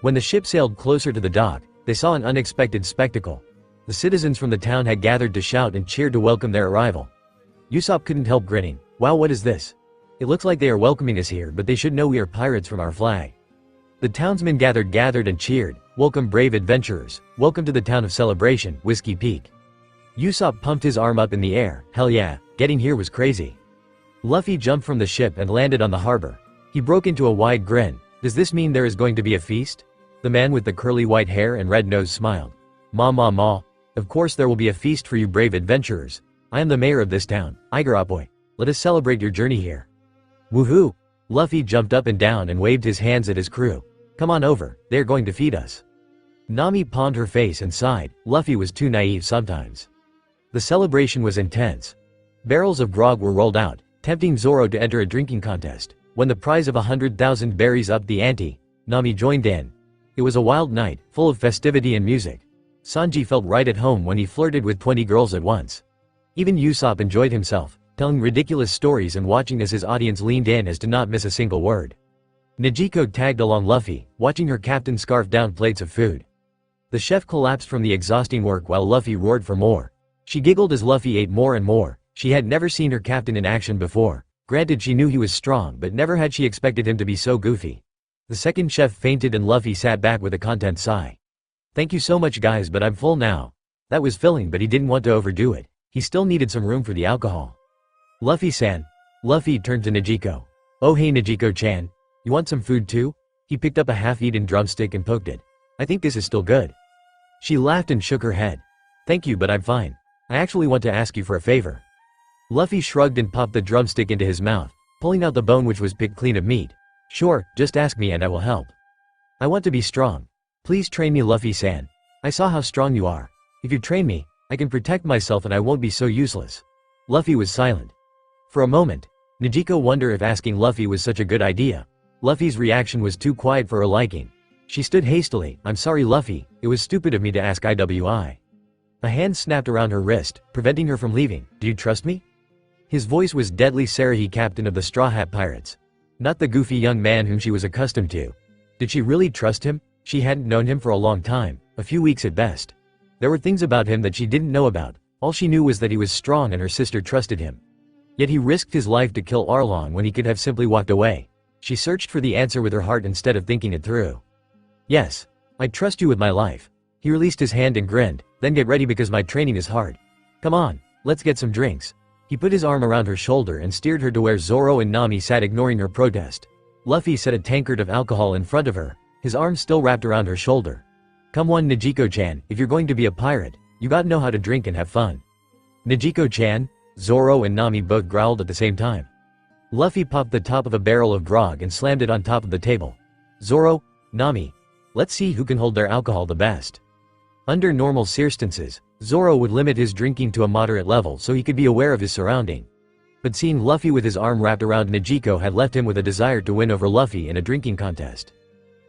When the ship sailed closer to the dock, they saw an unexpected spectacle. The citizens from the town had gathered to shout and cheer to welcome their arrival. Usopp couldn't help grinning. Wow, what is this? It looks like they are welcoming us here, but they should know we are pirates from our flag. The townsmen gathered and cheered. Welcome, brave adventurers. Welcome to the town of celebration, Whiskey Peak. Usopp pumped his arm up in the air. Hell yeah, getting here was crazy. Luffy jumped from the ship and landed on the harbor. He broke into a wide grin. Does this mean there is going to be a feast? The man with the curly white hair and red nose smiled. Ma. Of course there will be a feast for you brave adventurers. I am the mayor of this town, Igaraboy. Let us celebrate your journey here. Woohoo! Luffy jumped up and down and waved his hands at his crew. Come on over, they are going to feed us. Nami pawned her face and sighed. Luffy was too naive sometimes. The celebration was intense. Barrels of grog were rolled out, tempting Zoro to enter a drinking contest. When the prize of 100,000 berries upped the ante, Nami joined in. It was a wild night, full of festivity and music. Sanji felt right at home when he flirted with 20 girls at once. Even Usopp enjoyed himself, telling ridiculous stories and watching as his audience leaned in as to not miss a single word. Nezuko tagged along Luffy, watching her captain scarf down plates of food. The chef collapsed from the exhausting work while Luffy roared for more. She giggled as Luffy ate more and more. She had never seen her captain in action before. Granted, she knew he was strong, but never had she expected him to be so goofy. The second chef fainted and Luffy sat back with a content sigh. Thank you so much guys, but I'm full now. That was filling, but he didn't want to overdo it. He still needed some room for the alcohol. Luffy-san. Luffy turned to Nezuko. Oh hey Nezuko-chan. You want some food too? He picked up a half-eaten drumstick and poked it. I think this is still good. She laughed and shook her head. Thank you, but I'm fine. I actually want to ask you for a favor. Luffy shrugged and popped the drumstick into his mouth, pulling out the bone which was picked clean of meat. Sure, just ask me and I will help. I want to be strong. Please train me Luffy-san. I saw how strong you are. If you train me, I can protect myself and I won't be so useless. Luffy was silent. For a moment, Nezuko wondered if asking Luffy was such a good idea. Luffy's reaction was too quiet for her liking. She stood hastily. I'm sorry Luffy, it was stupid of me to ask IWI. A hand snapped around her wrist, preventing her from leaving. Do you trust me? His voice was deadly. Sarahi, captain of the Straw Hat Pirates. Not the goofy young man whom she was accustomed to. Did she really trust him? She hadn't known him for a long time, a few weeks at best. There were things about him that she didn't know about. All she knew was that he was strong and her sister trusted him. Yet he risked his life to kill Arlong when he could have simply walked away. She searched for the answer with her heart instead of thinking it through. Yes, I trust you with my life. He released his hand and grinned. Then get ready because my training is hard. Come on, let's get some drinks. He put his arm around her shoulder and steered her to where Zoro and Nami sat, ignoring her protest. Luffy set a tankard of alcohol in front of her, his arm still wrapped around her shoulder. Come on Nezuko-chan, if you're going to be a pirate, you gotta know how to drink and have fun. Nezuko-chan? Zoro and Nami both growled at the same time. Luffy popped the top of a barrel of grog and slammed it on top of the table. Zoro, Nami, let's see who can hold their alcohol the best. Under normal circumstances, Zoro would limit his drinking to a moderate level so he could be aware of his surrounding. But seeing Luffy with his arm wrapped around Nezuko had left him with a desire to win over Luffy in a drinking contest.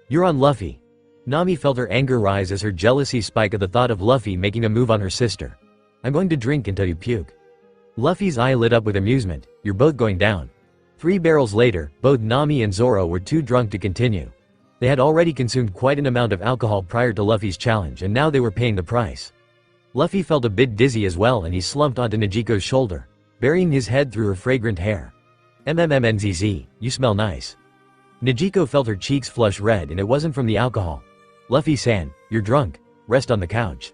You're on Luffy. Nami felt her anger rise as her jealousy spike at the thought of Luffy making a move on her sister. I'm going to drink until you puke. Luffy's eye lit up with amusement. You're both going down. 3 barrels later, both Nami and Zoro were too drunk to continue. They had already consumed quite an amount of alcohol prior to Luffy's challenge and now they were paying the price. Luffy felt a bit dizzy as well and he slumped onto Nezuko's shoulder, burying his head through her fragrant hair. MMMNZZ, you smell nice. Nezuko felt her cheeks flush red and it wasn't from the alcohol. Luffy-san, you're drunk. Rest on the couch.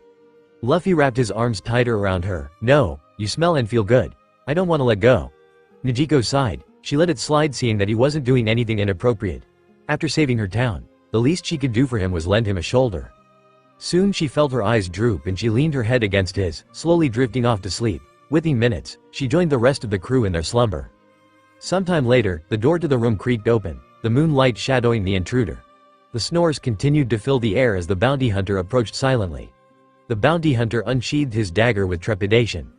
Luffy wrapped his arms tighter around her. No, you smell and feel good. I don't want to let go. Nezuko sighed. She let it slide, seeing that he wasn't doing anything inappropriate. After saving her town, the least she could do for him was lend him a shoulder. Soon she felt her eyes droop and she leaned her head against his, slowly drifting off to sleep. Within minutes, she joined the rest of the crew in their slumber. Sometime later, the door to the room creaked open, the moonlight shadowing the intruder. The snores continued to fill the air as the bounty hunter approached silently. The bounty hunter unsheathed his dagger with trepidation.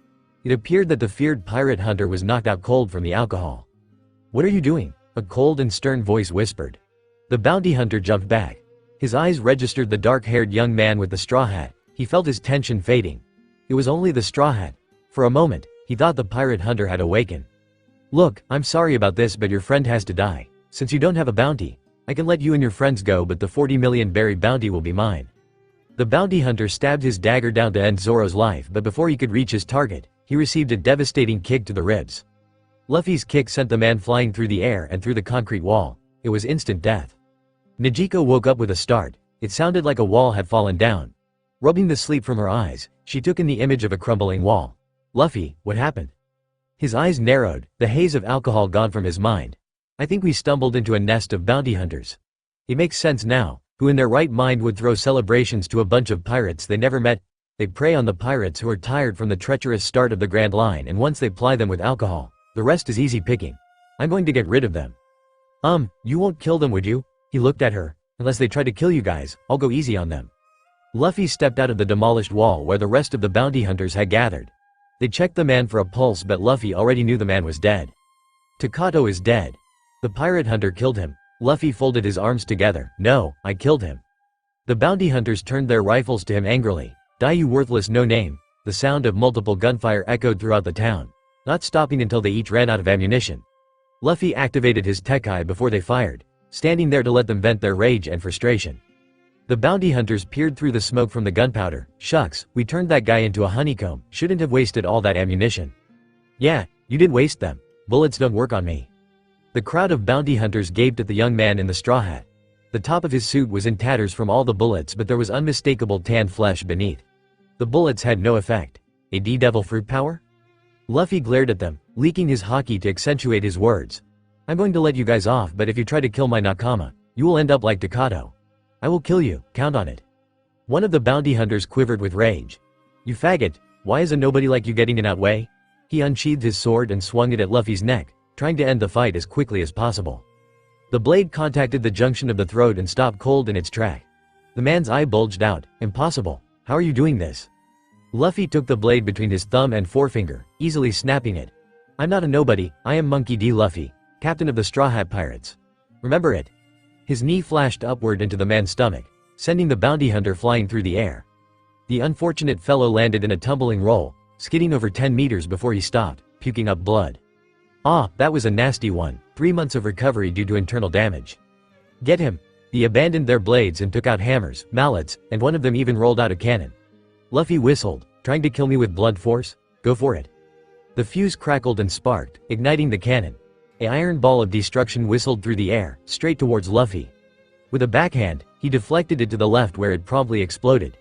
It appeared that the feared pirate hunter was knocked out cold from the alcohol. "What are you doing?" a cold and stern voice whispered. The bounty hunter jumped back. His eyes registered the dark-haired young man with the straw hat. He felt his tension fading. It was only the straw hat. For a moment, he thought the pirate hunter had awakened. "Look, I'm sorry about this, but your friend has to die. Since you don't have a bounty, I can let you and your friends go, but the 40 million berry bounty will be mine." The bounty hunter stabbed his dagger down to end Zoro's life, but before he could reach his target, he received a devastating kick to the ribs. Luffy's kick sent the man flying through the air and through the concrete wall. It was instant death. Najiko woke up with a start. It sounded like a wall had fallen down. Rubbing the sleep from her eyes, she took in the image of a crumbling wall. "Luffy, what happened?" His eyes narrowed, the haze of alcohol gone from his mind. "I think we stumbled into a nest of bounty hunters. It makes sense now. Who in their right mind would throw celebrations to a bunch of pirates they never met? They prey on the pirates who are tired from the treacherous start of the Grand Line, and once they ply them with alcohol, the rest is easy picking. I'm going to get rid of them." You won't kill them, would you?" He looked at her. "Unless they try to kill you guys, I'll go easy on them." Luffy stepped out of the demolished wall where the rest of the bounty hunters had gathered. They checked the man for a pulse, but Luffy already knew the man was dead. "Takato is dead. The pirate hunter killed him." Luffy folded his arms together. "No, I killed him." The bounty hunters turned their rifles to him angrily. "Die, you worthless no-name." The sound of multiple gunfire echoed throughout the town, not stopping until they each ran out of ammunition. Luffy activated his Tekai before they fired, standing there to let them vent their rage and frustration. The bounty hunters peered through the smoke from the gunpowder. "Shucks, we turned that guy into a honeycomb. Shouldn't have wasted all that ammunition." "Yeah, you did waste them. Bullets don't work on me." The crowd of bounty hunters gaped at the young man in the straw hat. The top of his suit was in tatters from all the bullets, but there was unmistakable tanned flesh beneath. The bullets had no effect. A devil fruit power? Luffy glared at them, leaking his haki to accentuate his words. "I'm going to let you guys off, but if you try to kill my nakama, you will end up like Takato. I will kill you, count on it." One of the bounty hunters quivered with rage. "You faggot, why is a nobody like you getting in our way?" He unsheathed his sword and swung it at Luffy's neck, trying to end the fight as quickly as possible. The blade contacted the junction of the throat and stopped cold in its track. The man's eye bulged out. "Impossible. How are you doing this?" Luffy took the blade between his thumb and forefinger, easily snapping it. "I'm not a nobody, I am Monkey D. Luffy, captain of the Straw Hat Pirates. Remember it?" His knee flashed upward into the man's stomach, sending the bounty hunter flying through the air. The unfortunate fellow landed in a tumbling roll, skidding over 10 meters before he stopped, puking up blood. That was a nasty one. 3 months of recovery due to internal damage. "Get him." They abandoned their blades and took out hammers, mallets, and one of them even rolled out a cannon. Luffy whistled. "Trying to kill me with blood force? Go for it." The fuse crackled and sparked, igniting the cannon. An iron ball of destruction whistled through the air, straight towards Luffy. With a backhand, he deflected it to the left where it promptly exploded.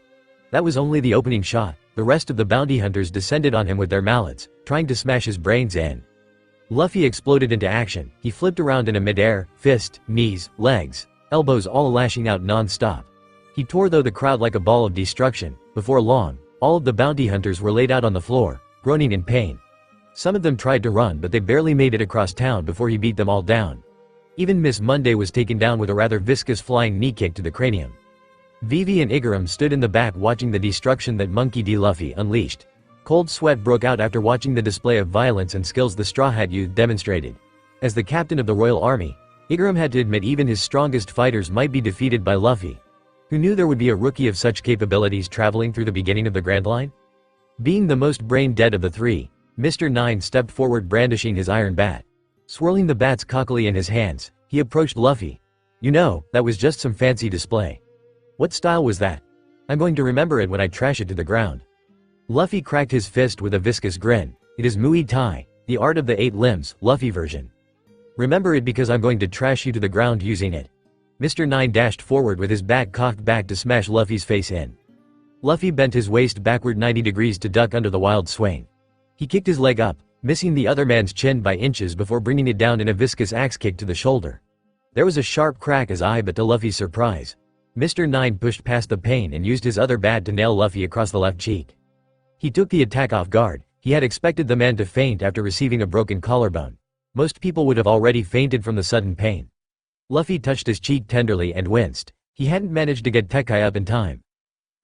That was only the opening shot. The rest of the bounty hunters descended on him with their mallets, trying to smash his brains in. Luffy exploded into action. He flipped around in a mid-air, fist, knees, legs, elbows all lashing out non-stop. He tore through the crowd like a ball of destruction. Before long, all of the bounty hunters were laid out on the floor, groaning in pain. Some of them tried to run, but they barely made it across town before he beat them all down. Even Miss Monday was taken down with a rather viscous flying knee kick to the cranium. Vivi and Igaram stood in the back watching the destruction that Monkey D. Luffy unleashed. Cold sweat broke out after watching the display of violence and skills the Straw Hat youth demonstrated. As the captain of the Royal Army, Igaram had to admit even his strongest fighters might be defeated by Luffy. Who knew there would be a rookie of such capabilities traveling through the beginning of the Grand Line? Being the most brain-dead of the three, Mr. Nine stepped forward brandishing his iron bat. Swirling the bats cockily in his hands, he approached Luffy. "You know, that was just some fancy display. What style was that? I'm going to remember it when I trash it to the ground." Luffy cracked his fist with a viscous grin. "It is Muay Thai, the art of the 8 limbs, Luffy version. Remember it because I'm going to trash you to the ground using it." Mr. Nine dashed forward with his bat cocked back to smash Luffy's face in. Luffy bent his waist backward 90 degrees to duck under the wild swing. He kicked his leg up, missing the other man's chin by inches before bringing it down in a viscous axe kick to the shoulder. There was a sharp crack as but to Luffy's surprise, Mr. Nine pushed past the pain and used his other bat to nail Luffy across the left cheek. He took the attack off guard. He had expected the man to faint after receiving a broken collarbone. Most people would have already fainted from the sudden pain. Luffy touched his cheek tenderly and winced. He hadn't managed to get Tekai up in time.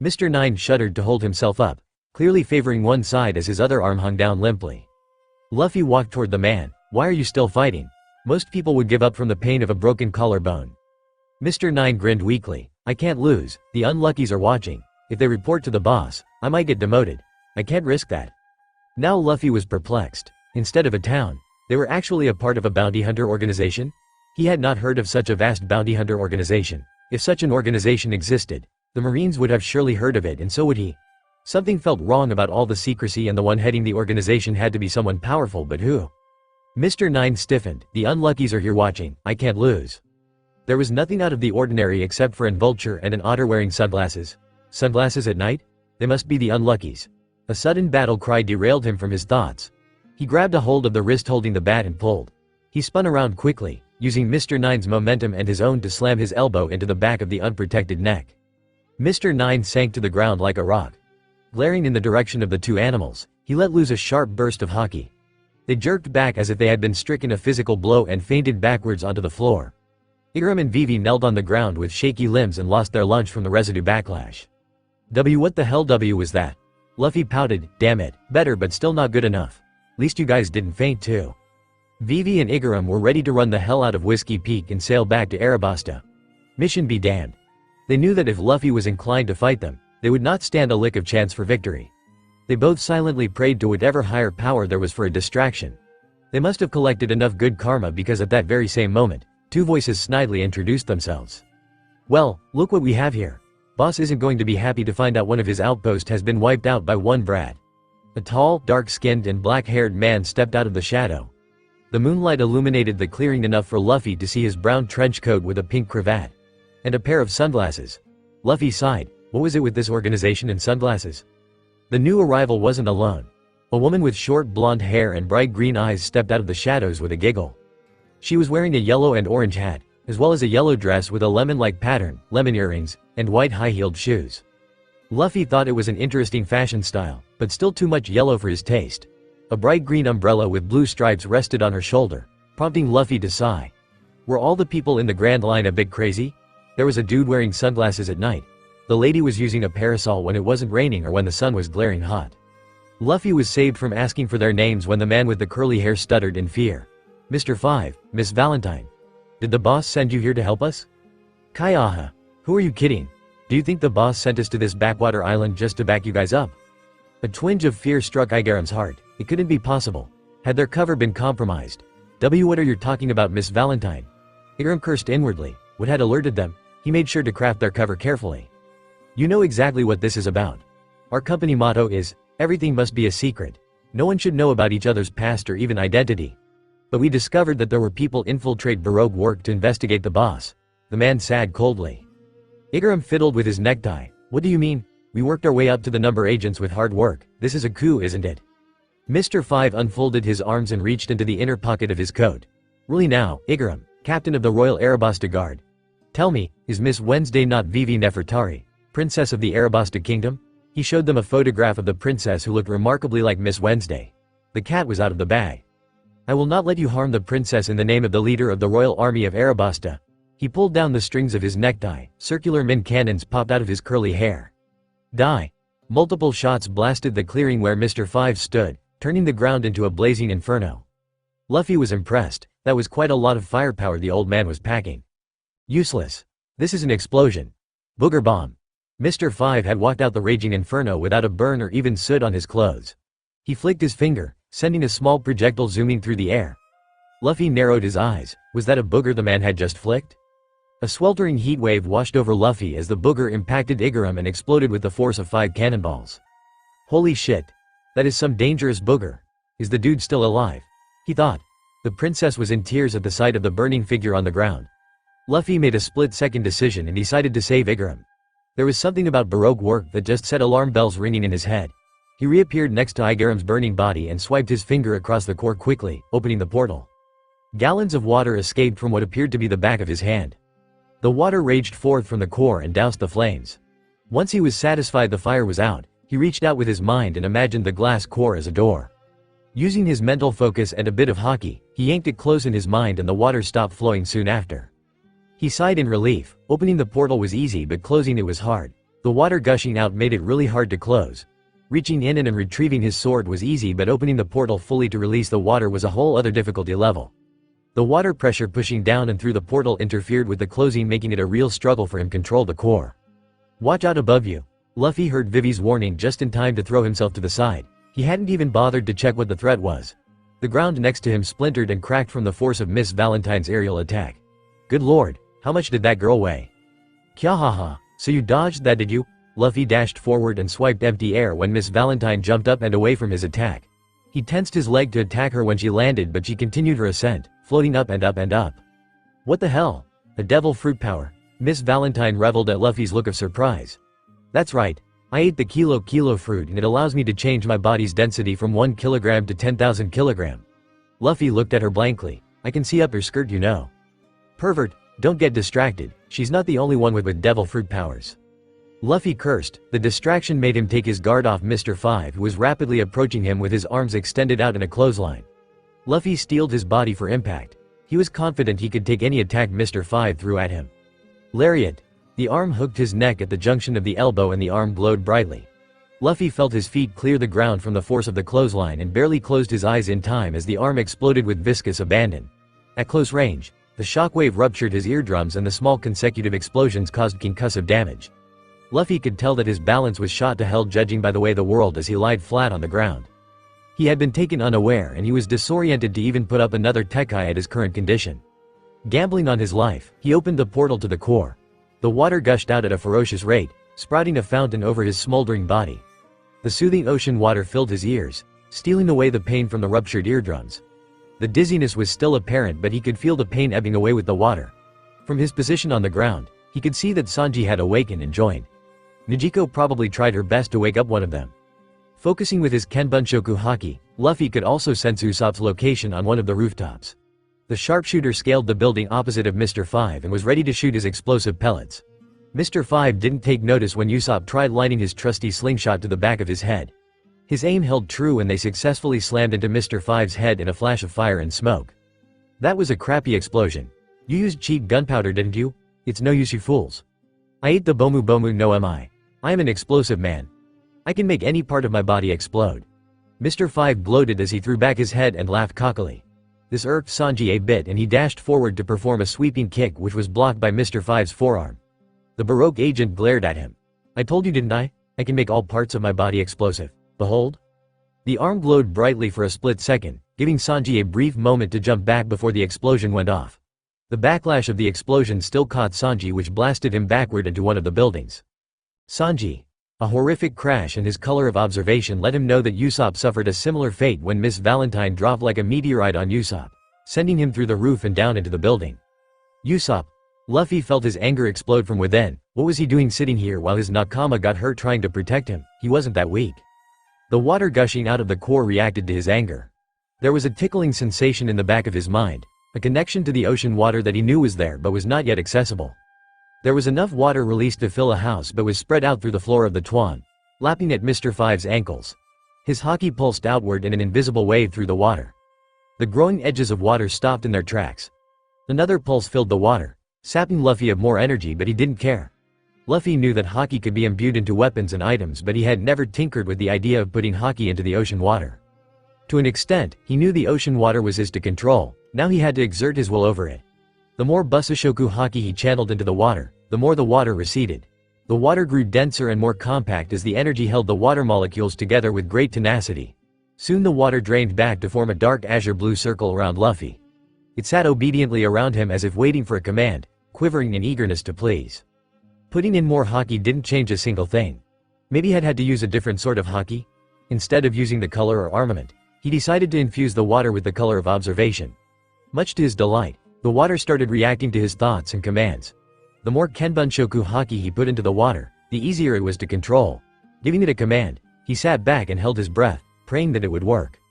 Mr. Nine shuddered to hold himself up, clearly favoring one side as his other arm hung down limply. Luffy walked toward the man. "Why are you still fighting?" Most people would give up from the pain of a broken collarbone. Mr. 9 grinned weakly. I can't lose, the unluckies are watching. If they report to the boss, I might get demoted. I can't risk that. Now Luffy was perplexed. Instead of a town, they were actually a part of a bounty hunter organization? He had not heard of such a vast bounty hunter organization. If such an organization existed, the Marines would have surely heard of it and so would he. Something felt wrong about all the secrecy and the one heading the organization had to be someone powerful, but who? Mr. 9 stiffened. The unluckies are here watching, I can't lose. There was nothing out of the ordinary except for an vulture and an otter wearing sunglasses. Sunglasses at night? They must be the unluckies. A sudden battle cry derailed him from his thoughts. He grabbed a hold of the wrist holding the bat and pulled. He spun around quickly, using Mr. 9's momentum and his own to slam his elbow into the back of the unprotected neck. Mr. 9 sank to the ground like a rock. Glaring in the direction of the two animals, he let loose a sharp burst of haki. They jerked back as if they had been stricken a physical blow and fainted backwards onto the floor. Igaram and Vivi knelt on the ground with shaky limbs and lost their lunch from the residue backlash. What the hell was that? Luffy pouted, damn it, better but still not good enough. Least you guys didn't faint too. Vivi and Igaram were ready to run the hell out of Whiskey Peak and sail back to Arabasta. Mission be damned. They knew that if Luffy was inclined to fight them, they would not stand a lick of chance for victory. They both silently prayed to whatever higher power there was for a distraction. They must have collected enough good karma because at that very same moment, two voices snidely introduced themselves. Well, look what we have here. Boss isn't going to be happy to find out one of his outposts has been wiped out by one brat. A tall, dark-skinned and black-haired man stepped out of the shadow. The moonlight illuminated the clearing enough for Luffy to see his brown trench coat with a pink cravat. And a pair of sunglasses. Luffy sighed. What was it with this organization and sunglasses? The new arrival wasn't alone. A woman with short blonde hair and bright green eyes stepped out of the shadows with a giggle. She was wearing a yellow and orange hat, as well as a yellow dress with a lemon-like pattern, lemon earrings, and white high-heeled shoes. Luffy thought it was an interesting fashion style, but still too much yellow for his taste. A bright green umbrella with blue stripes rested on her shoulder, prompting Luffy to sigh. Were all the people in the Grand Line a bit crazy? There was a dude wearing sunglasses at night. The lady was using a parasol when it wasn't raining or when the sun was glaring hot. Luffy was saved from asking for their names when the man with the curly hair stuttered in fear. Mr. 5, Miss Valentine. Did the boss send you here to help us? Kaiaha. Who are you kidding? Do you think the boss sent us to this backwater island just to back you guys up? A twinge of fear struck Igaram's heart. It couldn't be possible. Had their cover been compromised? What are you talking about, Miss Valentine? Igaram cursed inwardly. What had alerted them? He made sure to craft their cover carefully. You know exactly what this is about. Our company motto is, everything must be a secret. No one should know about each other's past or even identity. But we discovered that there were people infiltrate Baroque work to investigate the boss. The man said coldly. Igaram fiddled with his necktie. What do you mean? We worked our way up to the number agents with hard work. This is a coup, isn't it? Mr. 5 unfolded his arms and reached into the inner pocket of his coat. Really now, Igaram, captain of the Royal Arabasta Guard. Tell me, is Miss Wednesday not Vivi Nefertari, princess of the Arabasta Kingdom? He showed them a photograph of the princess who looked remarkably like Miss Wednesday. The cat was out of the bag. I will not let you harm the princess in the name of the leader of the Royal Army of Arabasta. He pulled down the strings of his necktie. Circular min cannons popped out of his curly hair. Die. Multiple shots blasted the clearing where Mr. 5 stood, turning the ground into a blazing inferno. Luffy was impressed. That was quite a lot of firepower the old man was packing. Useless. This is an explosion. Booger bomb. Mr. 5 had walked out the raging inferno without a burn or even soot on his clothes. He flicked his finger, sending a small projectile zooming through the air. Luffy narrowed his eyes. Was that a booger the man had just flicked? A sweltering heat wave washed over Luffy as the booger impacted Igaram and exploded with the force of 5 cannonballs. Holy shit. That is some dangerous booger. Is the dude still alive? He thought. The princess was in tears at the sight of the burning figure on the ground. Luffy made a split-second decision and decided to save Igaram. There was something about Baroque work that just set alarm bells ringing in his head. He reappeared next to Igaram's burning body and swiped his finger across the core quickly, opening the portal. Gallons of water escaped from what appeared to be the back of his hand. The water raged forth from the core and doused the flames. Once he was satisfied the fire was out, he reached out with his mind and imagined the glass core as a door. Using his mental focus and a bit of haki, he yanked it close in his mind and the water stopped flowing soon after. He sighed in relief. Opening the portal was easy but closing it was hard. The water gushing out made it really hard to close. Reaching in and retrieving his sword was easy but opening the portal fully to release the water was a whole other difficulty level. The water pressure pushing down and through the portal interfered with the closing, making it a real struggle for him to control the core. Watch out above you. Luffy heard Vivi's warning just in time to throw himself to the side. He hadn't even bothered to check what the threat was. The ground next to him splintered and cracked from the force of Miss Valentine's aerial attack. Good lord, how much did that girl weigh? Kyahaha, so you dodged that, did you? Luffy dashed forward and swiped empty air when Miss Valentine jumped up and away from his attack. He tensed his leg to attack her when she landed, but she continued her ascent, floating up and up and up. What the hell? A devil fruit power. Miss Valentine reveled at Luffy's look of surprise. That's right. I ate the kilo fruit and it allows me to change my body's density from 1 kilogram to 10,000 kilogram. Luffy looked at her blankly. I can see up her skirt, you know. Pervert, don't get distracted. She's not the only one with devil fruit powers. Luffy cursed. The distraction made him take his guard off Mr. 5, who was rapidly approaching him with his arms extended out in a clothesline. Luffy steeled his body for impact. He was confident he could take any attack Mr. 5 threw at him. Lariat. The arm hooked his neck at the junction of the elbow and the arm glowed brightly. Luffy felt his feet clear the ground from the force of the clothesline and barely closed his eyes in time as the arm exploded with viscous abandon. At close range, the shockwave ruptured his eardrums and the small consecutive explosions caused concussive damage. Luffy could tell that his balance was shot to hell, judging by the way the whirled as he lied flat on the ground. He had been taken unaware and he was disoriented to even put up another Tekai at his current condition. Gambling on his life, he opened the portal to the core. The water gushed out at a ferocious rate, sprouting a fountain over his smoldering body. The soothing ocean water filled his ears, stealing away the pain from the ruptured eardrums. The dizziness was still apparent, but he could feel the pain ebbing away with the water. From his position on the ground, he could see that Sanji had awakened and joined. Nijiko probably tried her best to wake up one of them. Focusing with his Kenbunshoku haki, Luffy could also sense Usopp's location on one of the rooftops. The sharpshooter scaled the building opposite of Mr. 5 and was ready to shoot his explosive pellets. Mr. 5 didn't take notice when Usopp tried lining his trusty slingshot to the back of his head. His aim held true and they successfully slammed into Mr. 5's head in a flash of fire and smoke. That was a crappy explosion. You used cheap gunpowder, didn't you? It's no use, you fools. I ate the bomu bomu, no am I. I am an explosive man. I can make any part of my body explode. Mr. 5 gloated as he threw back his head and laughed cockily. This irked Sanji a bit and he dashed forward to perform a sweeping kick which was blocked by Mr. 5's forearm. The Baroque agent glared at him. I told you, didn't I? I can make all parts of my body explosive. Behold. The arm glowed brightly for a split second, giving Sanji a brief moment to jump back before the explosion went off. The backlash of the explosion still caught Sanji, which blasted him backward into one of the buildings. Sanji. A horrific crash and his color of observation let him know that Usopp suffered a similar fate when Miss Valentine dropped like a meteorite on Usopp, sending him through the roof and down into the building. Usopp. Luffy felt his anger explode from within. What was he doing sitting here while his Nakama got hurt trying to protect him? He wasn't that weak. The water gushing out of the core reacted to his anger. There was a tickling sensation in the back of his mind, a connection to the ocean water that he knew was there but was not yet accessible. There was enough water released to fill a house but was spread out through the floor of the Tuan, lapping at Mr. 5's ankles. His haki pulsed outward in an invisible wave through the water. The growing edges of water stopped in their tracks. Another pulse filled the water, sapping Luffy of more energy, but he didn't care. Luffy knew that haki could be imbued into weapons and items, but he had never tinkered with the idea of putting haki into the ocean water. To an extent, he knew the ocean water was his to control. Now he had to exert his will over it. The more Busashoku haki he channeled into the water, the more the water receded. The water grew denser and more compact as the energy held the water molecules together with great tenacity. Soon the water drained back to form a dark azure blue circle around Luffy. It sat obediently around him as if waiting for a command, quivering in eagerness to please. Putting in more haki didn't change a single thing. Maybe he had to use a different sort of haki? Instead of using the color or armament, he decided to infuse the water with the color of observation. Much to his delight, the water started reacting to his thoughts and commands. The more Kenbunshoku haki he put into the water, the easier it was to control. Giving it a command, he sat back and held his breath, praying that it would work.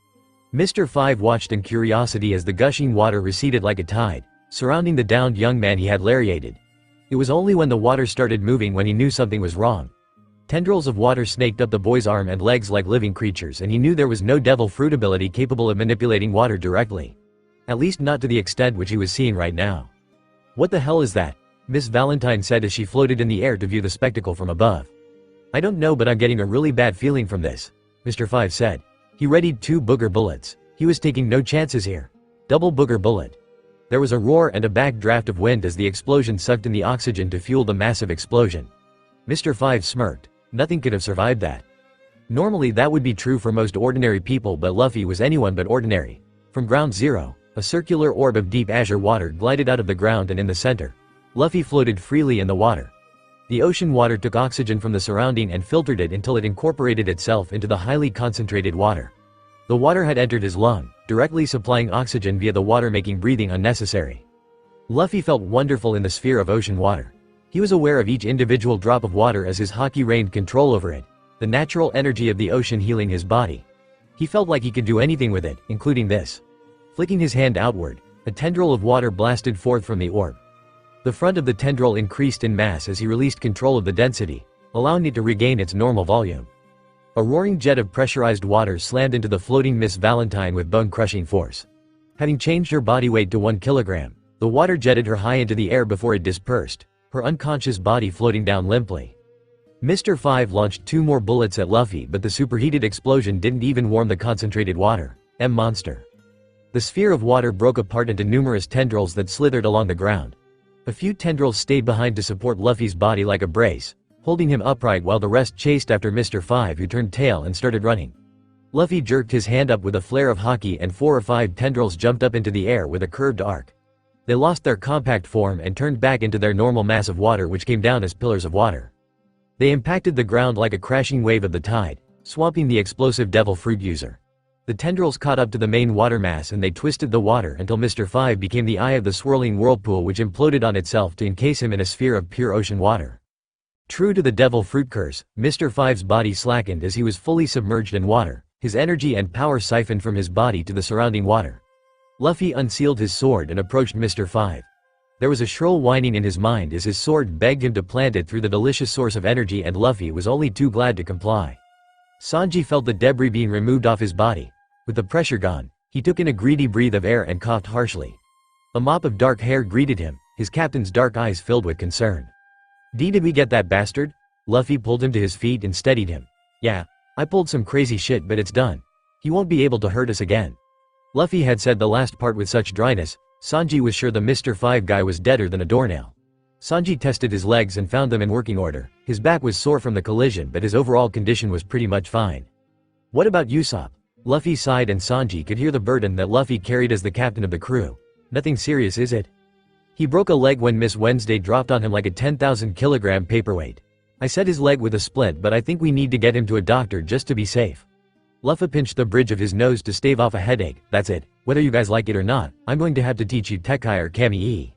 Mr. 5 watched in curiosity as the gushing water receded like a tide, surrounding the downed young man he had lariated. It was only when the water started moving when he knew something was wrong. Tendrils of water snaked up the boy's arm and legs like living creatures, and he knew there was no devil fruit ability capable of manipulating water directly. At least not to the extent which he was seeing right now. What the hell is that? Miss Valentine said as she floated in the air to view the spectacle from above. I don't know, but I'm getting a really bad feeling from this, Mr. 5 said. He readied 2 booger bullets. He was taking no chances here. Double booger bullet. There was a roar and a backdraft of wind as the explosion sucked in the oxygen to fuel the massive explosion. Mr. Five smirked. Nothing could have survived that. Normally that would be true for most ordinary people, but Luffy was anyone but ordinary. From ground zero, a circular orb of deep azure water glided out of the ground, and in the center, Luffy floated freely in the water. The ocean water took oxygen from the surrounding and filtered it until it incorporated itself into the highly concentrated water. The water had entered his lung, directly supplying oxygen via the water, making breathing unnecessary. Luffy felt wonderful in the sphere of ocean water. He was aware of each individual drop of water as his haki reigned control over it, the natural energy of the ocean healing his body. He felt like he could do anything with it, including this. Flicking his hand outward, a tendril of water blasted forth from the orb. The front of the tendril increased in mass as he released control of the density, allowing it to regain its normal volume. A roaring jet of pressurized water slammed into the floating Miss Valentine with bone-crushing force. Having changed her body weight to 1 kilogram, the water jetted her high into the air before it dispersed, her unconscious body floating down limply. Mr. Five launched 2 more bullets at Luffy, but the superheated explosion didn't even warm the concentrated water. Monster. The sphere of water broke apart into numerous tendrils that slithered along the ground. A few tendrils stayed behind to support Luffy's body like a brace, holding him upright while the rest chased after Mr. Five, who turned tail and started running. Luffy jerked his hand up with a flare of haki, and 4 or 5 tendrils jumped up into the air with a curved arc. They lost their compact form and turned back into their normal mass of water, which came down as pillars of water. They impacted the ground like a crashing wave of the tide, swamping the explosive devil fruit user. The tendrils caught up to the main water mass and they twisted the water until Mr. Five became the eye of the swirling whirlpool, which imploded on itself to encase him in a sphere of pure ocean water. True to the devil fruit curse, Mr. Five's body slackened as he was fully submerged in water, his energy and power siphoned from his body to the surrounding water. Luffy unsealed his sword and approached Mr. Five. There was a shrill whining in his mind as his sword begged him to plant it through the delicious source of energy, and Luffy was only too glad to comply. Sanji felt the debris being removed off his body. With the pressure gone, he took in a greedy breath of air and coughed harshly. A mop of dark hair greeted him, his captain's dark eyes filled with concern. Did we get that bastard? Luffy pulled him to his feet and steadied him. Yeah, I pulled some crazy shit, but it's done. He won't be able to hurt us again. Luffy had said the last part with such dryness, Sanji was sure the Mr. Five guy was deader than a doornail. Sanji tested his legs and found them in working order. His back was sore from the collision, but his overall condition was pretty much fine. What about Usopp? Luffy sighed, and Sanji could hear the burden that Luffy carried as the captain of the crew. Nothing serious, is it? He broke a leg when Miss Wednesday dropped on him like a 10,000 kilogram paperweight. I set his leg with a splint, but I think we need to get him to a doctor just to be safe. Luffy pinched the bridge of his nose to stave off a headache. That's it. Whether you guys like it or not, I'm going to have to teach you Tekkai or Kami-e.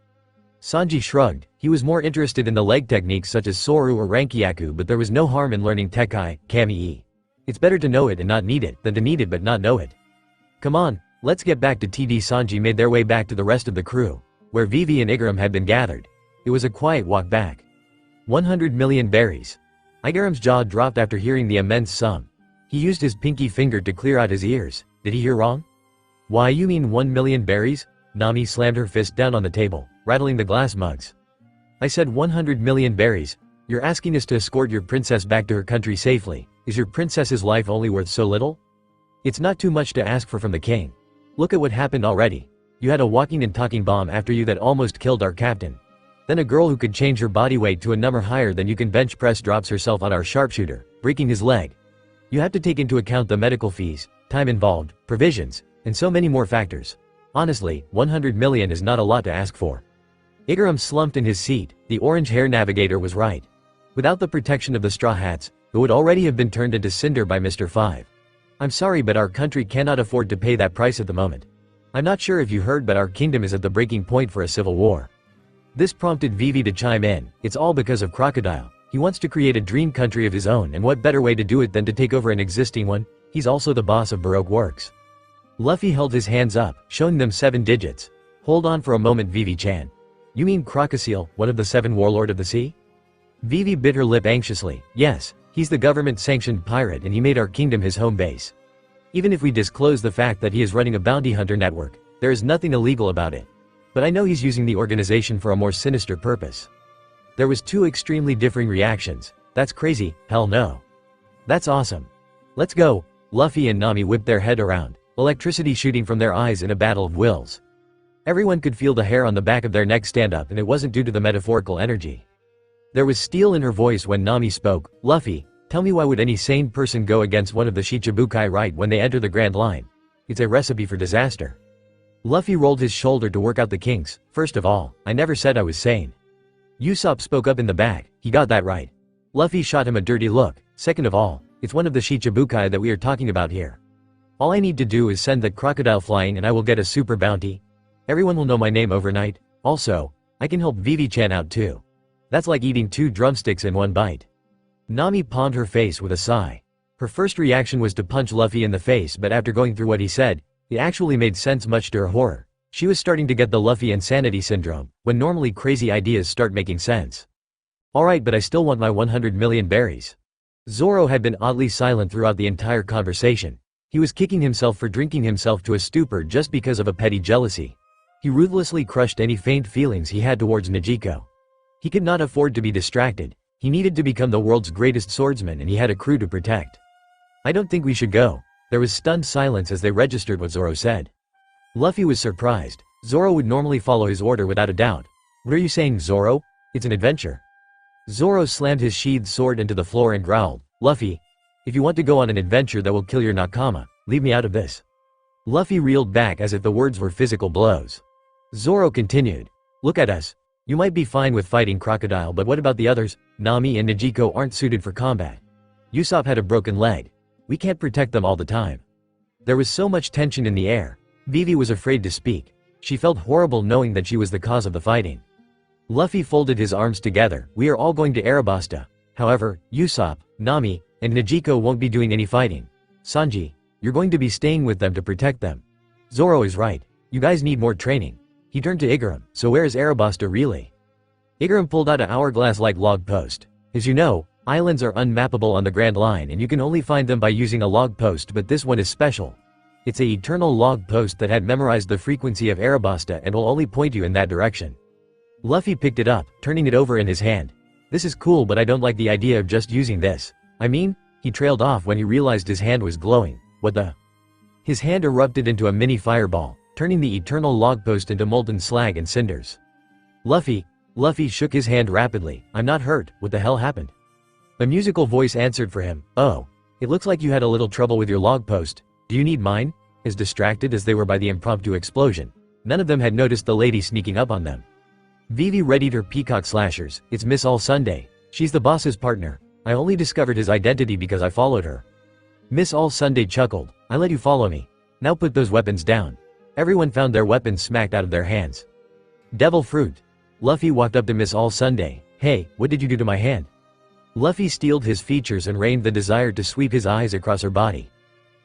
Sanji shrugged. He was more interested in the leg techniques such as Soru or Rankyaku, but there was no harm in learning Tekkai, Kami-e. It's better to know it and not need it than to need it but not know it. Come on, let's get back to TD. Sanji made their way back to the rest of the crew, where Vivi and Igaram had been gathered. It was a quiet walk back. 100 million berries. Igaram's jaw dropped after hearing the immense sum. He used his pinky finger to clear out his ears. Did he hear wrong? Why, you mean 1 million berries? Nami slammed her fist down on the table, rattling the glass mugs. I said 100 million berries. You're asking us to escort your princess back to her country safely. Is your princess's life only worth so little? It's not too much to ask for from the king. Look at what happened already. You had a walking and talking bomb after you that almost killed our captain. Then a girl who could change her body weight to a number higher than you can bench press drops herself on our sharpshooter, breaking his leg. You have to take into account the medical fees, time involved, provisions, and so many more factors. Honestly, 100 million is not a lot to ask for. Igaram slumped in his seat. The orange-hair navigator was right. Without the protection of the Straw Hats, it would already have been turned into cinder by Mr. Five. I'm sorry, but our country cannot afford to pay that price at the moment. I'm not sure if you heard, but our kingdom is at the breaking point for a civil war. This prompted Vivi to chime in. It's all because of Crocodile. He wants to create a dream country of his own, and what better way to do it than to take over an existing one? He's also the boss of Baroque Works. Luffy held his hands up, showing them 7 digits. Hold on for a moment, Vivi-chan. You mean Crocodile, one of the 7 warlord of the sea? Vivi bit her lip anxiously. Yes, he's the government-sanctioned pirate and he made our kingdom his home base. Even if we disclose the fact that he is running a bounty hunter network, there is nothing illegal about it. But I know he's using the organization for a more sinister purpose. There was 2 extremely differing reactions. That's crazy, hell no. That's awesome. Let's go. Luffy and Nami whipped their head around, electricity shooting from their eyes in a battle of wills. Everyone could feel the hair on the back of their neck stand up, and it wasn't due to the metaphorical energy. There was steel in her voice when Nami spoke. Luffy, tell me, why would any sane person go against one of the Shichibukai right when they enter the Grand Line? It's a recipe for disaster. Luffy rolled his shoulder to work out the kinks. First of all, I never said I was sane. Usopp spoke up in the back. He got that right. Luffy shot him a dirty look. Second of all, it's one of the Shichibukai that we are talking about here. All I need to do is send that crocodile flying and I will get a super bounty. Everyone will know my name overnight. Also, I can help Vivi-chan out too. That's like eating 2 drumsticks in one bite. Nami pawned her face with a sigh. Her first reaction was to punch Luffy in the face, but after going through what he said, it actually made sense, much to her horror. She was starting to get the Luffy insanity syndrome, when normally crazy ideas start making sense. Alright, but I still want my 100 million berries. Zoro had been oddly silent throughout the entire conversation. He was kicking himself for drinking himself to a stupor just because of a petty jealousy. He ruthlessly crushed any faint feelings he had towards Nezuko. He could not afford to be distracted. He needed to become the world's greatest swordsman, and he had a crew to protect. I don't think we should go. There was stunned silence as they registered what Zoro said. Luffy was surprised. Zoro would normally follow his order without a doubt. What are you saying, Zoro? It's an adventure. Zoro slammed his sheathed sword into the floor and growled, Luffy, if you want to go on an adventure that will kill your nakama, leave me out of this. Luffy reeled back as if the words were physical blows. Zoro continued, look at us. You might be fine with fighting Crocodile, but what about the others? Nami and Nezuko aren't suited for combat. Usopp had a broken leg. We can't protect them all the time. There was so much tension in the air. Vivi was afraid to speak. She felt horrible knowing that she was the cause of the fighting. Luffy folded his arms together. We are all going to Arabasta. However, Usopp, Nami, and Nezuko won't be doing any fighting. Sanji, you're going to be staying with them to protect them. Zoro is right. You guys need more training. He turned to Igaram. So where is Arabasta really? Igaram pulled out an hourglass-like log post. As you know, islands are unmappable on the Grand Line and you can only find them by using a log post, but this one is special. It's a eternal log post that had memorized the frequency of Arabasta and will only point you in that direction. Luffy picked it up, turning it over in his hand. This is cool, but I don't like the idea of just using this. I mean, he trailed off when he realized his hand was glowing. What the? His hand erupted into a mini fireball, turning the eternal log post into molten slag and cinders. Luffy shook his hand rapidly. I'm not hurt, what the hell happened? A musical voice answered for him. Oh, it looks like you had a little trouble with your log post. Do you need mine? As distracted as they were by the impromptu explosion, none of them had noticed the lady sneaking up on them. Vivi readied her peacock slashers. It's Miss All Sunday. She's the boss's partner. I only discovered his identity because I followed her. Miss All Sunday chuckled. I let you follow me. Now put those weapons down. Everyone found their weapons smacked out of their hands. Devil fruit. Luffy walked up to Miss All Sunday. Hey, what did you do to my hand? Luffy steeled his features and reined the desire to sweep his eyes across her body.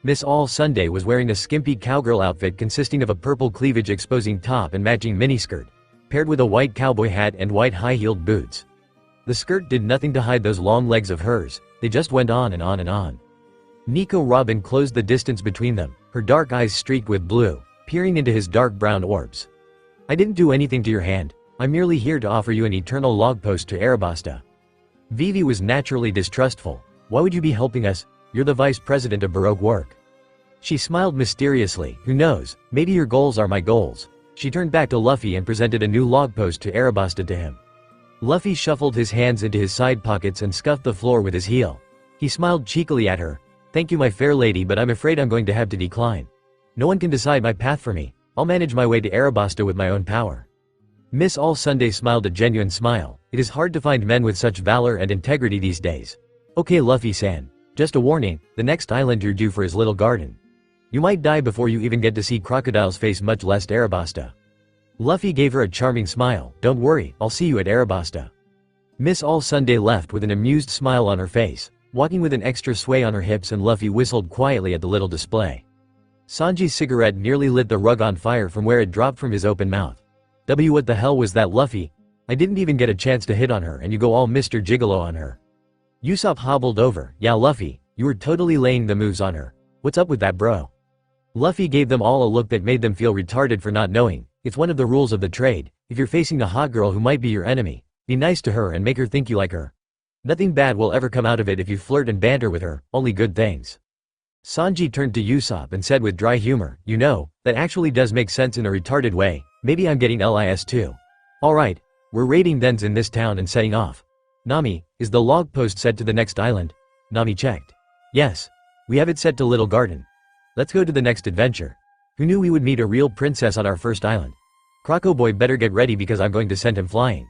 Miss All Sunday was wearing a skimpy cowgirl outfit consisting of a purple cleavage exposing top and matching miniskirt, paired with a white cowboy hat and white high-heeled boots. The skirt did nothing to hide those long legs of hers, they just went on and on and on. Nico Robin closed the distance between them, her dark eyes streaked with blue, peering into his dark brown orbs. I didn't do anything to your hand, I'm merely here to offer you an eternal log post to Arabasta. Vivi was naturally distrustful. Why would you be helping us? You're the vice president of Baroque work. She smiled mysteriously. Who knows, maybe your goals are my goals. She turned back to Luffy and presented a new log post to Arabasta to him. Luffy shuffled his hands into his side pockets and scuffed the floor with his heel. He smiled cheekily at her. Thank you, my fair lady, but I'm afraid I'm going to have to decline. No one can decide my path for me. I'll manage my way to Arabasta with my own power. Miss All Sunday smiled a genuine smile. It is hard to find men with such valor and integrity these days. Okay, Luffy-san. Just a warning, the next island you're due for is Little Garden. You might die before you even get to see Crocodile's face, much less Arabasta. Luffy gave her a charming smile. Don't worry, I'll see you at Arabasta. Miss All Sunday left with an amused smile on her face, walking with an extra sway on her hips, and Luffy whistled quietly at the little display. Sanji's cigarette nearly lit the rug on fire from where it dropped from his open mouth. What the hell was that, Luffy? I didn't even get a chance to hit on her and you go all Mr. Gigolo on her. Usopp hobbled over. Yeah, Luffy, you were totally laying the moves on her. What's up with that, bro? Luffy gave them all a look that made them feel retarded for not knowing. It's one of the rules of the trade. If you're facing a hot girl who might be your enemy, be nice to her and make her think you like her. Nothing bad will ever come out of it if you flirt and banter with her, only good things. Sanji turned to Usopp and said with dry humor, "You know, that actually does make sense in a retarded way. Maybe I'm getting LIS too. Alright, we're raiding dens in this town and setting off." "Nami, is the log post set to the next island?" Nami checked. "Yes. We have it set to Little Garden. Let's go to the next adventure. Who knew we would meet a real princess on our first island? Croco boy better get ready because I'm going to send him flying."